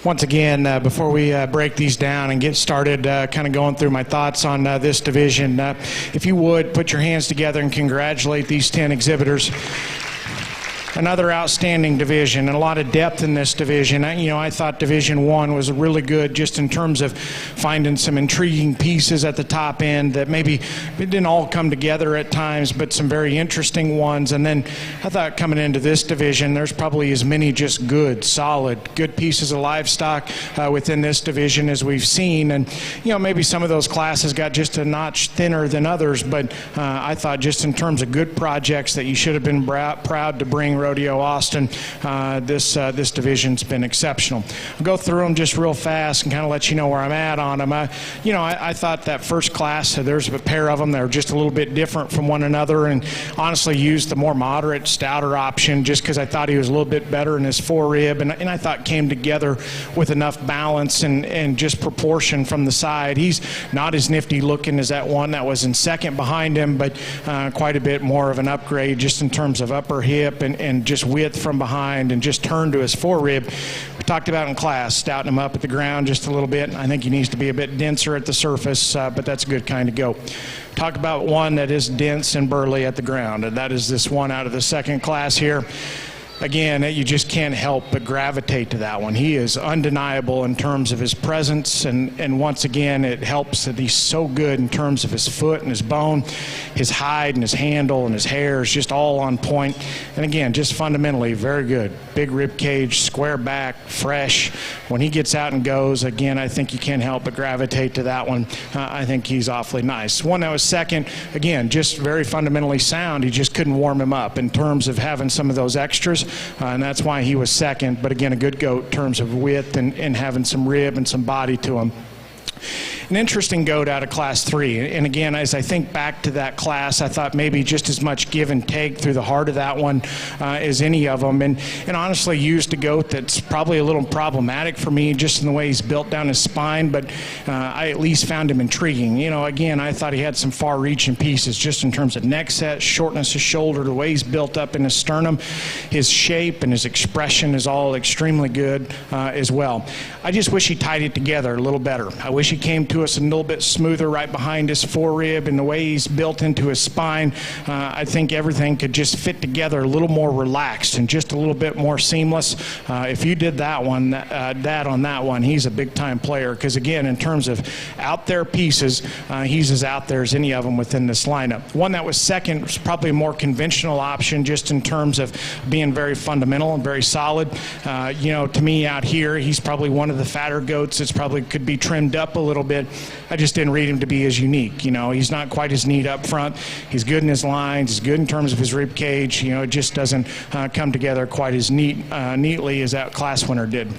Once again, before we break these down and get started kind of going through my thoughts on this division, if you would, put your hands together and congratulate these 10 exhibitors. Another outstanding division and a lot of depth in this division. I thought Division 1 was really good just in terms of finding some intriguing pieces at the top end that maybe it didn't all come together at times, but some very interesting ones. And then I thought coming into this division, there's probably as many just good, solid, good pieces of livestock within this division as we've seen. And, maybe some of those classes got just a notch thinner than others, but I thought just in terms of good projects that you should have been proud to bring Rodeo Austin. This division's been exceptional. I'll go through them just real fast and kind of let you know where I'm at on them. I thought that first class, there's a pair of them that were just a little bit different from one another, and honestly used the more moderate, stouter option just because I thought he was a little bit better in his forerib, and I thought came together with enough balance and just proportion from the side. He's not as nifty looking as that one that was in second behind him, but quite a bit more of an upgrade just in terms of upper hip and just width from behind and just turn to his forerib. We talked about in class, stouting him up at the ground just a little bit. I think he needs to be a bit denser at the surface, but that's a good kind to go. Talk about one that is dense and burly at the ground, and that is this one out of the second class here. Again, you just can't help but gravitate to that one. He is undeniable in terms of his presence, and once again, it helps that he's so good in terms of his foot and his bone, his hide and his handle and his hair is just all on point. And again, just fundamentally very good. Big rib cage, square back, fresh. When he gets out and goes, again, I think you can't help but gravitate to that one. I think he's awfully nice. One that was second, again, just very fundamentally sound. He just couldn't warm him up in terms of having some of those extras. And that's why he was second. But again, a good goat in terms of width and having some rib and some body to him. An interesting goat out of Class 3. And again, as I think back to that class, I thought maybe just as much give and take through the heart of that one as any of them. And honestly used a goat that's probably a little problematic for me just in the way he's built down his spine, but I at least found him intriguing. You know, again, I thought he had some far-reaching pieces just in terms of neck set, shortness of shoulder, the way he's built up in his sternum. His shape and his expression is all extremely good as well. I just wish he tied it together a little better. I wish he came to us a little bit smoother right behind his forerib, and the way he's built into his spine. I think everything could just fit together a little more relaxed and just a little bit more seamless. If you did that one, that on that one, he's a big-time player because, again, in terms of out there pieces, he's as out there as any of them within this lineup. One that was second was probably a more conventional option just in terms of being very fundamental and very solid. You know, to me out here, he's probably one of the fatter goats that's probably could be trimmed up a little bit. I just didn't read him to be as unique. You know, he's not quite as neat up front. He's good in his lines. He's good in terms of his rib cage. You know, it just doesn't come together quite as neatly as that class winner did.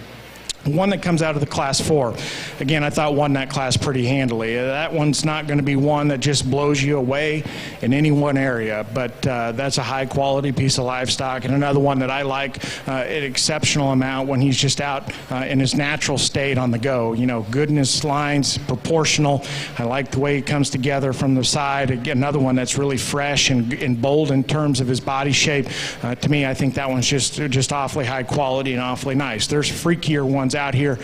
One that comes out of the Class 4. Again, I thought won that class pretty handily. That one's not going to be one that just blows you away in any one area, but that's a high-quality piece of livestock. And another one that I like an exceptional amount when he's just out in his natural state on the go. You know, good in his lines, proportional. I like the way he comes together from the side. Again, another one that's really fresh and bold in terms of his body shape. To me, I think that one's just awfully high quality and awfully nice. There's freakier ones out here,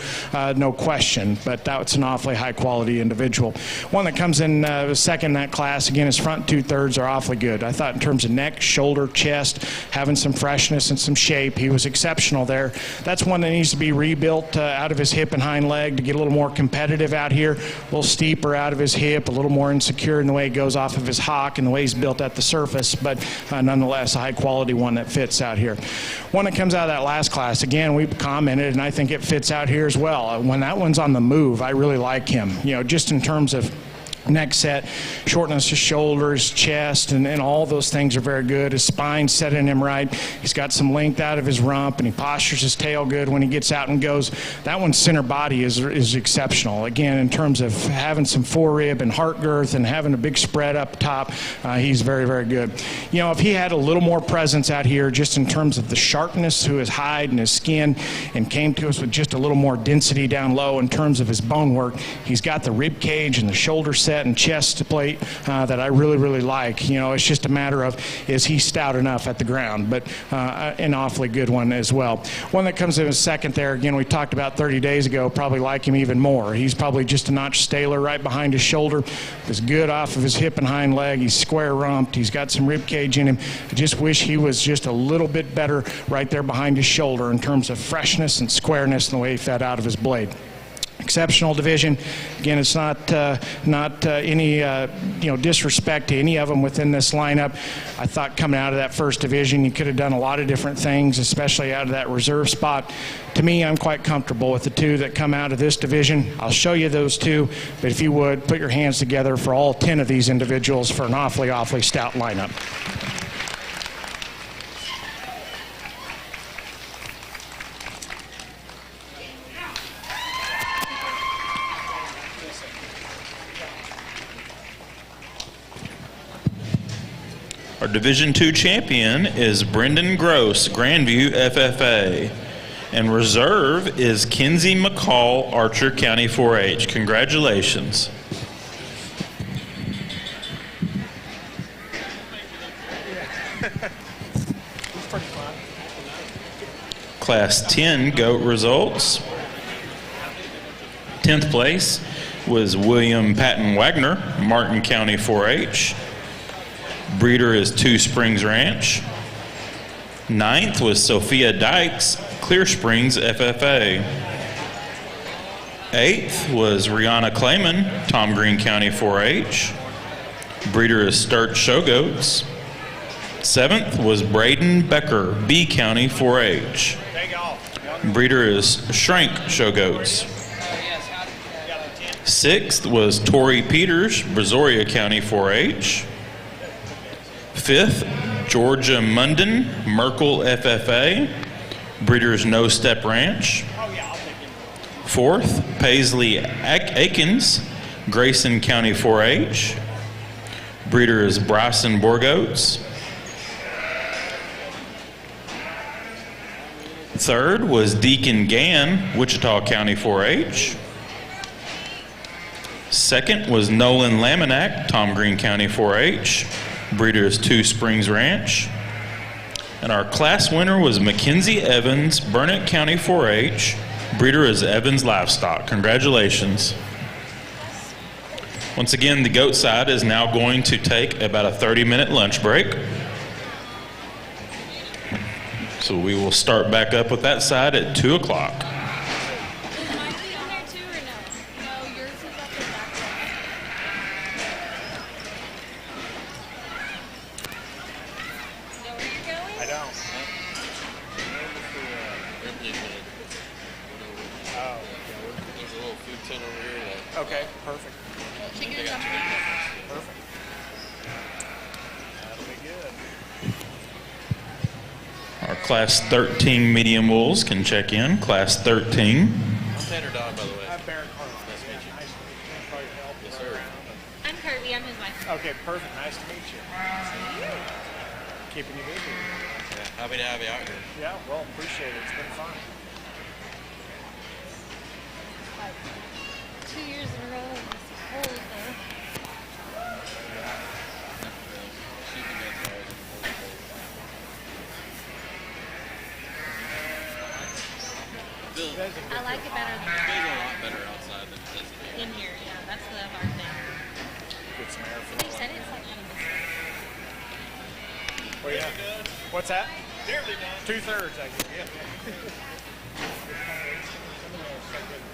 no question, but that's an awfully high quality individual. One that comes in second in that class, again, his front 2/3 are awfully good. I thought in terms of neck, shoulder, chest, having some freshness and some shape, he was exceptional there. That's one that needs to be rebuilt out of his hip and hind leg to get a little more competitive out here, a little steeper out of his hip, a little more insecure in the way it goes off of his hock and the way he's built at the surface, but nonetheless a high quality one that fits out here. One that comes out of that last class, again, we commented, and I think it fits out here as well. When that one's on the move, I really like him. You know, just in terms of neck set, shortness of shoulders, chest, and all those things are very good. His spine's setting him right. He's got some length out of his rump, and he postures his tail good when he gets out and goes. That one's center body is exceptional. Again, in terms of having some forerib and heart girth and having a big spread up top, he's very, very good. You know, if he had a little more presence out here just in terms of the sharpness to his hide and his skin and came to us with just a little more density down low in terms of his bone work, he's got the rib cage and the shoulder set and chest plate that I really, really like. You know, it's just a matter of is he stout enough at the ground, but an awfully good one as well. One that comes in a second there, again, we talked about 30 days ago, probably like him even more. He's probably just a notch staler right behind his shoulder. He's good off of his hip and hind leg. He's square rumped. He's got some rib cage in him. I just wish he was just a little bit better right there behind his shoulder in terms of freshness and squareness and the way he fed out of his blade. Exceptional division. Again, it's not any disrespect to any of them within this lineup. I thought coming out of that first division, you could have done a lot of different things, especially out of that reserve spot. To me, I'm quite comfortable with the two that come out of this division. I'll show you those two, but if you would, put your hands together for all 10 of these individuals for an awfully, awfully stout lineup. Our Division II champion is Brendan Gross, Grandview FFA. And reserve is Kenzie McCall, Archer County 4-H. Congratulations. Class 10 goat results. 10th place was William Patton Wagner, Martin County 4-H. Breeder is Two Springs Ranch. 9th was Sophia Dykes, Clear Springs FFA. 8th was Rihanna Clayman, Tom Green County 4-H. Breeder is Sturt Showgoats. 7th was Braden Becker, B County 4-H. Breeder is Shrank Showgoats. 6th was Tori Peters, Brazoria County 4-H. 5th, Georgia Munden, Merkel FFA. Breeder is No Step Ranch. 4th, Paisley Akins, Grayson County 4-H. Breeder is Bryson Borgoats. 3rd was Deacon Gann, Wichita County 4-H. 2nd was Nolan Laminack, Tom Green County 4-H. Breeder is Two Springs Ranch. And our class winner was Mackenzie Evans, Burnett County 4-H. Breeder is Evans Livestock. Congratulations. Once again, the goat side is now going to take about a 30-minute lunch break. So we will start back up with that side at 2 o'clock. Okay, perfect. Perfect. That'll be good. Our Class 13 medium wolves can check in. Class 13. I'm Tanner Dodd, by the way. I'm Barrett Carl. Nice to meet you. Nice to meet you. Thanks for your help. Yes, sir. I'm Kirby. I'm his wife. Okay, perfect. Nice to meet you. Keeping you busy. Yeah, happy to have you out here. Yeah, well, appreciate it. It's been fun. 2 years in a row. It's cold though. I like it better than It feels a lot better outside than it does in here. Yeah, that's the hard thing. Get some air They said it's like Well, yeah. What's that? Nearly done. 2/3, I guess. Yeah.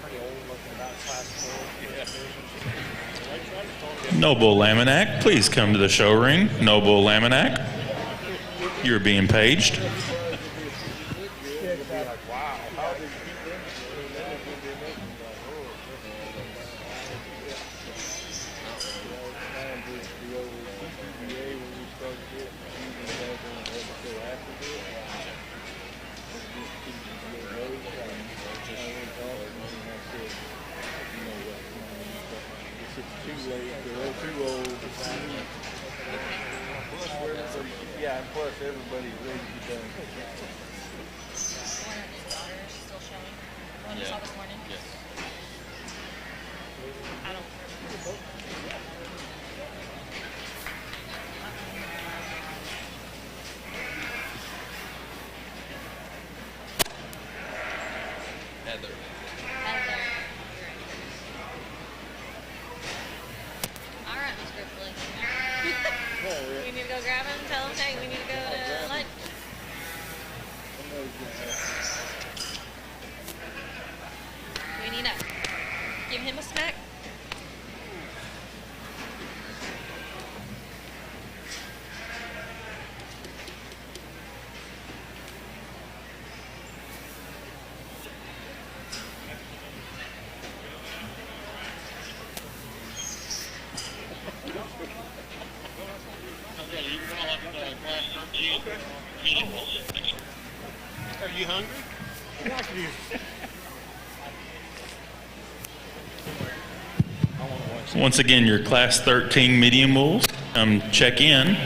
Pretty old looking, about class 4. Noble Laminack, please come to the show ring. Noble Laminack, you're being paged. Yeah, and plus everybody's ready to be done. still showing. The one you saw this morning. Yes. I don't. Heather. All right, Miss Griffley. We need to go grab him. Tell him, hey, we need to go to lunch. We need to give him a snack. Are you hungry? Once again, your Class 13 medium wolves, check in.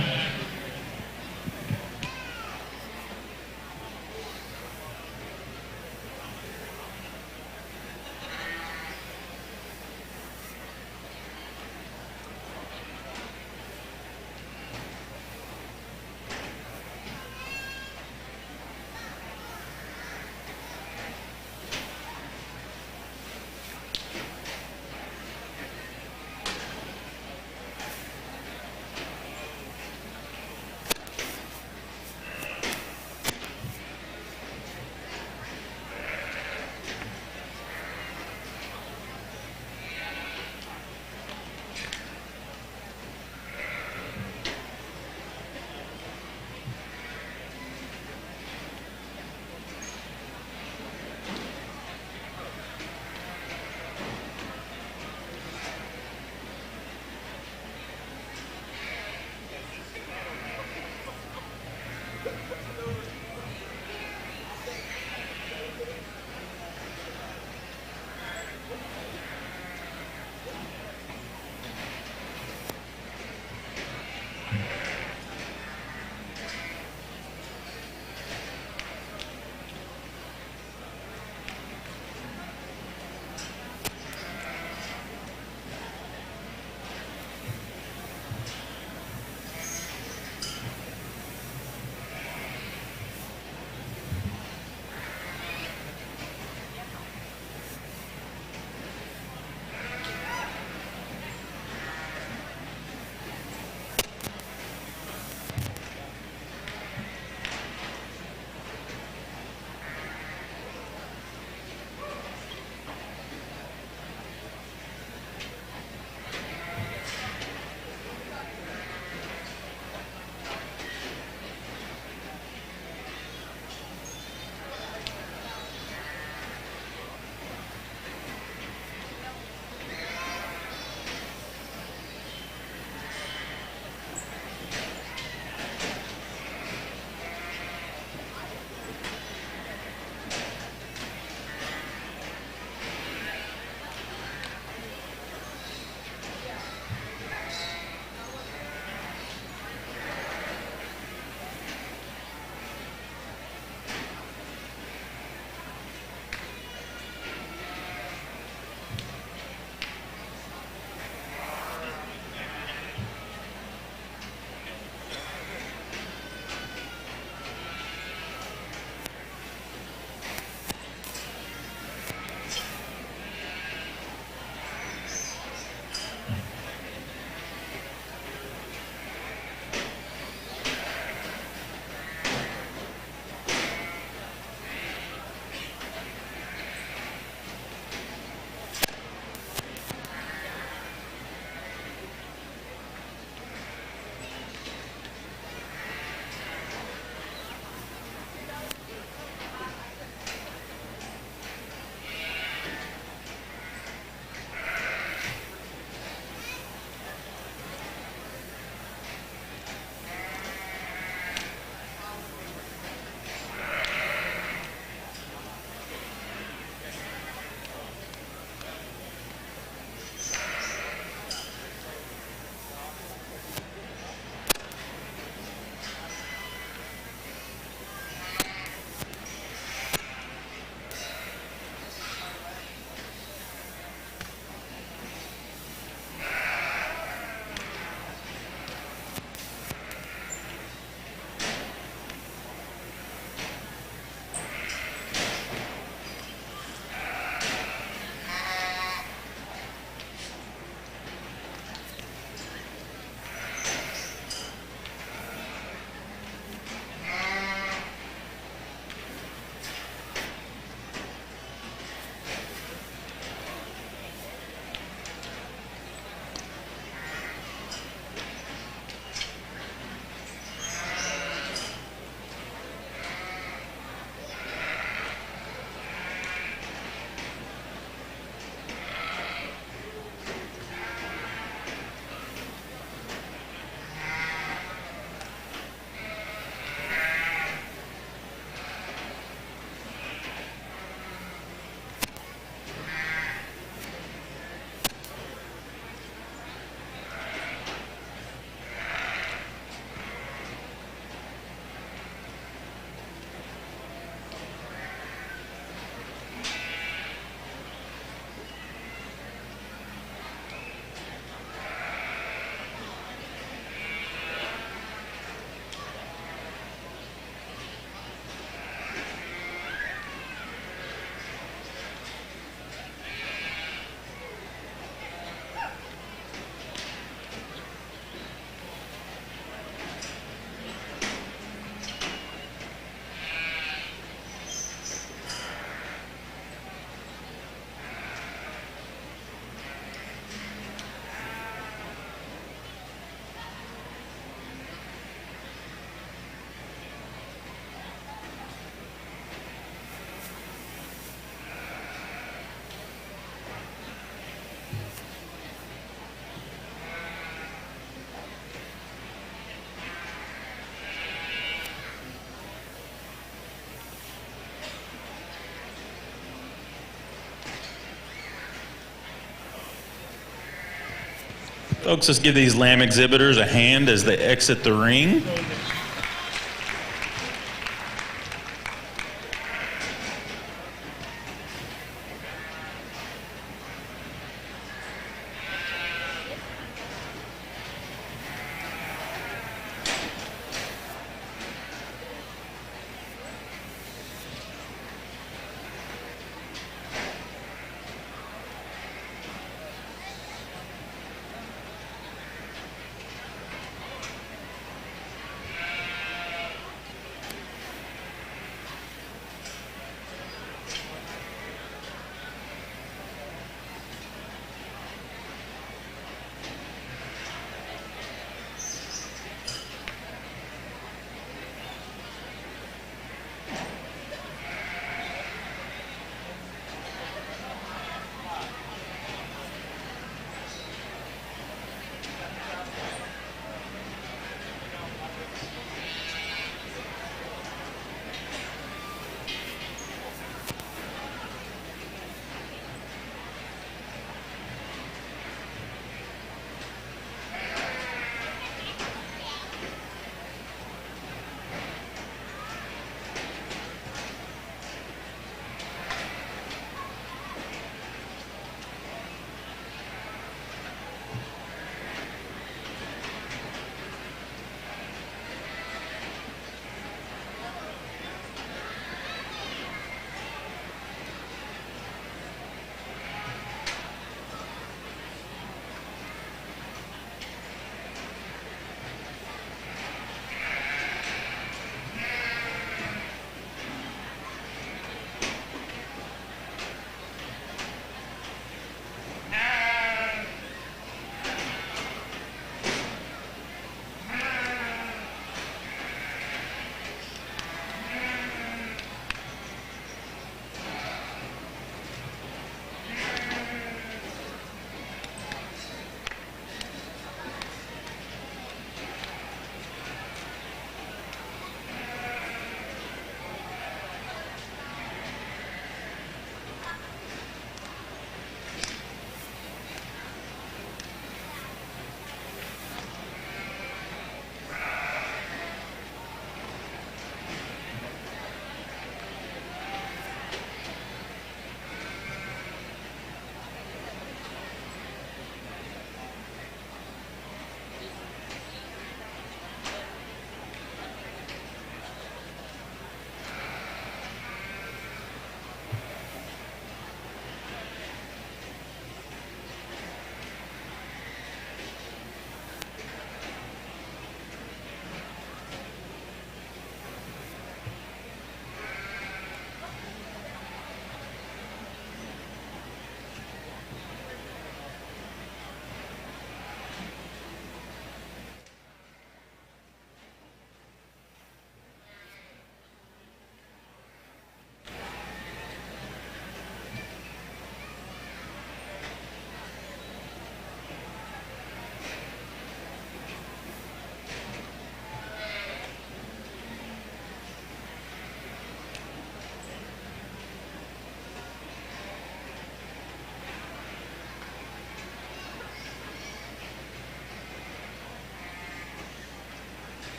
Folks, let's give these lamb exhibitors a hand as they exit the ring.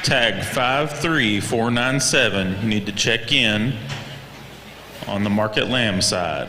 Tag 53497. You need to check in on the market lamb side.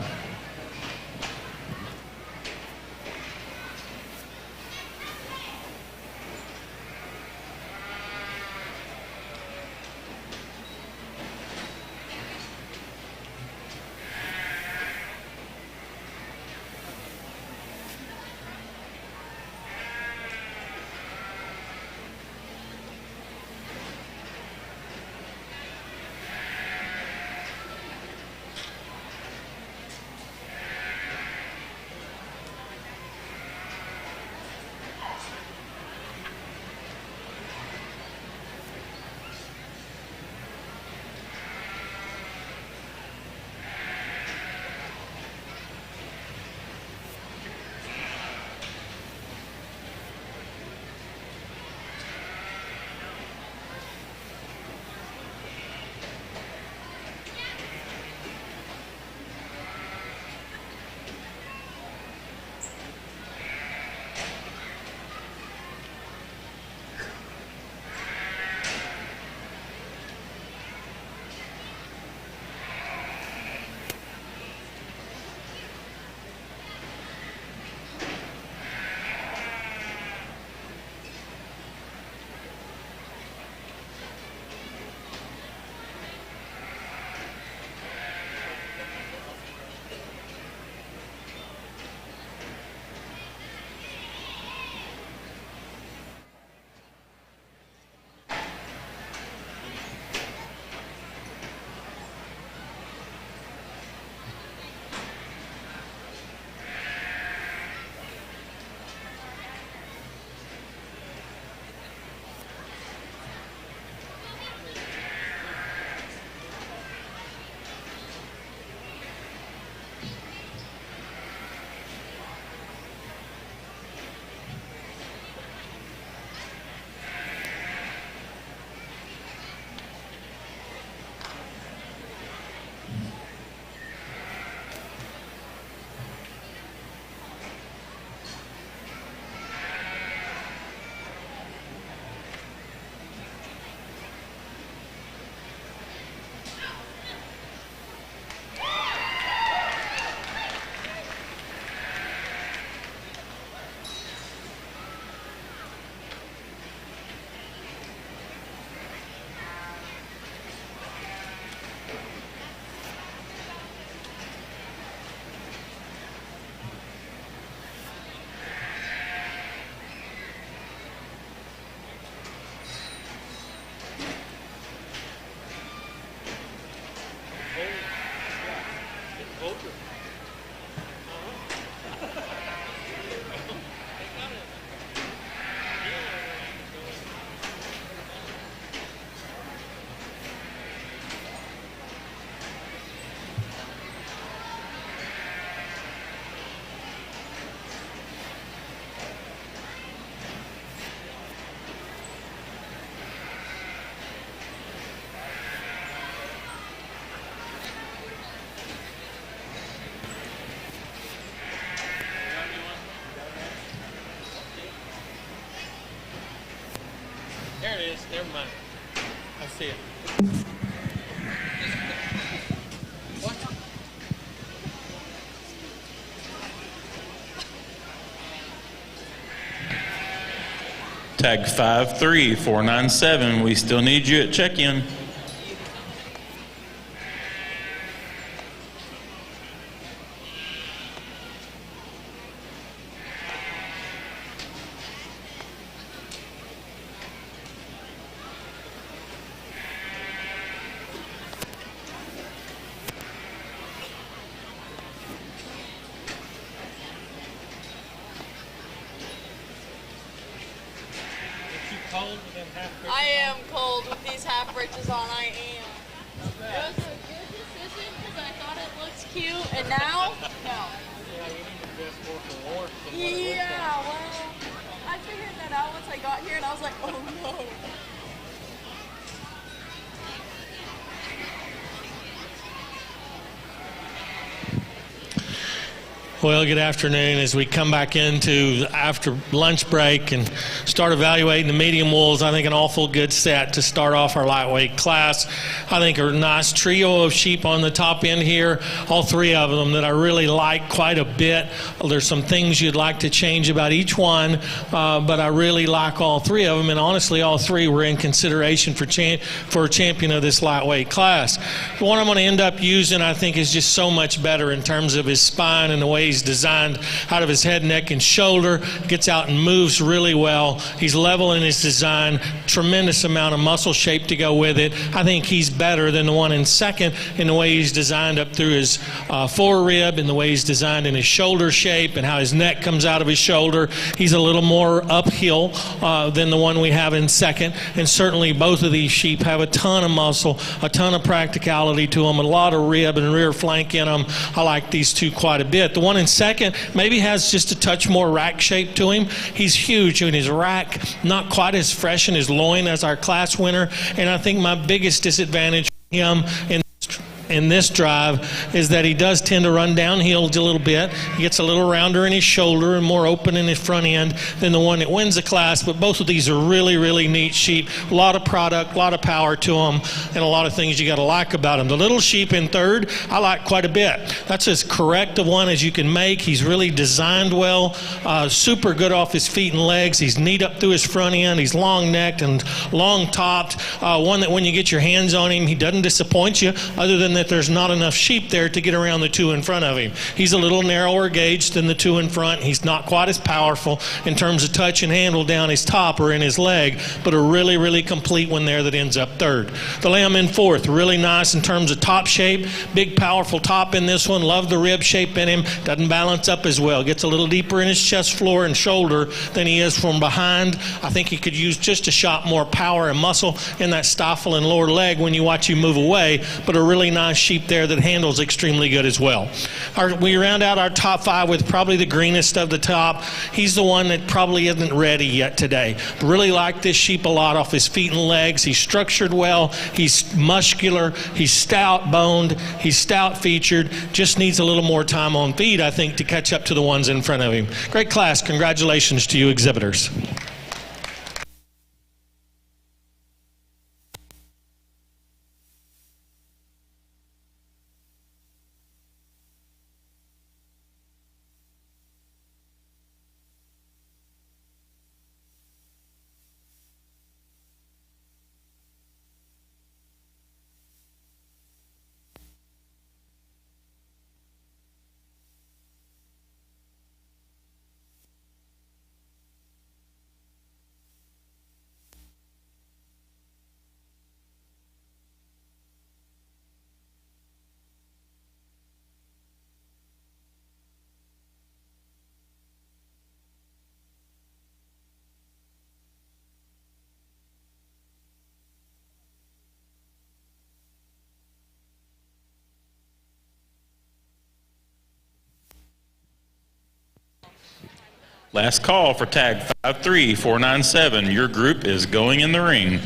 There it is. Never mind. I see it. What? Tag 53497. We still need you at check-in. I am cold with these half britches on. I am. It was a good decision because I thought it looked cute, and now, no. Yeah, you need to dress more for warmth. Yeah, well, I figured that out once I got here, and I was like, oh no. Well, good afternoon. As we come back into after lunch break and start evaluating the medium wools, I think an awful good set to start off our lightweight class. I think a nice trio of sheep on the top end here, all three of them that I really like quite a bit. There's some things you'd like to change about each one, but I really like all three of them, and honestly, all three were in consideration for a champion of this lightweight class. The one I'm going to end up using, I think, is just so much better in terms of his spine and the way he's designed out of his head, neck, and shoulder. Gets out and moves really well. He's level in his design, tremendous amount of muscle shape to go with it. I think he's better than the one in second in the way he's designed up through his forerib and the way he's designed in his shoulder shape and how his neck comes out of his shoulder. He's a little more uphill than the one we have in second, and certainly both of these sheep have a ton of muscle, a ton of practicality to them, a lot of rib and rear flank in them. I like these two quite a bit. The one in second maybe has just a touch more rack shape to him. He's huge in his rack, not quite as fresh in his loin as our class winner, and I think my biggest disadvantage for him in this drive is that he does tend to run downhill a little bit. He gets a little rounder in his shoulder and more open in his front end than the one that wins the class, but both of these are really, really neat sheep. A lot of product, a lot of power to them, and a lot of things you got to like about them. The little sheep in third, I like quite a bit. That's as correct a one as you can make. He's really designed well, super good off his feet and legs. He's neat up through his front end. He's long-necked and long-topped. One that when you get your hands on him, he doesn't disappoint you, other than that there's not enough sheep there to get around the two in front of him. He's a little narrower gauge than the two in front. He's not quite as powerful in terms of touch and handle down his top or in his leg, but a really, really complete one there that ends up third. The lamb in fourth, really nice in terms of top shape. Big, powerful top in this one. Love the rib shape in him. Doesn't balance up as well. Gets a little deeper in his chest floor and shoulder than he is from behind. I think he could use just a shot more power and muscle in that stifle and lower leg when you watch him move away, but a really nice sheep there that handles extremely good as well. We round out our top five with probably the greenest of the top. He's the one that probably isn't ready yet today. Really like this sheep a lot off his feet and legs. He's structured well. He's muscular. He's stout boned. He's stout featured. Just needs a little more time on feet, I think, to catch up to the ones in front of him. Great class. Congratulations to you exhibitors. Last call for tag 53497. Your group is going in the ring.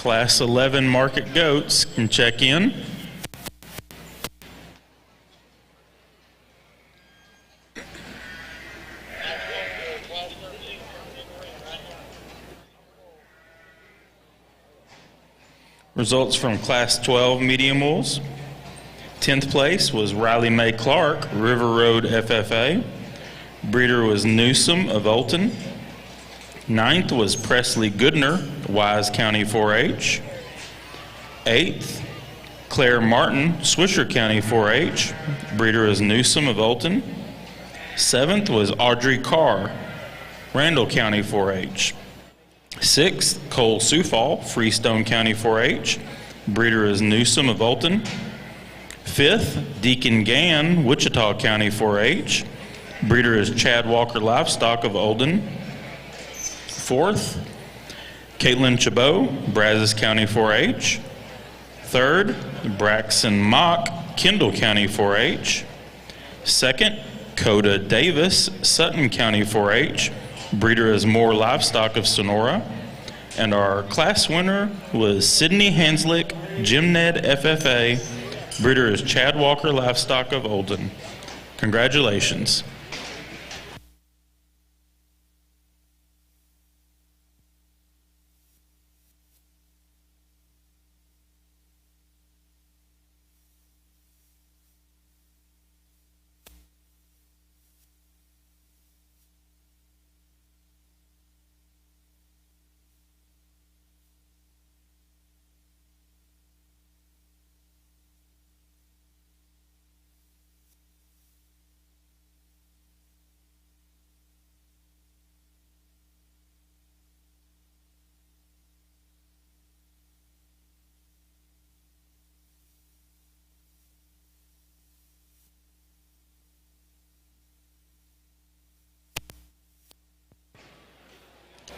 Class 11 market goats can check in. Results from Class 12 medium bulls. 10th place was Riley Mae Clark, River Road FFA. Breeder was Newsom of Olton. 9th was Presley Goodner, Wise County 4-H. 8th, Claire Martin, Swisher County 4-H. Breeder is Newsom of Olton. 7th was Audrey Carr, Randall County 4-H. 6th, Cole Sufall, Freestone County 4-H. Breeder is Newsom of Olton. 5th, Deacon Gann, Wichita County 4-H. Breeder is Chad Walker Livestock of Olden. 4th, Caitlin Chabot, Brazos County 4-H. 3rd, Braxton Mock, Kendall County 4-H. 2nd, Coda Davis, Sutton County 4-H. Breeder is Moore Livestock of Sonora. And our class winner was Sydney Hanslick, Jim Ned FFA. Breeder is Chad Walker Livestock of Olden. Congratulations.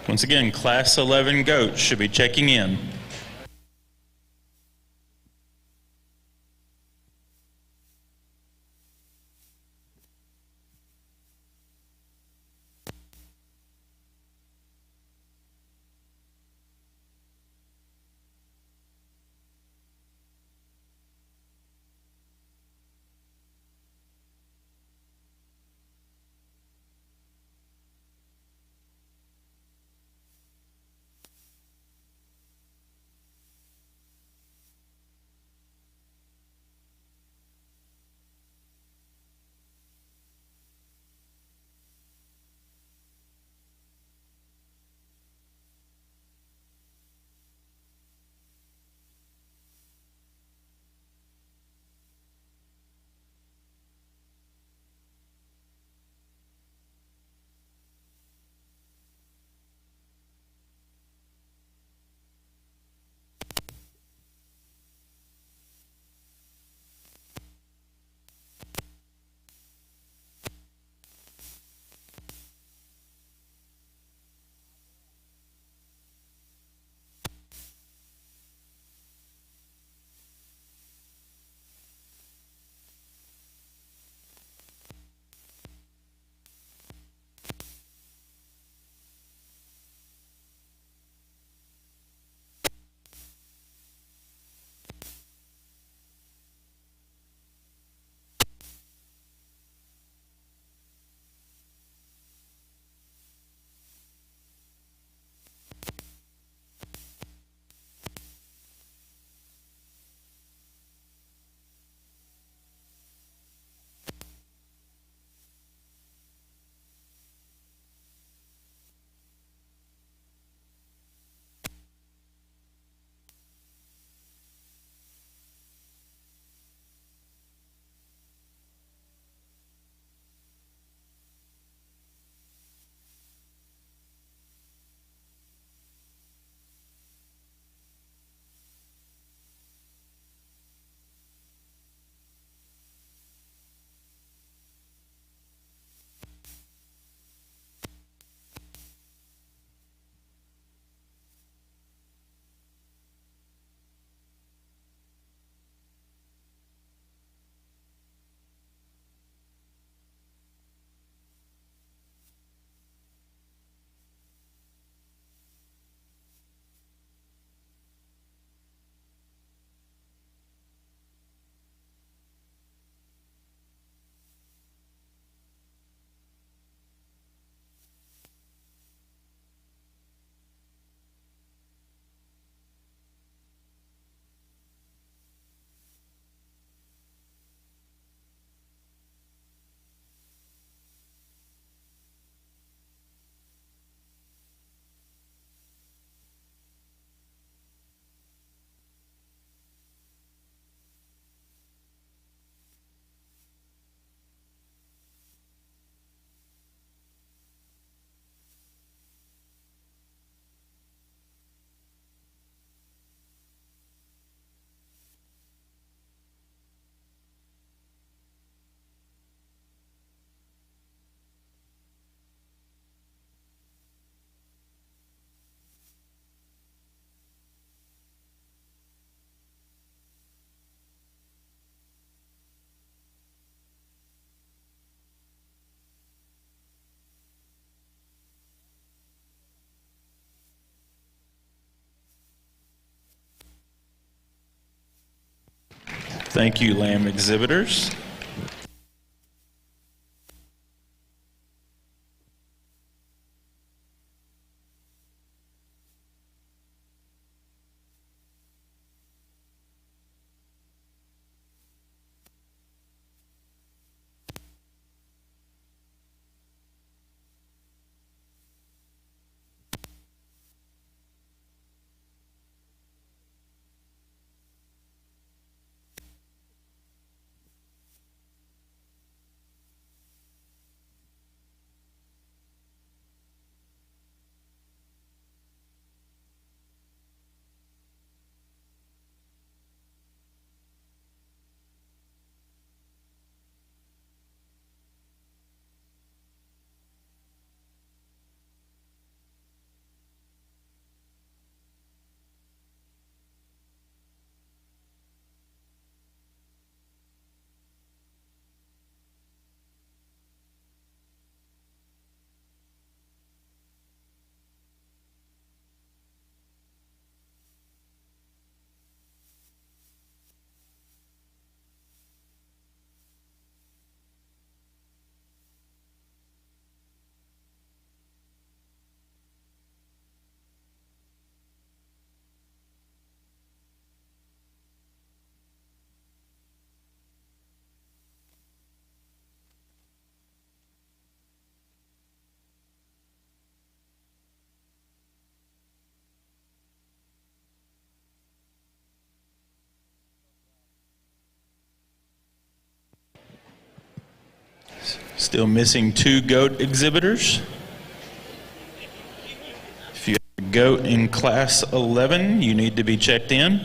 Once again, Class 11 goats should be checking in. Thank you, lamb exhibitors. Still missing 2 goat exhibitors. If you have a goat in class 11, you need to be checked in.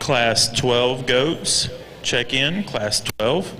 Class 12 goats, check in, Class 12.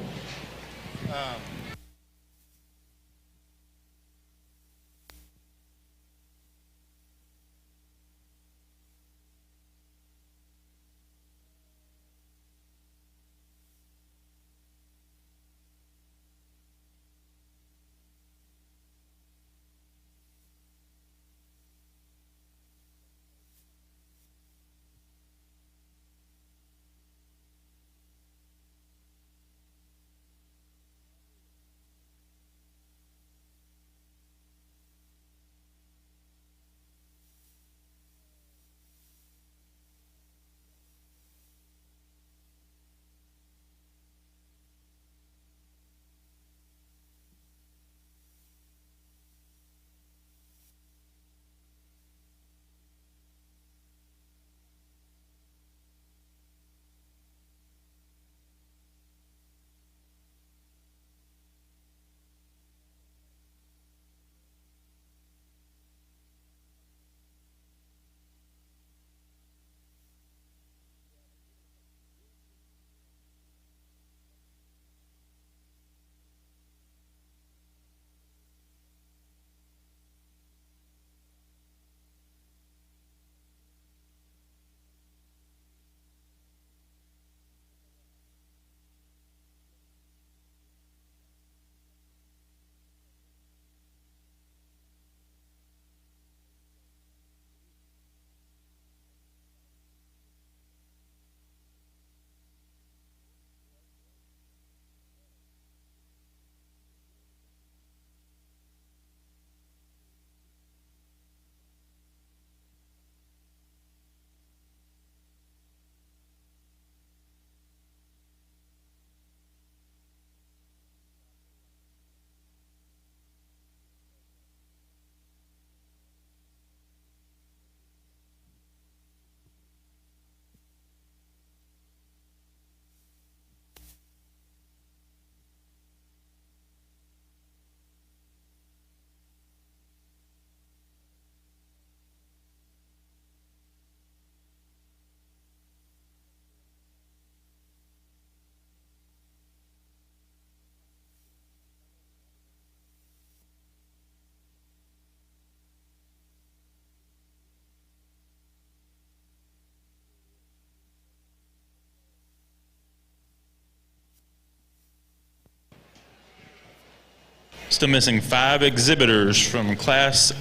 Still missing 5 exhibitors from Class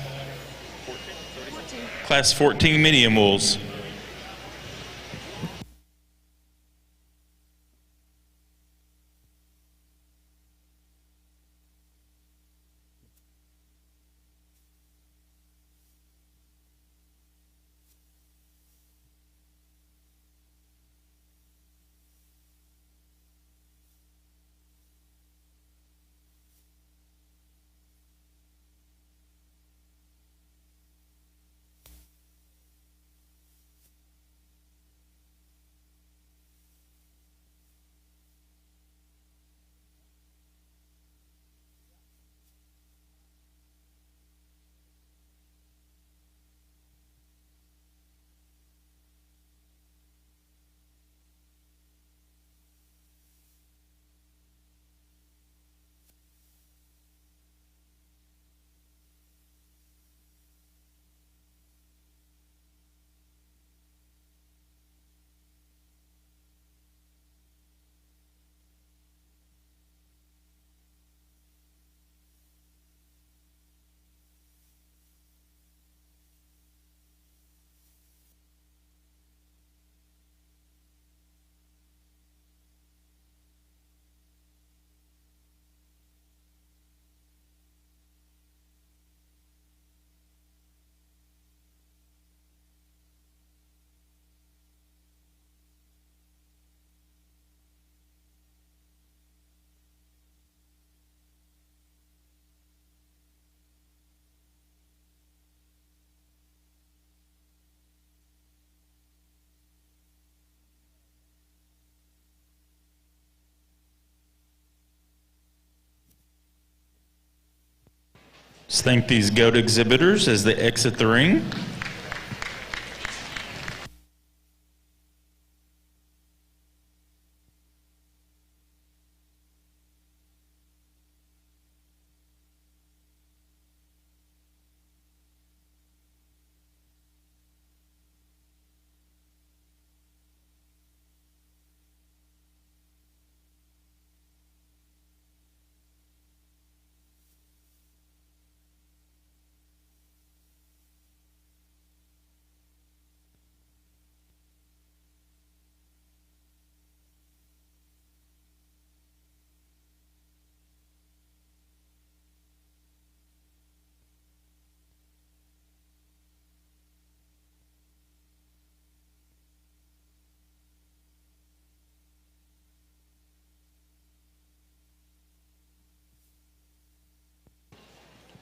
14 medium bulls. Let's thank these goat exhibitors as they exit the ring.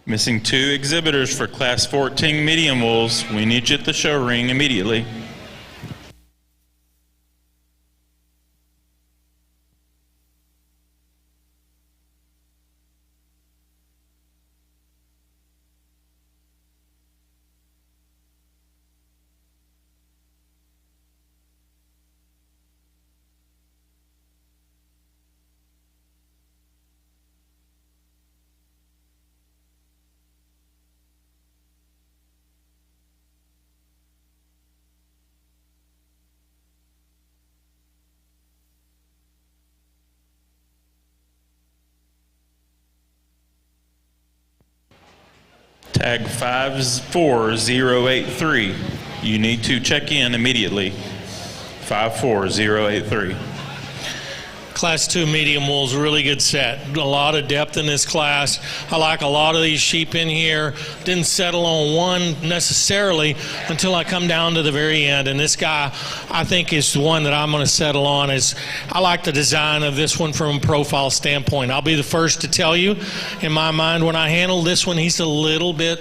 Missing 2 exhibitors for Class 14 medium wools. We need you at the show ring immediately. Tag 54083. You need to check in immediately. 54083. Class 2 medium wool's a really good set. A lot of depth in this class. I like a lot of these sheep in here. Didn't settle on one necessarily until I come down to the very end. And this guy, I think, is the one that I'm going to settle on. I like the design of this one from a profile standpoint. I'll be the first to tell you, in my mind, when I handle this one, he's a little bit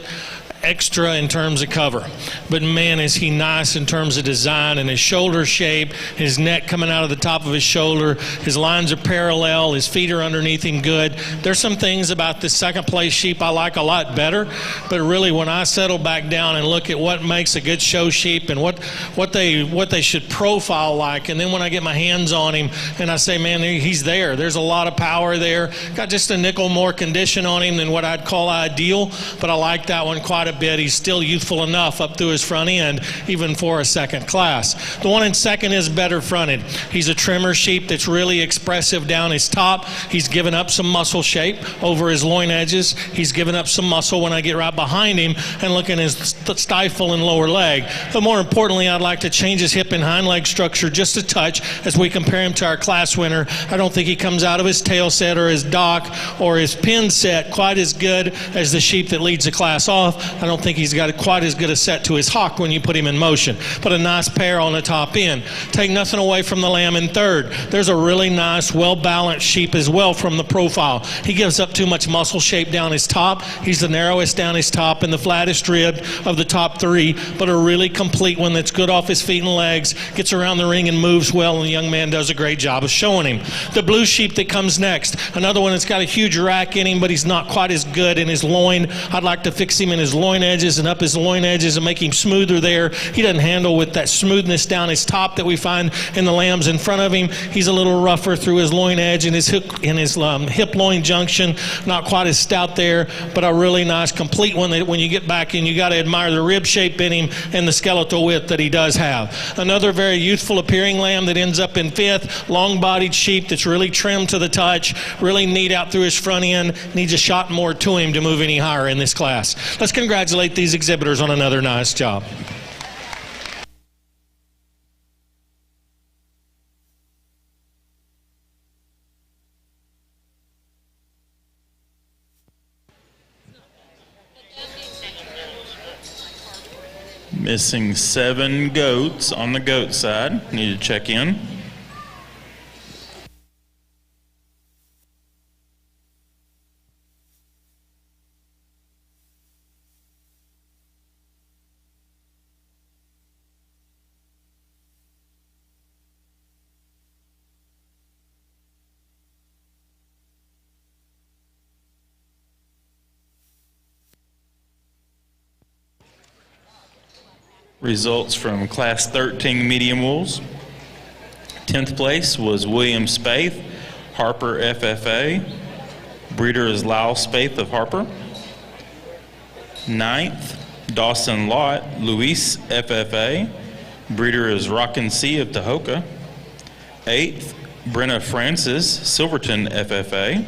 extra in terms of cover, but man, is he nice in terms of design and his shoulder shape, his neck coming out of the top of his shoulder, his lines are parallel, his feet are underneath him good. There's some things about this second place sheep I like a lot better, but really when I settle back down and look at what makes a good show sheep and what they should profile like, and then when I get my hands on him and I say, man, he's there, there's a lot of power there, got just a nickel more condition on him than what I'd call ideal, but I like that one quite a bit. He's still youthful enough up through his front end, even for a second class. The one in second is better fronted. He's a trimmer sheep that's really expressive down his top. He's given up some muscle shape over his loin edges. He's given up some muscle when I get right behind him and look at his stifle and lower leg. But more importantly, I'd like to change his hip and hind leg structure just a touch as we compare him to our class winner. I don't think he comes out of his tail set or his dock or his pin set quite as good as the sheep that leads the class off. I don't think he's got quite as good a set to his hock when you put him in motion. But a nice pair on the top end. Take nothing away from the lamb in third. There's a really nice, well-balanced sheep as well from the profile. He gives up too much muscle shape down his top. He's the narrowest down his top and the flattest ribbed of the top 3, but a really complete one that's good off his feet and legs, gets around the ring and moves well, and the young man does a great job of showing him. The blue sheep that comes next, another one that's got a huge rack in him, but he's not quite as good in his loin. I'd like to fix him in his loin edges and up his loin edges and make him smoother there. He doesn't handle with that smoothness down his top that we find in the lambs in front of him. He's a little rougher through his loin edge and his hip loin junction, not quite as stout there, but a really nice complete one that when you get back in, you got to admire the rib shape in him and the skeletal width that he does have. Another very youthful appearing lamb that ends up in 5th, long-bodied sheep that's really trimmed to the touch, really neat out through his front end, needs a shot more to him to move any higher in this class. Let's congratulate these exhibitors on another nice job. Missing 7 goats on the goat side. Need to check in. Results from Class 13 medium wools. 10th place was William Spaeth, Harper FFA. Breeder is Lyle Spaeth of Harper. 9th, Dawson Lott, Luis FFA. Breeder is Rockin' C of Tahoka. 8th, Brenna Francis, Silverton FFA.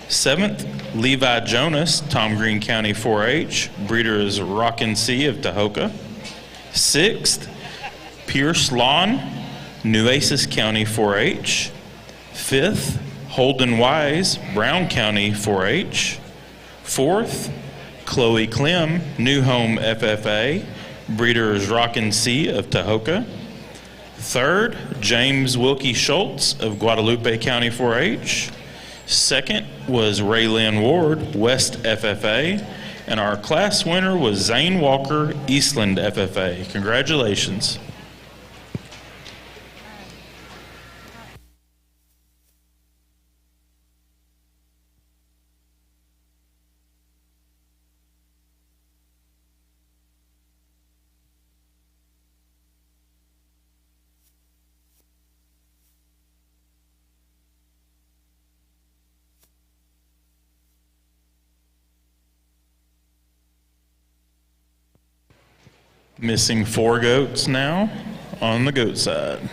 7th, Levi Jonas, Tom Green County 4-H. Breeder is Rockin' C of Tahoka. 6th, Pierce Lawn, Nueces County 4-H. 5th, Holden Wise, Brown County 4-H. 4th, Chloe Clem, New Home FFA. Breeder is Rockin' C of Tahoka. 3rd, James Wilkie Schultz of Guadalupe County 4-H. 2nd was Raylyn Ward, West FFA. And our class winner was Zane Walker, Eastland FFA. Congratulations. Missing 4 goats now on the goat side.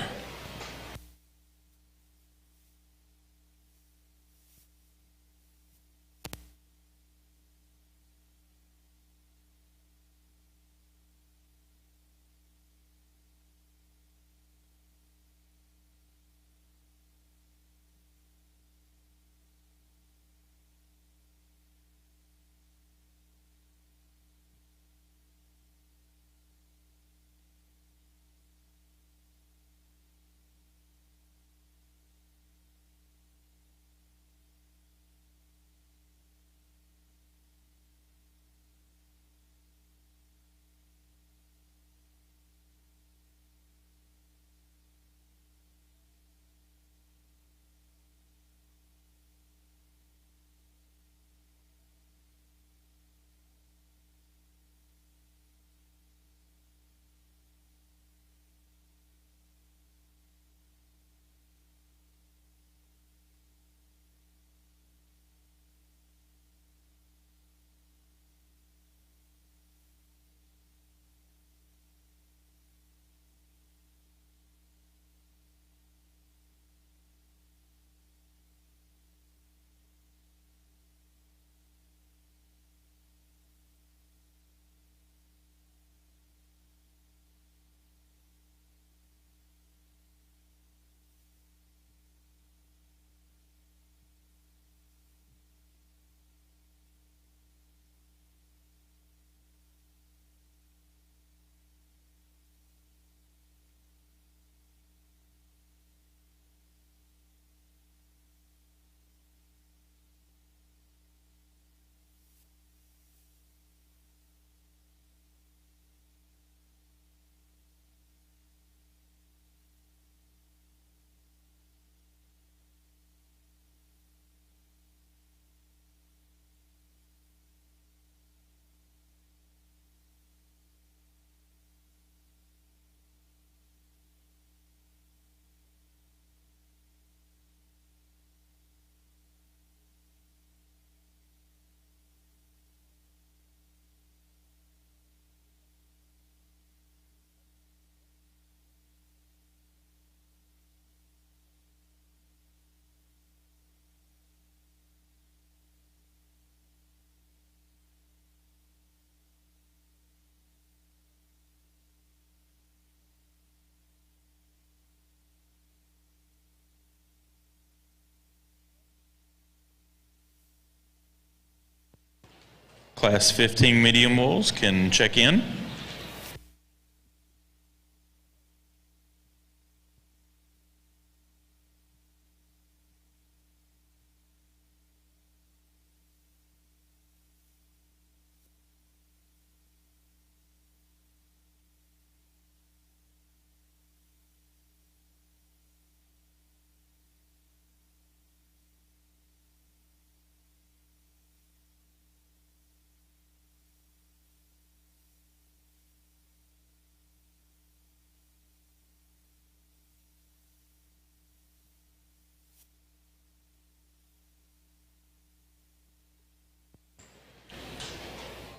Class 15 medium bulls can check in.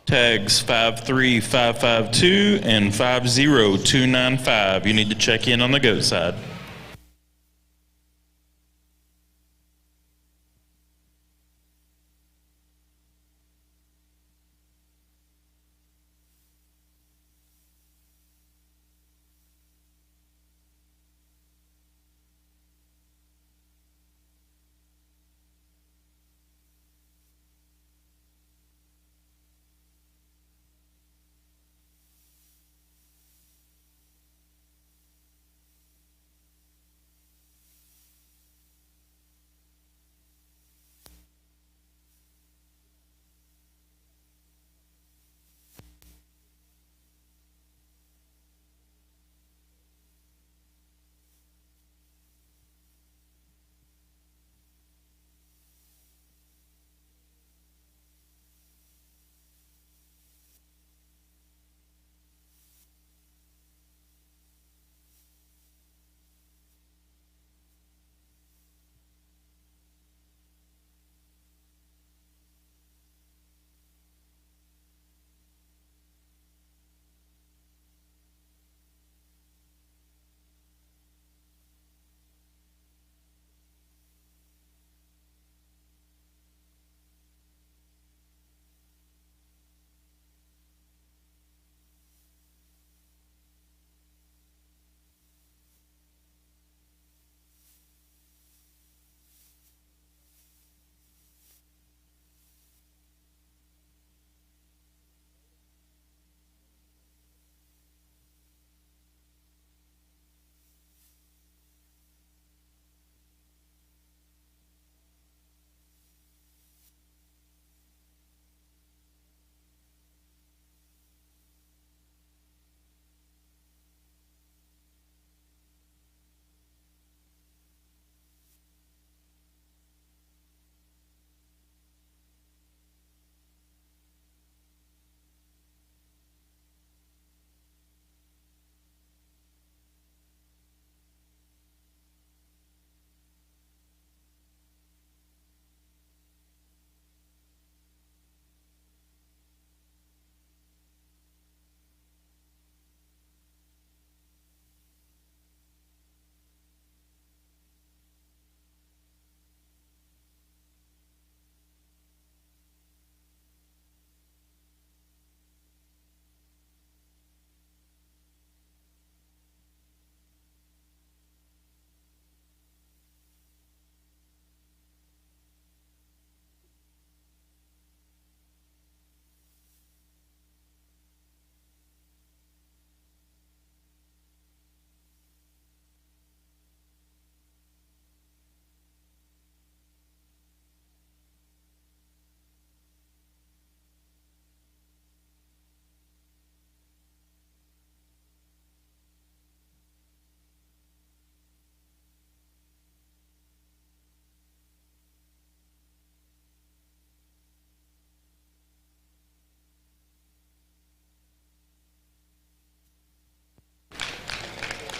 Tags 53552 and 50295. You need to check in on the goat side.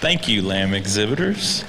Thank you, lamb exhibitors.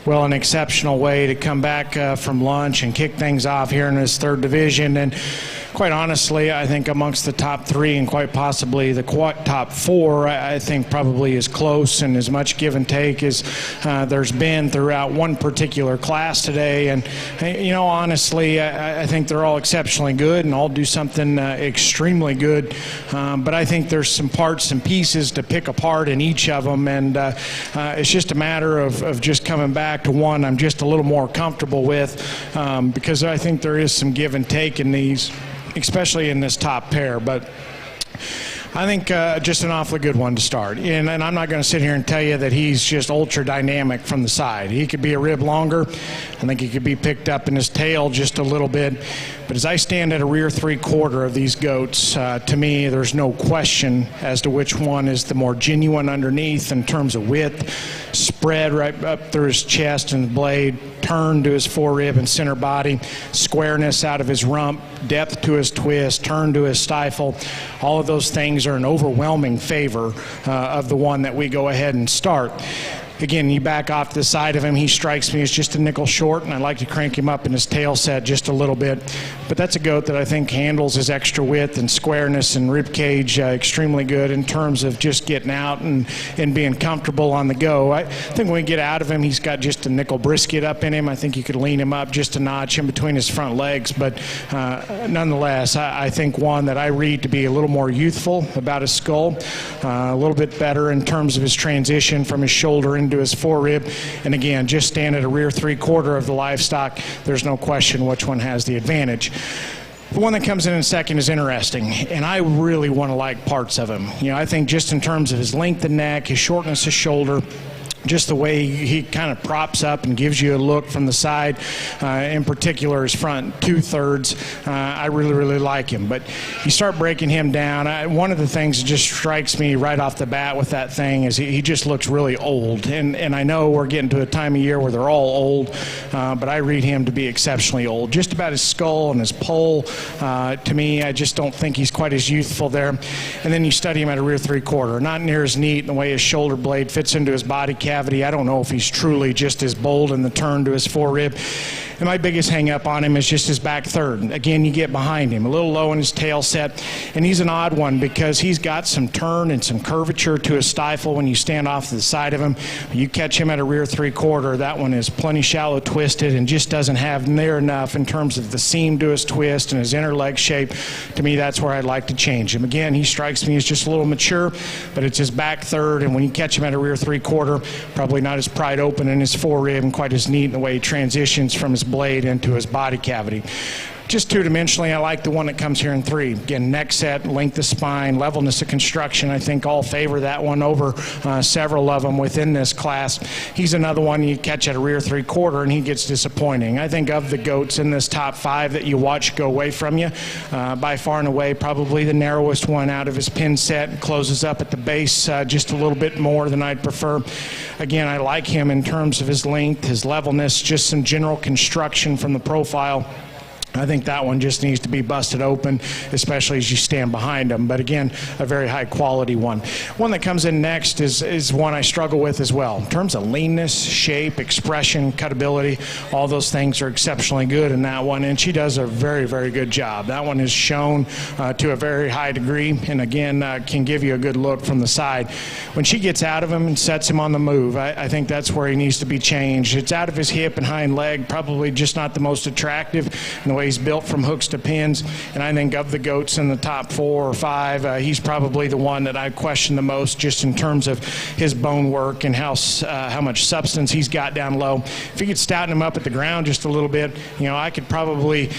Well, an exceptional way to come back from lunch and kick things off here in this third division. And quite honestly, I think amongst the top three and quite possibly the top four, I think probably as close and as much give and take as there's been throughout one particular class today. And, you know, honestly, I think they're all exceptionally good and all do something extremely good. But I think there's some parts and pieces to pick apart in each of them. And it's just a matter of just coming back to one I'm just a little more comfortable with, because I think there is some give and take in these, especially in this top pair. But I think just an awfully good one to start. And I'm not going to sit here and tell you that he's just ultra dynamic from the side. He could be a rib longer. I think he could be picked up in his tail just a little bit. But as I stand at a rear three-quarter of these goats, to me, there's no question as to which one is the more genuine underneath in terms of width, spread right up through his chest and blade, turn to his forerib and center body, squareness out of his rump, depth to his twist, turn to his stifle. All of those things are in overwhelming favor of the one that we go ahead and start. Again, you back off to the side of him, he strikes me as just a nickel short, and I'd like to crank him up in his tail set just a little bit. But that's a goat that I think handles his extra width and squareness and rib cage extremely good in terms of just getting out and being comfortable on the go. I think when we get out of him, he's got just a nickel brisket up in him. I think you could lean him up just a notch in between his front legs. But nonetheless, I think one that I read to be a little more youthful about his skull, a little bit better in terms of his transition from his shoulder into his forerib. And again, just stand at a rear three-quarter of the livestock. There's no question which one has the advantage. The one that comes in second is interesting, and I really want to like parts of him. You know, I think just in terms of his length of neck, his shortness of shoulder, just the way he kind of props up and gives you a look from the side, in particular his front two-thirds, I really, really like him. But you start breaking him down, one of the things that just strikes me right off the bat with that thing is he just looks really old. And I know we're getting to a time of year where they're all old, but I read him to be exceptionally old. Just about his skull and his poll, to me, I just don't think he's quite as youthful there. And then you study him at a rear three-quarter, not near as neat in the way his shoulder blade fits into his body cap. cavity. I don't know if he's truly just as bold in the turn to his forerib. And my biggest hang up on him is just his back third. Again, you get behind him, a little low in his tail set, and he's an odd one because he's got some turn and some curvature to his stifle when you stand off to the side of him. You catch him at a rear three-quarter, that one is plenty shallow twisted and just doesn't have near enough in terms of the seam to his twist and his inner leg shape. To me, that's where I'd like to change him. Again, he strikes me as just a little mature, but it's his back third, and when you catch him at a rear three-quarter, probably not as pried open in his forerib and quite as neat in the way he transitions from his blade into his body cavity. Just two-dimensionally, I like the one that comes here in 3. Again, neck set, length of spine, levelness of construction, I think all favor that one over several of them within this class. He's another one you catch at a rear three-quarter, and he gets disappointing. I think of the goats in this top 5 that you watch go away from you, by far and away, probably the narrowest one out of his pin set, closes up at the base just a little bit more than I'd prefer. Again, I like him in terms of his length, his levelness, just some general construction from the profile. I think that one just needs to be busted open, especially as you stand behind him. But again, a very high quality one. One that comes in next is one I struggle with as well. In terms of leanness, shape, expression, cutability, all those things are exceptionally good in that one, and she does a very, very good job. That one is shown to a very high degree, and again, can give you a good look from the side. When she gets out of him and sets him on the move, I think that's where he needs to be changed. It's out of his hip and hind leg, probably just not the most attractive in the way he's built from hooks to pins, and I think of the goats in the top 4 or 5, he's probably the one that I question the most just in terms of his bone work and how much substance he's got down low. If he could stouten him up at the ground just a little bit, I could probably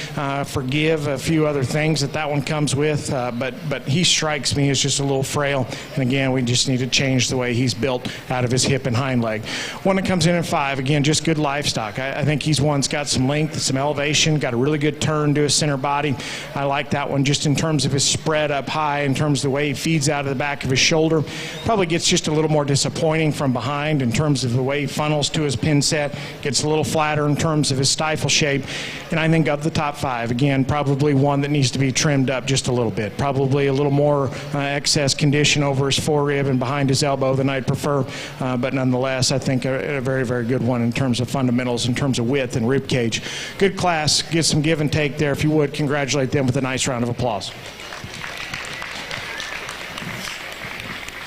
forgive a few other things that one comes with, but he strikes me as just a little frail, and again, we just need to change the way he's built out of his hip and hind leg. One that comes in at 5, again, just good livestock. I think he's one that's got some length, some elevation, got a really good turn to his center body. I like that one just in terms of his spread up high, in terms of the way he feeds out of the back of his shoulder. Probably gets just a little more disappointing from behind in terms of the way he funnels to his pin set, gets a little flatter in terms of his stifle shape, and I think of the top 5, again, probably one that needs to be trimmed up just a little bit. Probably a little more excess condition over his forerib and behind his elbow than I'd prefer, but nonetheless, I think a very, very good one in terms of fundamentals, in terms of width and rib cage. Good class, get some give and take there. If you would, congratulate them with a nice round of applause.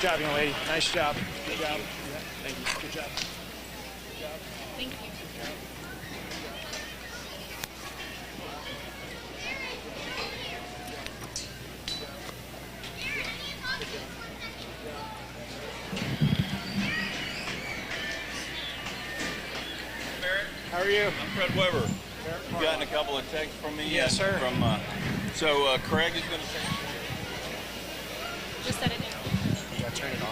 Good job, young lady. Nice job. Good job. Thank you. Good job. Good job. Thank you. How are you? I'm Fred Weber. You've gotten a couple of texts from me. Yes, sir. So Craig is going to take. Just set it down. Yeah, turn it on.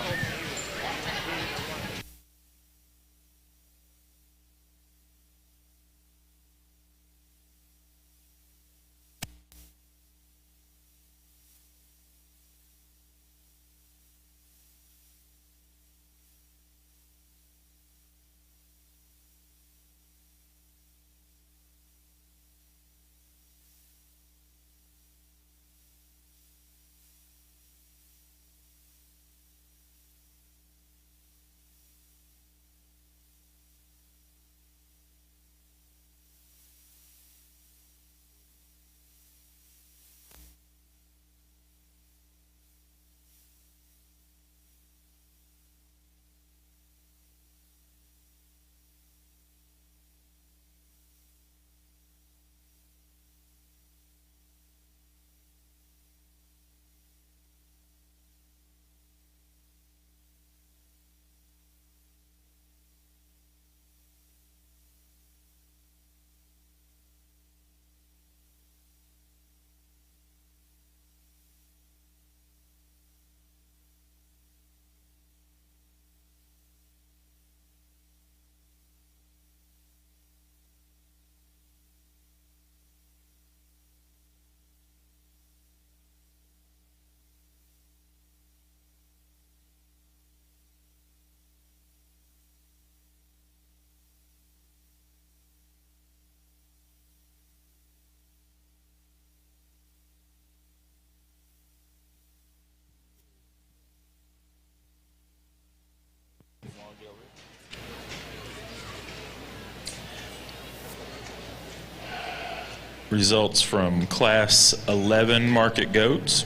Results from Class 11 market goats.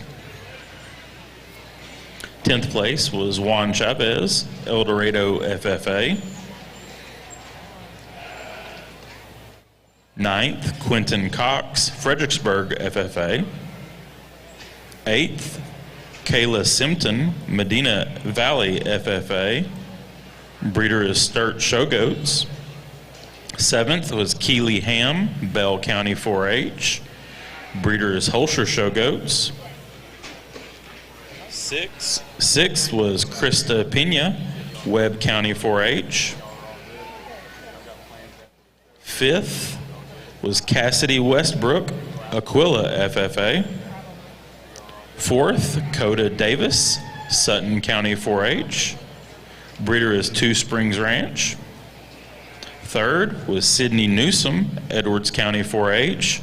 10th place was Juan Chavez, El Dorado FFA. 9th, Quentin Cox, Fredericksburg FFA. 8th, Kayla Simpton, Medina Valley FFA. Breeder is Sturt Show Goats. 7th was Keeley Ham, Bell County 4-H. Breeder is Holscher Show Goats. 6th was Krista Pena, Webb County 4-H. 5th was Cassidy Westbrook, Aquila FFA. 4th, Coda Davis, Sutton County 4-H. Breeder is Two Springs Ranch. 3rd was Sydney Newsom, Edwards County 4-H.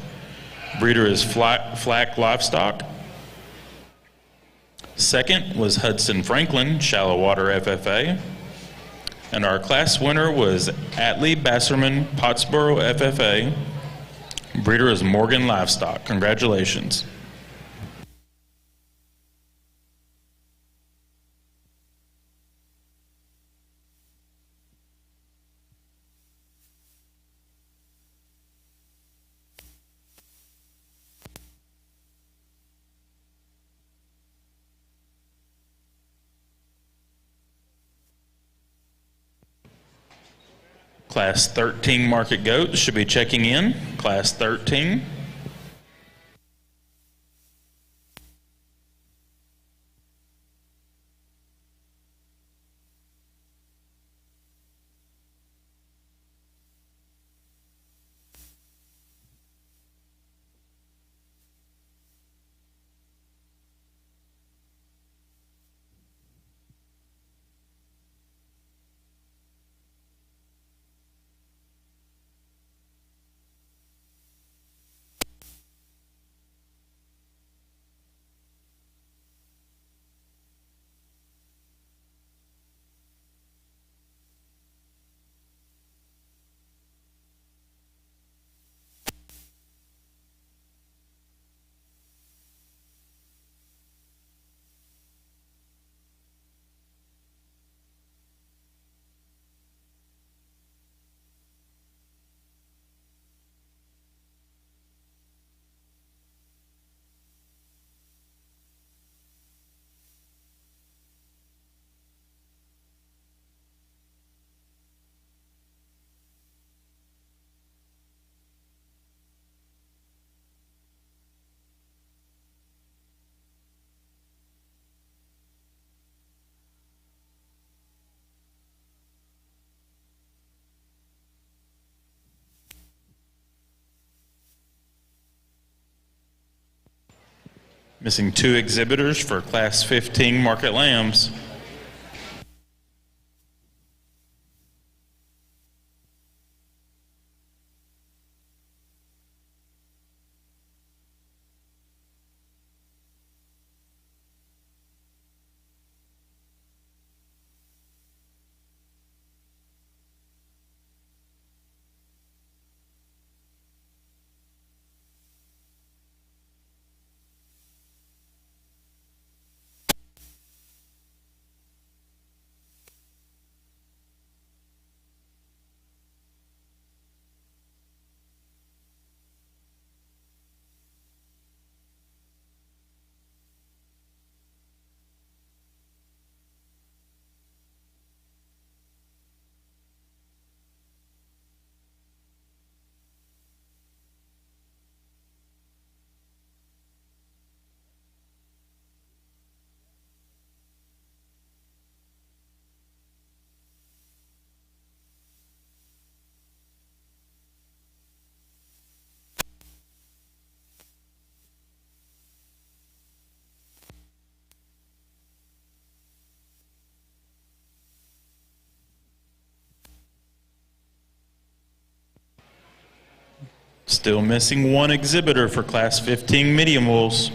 Breeder is Flack Livestock. 2nd was Hudson Franklin, Shallow Water FFA. And our class winner was Atlee Basserman, Pottsboro FFA. Breeder is Morgan Livestock. Congratulations. Class 13 market goats should be checking in. Class 13. Missing 2 exhibitors for Class 15 market lambs. Still missing 1 exhibitor for Class 15 medium wolves.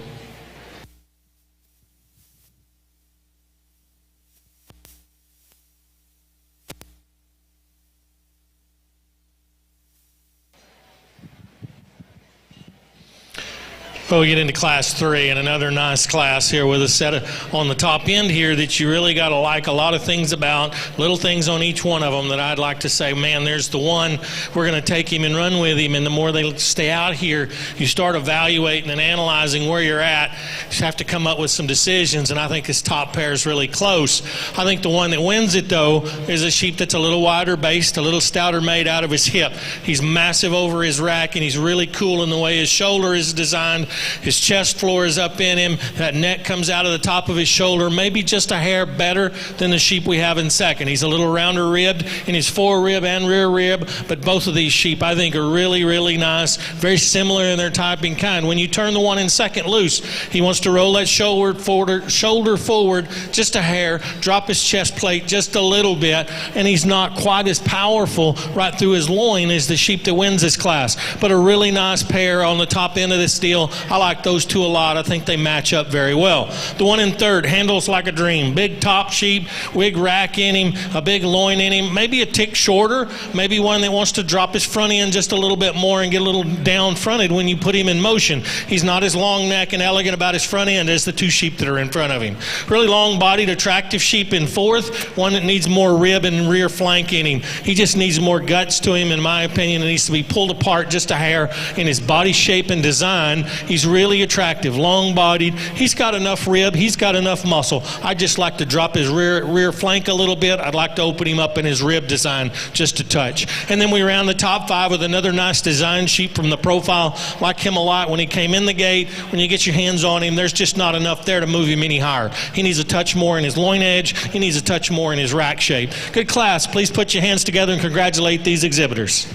Well, we get into class 3, and another nice class here with a set on the top end here that you really got to like a lot of things about, little things on each one of them that I'd like to say, man, there's the one, we're going to take him and run with him. And the more they stay out here, you start evaluating and analyzing where you're at. You have to come up with some decisions, and I think this top pair is really close. I think the one that wins it, though, is a sheep that's a little wider based, a little stouter made out of his hip. He's massive over his rack, and he's really cool in the way his shoulder is designed. His chest floor is up in him. That neck comes out of the top of his shoulder, maybe just a hair better than the sheep we have in second. He's a little rounder ribbed in his forerib and rear rib, but both of these sheep I think are really, really nice, very similar in their type and kind. When you turn the one in second loose, he wants to roll that shoulder forward just a hair, drop his chest plate just a little bit, and he's not quite as powerful right through his loin as the sheep that wins this class. But a really nice pair on the top end of this deal. I like those two a lot. I think they match up very well. The one in third handles like a dream. Big top sheep, big rack in him, a big loin in him, maybe a tick shorter, maybe one that wants to drop his front end just a little bit more and get a little down fronted when you put him in motion. He's not as long neck and elegant about his front end as the two sheep that are in front of him. Really long bodied, attractive sheep in fourth, one that needs more rib and rear flank in him. He just needs more guts to him, in my opinion. It needs to be pulled apart just a hair in his body shape and design. He's really attractive, long-bodied. He's got enough rib. He's got enough muscle. I just like to drop his rear flank a little bit. I'd like to open him up in his rib design just a touch. And then we round the top 5 with another nice design sheep from the profile. Like him a lot when he came in the gate. When you get your hands on him, there's just not enough there to move him any higher. He needs a touch more in his loin edge. He needs a touch more in his rack shape. Good class. Please put your hands together and congratulate these exhibitors.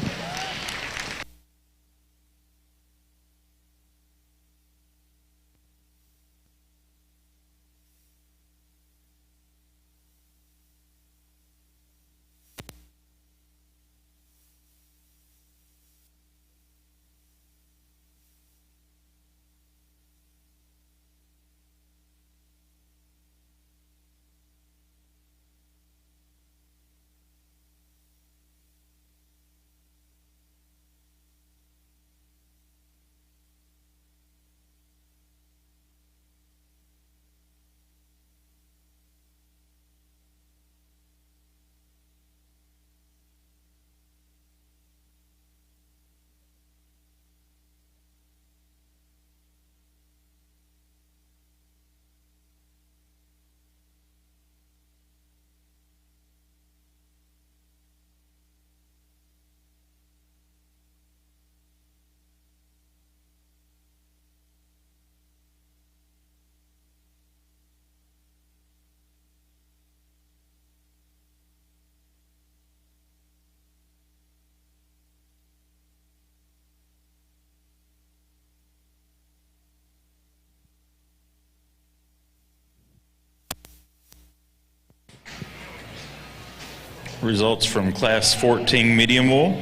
Results from Class 14 medium wool.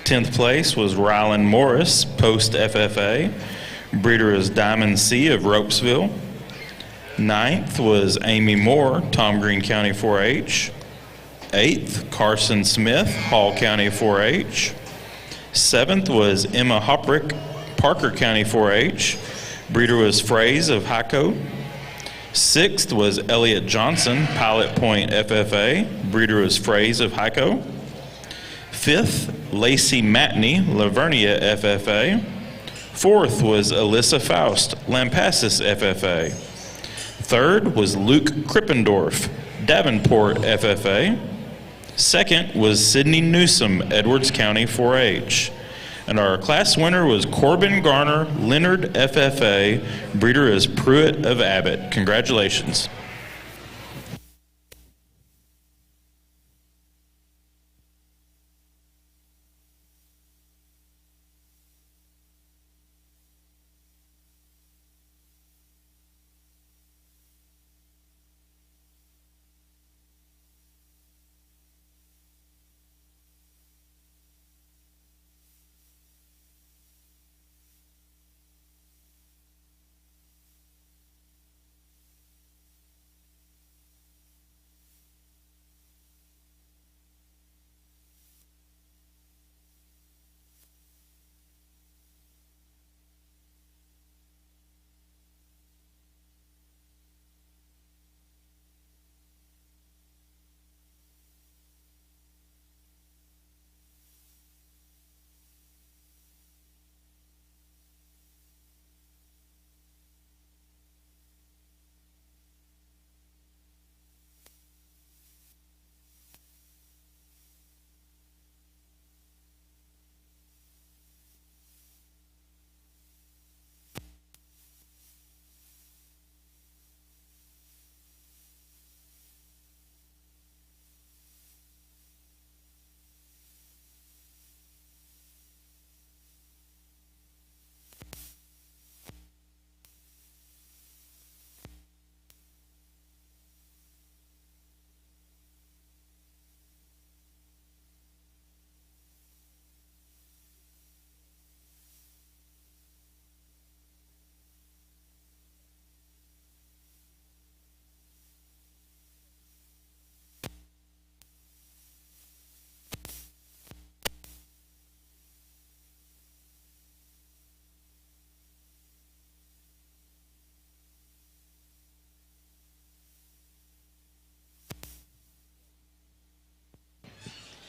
10th place was Rylan Morris, post FFA. Breeder is Diamond C of Ropesville. 9th was Amy Moore, Tom Green County 4-H. 8th, Carson Smith, Hall County 4-H. 7th was Emma Hoprick, Parker County 4-H. Breeder was Fraze of Hyco. 6th was Elliot Johnson, Pilot Point FFA. Breeder was Fraze of Hyco. 5th, Lacey Matney, Lavernia FFA. 4th was Alyssa Faust, Lampasas FFA. 3rd was Luke Krippendorf, Davenport FFA. 2nd was Sydney Newsom, Edwards County 4-H. And our class winner was Corbin Garner, Leonard FFA. Breeder is Pruitt of Abbott. Congratulations.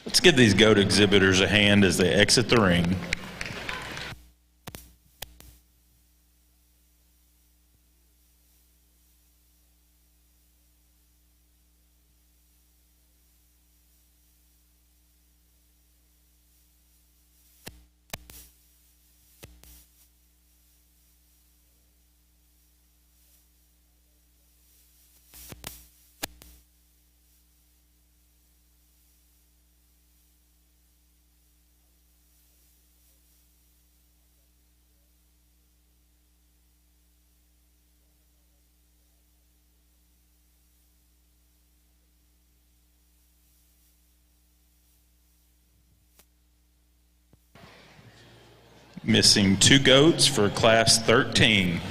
Let's give these goat exhibitors a hand as they exit the ring. Missing 2 goats for class 13.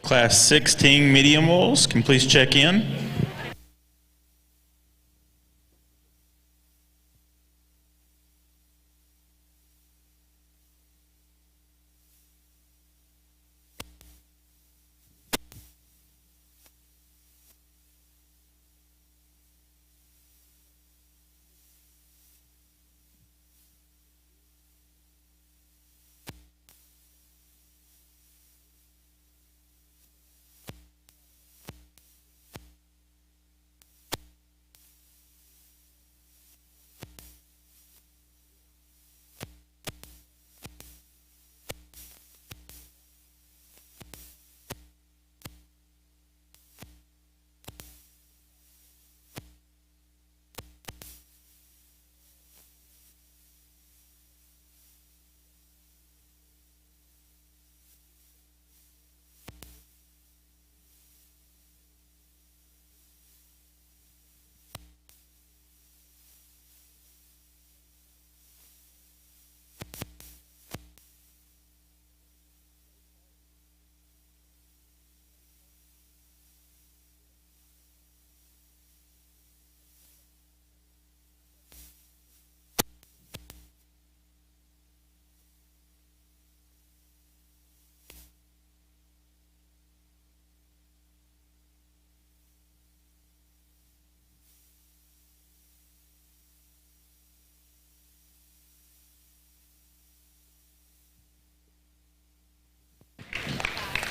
Class 16 medium wolves, can you please check in?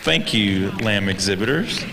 Thank you, lamb exhibitors.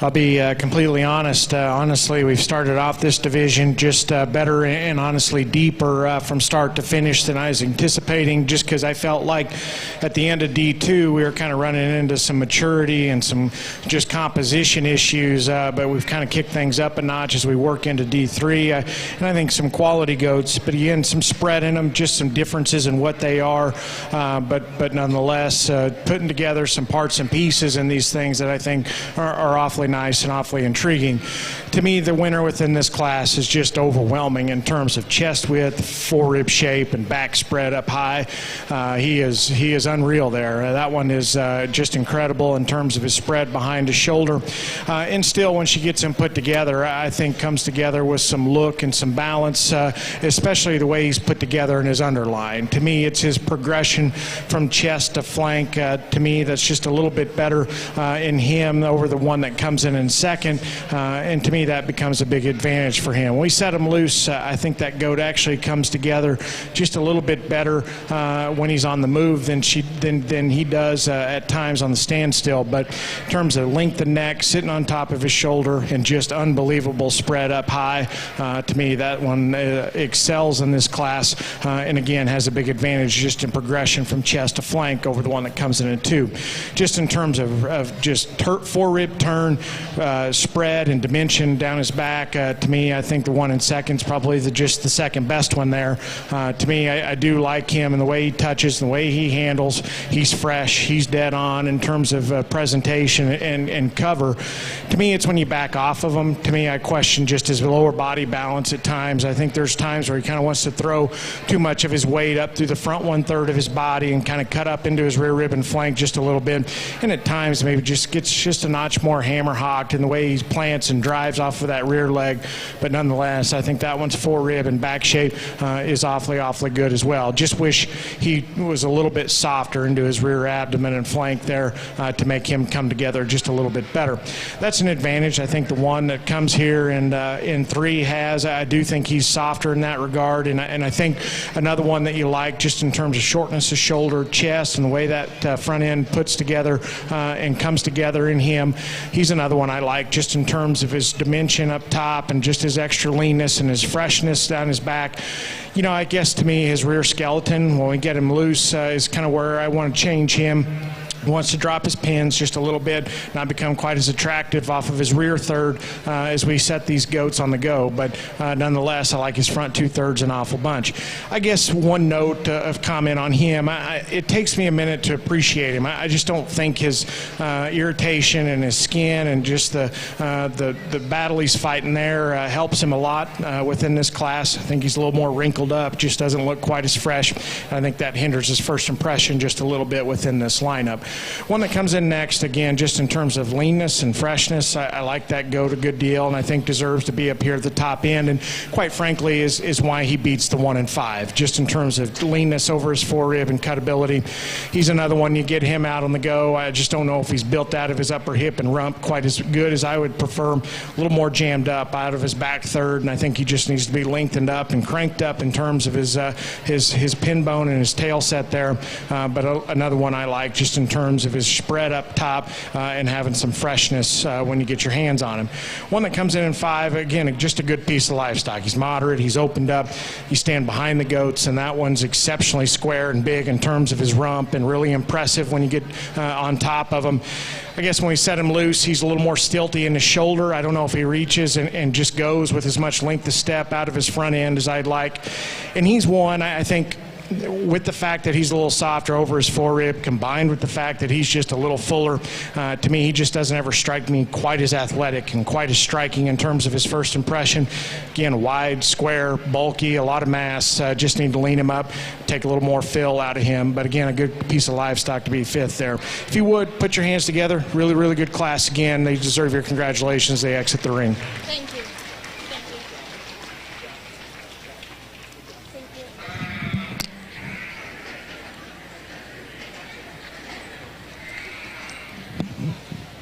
I'll be completely honest. Honestly, we've started off this division just better and honestly deeper from start to finish than I was anticipating, just because I felt like at the end of D2 we were kind of running into some maturity and some just composition issues, but we've kind of kicked things up a notch as we work into D3. And I think some quality goats, but again, some spread in them, just some differences in what they are, but nonetheless, putting together some parts and pieces in these things that I think are awfully nice and awfully intriguing. To me, the winner within this class is just overwhelming in terms of chest width, forerib shape, and back spread up high. He is unreal there. That one is just incredible in terms of his spread behind his shoulder. And still, when she gets him put together, I think comes together with some look and some balance, especially the way he's put together in his underline. To me, it's his progression from chest to flank. To me, that's just a little bit better in him over the one that comes in second, and to me that becomes a big advantage for him. When we set him loose, I think that goat actually comes together just a little bit better when he's on the move than he does at times on the standstill. But in terms of length of neck, sitting on top of his shoulder, and just unbelievable spread up high, to me that one excels in this class, and again has a big advantage just in progression from chest to flank over the one that comes in at 2. Just in terms of just forerib turn, spread and dimension down his back, to me I think the one in second is probably just the second best one there. To me, I do like him and the way he touches, the way he handles. He's fresh, he's dead on in terms of presentation and cover. To me, it's when you back off of him. To me, I question just his lower body balance at times. I think there's times where he kind of wants to throw too much of his weight up through the front 1/3 of his body and kind of cut up into his rear rib and flank just a little bit, and at times maybe just gets just a notch more hammer hocked in the way he plants and drives off of that rear leg. But nonetheless, I think that one's forerib and back shape is awfully good as well. Just wish he was a little bit softer into his rear abdomen and flank there to make him come together just a little bit better. That's an advantage. I think the one that comes here and in 3 has. I do think he's softer in that regard, and I think another one that you like just in terms of shortness of shoulder, chest, and the way that front end puts together and comes together in him. He's another one I like just in terms of his dimension up top and just his extra leanness and his freshness down his back. You know, I guess to me his rear skeleton, when we get him loose, is kind of where I want to change him. He wants to drop his pins just a little bit, not become quite as attractive off of his rear third as we set these goats on the go. But nonetheless, I like his front 2/3 an awful bunch. I guess one note of comment on him, it takes me a minute to appreciate him. I just don't think his irritation and his skin and just the battle he's fighting there helps him a lot within this class. I think he's a little more wrinkled up, just doesn't look quite as fresh. I think that hinders his first impression just a little bit within this lineup. One that comes in next, again, just in terms of leanness and freshness, I like that goat a good deal, and I think deserves to be up here at the top end, and quite frankly is why he beats the 1 in 5, just in terms of leanness over his forerib and cutability. He's another one, you get him out on the go. I just don't know if he's built out of his upper hip and rump quite as good as I would prefer. A little more jammed up out of his back third, and I think he just needs to be lengthened up and cranked up in terms of his pin bone and his tail set there. But another one I like just in terms of his spread up top and having some freshness when you get your hands on him. One that comes in 5, again, just a good piece of livestock. He's moderate, he's opened up, you stand behind the goats, and that one's exceptionally square and big in terms of his rump and really impressive when you get on top of him. I guess when we set him loose, he's a little more stilty in his shoulder. I don't know if he reaches and just goes with as much length of step out of his front end as I'd like. And he's one, I think, with the fact that he's a little softer over his forerib, combined with the fact that he's just a little fuller, to me he just doesn't ever strike me quite as athletic and quite as striking in terms of his first impression. Again, wide, square, bulky, a lot of mass. Just need to lean him up, take a little more fill out of him. But again, a good piece of livestock to be 5th there. If you would, put your hands together. Really, really good class again. They deserve your congratulations. They exit the ring. Thank you.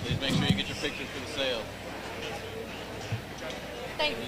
Please make sure you get your pictures for the sale. Thank you.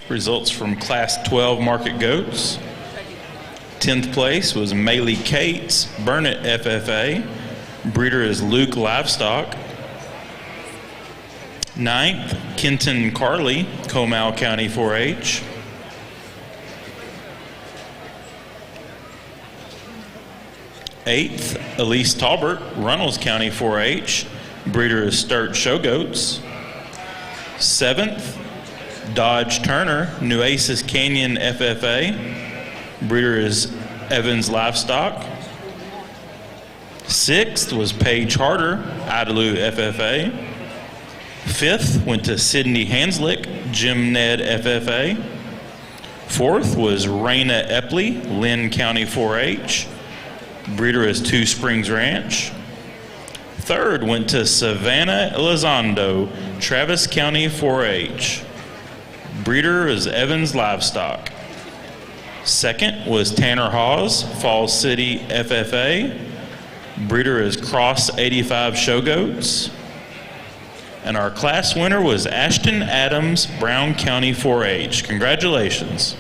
Results from Class 12 Market Goats. 10th place was Maylee Cates, Burnett FFA. Breeder is Luke Livestock. 9th, Kenton Carley, Comal County 4-H. 8th, Elise Talbert, Runnels County 4-H. Breeder is Sturt Show Goats. 7th, Dodge Turner, Nueces Canyon FFA. Breeder is Evans Livestock. 6th was Paige Harder, Idalou FFA. 5th went to Sydney Hanslick, Jim Ned FFA. 4th was Raina Epley, Lynn County 4-H. Breeder is Two Springs Ranch. 3rd went to Savannah Elizondo, Travis County 4-H. Breeder is Evans Livestock. 2nd was Tanner Hawes, Falls City FFA. Breeder is Cross 85 Show Goats. And our class winner was Ashton Adams, Brown County 4-H. Congratulations.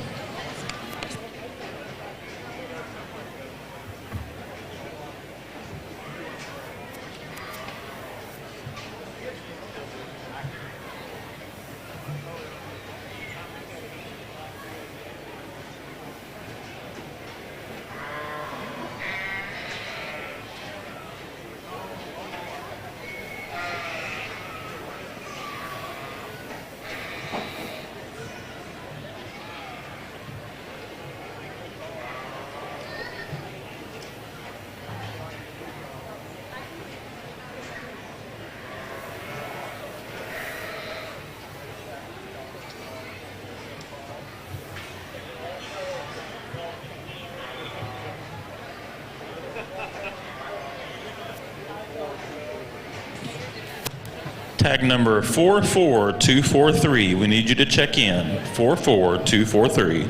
Tag number 44243. We need you to check in. 44243.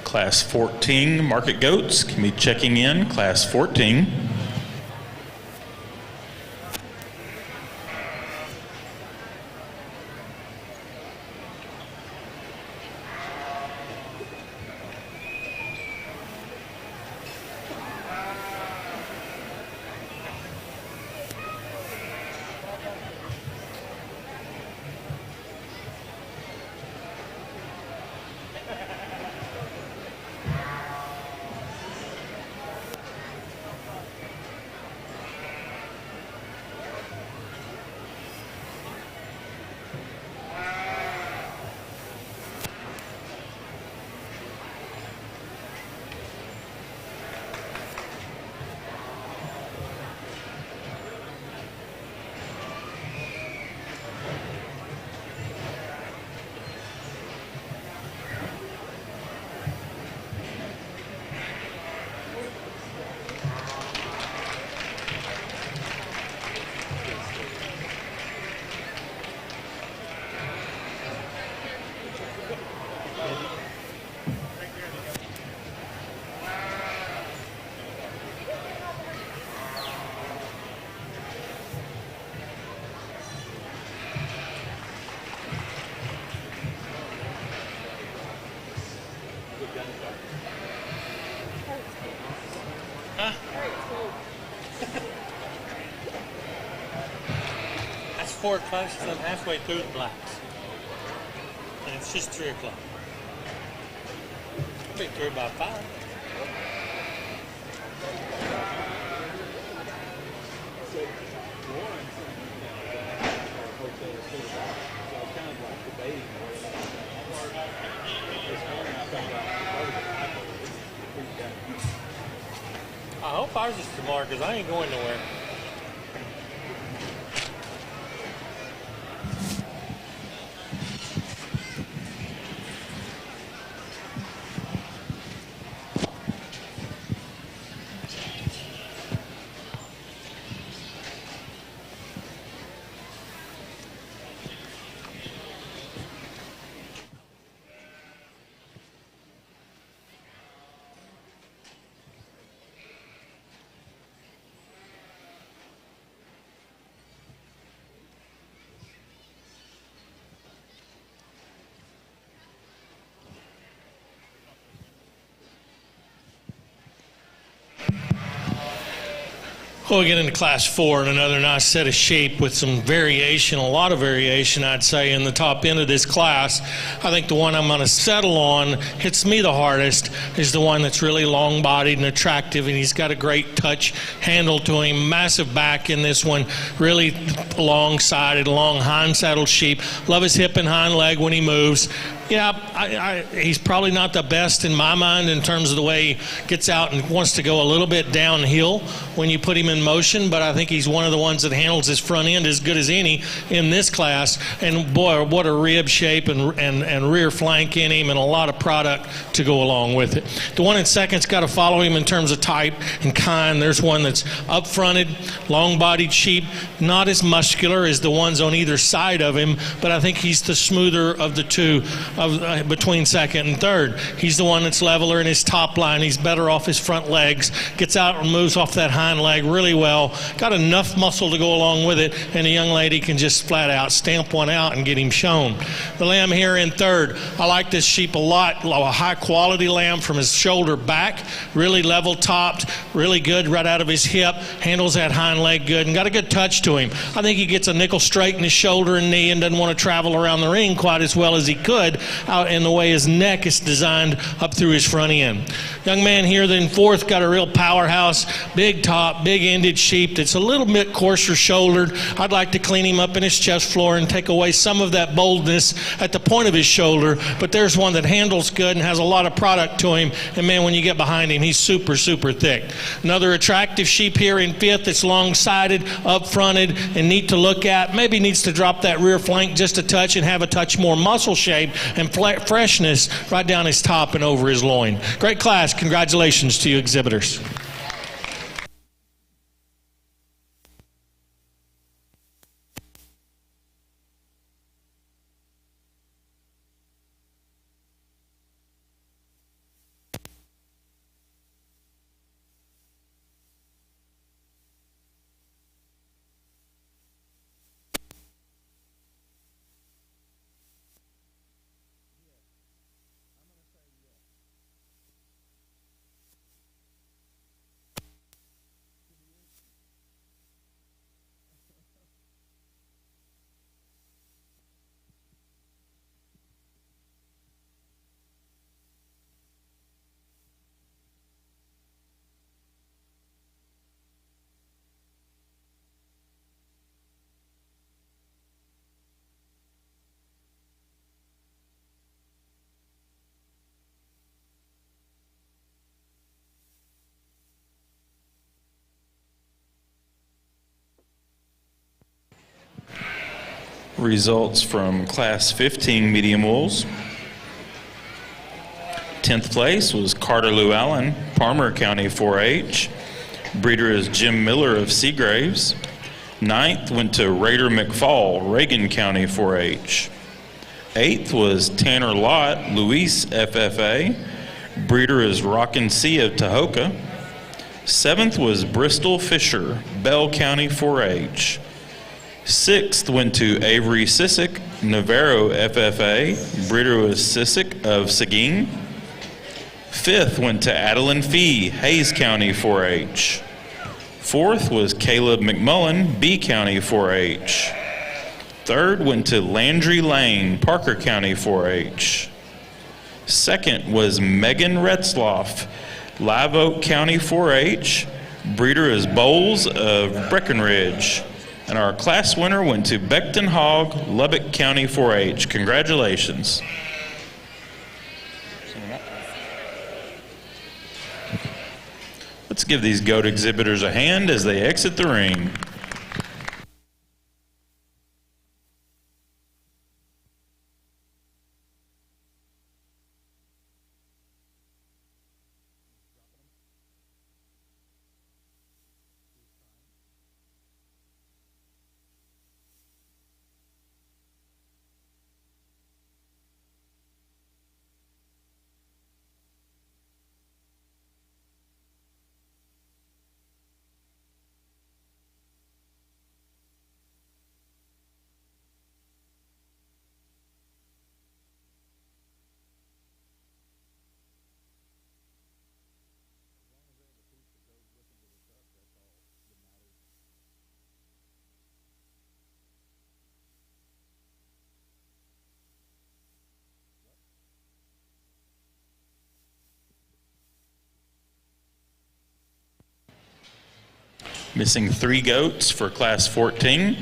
Class 14 Market Goats can be checking in. Class 14. That's 4 o'clock, so I'm halfway through the blacks. And it's just 3 o'clock. I'll be through by 5. I hope ours is tomorrow because I ain't going nowhere. Well, we get into Class 4 and another nice set of sheep with some variation, a lot of variation, I'd say, in the top end of this class. I think the one I'm going to settle on, hits me the hardest, is the one that's really long-bodied and attractive, and he's got a great touch handle to him, massive back in this one, really long-sided, long hind-saddled sheep. Love his hip and hind leg when he moves. Yeah, he's probably not the best in my mind in terms of the way he gets out and wants to go a little bit downhill when you put him in motion, but I think he's one of the ones that handles his front end as good as any in this class. And boy, what a rib shape and rear flank in him, and a lot of product to go along with it. The one in second's got to follow him in terms of type and kind. There's one that's up-fronted, long-bodied sheep, not as muscular as the ones on either side of him, but I think he's the smoother of the two between second and third. He's the one that's leveler in his top line. He's better off his front legs, gets out and moves off that hind leg really well, got enough muscle to go along with it, and a young lady can just flat out stamp one out and get him shown. The lamb here in third, I like this sheep a lot, a high quality lamb from his shoulder back, really level topped, really good right out of his hip, handles that hind leg good, and got a good touch to him. I think he gets a nickel straight in his shoulder and knee and doesn't want to travel around the ring quite as well as he could out in the way his neck is designed up through his front end. Young man here then fourth, got a real powerhouse, big top, big ended sheep that's a little bit coarser shouldered. I'd like to clean him up in his chest floor and take away some of that boldness at the point of his shoulder, but there's one that handles good and has a lot of product to him, and man, when you get behind him, he's super, super thick. Another attractive sheep here in fifth that's long-sided, up-fronted, and neat to look at. Maybe needs to drop that rear flank just a touch and have a touch more muscle shape and freshness right down his top and over his loin. Great class. Congratulations to you exhibitors. Results from Class 15 medium wolves. 10th place was Carter Lou Allen, Palmer County 4-H. Breeder is Jim Miller of Seagraves. 9th went to Raider McFall, Reagan County 4-H. 8th was Tanner Lott, Luis FFA. Breeder is Rockin' Sea of Tahoka. 7th was Bristol Fisher, Bell County 4-H. 6th went to Avery Sissick, Navarro FFA. Breeder was Sissick of Seguin. 5th went to Adeline Fee, Hayes County 4-H. 4th was Caleb McMullen, B County 4-H. 3rd went to Landry Lane, Parker County 4-H. 2nd was Megan Retzloff, Live Oak County 4-H. Breeder is Bowles of Breckenridge. And our class winner went to Beckton Hogg, Lubbock County 4-H. Congratulations. Let's give these goat exhibitors a hand as they exit the ring. Missing 3 goats for Class 14.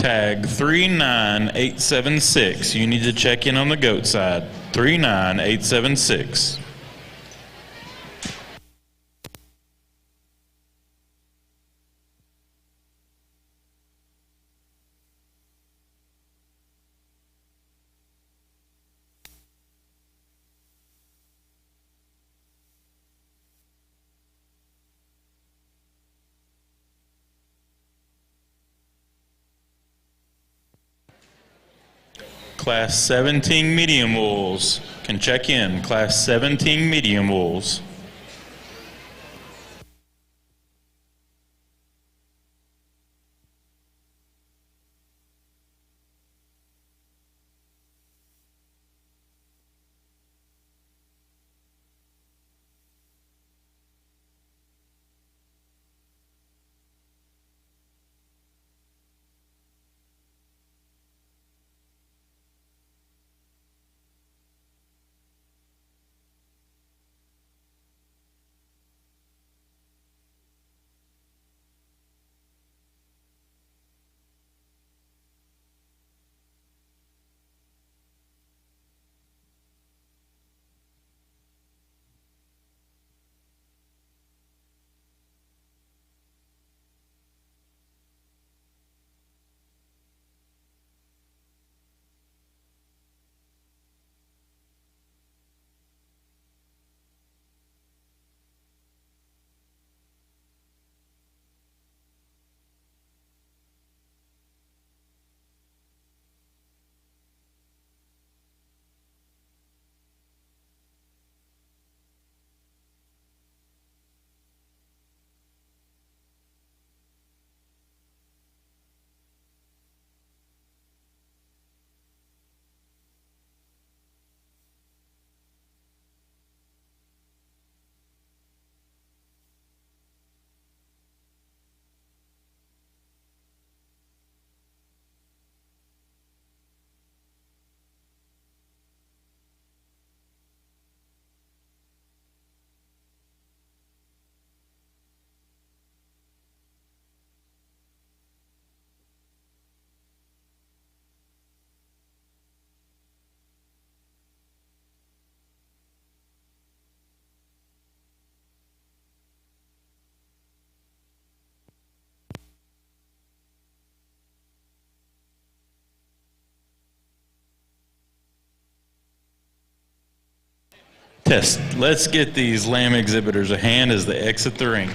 Tag 39876. You need to check in on the goat side. 39876. Class 17 medium wools can check in. Class 17 medium wools. Test. Let's get these lamb exhibitors a hand as they exit the ring.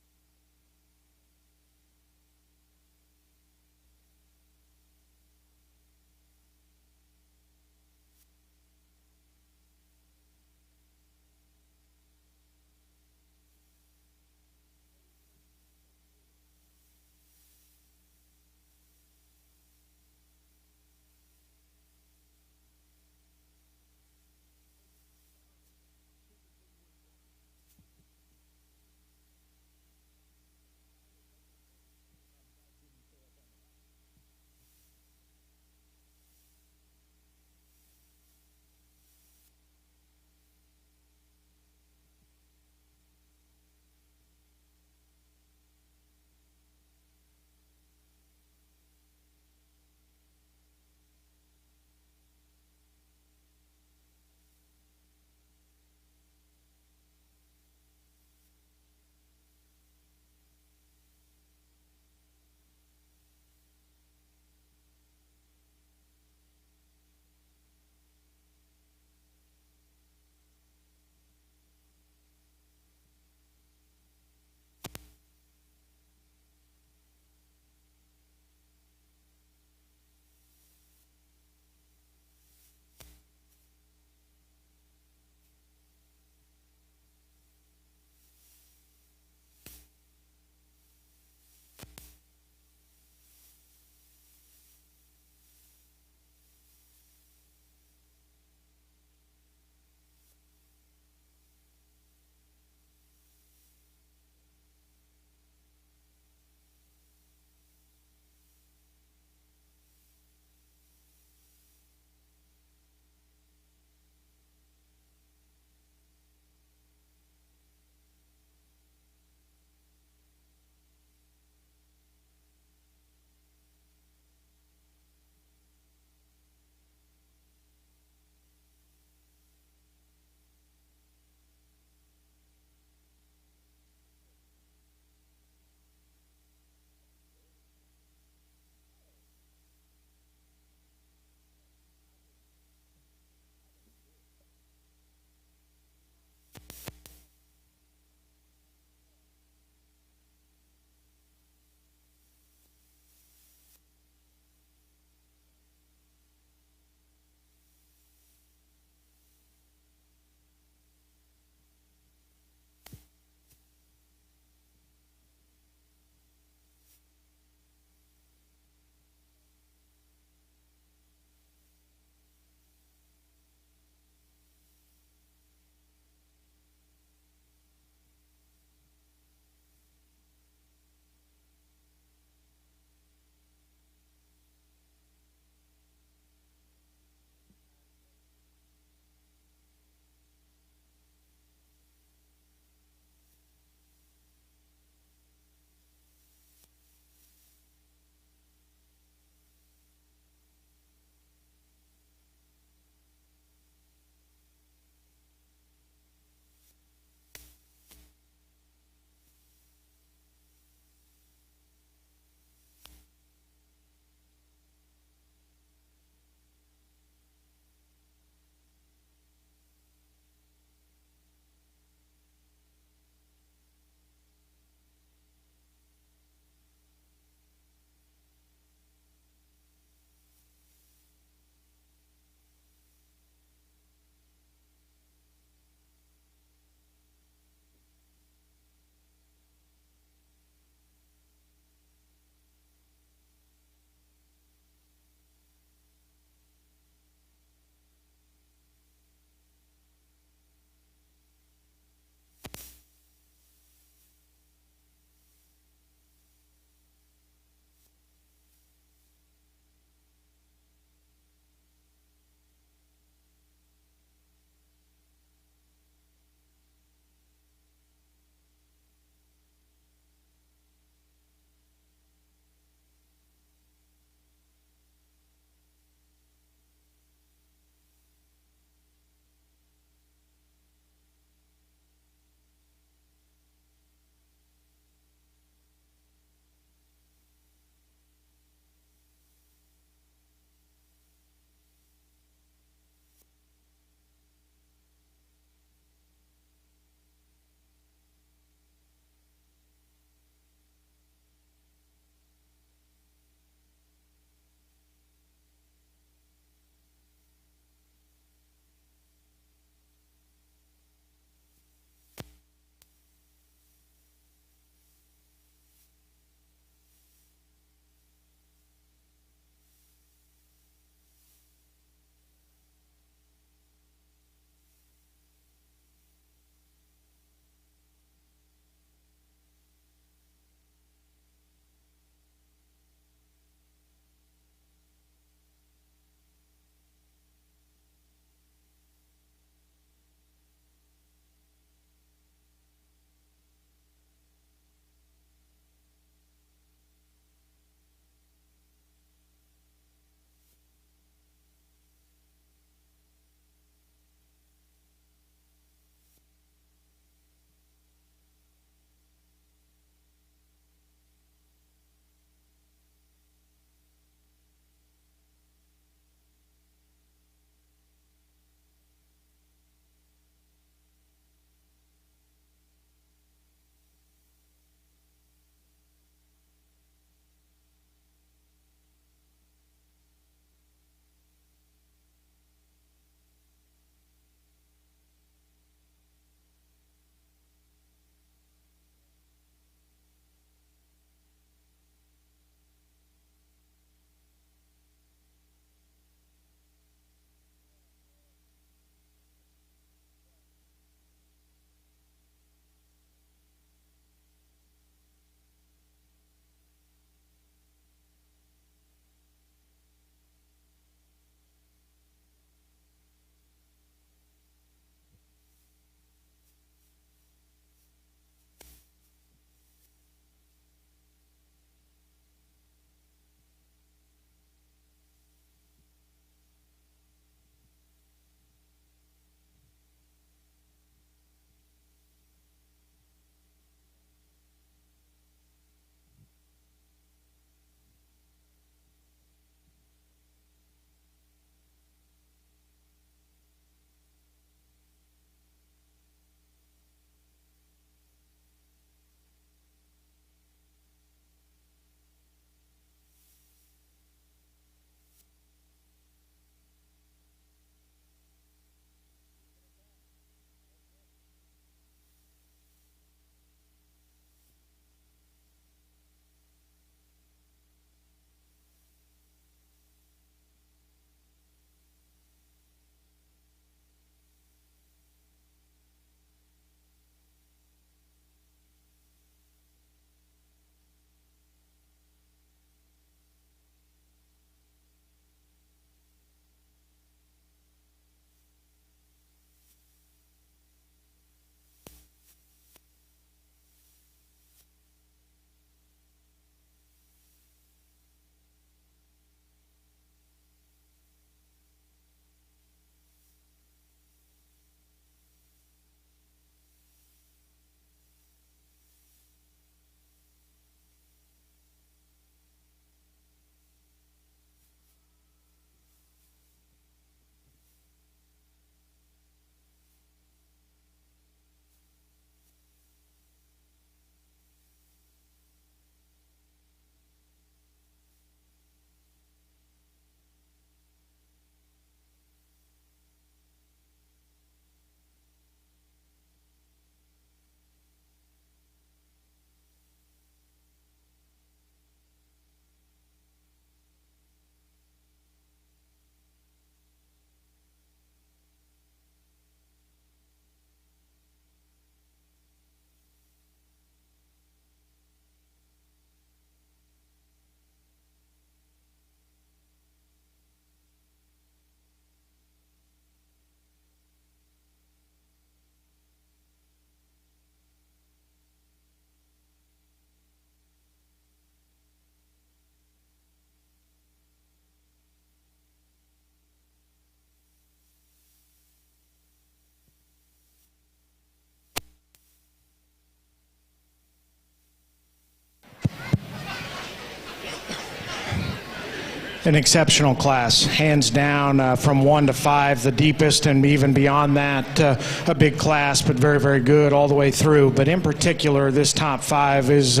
An exceptional class, hands down, from 1 to 5, the deepest, and even beyond that, a big class, but very, very good all the way through. But in particular, this top 5 is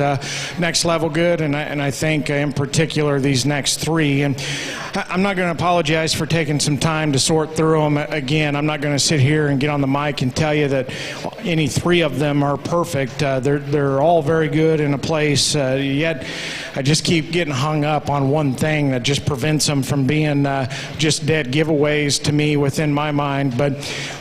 next level good, and I think in particular these next 3. And I'm not going to apologize for taking some time to sort through them. Again, I'm not going to sit here and get on the mic and tell you that any 3 of them are perfect. They're all very good in a place, yet I just keep getting hung up on one thing that just prevents them from being just dead giveaways to me within my mind. But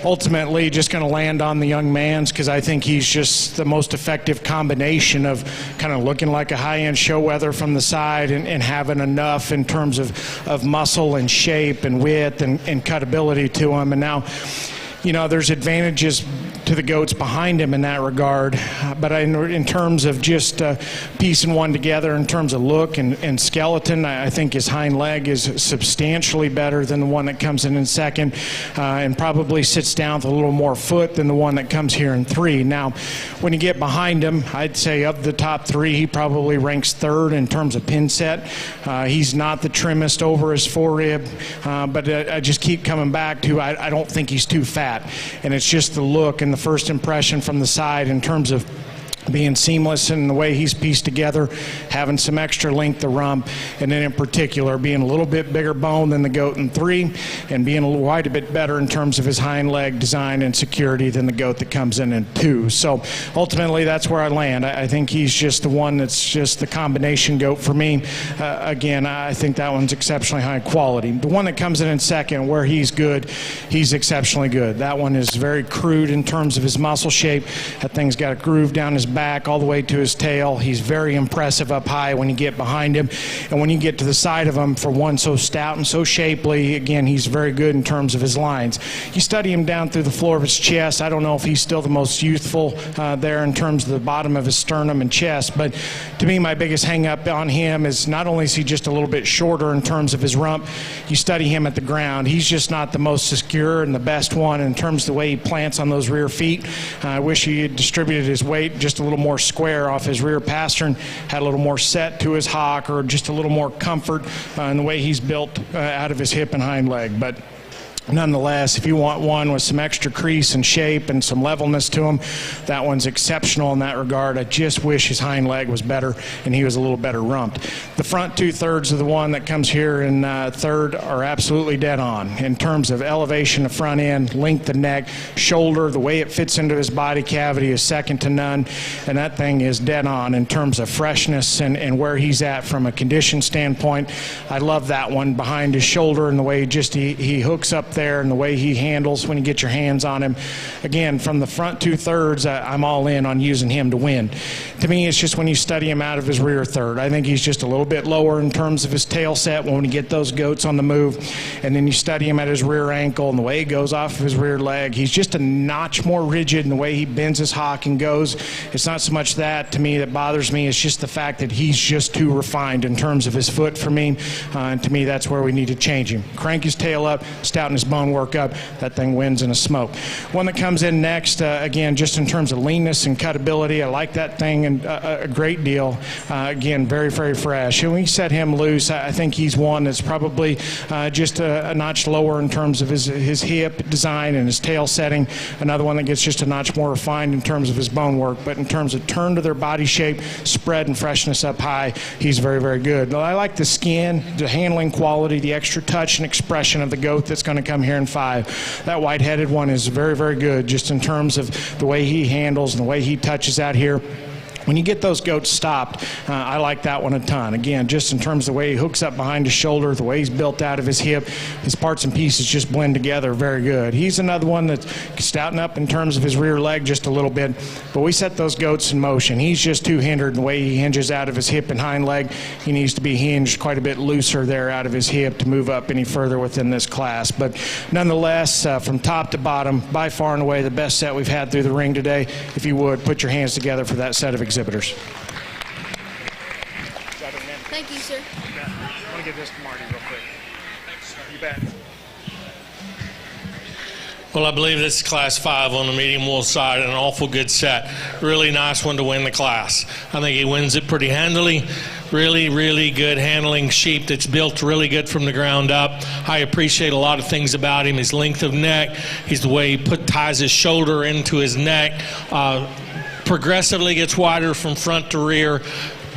ultimately, just going to land on the young man's, because I think he's just the most effective combination of kind of looking like a high-end show weather from the side and having enough in terms of muscle and shape and width and cutability to him. And now, you know, there's advantages to the goats behind him in that regard, but in terms of just piecing one together in terms of look and skeleton, I think his hind leg is substantially better than the one that comes in second, and probably sits down with a little more foot than the one that comes here in 3. Now, when you get behind him, I'd say of the top 3, he probably ranks 3rd in terms of pin set. He's not the trimmest over his forerib, but I just keep coming back to I don't think he's too fat, and it's just the look and the first impression from the side in terms of being seamless in the way he's pieced together, having some extra length to rump, and then in particular being a little bit bigger bone than the goat in 3, and being quite a bit better in terms of his hind leg design and security than the goat that comes in 2. So ultimately that's where I land. I think he's just the one that's just the combination goat for me. Again, I think that one's exceptionally high quality. The one that comes in second, where he's good, he's exceptionally good. That one is very crude in terms of his muscle shape. That thing's got a groove down his back all the way to his tail. He's very impressive up high when you get behind him, and when you get to the side of him, for one so stout and so shapely, again, he's very good in terms of his lines. You study him down through the floor of his chest. I don't know if he's still the most youthful there in terms of the bottom of his sternum and chest, but to me, my biggest hang up on him is not only is he just a little bit shorter in terms of his rump, you study him at the ground, he's just not the most secure and the best one in terms of the way he plants on those rear feet. I wish he had distributed his weight just a little more square off his rear pastern, had a little more set to his hock, or just a little more comfort in the way he's built out of his hip and hind leg. But nonetheless, if you want one with some extra crease and shape and some levelness to him, that one's exceptional in that regard. I just wish his hind leg was better and he was a little better rumped. The front 2/3 of the one that comes here in 3rd are absolutely dead on in terms of elevation of front end, length of neck, shoulder, the way it fits into his body cavity is second to none, and that thing is dead on in terms of freshness and where he's at from a condition standpoint. I love that one behind his shoulder and the way he hooks up there and the way he handles when you get your hands on him. Again, from the front 2/3, I'm all in on using him to win. To me, it's just when you study him out of his rear 3rd, I think he's just a little bit lower in terms of his tail set when you get those goats on the move, and then you study him at his rear ankle and the way he goes off of his rear leg. He's just a notch more rigid in the way he bends his hock and goes. It's not so much that to me that bothers me, it's just the fact that he's just too refined in terms of his foot for me, and to me that's where we need to change him. Crank his tail up, stouten his bone work up, that thing wins in a smoke. One that comes in next, again, just in terms of leanness and cutability, I like that thing and a great deal. Again, very, very fresh. And when you set him loose, I think he's one that's probably just a notch lower in terms of his hip design and his tail setting. Another one that gets just a notch more refined in terms of his bone work, but in terms of turn to their body shape, spread and freshness up high, he's very, very good. I like the skin, the handling quality, the extra touch and expression of the goat that's going to come here in 5. That white-headed one is very, very good just in terms of the way he handles and the way he touches out here. When you get those goats stopped, I like that one a ton. Again, just in terms of the way he hooks up behind his shoulder, the way he's built out of his hip, his parts and pieces just blend together very good. He's another one that's stouting up in terms of his rear leg just a little bit, but we set those goats in motion. He's just too hindered in the way he hinges out of his hip and hind leg. He needs to be hinged quite a bit looser there out of his hip to move up any further within this class. But nonetheless, from top to bottom, by far and away the best set we've had through the ring today. If you would, put your hands together for that set of exhibitors. Thank you, sir. I want to give this to Marty real quick. Thanks, sir. You bet. Well, I believe this is Class 5 on the medium wool side, and an awful good set. Really nice one to win the class. I think he wins it pretty handily. Really, really good handling sheep that's built really good from the ground up. I appreciate a lot of things about him. His length of neck, the way he ties his shoulder into his neck, progressively gets wider from front to rear.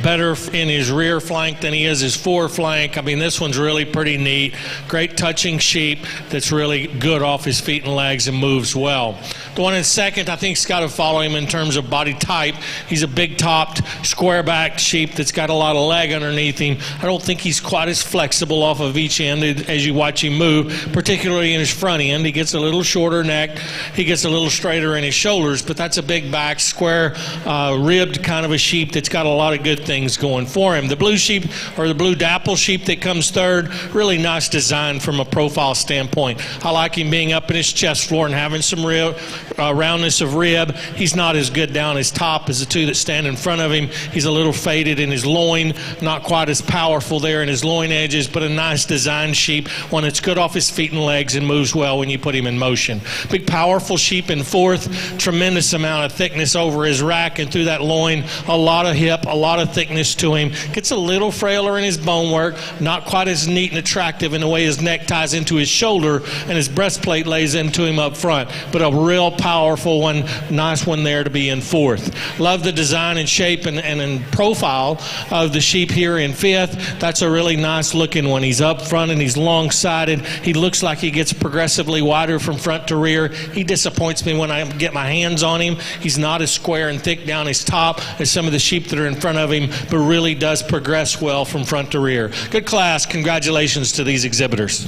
Better in his rear flank than he is his fore flank. I mean, this one's really pretty neat. Great touching sheep that's really good off his feet and legs and moves well. The one in second, I think, has got to follow him in terms of body type. He's a big-topped, square-backed sheep that's got a lot of leg underneath him. I don't think he's quite as flexible off of each end as you watch him move, particularly in his front end. He gets a little shorter neck. He gets a little straighter in his shoulders, but that's a big back, square, ribbed kind of a sheep that's got a lot of good things going for him. The blue sheep, or the blue dapple sheep that comes third, really nice design from a profile standpoint. I like him being up in his chest floor and having some roundness of rib. He's not as good down his top as the two that stand in front of him. He's a little faded in his loin, not quite as powerful there in his loin edges, but a nice design sheep, one that's good off his feet and legs and moves well when you put him in motion. Big powerful sheep in fourth, tremendous amount of thickness over his rack and through that loin, a lot of hip, a lot of thickness to him. Gets a little frailer in his bone work, not quite as neat and attractive in the way his neck ties into his shoulder and his breastplate lays into him up front, but a real powerful one, nice one there to be in fourth. Love the design and shape and profile of the sheep here in fifth. That's a really nice looking one. He's up front and he's long-sided. He looks like he gets progressively wider from front to rear. He disappoints me when I get my hands on him. He's not as square and thick down his top as some of the sheep that are in front of him, but really does progress well from front to rear. Good class. Congratulations to these exhibitors.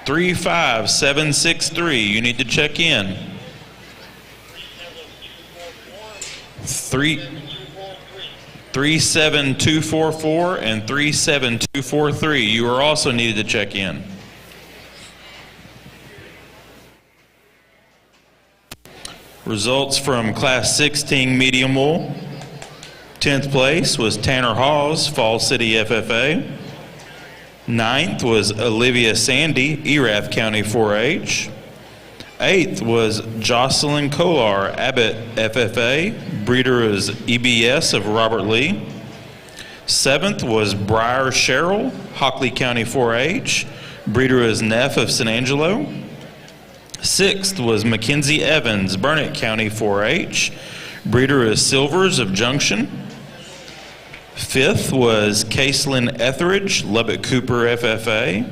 Three 5-7-6-3. You need to check in. 3-7-2-4-4 and 3-7-2-4-3. You are also needed to check in. Results from Class 16 medium wool. 10th place was Tanner Hawes, Fall City FFA. 9th was Olivia Sandy, Erath County 4-H. 8th was Jocelyn Kolar, Abbott FFA. Breeder is EBS of Robert Lee. 7th was Briar Sherrill, Hockley County 4-H. Breeder is Neff of San Angelo. 6th was Mackenzie Evans, Burnett County 4-H. Breeder is Silvers of Junction. 5th was Caselyn Etheridge, Lubbock Cooper FFA.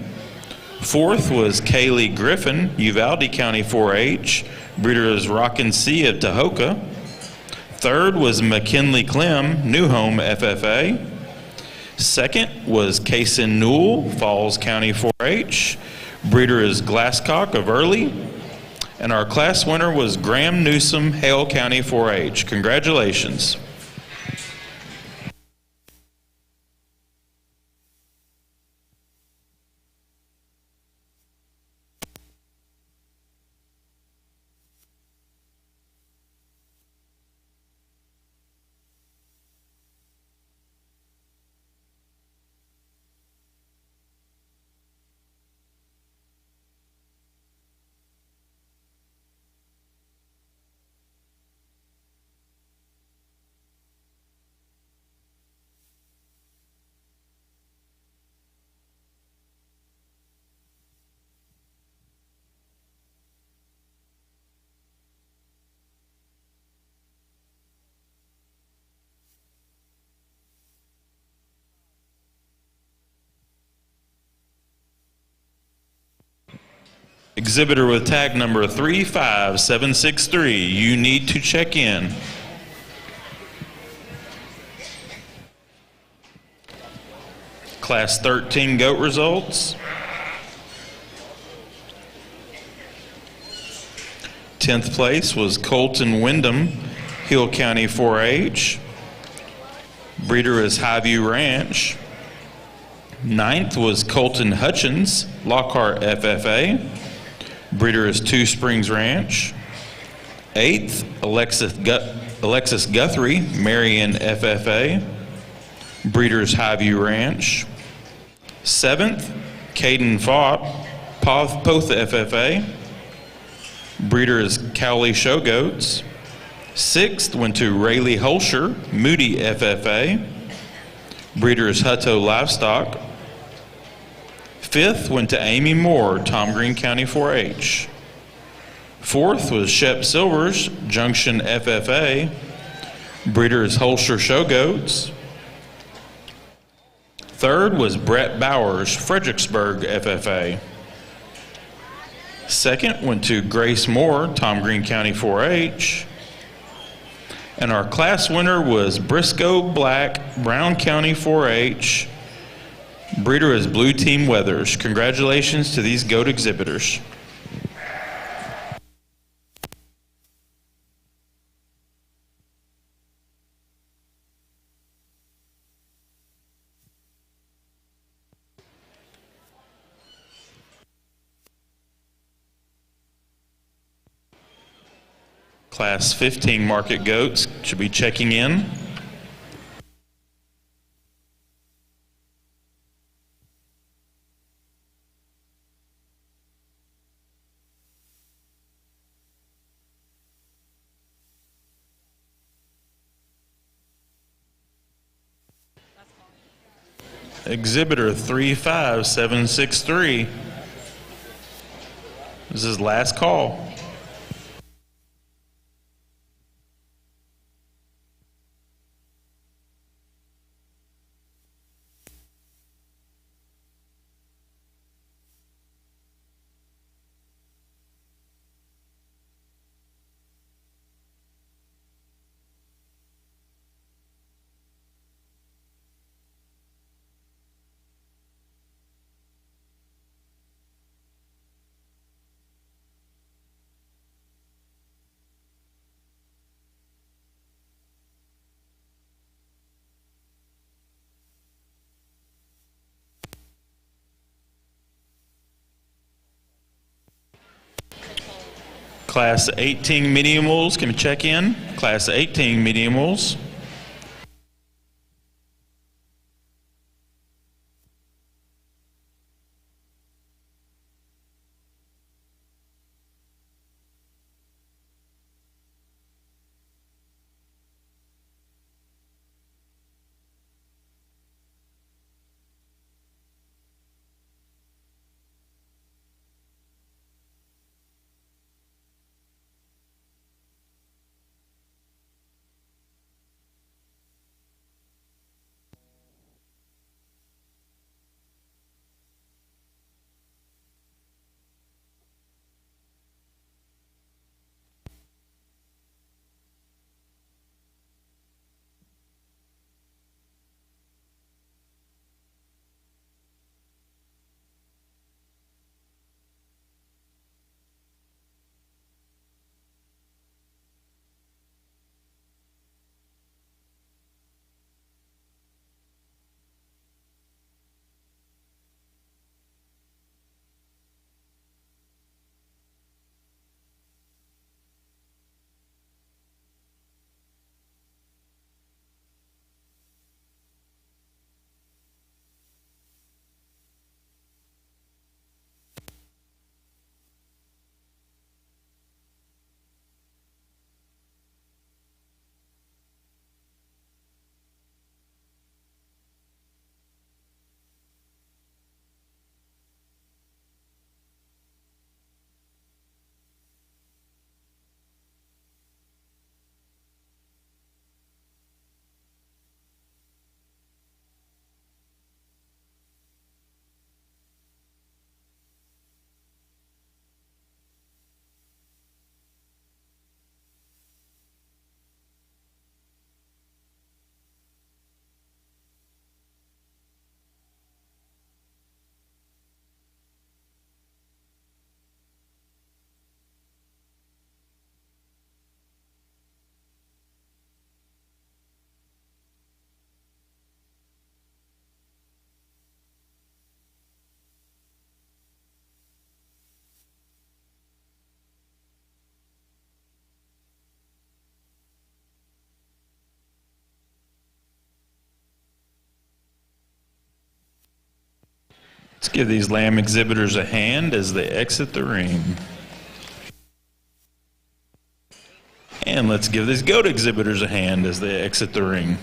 4th was Kaylee Griffin, Uvalde County 4-H. Breeder is Rockin' C of Tahoka. 3rd was McKinley Clem, New Home FFA. 2nd was Kaysen Newell, Falls County 4-H. Breeder is Glasscock of Early. And our class winner was Graham Newsom, Hale County 4-H. Congratulations. Exhibitor with tag number 35763, you need to check in. Class 13 goat results. 10th place was Colton Wyndham, Hill County 4-H. Breeder is Highview Ranch. 9th was Colton Hutchins, Lockhart FFA. Breeder is Two Springs Ranch. 8th, Alexis Guthrie, Marion FFA. Breeder is Highview Ranch. 7th, Caden Fott, Poth FFA. Breeder is Cowley Show Goats. 6th went to Rayleigh Holscher, Moody FFA. Breeder is Hutto Livestock. 5th went to Amy Moore, Tom Green County 4-H. 4th was Shep Silvers, Junction FFA. Breeder is Holscher Show Goats. 3rd was Brett Bowers, Fredericksburg FFA. 2nd went to Grace Moore, Tom Green County 4-H. And our class winner was Briscoe Black, Brown County 4-H. Breeder is Blue Team Weathers. Congratulations to these goat exhibitors. Class 15 market goats should be checking in. Exhibitor 35763. This is last call. Class 18 medium wolves can check in. Class 18 medium wolves. Let's give these lamb exhibitors a hand as they exit the ring. And let's give these goat exhibitors a hand as they exit the ring.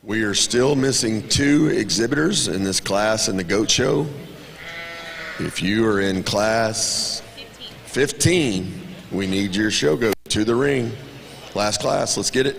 We are still missing 2 exhibitors in this class in the goat show. If you are in class 15, we need your show goat to the ring. Last class, let's get it.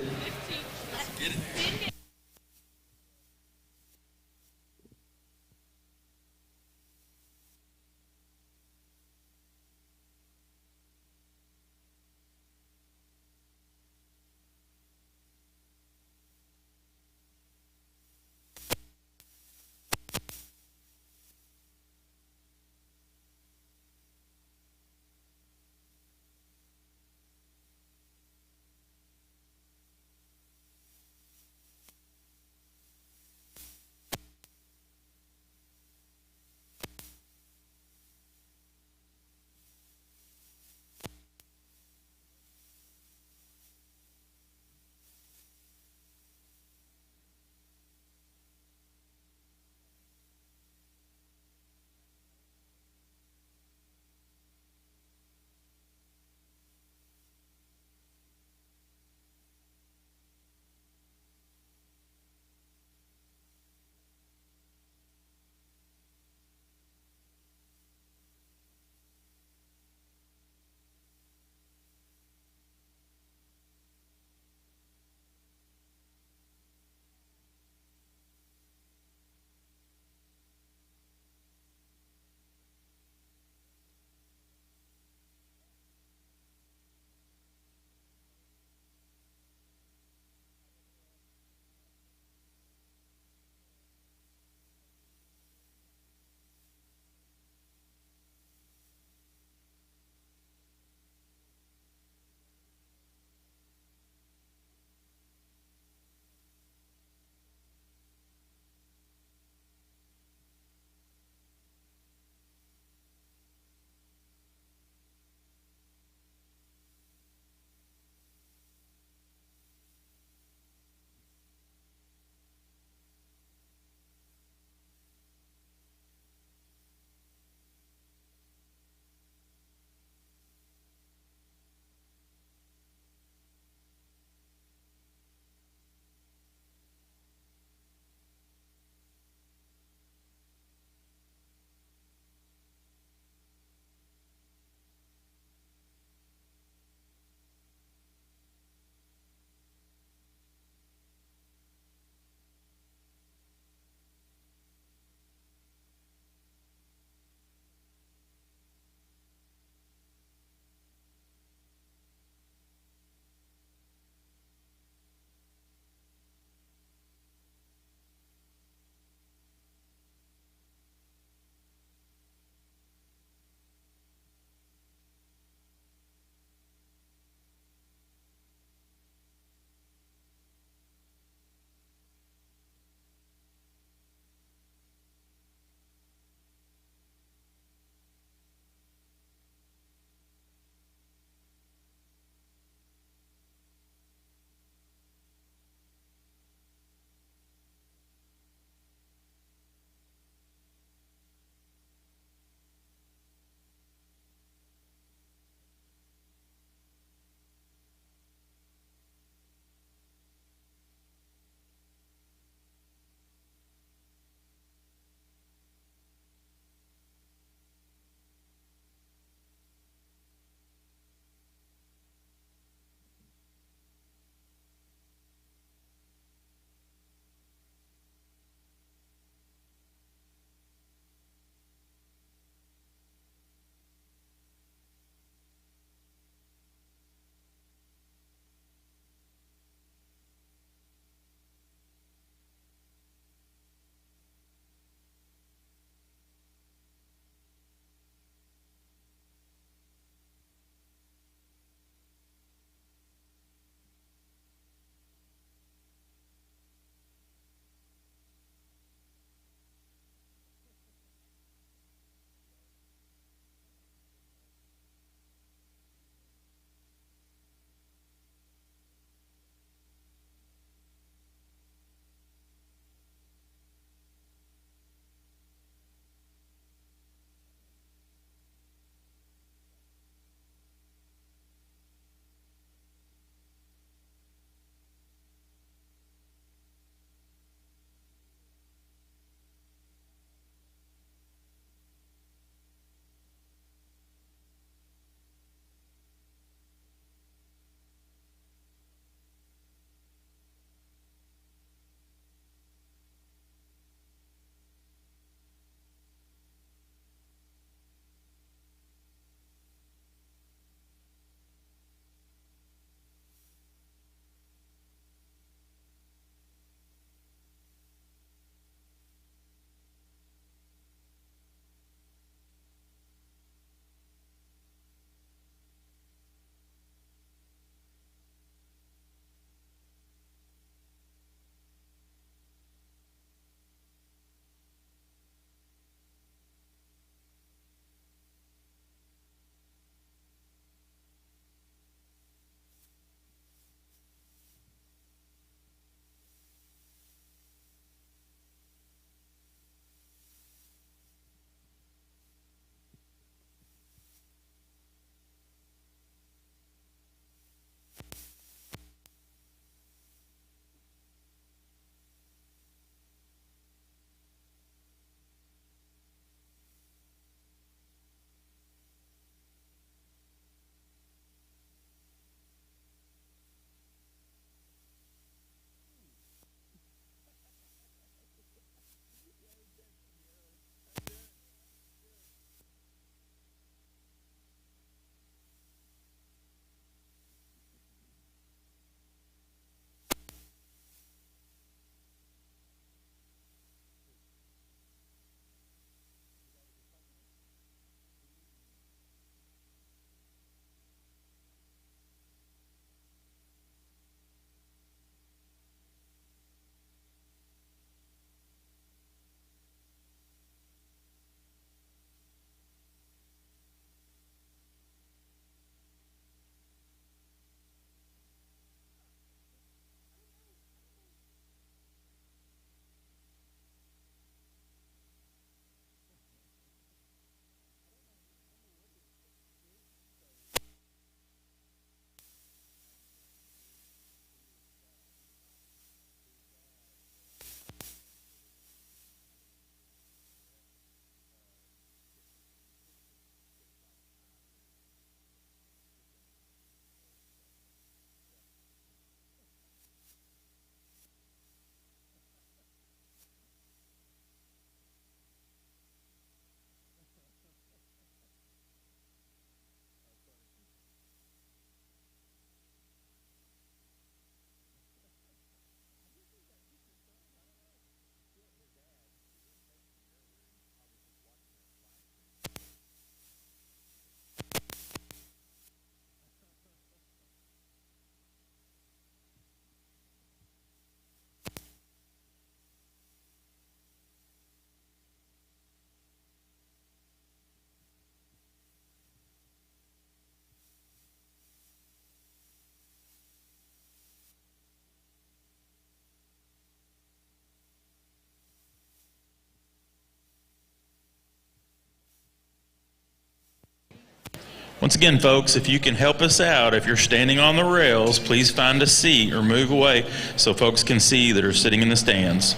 Once again, folks, if you can help us out, if you're standing on the rails, please find a seat or move away so folks can see that are sitting in the stands.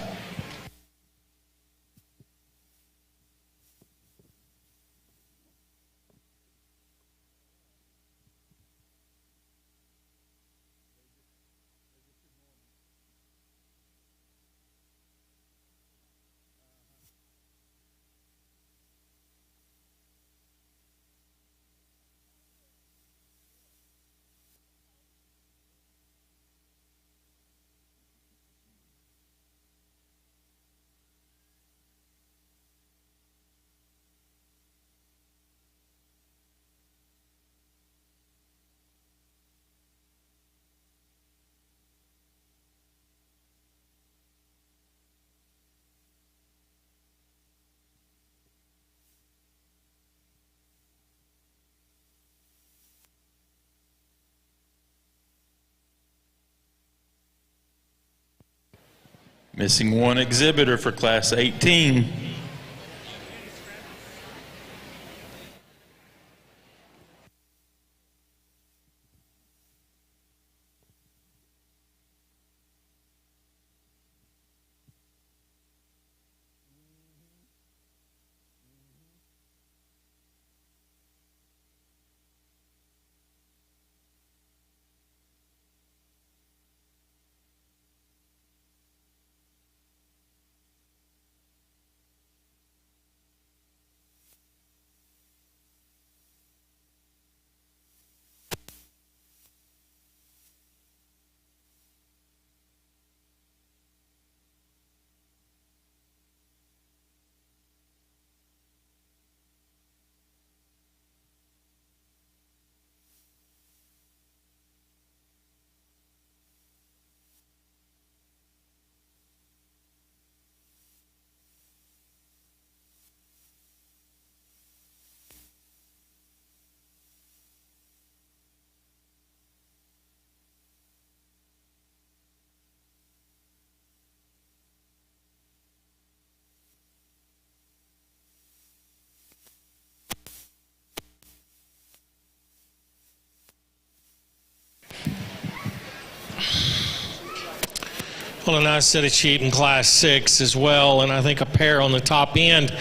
Missing one exhibitor for Class 18. Well, a nice set of sheep in Class 6 as well, and I think a pair on the top end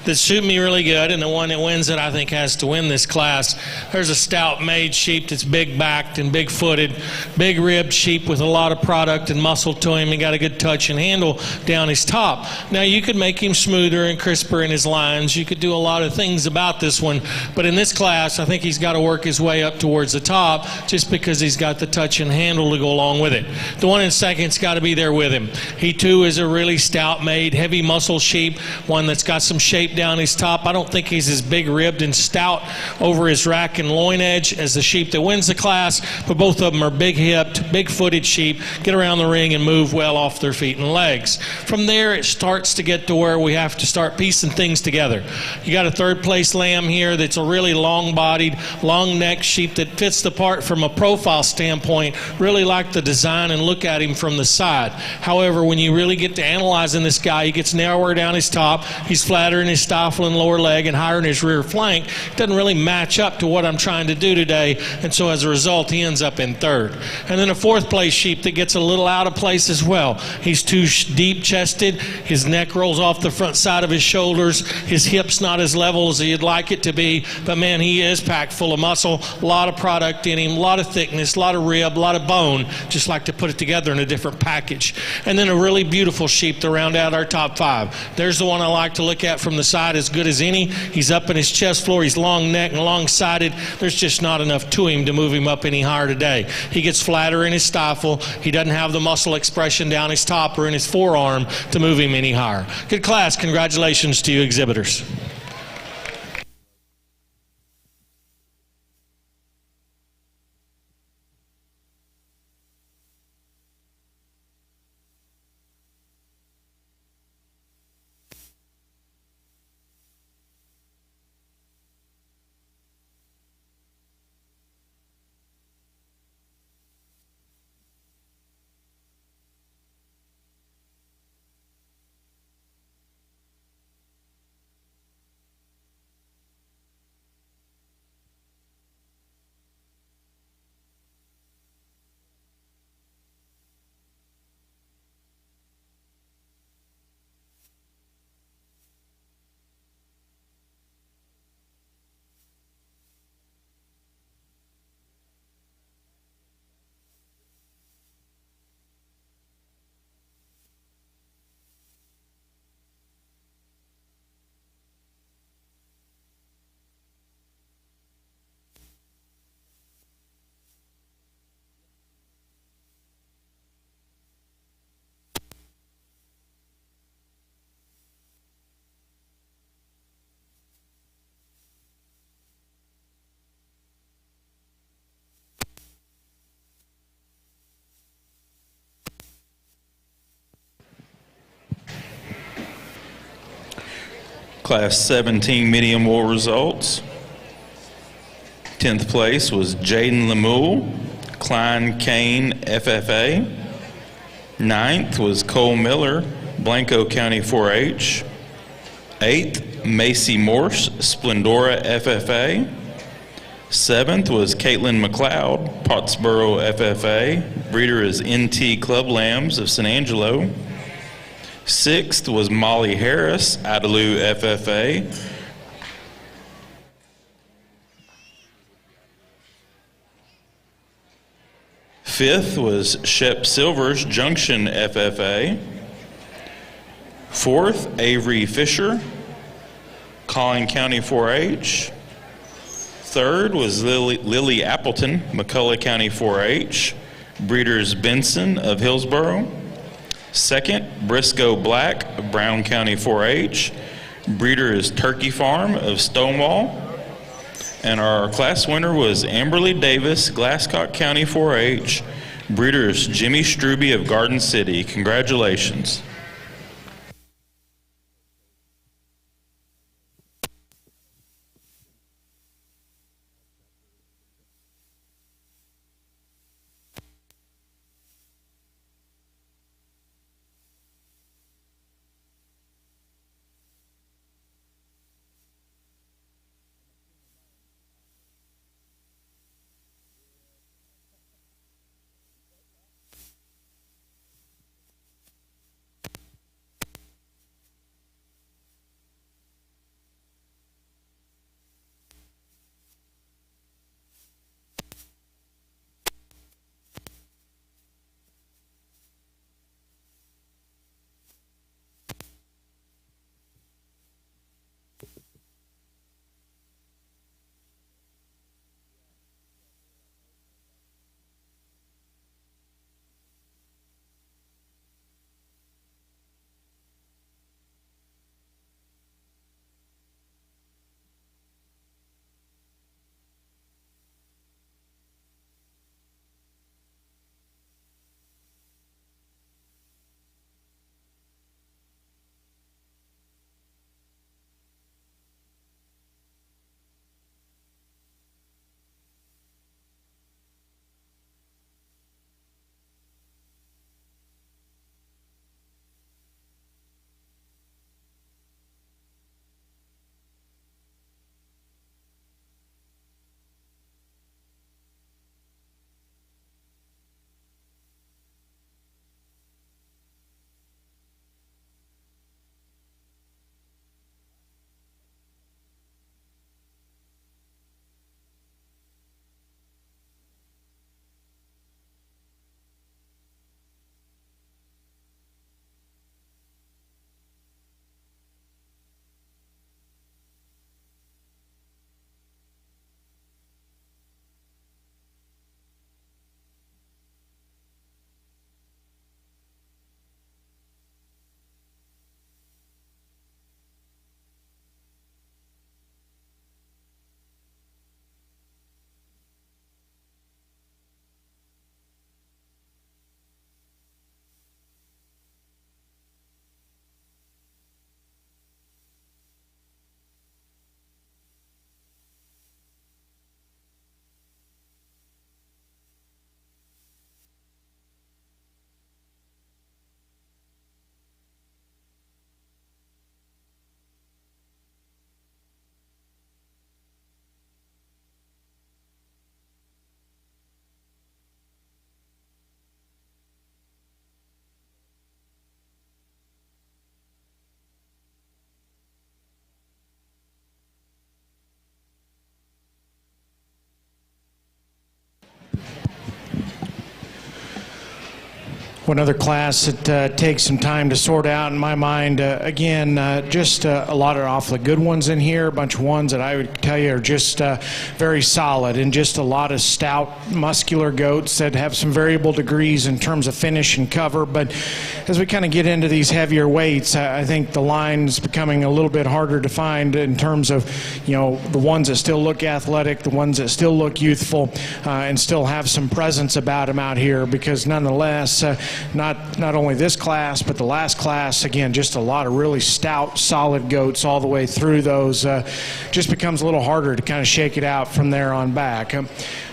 that suit me really good, and the one that wins it I think has to win this class. There's a stout made sheep that's big backed and big footed, big ribbed sheep with a lot of product and muscle to him. He got a good touch and handle down his top. Now you could make him smoother and crisper in his lines. You could do a lot of things about this one, but in this class I think he's got to work his way up towards the top just because he's got the touch and handle to go along with it. The one in second's got to be there with him. He too is a really stout made, heavy muscle sheep, one that's got some shape down his top. I don't think he's as big ribbed and stout over his rack and loin edge as the sheep that wins the class, but both of them are big hipped, big footed sheep, get around the ring and move well off their feet and legs. From there it starts to get to where we have to start piecing things together. You got a third place lamb here that's a really long bodied, long necked sheep that fits the part from a profile standpoint. Really like the design and look at him from the side. However, when you really get to analyzing this guy, he gets narrower down his top, he's flatter in his stifle and lower leg and higher in his rear flank. It doesn't really match up to what I'm trying to do today, and so as a result he ends up in third. And then a fourth place sheep that gets a little out of place as well. He's too deep chested, his neck rolls off the front side of his shoulders, his hips not as level as you'd like it to be, but man, he is packed full of muscle, a lot of product in him, a lot of thickness, a lot of rib, a lot of bone. Just like to put it together in a different package. And then a really beautiful sheep to round out our top five. There's the one I like to look at from the side as good as any. He's up in his chest floor, he's long neck and long sided. There's just not enough to him to move him up any higher today. He gets flatter in his stifle. He doesn't have the muscle expression down his top or in his forearm to move him any higher. Good class. Congratulations to you exhibitors. Class 17 medium wool results. 10th place was Jaden Lemuel, Klein Kane FFA. 9th was Cole Miller, Blanco County 4-H. 8th, Macy Morse, Splendora FFA. 7th was Caitlin McLeod, Pottsboro FFA. Breeder is NT Club Lambs of San Angelo. 6th was Molly Harris, Adaloo FFA. 5th was Shep Silvers, Junction FFA. 4th, Avery Fisher, Collin County 4-H. 3rd was Lily Appleton, McCullough County 4-H. Breeders Benson of Hillsboro. 2nd, Briscoe Black of Brown County 4-H. Breeder is Turkey Farm of Stonewall. And our class winner was Amberly Davis, Glasscock County 4-H. Breeder is Jimmy Struby of Garden City. Congratulations. One other class that takes some time to sort out in my mind. Again, just a lot of awfully good ones in here, a bunch of ones that I would tell you are just very solid, and just a lot of stout, muscular goats that have some variable degrees in terms of finish and cover. But as we kind of get into these heavier weights, I think the line's becoming a little bit harder to find in terms of, you know, the ones that still look athletic, the ones that still look youthful, and still have some presence about them out here, because nonetheless, not only this class, but the last class. Again, just a lot of really stout, solid goats all the way through those. Just becomes a little harder to kind of shake it out from there on back.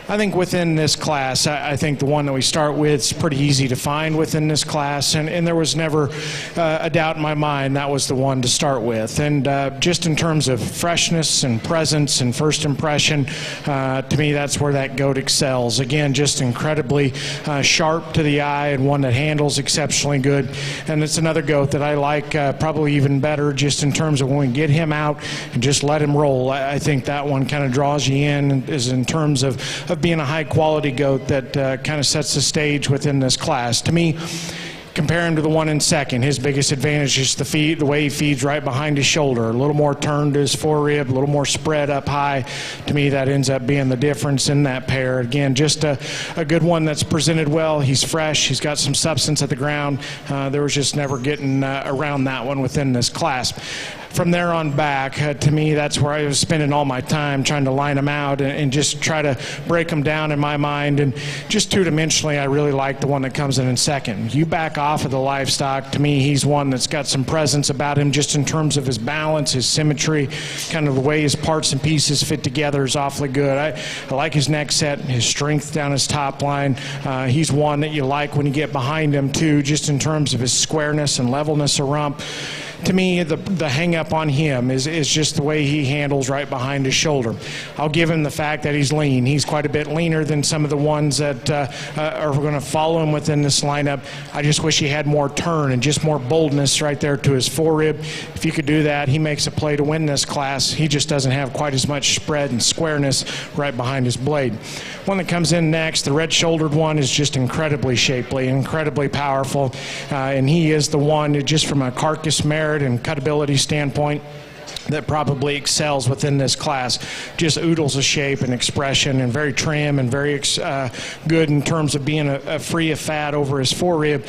I think within this class, I think the one that we start with is pretty easy to find within this class, and there was never a doubt in my mind that was the one to start with. And just in terms of freshness and presence and first impression, to me that's where that goat excels. Again, just incredibly sharp to the eye and one that handles exceptionally good. And it's another goat that I like probably even better just in terms of when we get him out and just let him roll. I think that one kind of draws you in, is in terms of being a high quality goat that kind of sets the stage within this class. To me, compare him to the one in second. His biggest advantage is the way he feeds right behind his shoulder. A little more turn to his forerib, a little more spread up high. To me, that ends up being the difference in that pair. Again, just a good one that's presented well. He's fresh. He's got some substance at the ground. There was just never getting around that one within this class. From there on back, to me, that's where I was spending all my time trying to line them out and just try to break them down in my mind. And just two-dimensionally, I really like the one that comes in second. You back off of the Livestock, to me, he's one that's got some presence about him just in terms of his balance, his symmetry, kind of the way his parts and pieces fit together is awfully good. I like his neck set, his strength down his top line. He's one that you like when you get behind him, too, just in terms of his squareness and levelness of rump. To me, the hang-up on him is just the way he handles right behind his shoulder. I'll give him the fact that he's lean. He's quite a bit leaner than some of the ones that are going to follow him within this lineup. I just wish he had more turn and just more boldness right there to his forerib. If you could do that, he makes a play to win this class. He just doesn't have quite as much spread and squareness right behind his blade. One that comes in next, the red-shouldered one, is just incredibly shapely, incredibly powerful, and he is the one that just from a carcass merit and cutability standpoint that probably excels within this class. Just oodles of shape and expression and very trim and very good in terms of being free of fat over his forerib.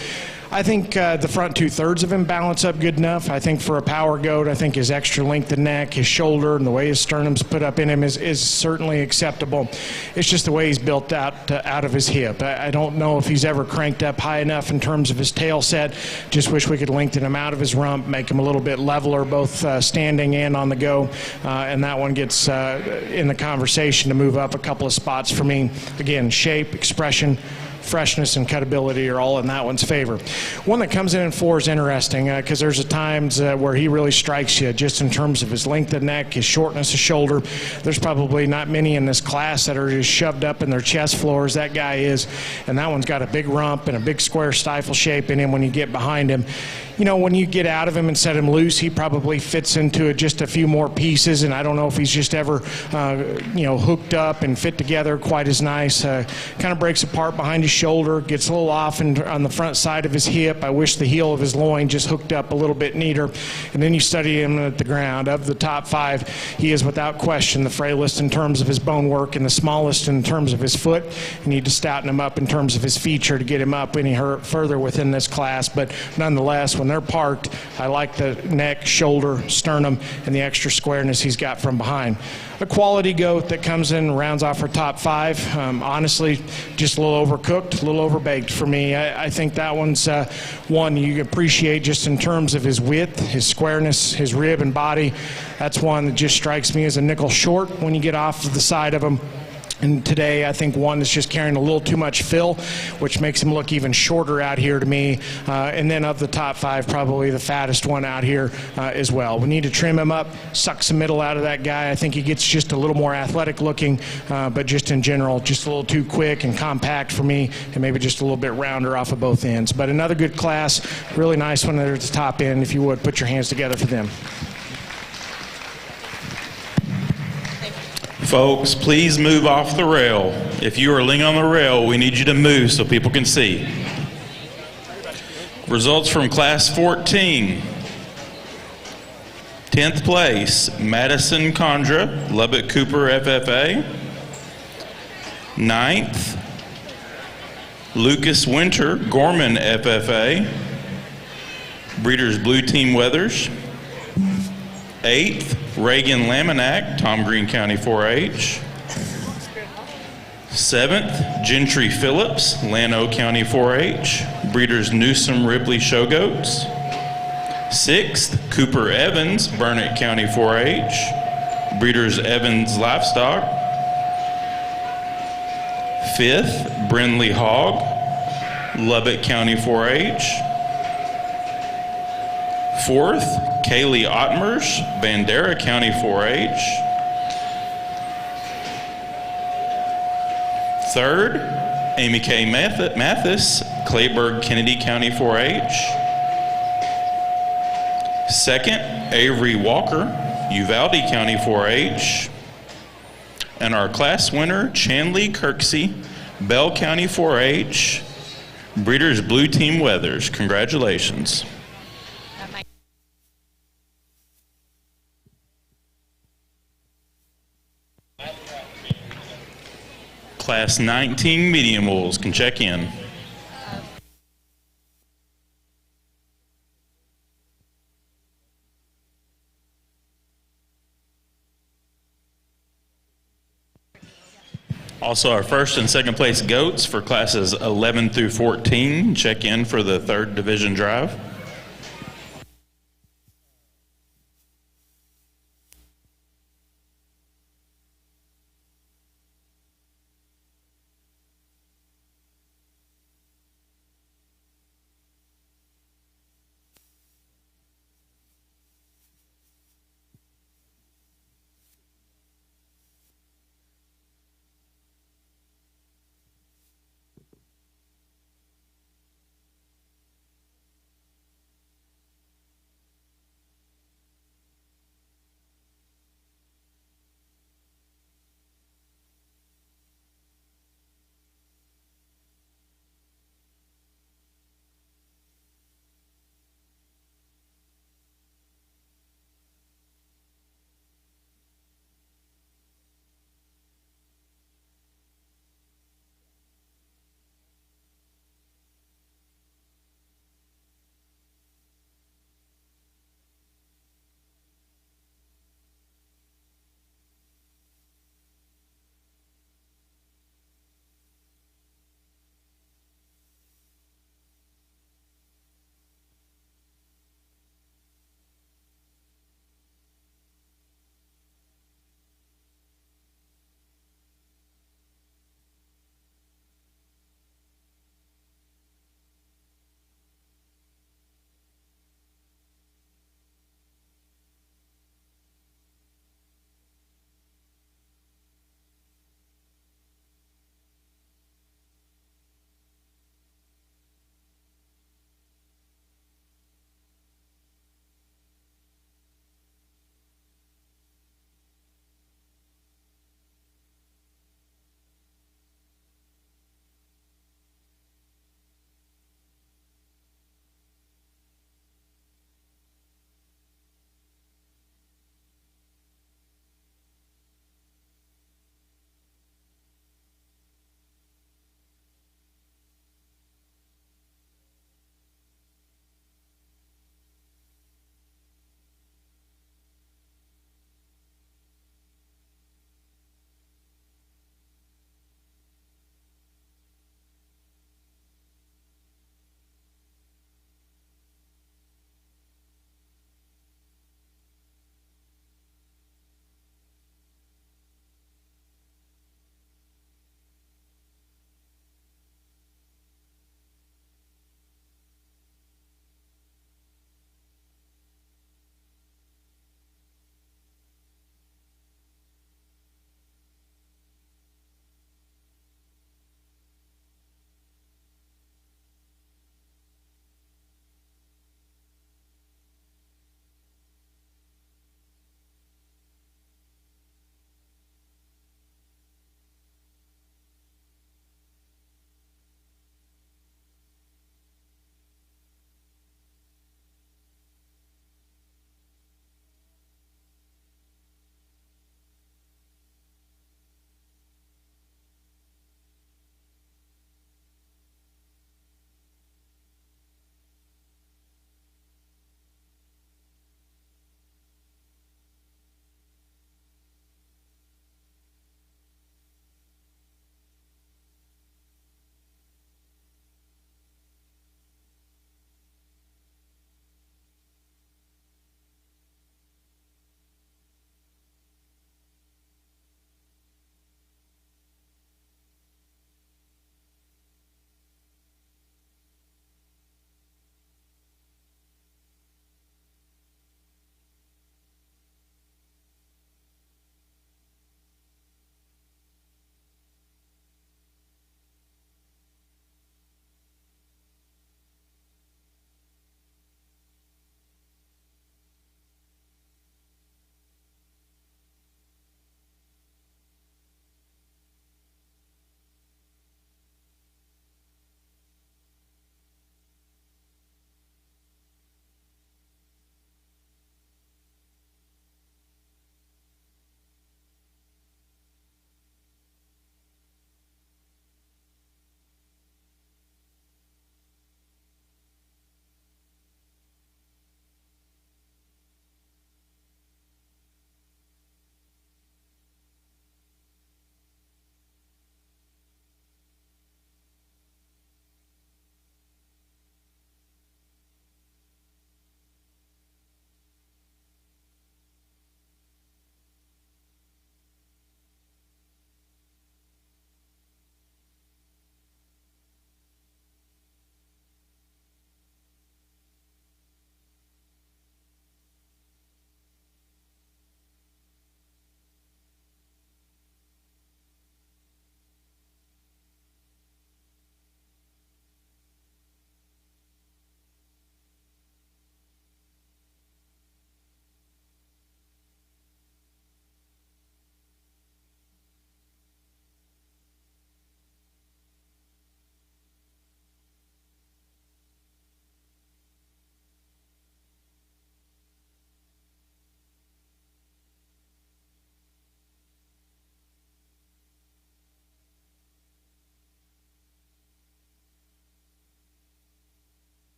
I think the front two-thirds of him balance up good enough. I think for a power goat, I think his extra length of neck, his shoulder, and the way his sternum's put up in him is certainly acceptable. It's just the way he's built out of his hip. I don't know if he's ever cranked up high enough in terms of his tail set. Just wish we could lengthen him out of his rump, make him a little bit leveler, both standing and on the go. And that one gets in the conversation to move up a couple of spots for me. Again, shape, expression, freshness and cutability are all in that one's favor. One that comes in 4 is interesting because there's times where he really strikes you just in terms of his length of neck, his shortness of shoulder. There's probably not many in this class that are just shoved up in their chest floors. That guy is, and that one's got a big rump and a big square stifle shape in him when you get behind him. You know, when you get out of him and set him loose, he probably fits into it just a few more pieces, and I don't know if he's just ever, hooked up and fit together quite as nice. Kind of breaks apart behind his shoulder, gets a little off on the front side of his hip. I wish the heel of his loin just hooked up a little bit neater. And then you study him at the ground. Of the top 5, he is without question the frailest in terms of his bone work and the smallest in terms of his foot. You need to stouten him up in terms of his feature to get him up any further within this class, but nonetheless, when they're parked, I like the neck, shoulder, sternum, and the extra squareness he's got from behind. A quality goat that comes in and rounds off our top 5. Honestly, just a little overcooked, a little overbaked for me. I think that one's one you appreciate just in terms of his width, his squareness, his rib and body. That's one that just strikes me as a nickel short when you get off of the side of him. And today, I think one that's just carrying a little too much fill, which makes him look even shorter out here to me. And then of the top 5, probably the fattest one out here as well. We need to trim him up, suck some middle out of that guy. I think he gets just a little more athletic looking, but just in general, just a little too quick and compact for me, and maybe just a little bit rounder off of both ends. But another good class, really nice one there at the top end. If you would, put your hands together for them. Folks, please move off the rail. If you are leaning on the rail, we need you to move so people can see. Results from Class 14. 10th place, Madison Condra, Lubbock Cooper FFA. 9th, Lucas Winter, Gorman FFA. Breeders Blue Team Weathers. 8th, Reagan Laminack, Tom Green County 4-H. 7th, Gentry Phillips, Llano County 4-H, breeders Newsom Ripley Show Goats. 6th, Cooper Evans, Burnett County 4-H, breeders Evans Livestock. 5th, Brindley Hogg, Lubbock County 4-H. 4th, Kaylee Ottmers, Bandera County 4-H. 3rd, Amy K. Mathis, Clayburgh Kennedy County 4-H. 2nd, Avery Walker, Uvalde County 4-H. And our class winner, Chanley Kirksey, Bell County 4-H, breeders Blue Team Weathers. Congratulations. Class 19 medium wolves can check in. Also, our first and second place goats for classes 11 through 14 check in for the 3rd division drive.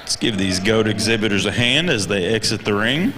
Let's give these goat exhibitors a hand as they exit the ring.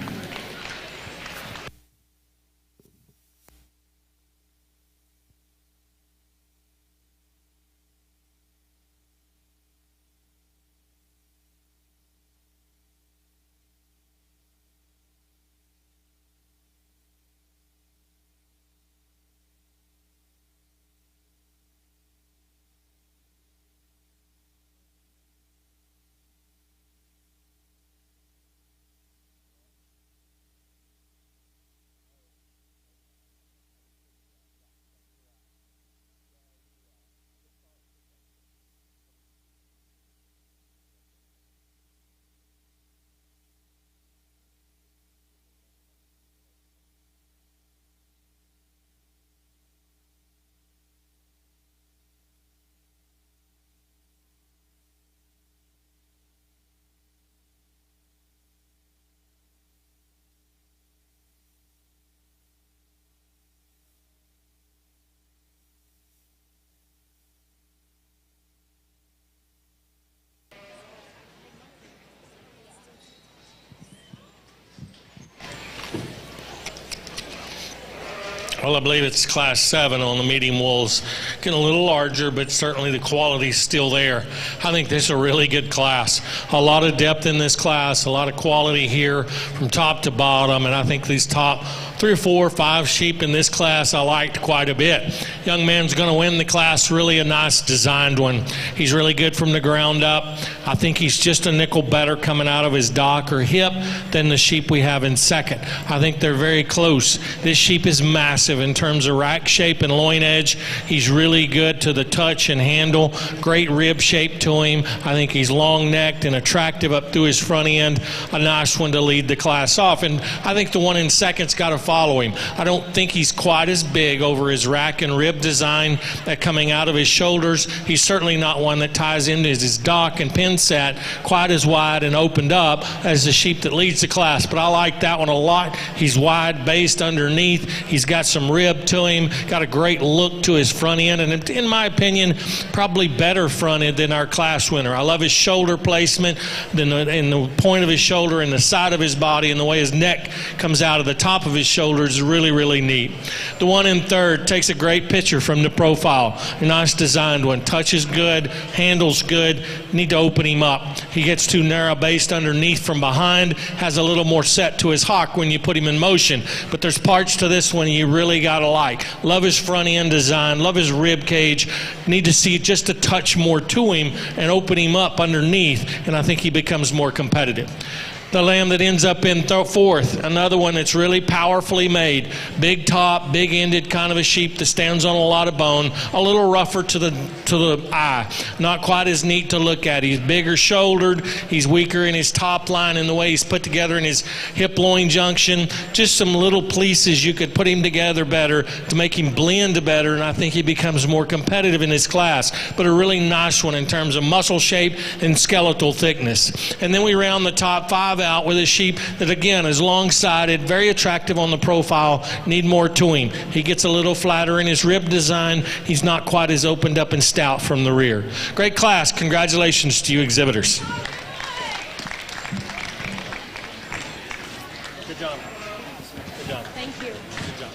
Well, I believe it's class 7 on the medium wolves. Getting a little larger, but certainly the quality's still there. I think this is a really good class. A lot of depth in this class, a lot of quality here from top to bottom, and I think these top 3 or 4 or 5 sheep in this class I liked quite a bit. Young man's going to win the class, really a nice designed one. He's really good from the ground up. I think he's just a nickel better coming out of his dock or hip than the sheep we have in second. I think they're very close. This sheep is massive in terms of rack shape and loin edge. He's really good to the touch and handle. Great rib shape to him. I think he's long-necked and attractive up through his front end. A nice one to lead the class off. And I think the one in second's got to follow him. I don't think he's quite as big over his rack and rib design coming out of his shoulders. He's certainly not one that ties into his dock and pin set quite as wide and opened up as the sheep that leads the class. But I like that one a lot. He's wide based underneath. He's got some rib to him, got a great look to his front end, and in my opinion, probably better fronted than our class winner. I love his shoulder placement, and the point of his shoulder and the side of his body and the way his neck comes out of the top of his shoulders is really, really neat. The one in third takes a great picture from the profile. A nice designed one. Touches good, handles good. Need to open him up. He gets too narrow based underneath from behind, has a little more set to his hock when you put him in motion. But there's parts to this one you really got to like. Love his front end design, love his rib cage. Need to see just a touch more to him and open him up underneath, and I think he becomes more competitive. The lamb that ends up in fourth, another one that's really powerfully made. Big top, big ended kind of a sheep that stands on a lot of bone. A little rougher to the eye. Not quite as neat to look at. He's bigger shouldered. He's weaker in his top line in the way he's put together in his hip loin junction. Just some little pieces you could put him together better to make him blend better, and I think he becomes more competitive in his class. But a really nice one in terms of muscle shape and skeletal thickness. And then we round the top 5 out with a sheep that again is long-sided, very attractive on the profile, need more to him. He gets a little flatter in his rib design. He's not quite as opened up and stout from the rear. Great class. Congratulations to you exhibitors. Good job. Good job. Thank you. Good job.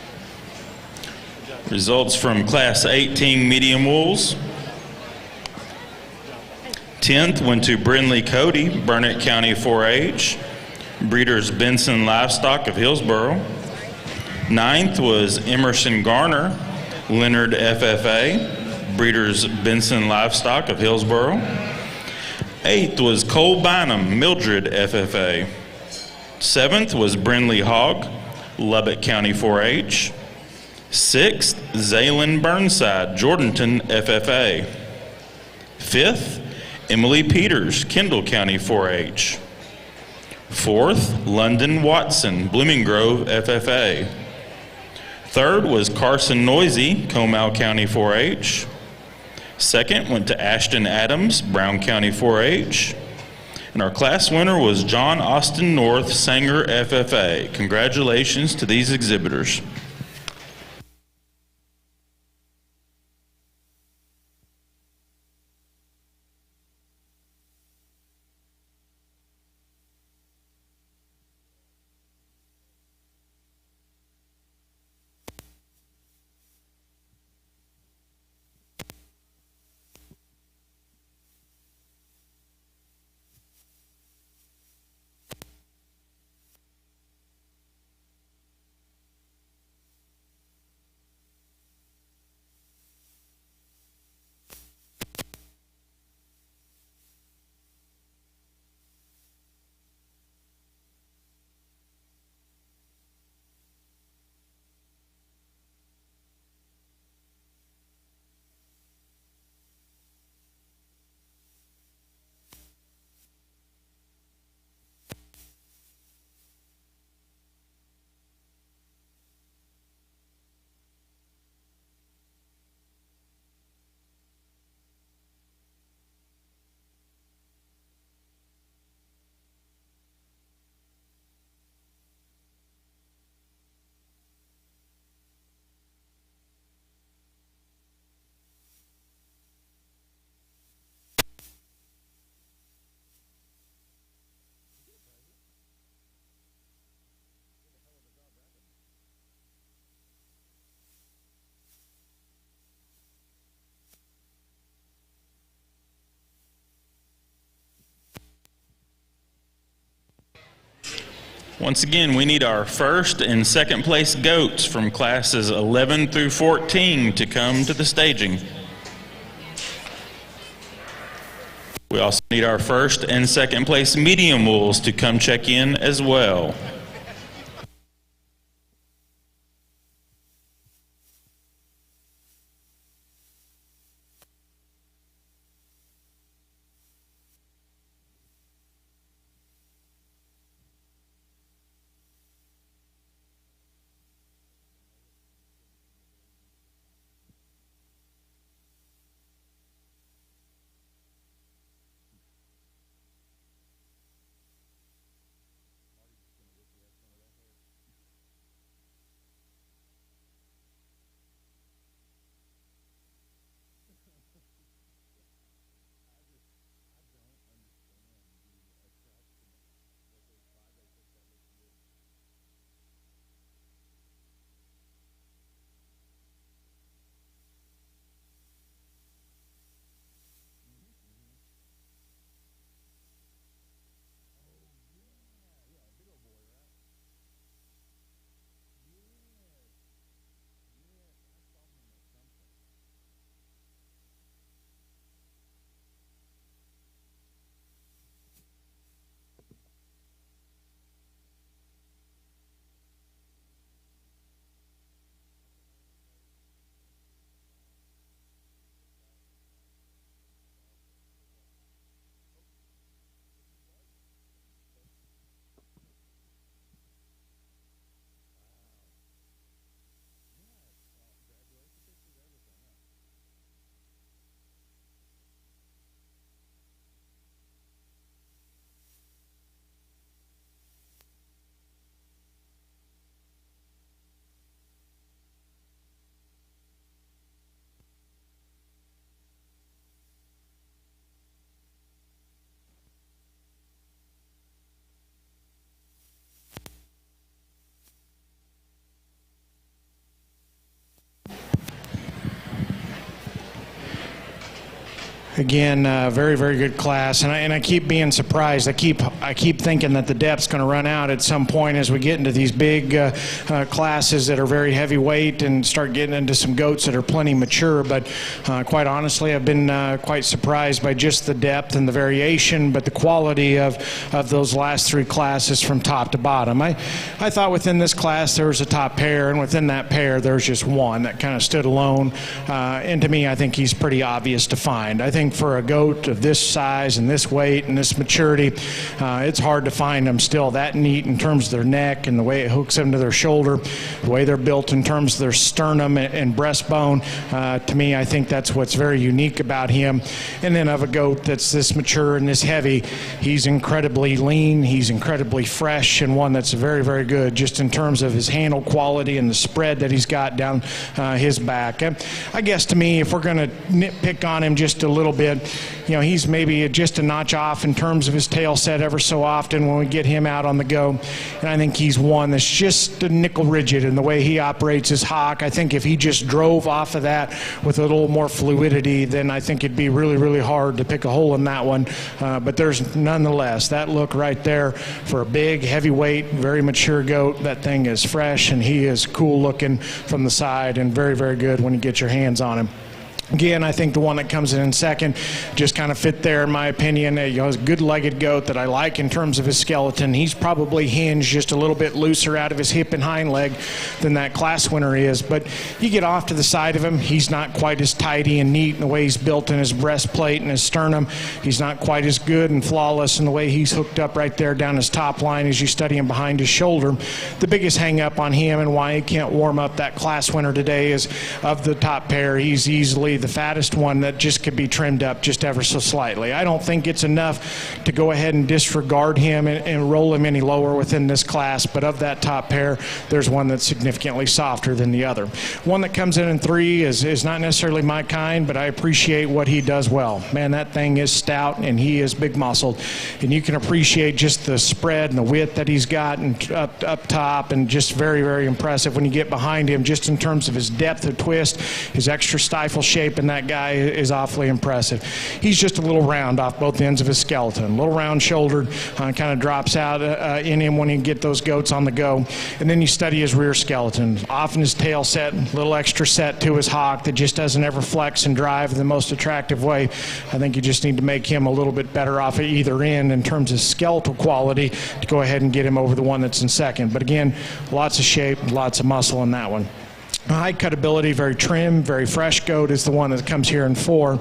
Good job. Results from Class 18 medium wolves. 10th went to Brindley Cody, Burnett County 4-H. Breeders Benson Livestock of Hillsboro. 9th was Emerson Garner, Leonard FFA. Breeders Benson Livestock of Hillsboro. 8th was Cole Bynum, Mildred FFA. 7th was Brindley Hogg, Lubbock County 4-H. 6th, Zaylin Burnside, Jordanton FFA. 5th, Emily Peters, Kendall County 4-H. 4th, London Watson, Blooming Grove FFA. 3rd was Carson Noisy, Comal County 4-H. 2nd went to Ashton Adams, Brown County 4-H. And our class winner was John Austin North, Sanger FFA. Congratulations to these exhibitors. Once again, we need our first and second place goats from classes 11 through 14 to come to the staging. We also need our first and second place medium wolves to come check in as well. Again, very, very good class, and I keep being surprised. I keep thinking that the depth's going to run out at some point as we get into these big classes that are very heavyweight and start getting into some goats that are plenty mature. But quite honestly, I've been quite surprised by just the depth and the variation, but the quality of those last three classes from top to bottom. I thought within this class there was a top pair, and within that pair there's just one that kind of stood alone. And to me, I think he's pretty obvious to find. I think for a goat of this size and this weight and this maturity, it's hard to find them still that neat in terms of their neck and the way it hooks into their shoulder, the way they're built in terms of their sternum and breastbone. To me, I think that's what's very unique about him. And then of a goat that's this mature and this heavy, he's incredibly lean, he's incredibly fresh, and one that's very, very good just in terms of his handle quality and the spread that he's got down his back. I guess to me, if we're going to nitpick on him just a little bit, he's maybe just a notch off in terms of his tail set ever so often when we get him out on the go. And I think he's one that's just a nickel rigid in the way he operates his hock. I think if he just drove off of that with a little more fluidity, then I think it'd be really, really hard to pick a hole in that one. But there's nonetheless that look right there for a big, heavyweight, very mature goat. That thing is fresh, and he is cool looking from the side and very, very good when you get your hands on him. Again, I think the one that comes in second just kind of fit there, in my opinion. He's a good-legged goat that I like in terms of his skeleton. He's probably hinged just a little bit looser out of his hip and hind leg than that class winner is. But you get off to the side of him, he's not quite as tidy and neat in the way he's built in his breastplate and his sternum. He's not quite as good and flawless in the way he's hooked up right there down his top line as you study him behind his shoulder. The biggest hang-up on him and why he can't warm up that class winner today is of the top pair, he's easily the fattest one that just could be trimmed up just ever so slightly. I don't think it's enough to go ahead and disregard him and roll him any lower within this class, but of that top pair, there's one that's significantly softer than the other. One that comes in three is not necessarily my kind, but I appreciate what he does well. Man, that thing is stout, and he is big muscled, and you can appreciate just the spread and the width that he's got and up top, and just very, very impressive when you get behind him just in terms of his depth of twist, his extra stifle shape, shape in that guy is awfully impressive. He's just a little round off both ends of his skeleton, a little round-shouldered, kind of drops out in him when you get those goats on the go. And then you study his rear skeleton. Often his tail set, a little extra set to his hock that just doesn't ever flex and drive in the most attractive way. I think you just need to make him a little bit better off at either end in terms of skeletal quality to go ahead and get him over the one that's in second. But again, lots of shape, lots of muscle in that one. High cutability, very trim, very fresh goat is the one that comes here in 4.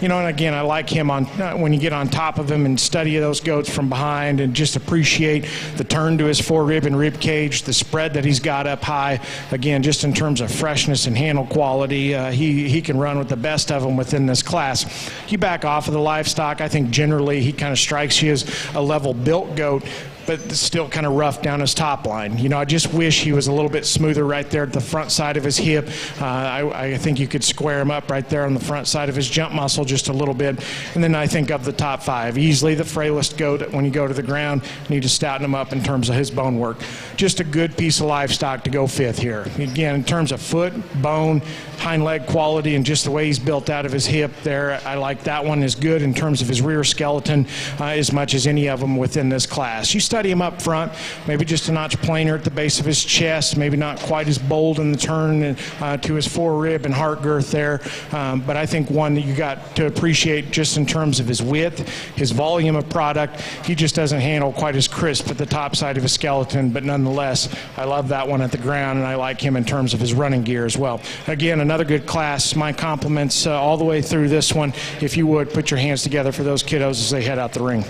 You know, and again, I like him on when you get on top of him and study those goats from behind and just appreciate the turn to his forerib and rib cage, the spread that he's got up high. Again, just in terms of freshness and handle quality, he can run with the best of them within this class. You back off of the livestock, I think generally he kind of strikes you as a level built goat, but still kind of rough down his top line. You know, I just wish he was a little bit smoother right there at the front side of his hip. I think you could square him up right there on the front side of his jump muscle just a little bit. And then I think of the top 5, easily the frailest goat when you go to the ground. You need to stouten him up in terms of his bone work. Just a good piece of livestock to go 5th here. Again, in terms of foot, bone, hind leg quality, and just the way he's built out of his hip there, I like that one as good in terms of his rear skeleton as much as any of them within this class. You study him up front, maybe just a notch plainer at the base of his chest, maybe not quite as bold in the turn to his forerib and heart girth there, but I think one that you got to appreciate just in terms of his width, his volume of product. He just doesn't handle quite as crisp at the top side of his skeleton, but nonetheless, I love that one at the ground, and I like him in terms of his running gear as well. Again, another good class. My compliments all the way through this one. If you would, put your hands together for those kiddos as they head out the ring.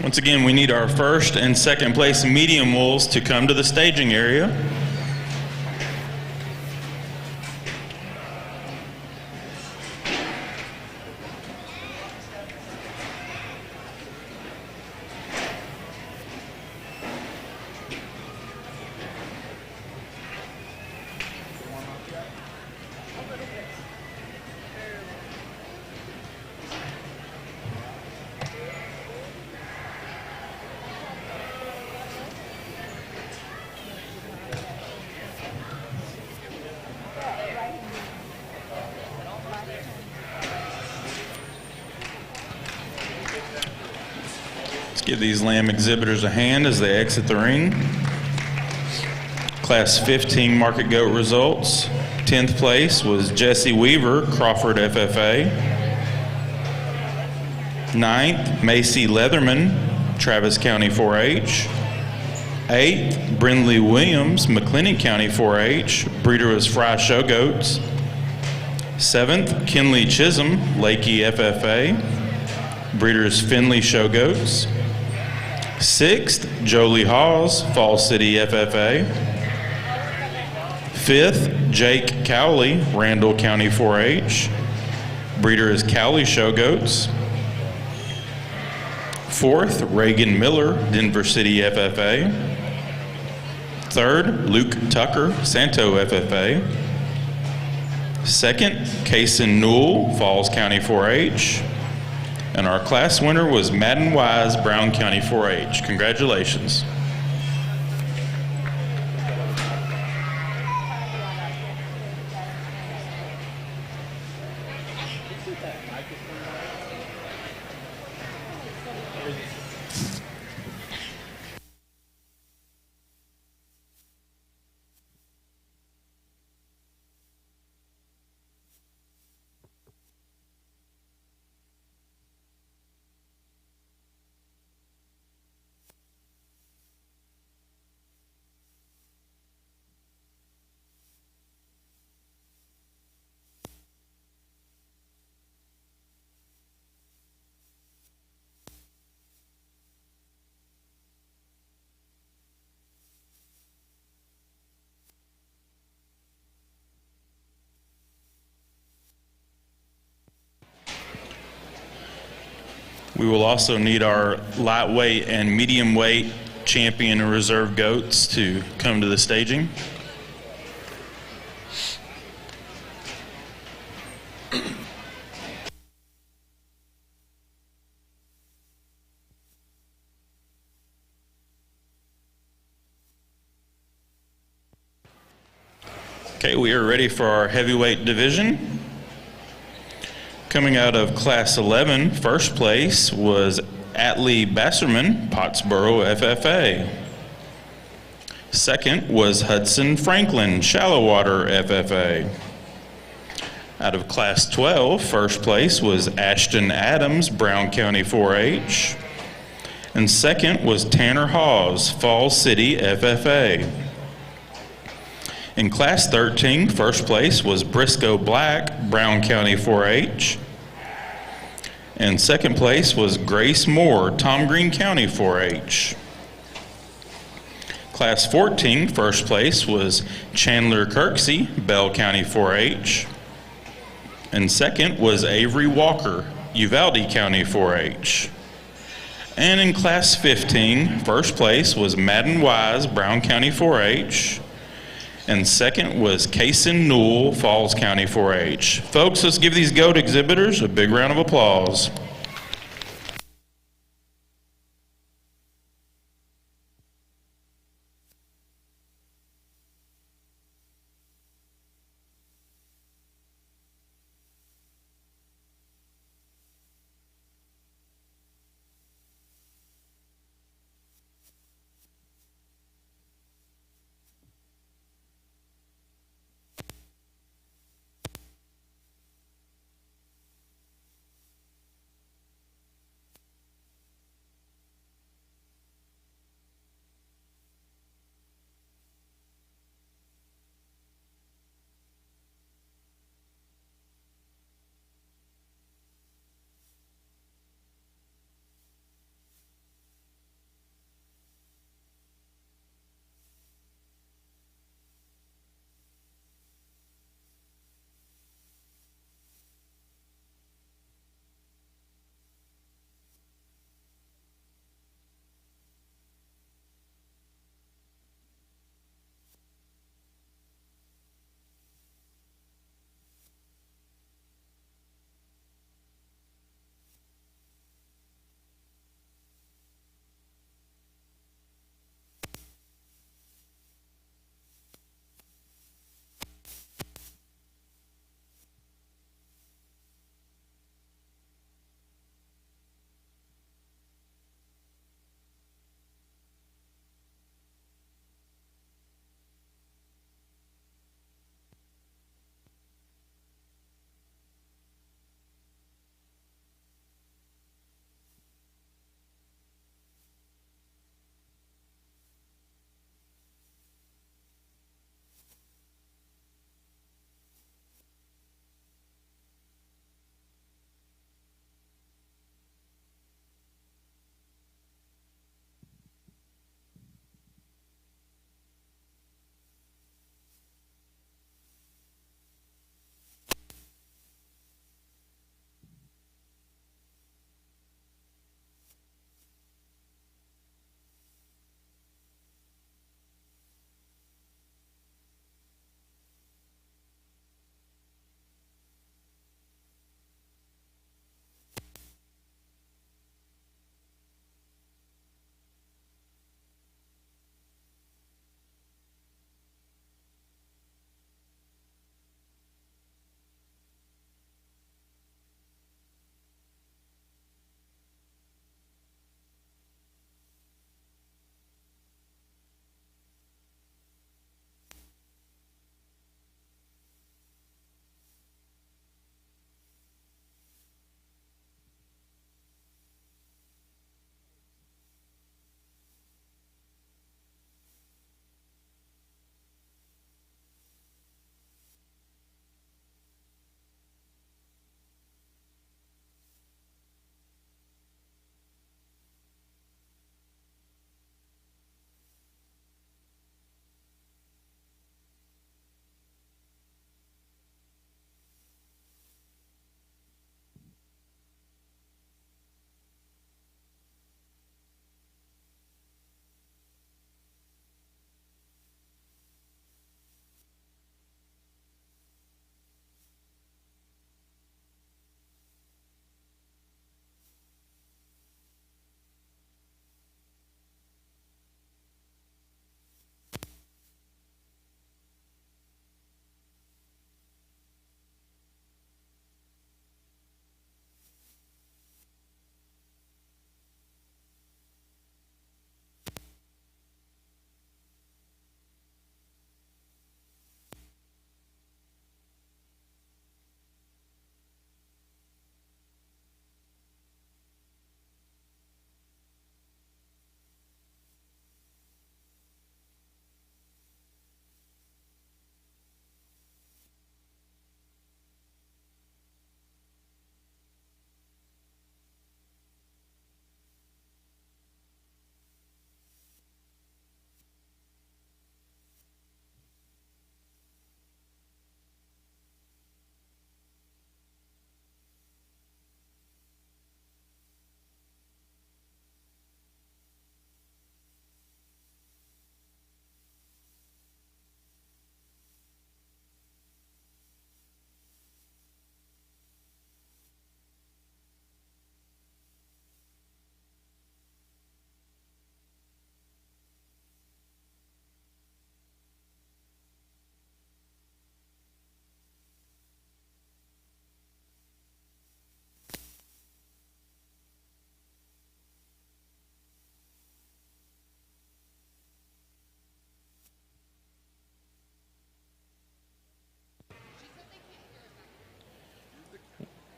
Once again, we need our first and second place medium wolves to come to the staging area. Give these lamb exhibitors a hand as they exit the ring. Class 15 market goat results. 10th place was Jesse Weaver, Crawford FFA. 9th, Macy Leatherman, Travis County 4-H. 8th, Brindley Williams, McLennan County 4-H. Breeder was Fry Show Goats. 7th, Kinley Chisholm, Lakey FFA. Breeder is Finley Show Goats. 6th, Jolie Hawes, Fall City FFA. 5th, Jake Cowley, Randall County 4-H. Breeder is Cowley Show Goats. 4th, Reagan Miller, Denver City FFA. 3rd, Luke Tucker, Santo FFA. 2nd, Kaysen Newell, Falls County 4-H. And our class winner was Madden Wise, Brown County 4-H. Congratulations. We will also need our lightweight and medium weight champion and reserve goats to come to the staging. Okay, we are ready for our heavyweight division. Coming out of Class 11, first place was Atlee Basserman, Pottsboro FFA. Second was Hudson Franklin, Shallow-Water FFA. Out of Class 12, first place was Ashton Adams, Brown County 4-H. And second was Tanner Hawes, Falls City FFA. In Class 13, first place was Briscoe Black, Brown County 4-H. And second place was Grace Moore, Tom Green County 4-H. Class 14, first place was Chandler Kirksey, Bell County 4-H. And second was Avery Walker, Uvalde County 4-H. And in Class 15, first place was Madden Wise, Brown County 4-H. And second was Kaysen Newell, Falls County 4-H. Folks, let's give these goat exhibitors a big round of applause.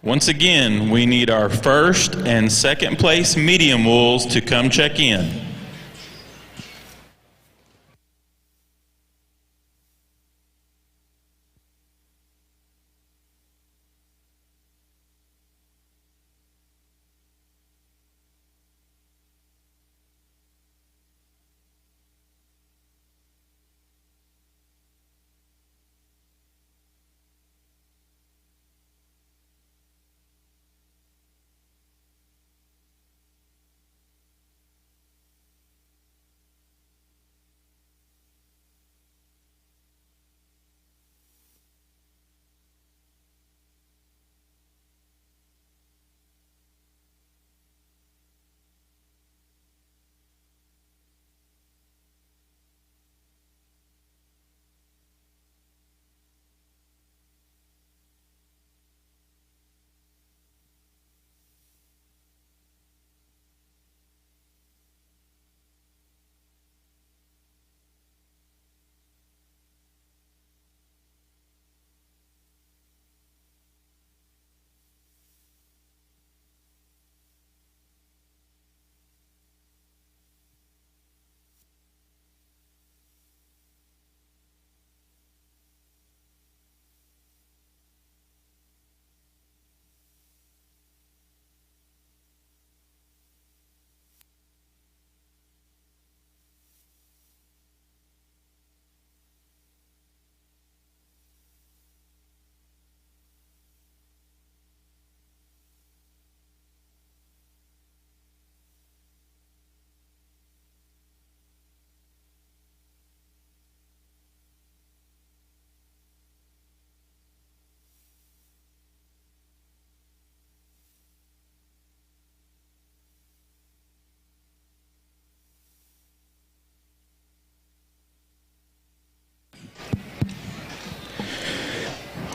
Once again, we need our first and second place medium wolves to come check in.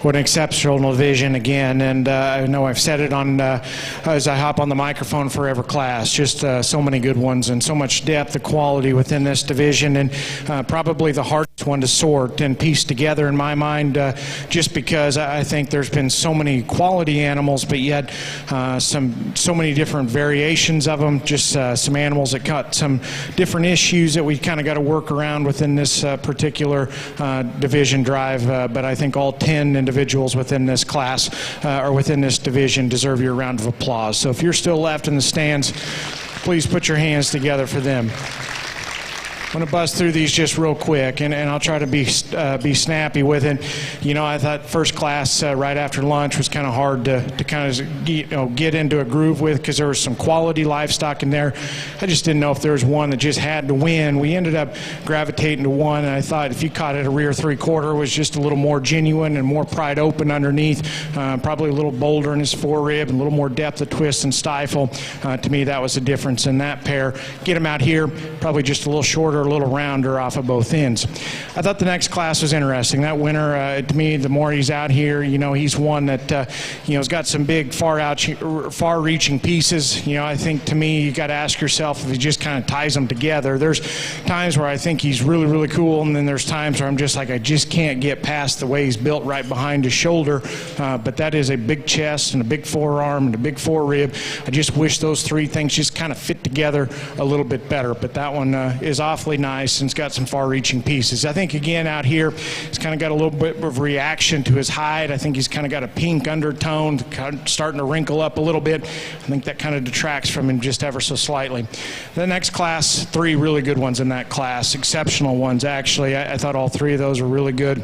What an exceptional division again, and I know I've said it on as I hop on the microphone for every class, just so many good ones and so much depth of quality within this division, and probably the hardest one to sort and piece together in my mind, just because I think there's been so many quality animals, but yet so many different variations of them, just some animals that got some different issues that we kind of got to work around within this particular division drive, but I think all 10 individuals within this class or within this division deserve your round of applause. So if you're still left in the stands, please put your hands together for them. I'm going to buzz through these just real quick, and I'll try to be snappy with it. You know, I thought first class right after lunch was kind of hard to kind of get into a groove with, because there was some quality livestock in there. I just didn't know if there was one that just had to win. We ended up gravitating to one, and I thought if you caught it a rear three-quarter, was just a little more genuine and more pried open underneath, probably a little bolder in his forerib and a little more depth of twist and stifle. To me, that was the difference in that pair. Get him out here, probably just a little shorter, a little rounder off of both ends. I thought the next class was interesting. That winner, to me, the more he's out here, you know, he's one that, has got some big far-reaching pieces. You know, I think to me, you got to ask yourself if he just kind of ties them together. There's times where I think he's really, really cool, and then there's times where I'm just like, I just can't get past the way he's built right behind his shoulder. But that is a big chest and a big forearm and a big forerib. I just wish those three things just kind of fit together a little bit better. But that one is awfully nice, and it's got some far-reaching pieces. I think, again, out here, he's kind of got a little bit of reaction to his hide. I think he's kind of got a pink undertone, kind of starting to wrinkle up a little bit. I think that kind of detracts from him just ever so slightly. The next class, 3 really good ones in that class, exceptional ones, actually. I thought all 3 of those were really good.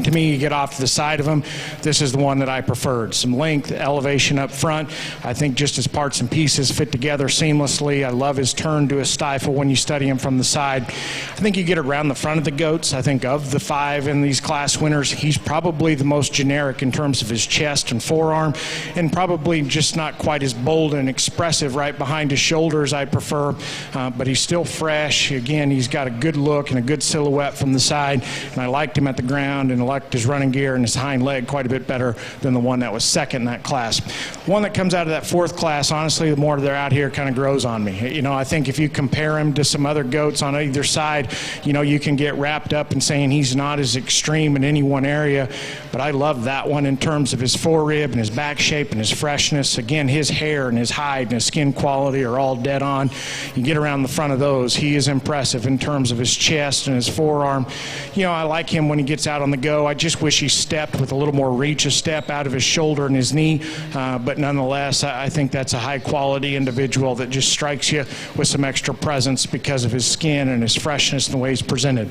To me, you get off to the side of them, this is the one that I preferred. Some length, elevation up front. I think just his parts and pieces fit together seamlessly. I love his turn to his stifle when you study him from the side. I think you get around the front of the goats. I think of the 5 in these class winners, he's probably the most generic in terms of his chest and forearm, and probably just not quite as bold and expressive right behind his shoulders I prefer, but he's still fresh. Again, he's got a good look and a good silhouette from the side, and I liked him at the ground, and a lot liked his running gear and his hind leg quite a bit better than the one that was second in that class. One that comes out of that fourth class, honestly, the more they're out here, kind of grows on me. You know, I think if you compare him to some other goats on either side, you know, you can get wrapped up in saying he's not as extreme in any one area, but I love that one in terms of his forerib and his back shape and his freshness. Again, his hair and his hide and his skin quality are all dead on. You get around the front of those, he is impressive in terms of his chest and his forearm. You know, I like him when he gets out on the go. I just wish he stepped with a little more reach, a step out of his shoulder and his knee, but nonetheless, I think that's a high-quality individual that just strikes you with some extra presence because of his skin and his freshness and the way he's presented.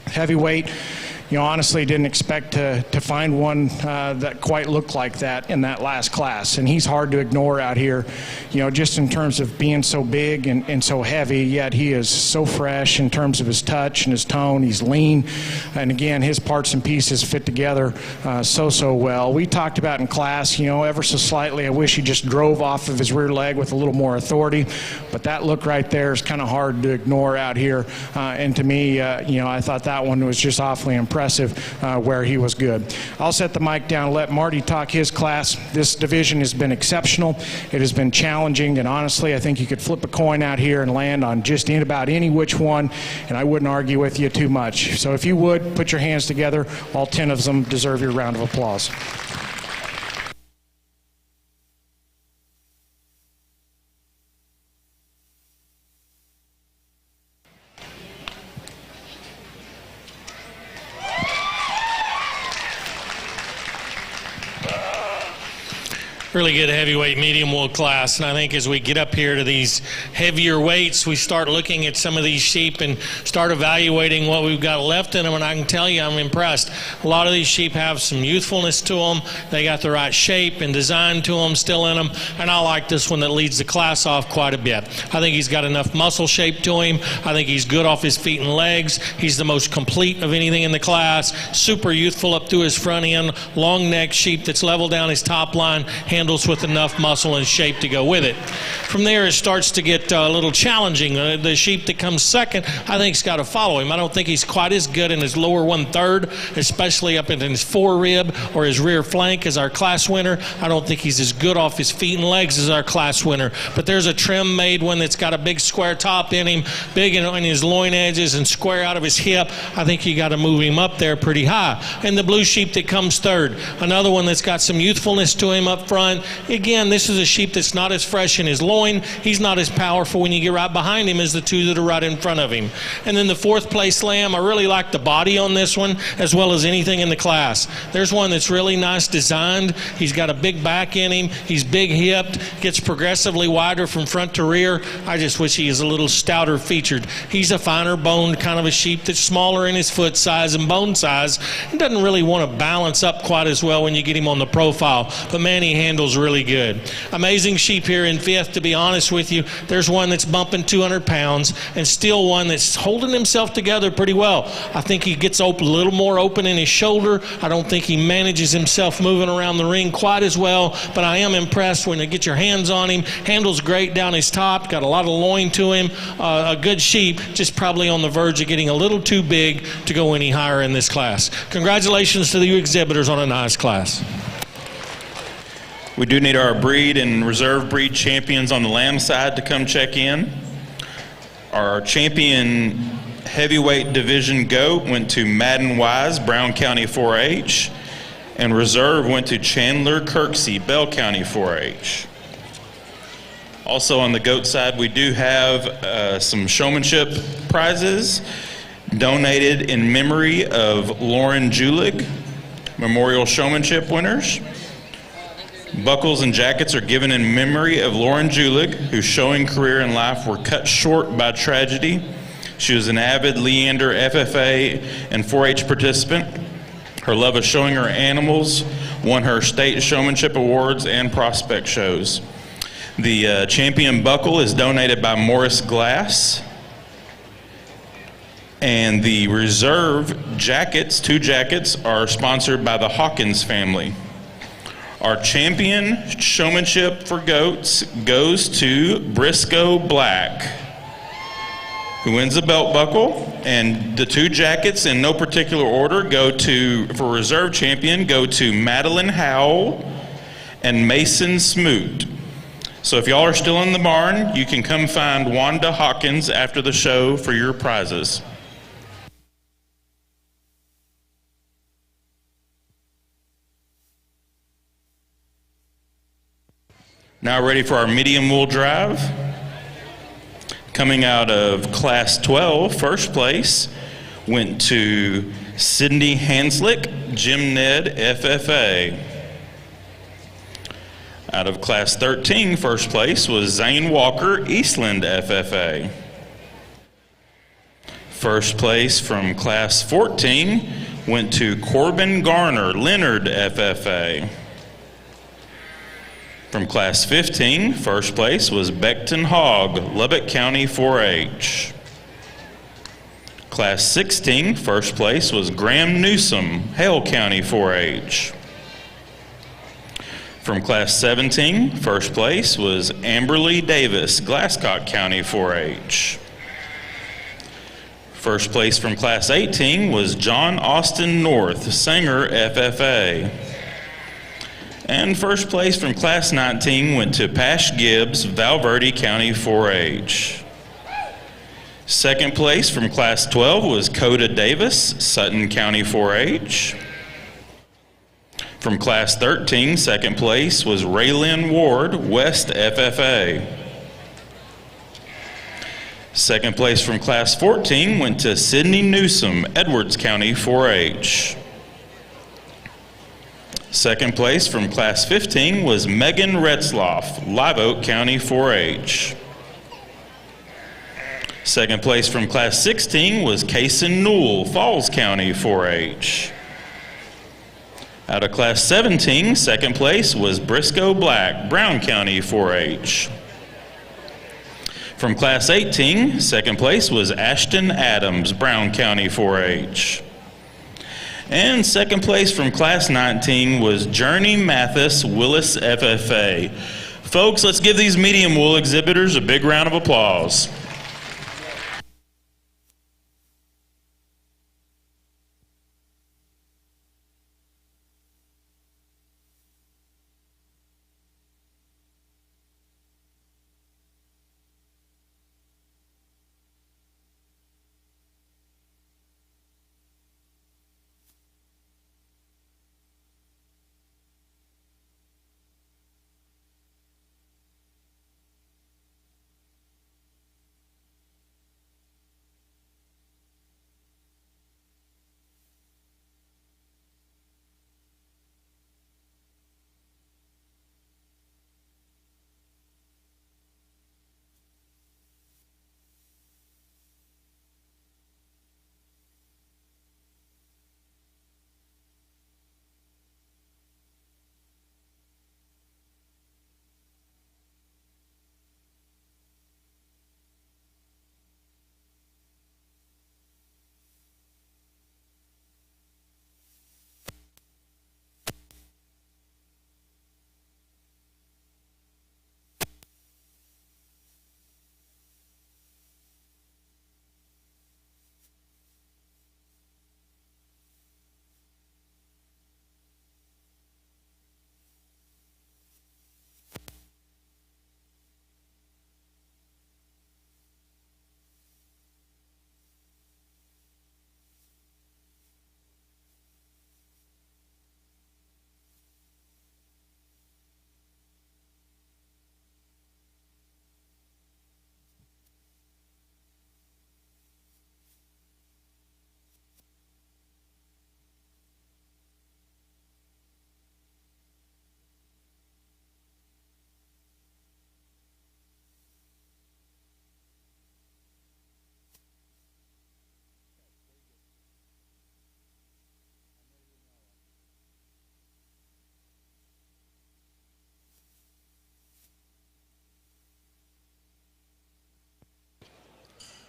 Heavyweight, you know, honestly didn't expect to find one that quite looked like that in that last class. And he's hard to ignore out here, you know, just in terms of being so big and so heavy, yet he is so fresh in terms of his touch and his tone. He's lean. And again, his parts and pieces fit together so well. We talked about in class, you know, ever so slightly, I wish he just drove off of his rear leg with a little more authority. But that look right there is kind of hard to ignore out here. And to me, you know, I thought that one was just awfully impressive. Where he was good. I'll set the mic down and let Marty talk his class. This division has been exceptional. It has been challenging, and honestly, I think you could flip a coin out here and land on just about any which one, and I wouldn't argue with you too much. So if you would, put your hands together. All 10 of them deserve your round of applause. Really good heavyweight medium wool class, and I think as we get up here to these heavier weights, we start looking at some of these sheep and start evaluating what we've got left in them, and I can tell you I'm impressed. A lot of these sheep have some youthfulness to them. They got the right shape and design to them still in them, and I like this one that leads the class off quite a bit. I think he's got enough muscle shape to him. I think he's good off his feet and legs. He's the most complete of anything in the class. Super youthful up through his front end. Long neck sheep that's level down his top line. Handles with enough muscle and shape to go with it. From there, it starts to get a little challenging. The sheep that comes second, I think, has got to follow him. I don't think he's quite as good in his lower 1/3, especially up in his forerib or his rear flank as our class winner. I don't think he's as good off his feet and legs as our class winner. But there's a trim made one that's got a big square top in him, big in his loin edges and square out of his hip. I think you got to move him up there pretty high. And the blue sheep that comes third, another one that's got some youthfulness to him up front. Again, this is a sheep that's not as fresh in his loin. He's not as powerful when you get right behind him as the two that are right in front of him. And then the fourth place lamb, I really like the body on this one as well as anything in the class. There's one that's really nice designed. He's got a big back in him. He's big hipped, gets progressively wider from front to rear. I just wish he is a little stouter featured. He's a finer boned kind of a sheep that's smaller in his foot size and bone size. He doesn't really want to balance up quite as well when you get him on the profile, but man, he handles really good. Amazing sheep here in fifth, to be honest with you. There's one that's bumping 200 pounds and still one that's holding himself together pretty well. I think he gets open, a little more open in his shoulder. I don't think he manages himself moving around the ring quite as well, but I am impressed when you get your hands on him. Handles great down his top, got a lot of loin to him. A good sheep, just probably on the verge of getting a little too big to go any higher in this class. Congratulations to the exhibitors on a nice class. We do need our breed and reserve breed champions on the lamb side to come check in. Our champion heavyweight division goat went to Madden Wise, Brown County 4-H, and reserve went to Chandler Kirksey, Bell County 4-H. Also on the goat side, we do have some showmanship prizes donated in memory of Lauren Julig, Memorial Showmanship winners. Buckles and jackets are given in memory of Lauren Julig, whose showing career and life were cut short by tragedy. She was an avid Leander FFA and 4-H participant. Her love of showing her animals won her state showmanship awards and prospect shows. The champion buckle is donated by Morris Glass. And the reserve jackets, 2 jackets, are sponsored by the Hawkins family. Our champion showmanship for goats goes to Briscoe Black. who wins the belt buckle, and the 2 jackets in no particular order go to, for reserve champion, go to Madeline Howell and Mason Smoot. So if y'all are still in the barn, you can come find Wanda Hawkins after the show for your prizes. Now ready for our medium wool drive. Coming out of Class 12, first place went to Sydney Hanslick, Jim Ned, FFA. Out of Class 13, first place was Zane Walker, Eastland, FFA. First place from Class 14 went to Corbin Garner, Leonard, FFA. From Class 15, first place was Beckton Hogg, Lubbock County 4-H. Class 16, first place was Graham Newsom, Hale County 4-H. From Class 17, first place was Amberly Davis, Glasscock County 4-H. First place from Class 18 was John Austin North, Sanger, FFA. And first place from Class 19 went to Pash Gibbs, Valverde County 4-H. Second place from Class 12 was Coda Davis, Sutton County 4-H. From Class 13, second place was Raylyn Ward, West FFA. Second place from Class 14 went to Sydney Newsom, Edwards County 4-H. Second place from Class 15 was Megan Retzloff, Live Oak County 4-H. Second place from Class 16 was Kaysen Newell, Falls County 4-H. Out of Class 17, second place was Briscoe Black, Brown County 4-H. From Class 18, second place was Ashton Adams, Brown County 4-H. And second place from Class 19 was Journey Mathis, Willis FFA. Folks, let's give these medium wool exhibitors a big round of applause.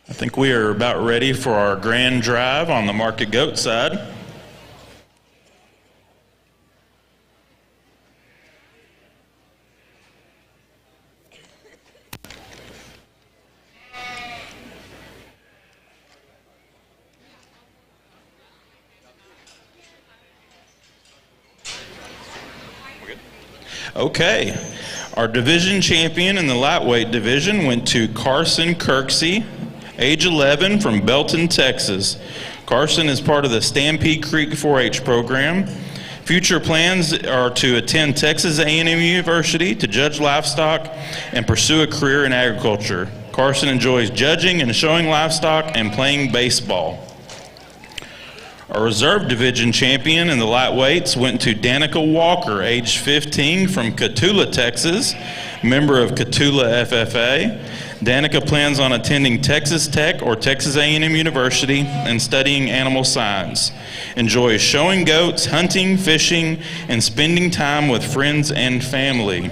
I think we are about ready for our grand drive on the market goat side. Okay. Our division champion in the lightweight division went to Carson Kirksey, age 11, from Belton, Texas. Carson is part of the Stampede Creek 4-H program. Future plans are to attend Texas A&M University to judge livestock and pursue a career in agriculture. Carson enjoys judging and showing livestock and playing baseball. Our reserve division champion in the lightweights went to Danica Walker, age 15, from Cotulla, Texas, member of Cotulla FFA. Danica plans on attending Texas Tech or Texas A&M University and studying animal science. Enjoys showing goats, hunting, fishing, and spending time with friends and family.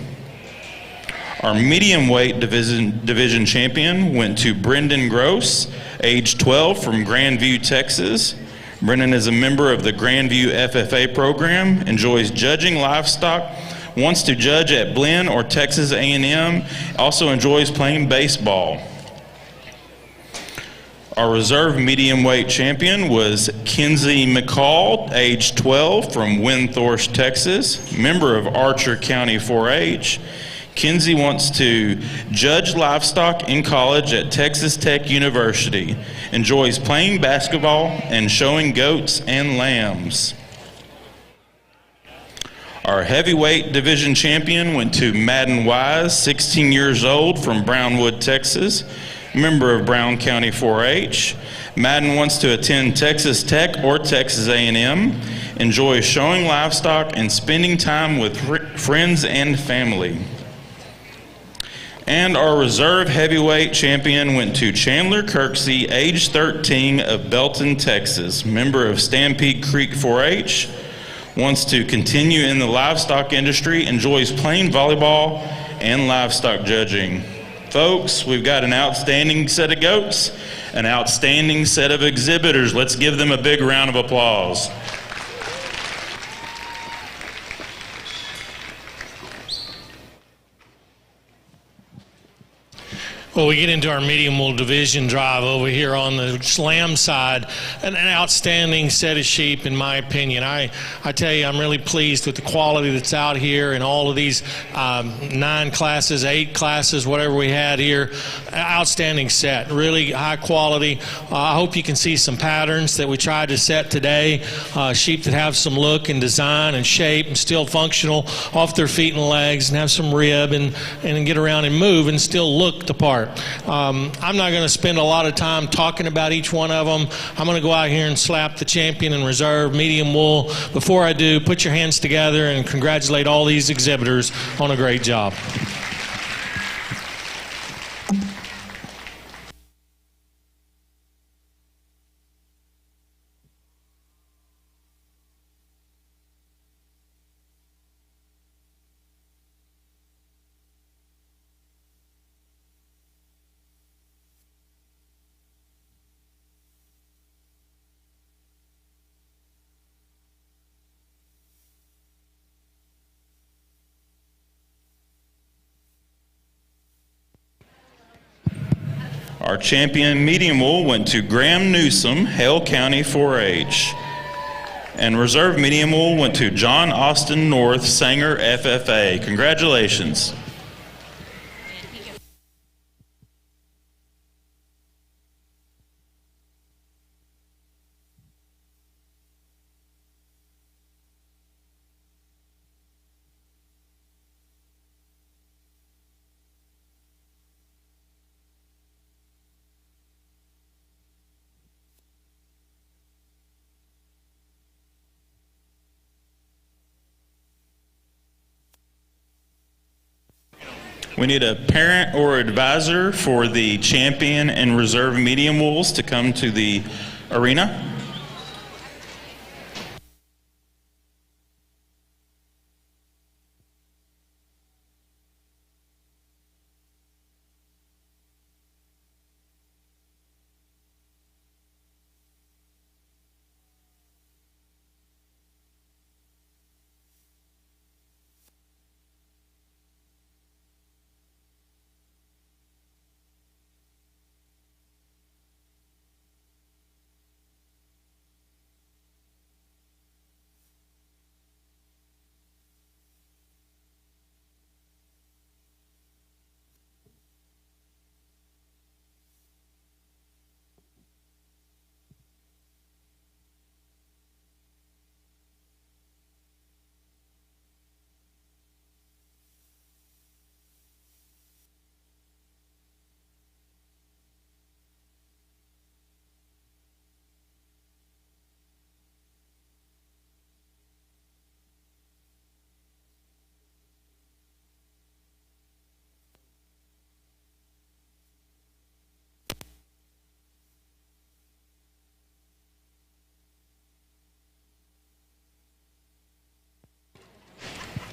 Our medium weight division champion went to Brendan Gross, age 12, from Grandview, Texas. Brendan is a member of the Grandview FFA program, enjoys judging livestock, wants to judge at Blinn or Texas A&M, also enjoys playing baseball. Our reserve medium weight champion was Kenzie McCall, age 12, from Windthorst, Texas, member of Archer County 4-H. Kenzie wants to judge livestock in college at Texas Tech University, enjoys playing basketball and showing goats and lambs. Our heavyweight division champion went to Madden Wise, 16 years old, from Brownwood, Texas, member of Brown County 4-H. Madden wants to attend Texas Tech or Texas A&M, enjoys showing livestock and spending time with friends and family. And our reserve heavyweight champion went to Chandler Kirksey, age 13, of Belton, Texas, member of Stampede Creek 4-H, wants to continue in the livestock industry, enjoys playing volleyball and livestock judging. Folks, we've got an outstanding set of goats, an outstanding set of exhibitors. Let's give them a big round of applause. Well, we get into our medium wool division drive over here on the lamb side. An outstanding set of sheep, in my opinion. I tell you, I'm really pleased with the quality that's out here and all of these 9 classes, 8 classes, whatever we had here. Outstanding set, really high quality. I hope you can see some patterns that we tried to set today. Sheep that have some look and design and shape and still functional off their feet and legs and have some rib and get around and move and still look the part. I'm not going to spend a lot of time talking about each one of them. I'm going to go out here and slap the champion in reserve medium wool. Before I do, put your hands together and congratulate all these exhibitors on a great job. Our champion medium wool went to Graham Newsom, Hale County 4-H. And reserve medium wool went to John Austin North, Sanger FFA. Congratulations. We need a parent or advisor for the champion and reserve medium wools to come to the arena.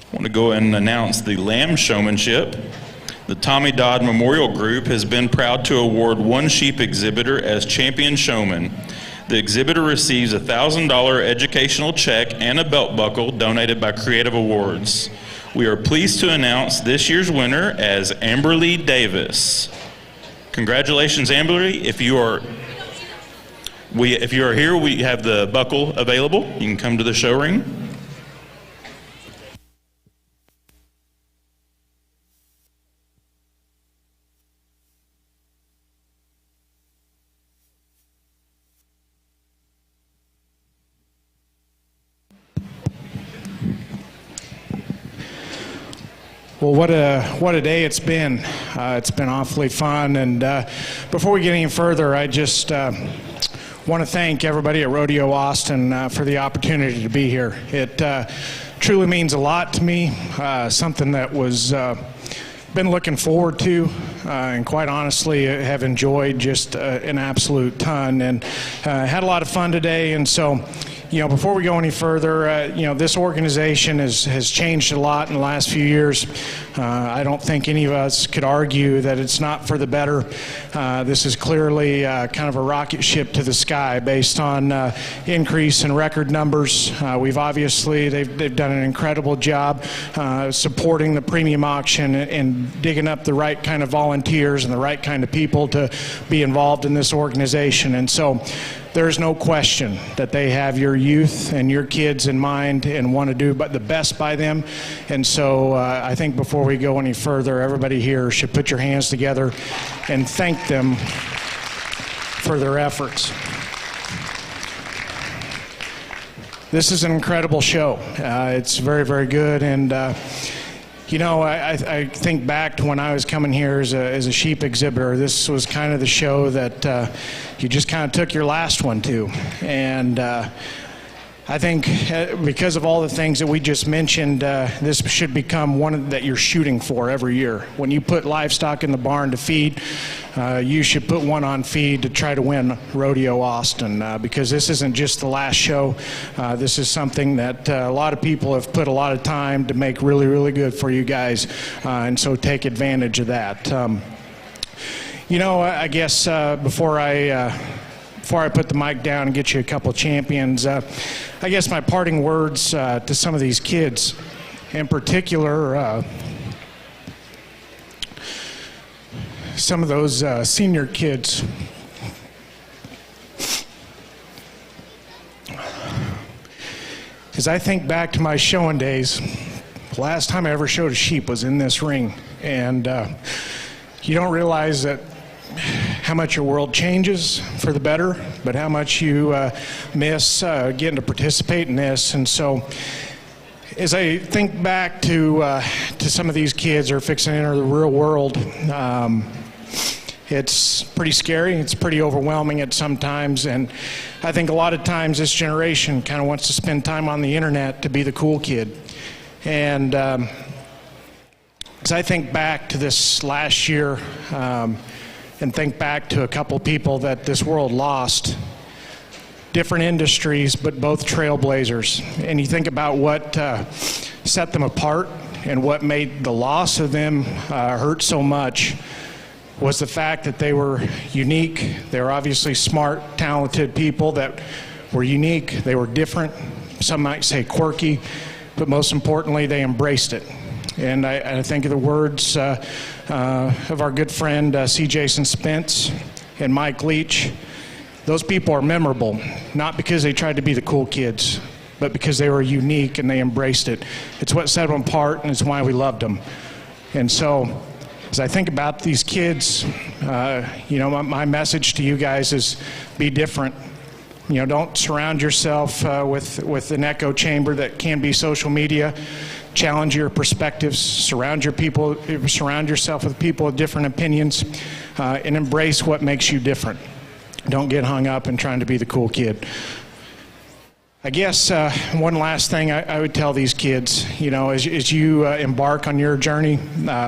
I want to go and announce the lamb showmanship. The Tommy Dodd Memorial Group has been proud to award one sheep exhibitor as champion showman. The exhibitor receives a $1,000 educational check and a belt buckle donated by Creative Awards. We are pleased to announce this year's winner as Amberly Davis. Congratulations, Amberly. If you are here, we have the buckle available. You can come to the show ring. Well, what a day it's been. It's been awfully fun. And before we get any further, I just want to thank everybody at Rodeo Austin for the opportunity to be here. It truly means a lot to me, something that was been looking forward to, and quite honestly have enjoyed just an absolute ton, and had a lot of fun today. And so, you know, before we go any further, you know, this organization has changed a lot in the last few years. I don't think any of us could argue that it's not for the better. This is clearly kind of a rocket ship to the sky based on increase in record numbers. We've obviously, they've done an incredible job supporting the premium auction and digging up the right kind of volunteers and the right kind of people to be involved in this organization. And so there's no question that they have your youth and your kids in mind and want to do the best by them. And so I think before we go any further, everybody here should put your hands together and thank them for their efforts. This is an incredible show. It's very, very good. And you know, I think back to when I was coming here as a sheep exhibitor. This was kind of the show that you just kind of took your last one to. And I think because of all the things that we just mentioned, this should become one that you're shooting for every year. When you put livestock in the barn to feed, you should put one on feed to try to win Rodeo Austin, because this isn't just the last show. This is something that a lot of people have put a lot of time to make really, really good for you guys, and so take advantage of that. You know, I guess before I put the mic down and get you a couple champions, I guess my parting words to some of these kids, in particular, some of those senior kids. As I think back to my showing days, the last time I ever showed a sheep was in this ring. And you don't realize that how much your world changes for the better, but how much you miss getting to participate in this. And so as I think back to some of these kids who are fixing to enter the real world, it's pretty scary. It's pretty overwhelming at some times. And I think a lot of times this generation kind of wants to spend time on the internet to be the cool kid. And as I think back to this last year, and think back to a couple people that this world lost, different industries, but both trailblazers. And you think about what set them apart and what made the loss of them hurt so much was the fact that they were unique. They were obviously smart, talented people that were unique. They were different. Some might say quirky, but most importantly, they embraced it. And I think of the words of our good friend C. Jason Spence and Mike Leach. Those people are memorable, not because they tried to be the cool kids, but because they were unique and they embraced it. It's what set them apart, and it's why we loved them. And so, as I think about these kids, you know, my message to you guys is be different. You know, don't surround yourself with an echo chamber that can be social media. Challenge your perspectives, surround yourself with people with different opinions, and embrace what makes you different. Don't get hung up in trying to be the cool kid. I guess one last thing I would tell these kids, you know, as you embark on your journey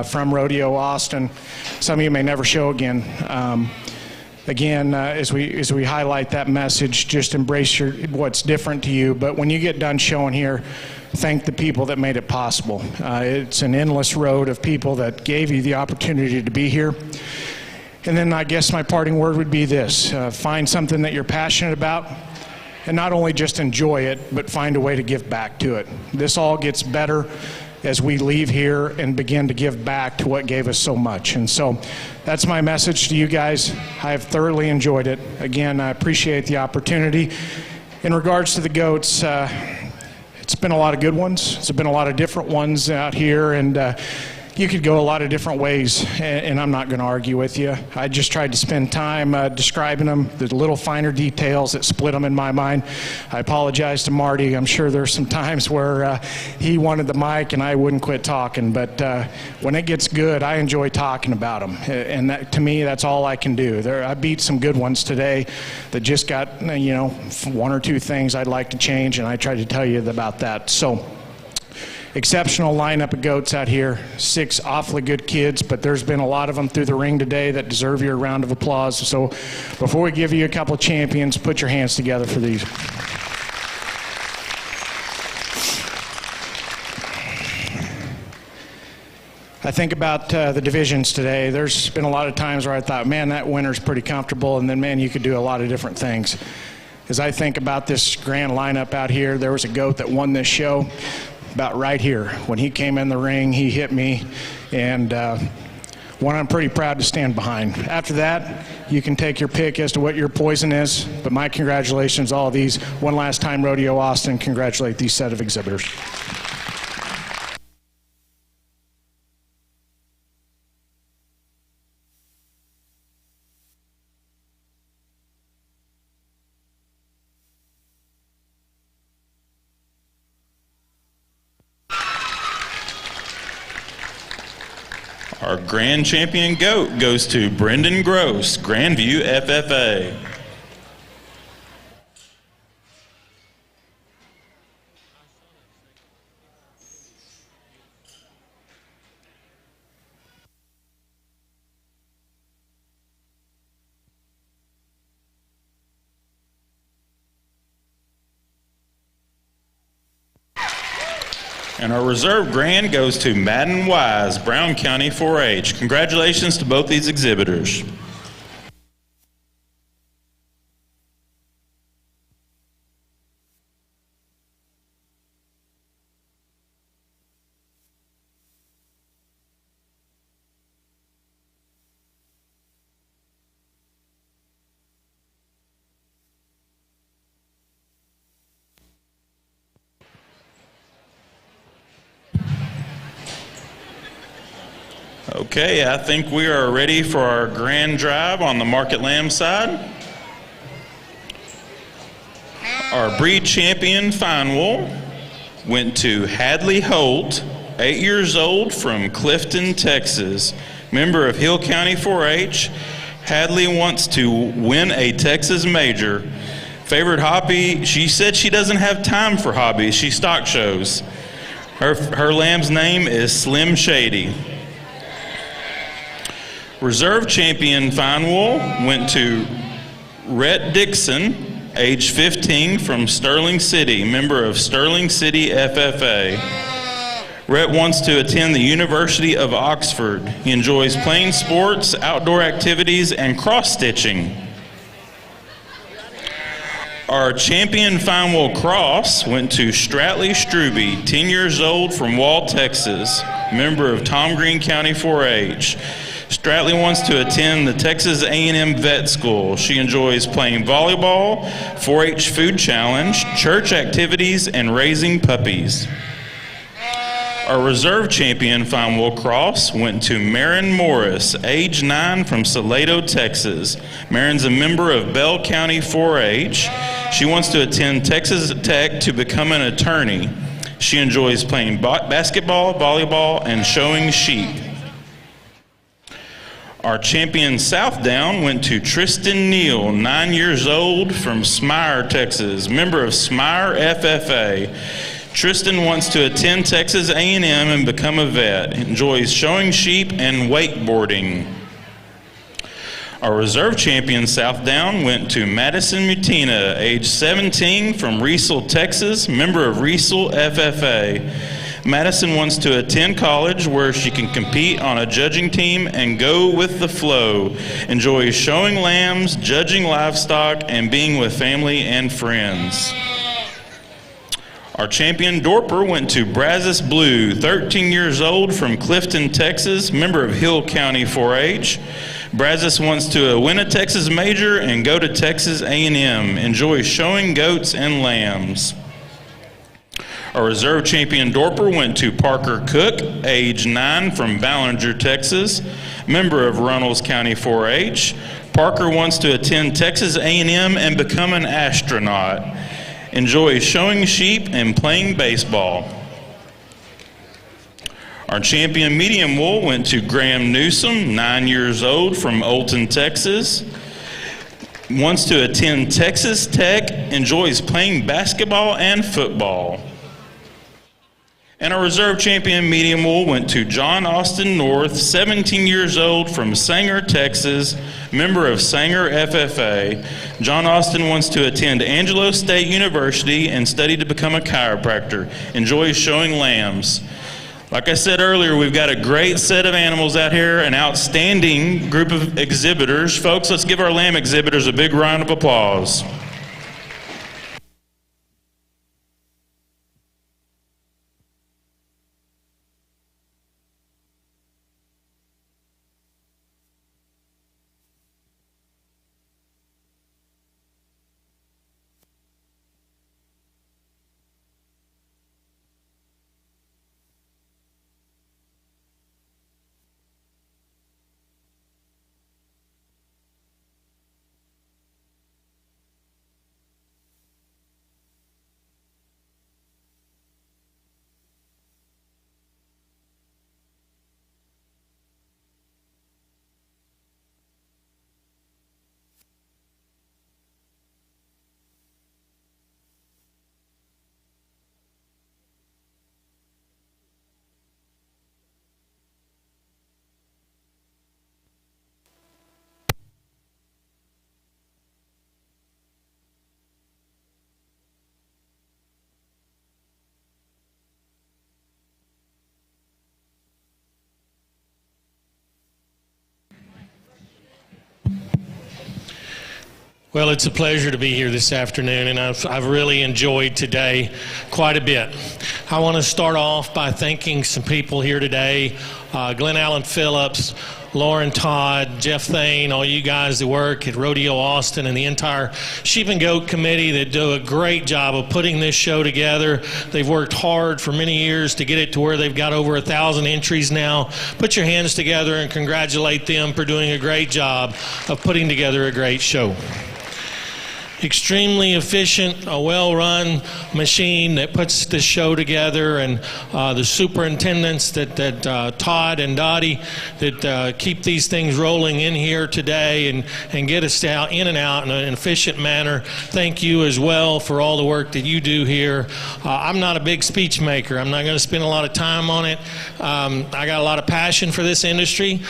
from Rodeo Austin, some of you may never show again. Again, as we highlight that message, just embrace what's different to you. But when you get done showing here, thank the people that made it possible. It's an endless road of people that gave you the opportunity to be here. And then I guess my parting word would be this: find something that you're passionate about, and not only just enjoy it, but find a way to give back to it. This all gets better as we leave here and begin to give back to what gave us so much. And so that's my message to you guys. I have thoroughly enjoyed it. Again, I appreciate the opportunity. In regards to the goats, it's been a lot of good ones. It's been a lot of different ones out here, and you could go a lot of different ways, and I'm not going to argue with you. I just tried to spend time describing them, the little finer details that split them in my mind. I apologize to Marty. I'm sure there's some times where he wanted the mic and I wouldn't quit talking, but when it gets good, I enjoy talking about them, and that, to me, that's all I can do. I beat some good ones today that just got, one or two things I'd like to change, and I tried to tell you about that. So, exceptional lineup of goats out here, 6 awfully good kids, but there's been a lot of them through the ring today that deserve your round of applause. So before we give you a couple of champions, put your hands together for these. I think about the divisions today. There's been a lot of times where I thought, man, that winner's pretty comfortable, and then, man, you could do a lot of different things. As I think about this grand lineup out here, there was a goat that won this show about right here. When he came in the ring, he hit me, and one I'm pretty proud to stand behind. After that, you can take your pick as to what your poison is, but my congratulations, all of these. One last time, Rodeo Austin, congratulate these set of exhibitors. Our grand champion goat goes to Brendan Gross, Grandview FFA. And our reserve grand goes to Madden Wise, Brown County 4-H. Congratulations to both these exhibitors. Okay, I think we are ready for our grand drive on the Market Lamb side. Our breed champion fine wool went to Hadley Holt, 8 years old, from Clifton, Texas, member of Hill County 4-H. Hadley wants to win a Texas major. Favorite hobby, she said she doesn't have time for hobbies, she stock shows. Her lamb's name is Slim Shady. Reserve champion fine wool went to Rhett Dixon, age 15, from Sterling City, member of Sterling City FFA. Rhett wants to attend the University of Oxford. He enjoys playing sports, outdoor activities, and cross-stitching. Our champion fine wool cross went to Stratley Struby, 10 years old, from Wall, Texas, member of Tom Green County 4-H. Stratley wants to attend the Texas A&M Vet School. She enjoys playing volleyball, 4-H food challenge, church activities, and raising puppies. Our reserve champion fine wool cross went to Marin Morris, age 9, from Salado, Texas. Marin's a member of Bell County 4-H. She wants to attend Texas Tech to become an attorney. She enjoys playing basketball, volleyball, and showing sheep. Our champion Southdown went to Tristan Neal, 9 years old, from Smyre, Texas, member of Smyre FFA. Tristan wants to attend Texas A&M and become a vet. Enjoys showing sheep and wakeboarding. Our reserve champion, Southdown, went to Madison Mutina, age 17, from Riesel, Texas, member of Riesel FFA. Madison wants to attend college where she can compete on a judging team and go with the flow. Enjoys showing lambs, judging livestock, and being with family and friends. Our champion, Dorper, went to Brazos Blue, 13 years old, from Clifton, Texas, member of Hill County 4-H. Brazos wants to win a Texas major and go to Texas A&M. Enjoys showing goats and lambs. Our reserve champion, Dorper, went to Parker Cook, age 9, from Ballinger, Texas, member of Runnels County 4-H. Parker wants to attend Texas A&M and become an astronaut. Enjoys showing sheep and playing baseball. Our champion medium wool went to Graham Newsom, 9 years old, from Olton, Texas. Wants to attend Texas Tech, enjoys playing basketball and football. And our reserve champion medium wool went to John Austin North, 17 years old, from Sanger, Texas, member of Sanger FFA. John Austin wants to attend Angelo State University and study to become a chiropractor. Enjoys showing lambs. Like I said earlier, we've got a great set of animals out here, an outstanding group of exhibitors. Folks, let's give our lamb exhibitors a big round of applause. Well, it's a pleasure to be here this afternoon, and I've really enjoyed today quite a bit. I want to start off by thanking some people here today, Glenn Allen Phillips, Lauren Todd, Jeff Thane, all you guys that work at Rodeo Austin, and the entire Sheep and Goat Committee that do a great job of putting this show together. They've worked hard for many years to get it to where they've got over 1,000 entries now. Put your hands together and congratulate them for doing a great job of putting together a great show. Extremely efficient, a well-run machine that puts this show together, and the superintendents that Todd and Dottie that keep these things rolling in here today and get us out in and out in an efficient manner. Thank you as well for all the work that you do here. I'm not a big speech maker. I'm not going to spend a lot of time on it. I got a lot of passion for this industry.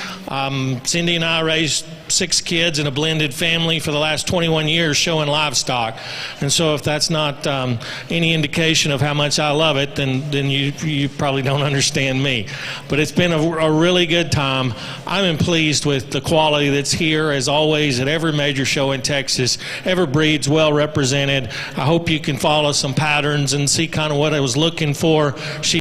Cindy and I raised 6 kids in a blended family for the last 21 years showing livestock, and so if that's not any indication of how much I love it, then you probably don't understand me. But it's been a really good time. I'm pleased with the quality that's here, as always, at every major show in Texas. Every breed's well represented. I hope you can follow some patterns and see kind of what I was looking for.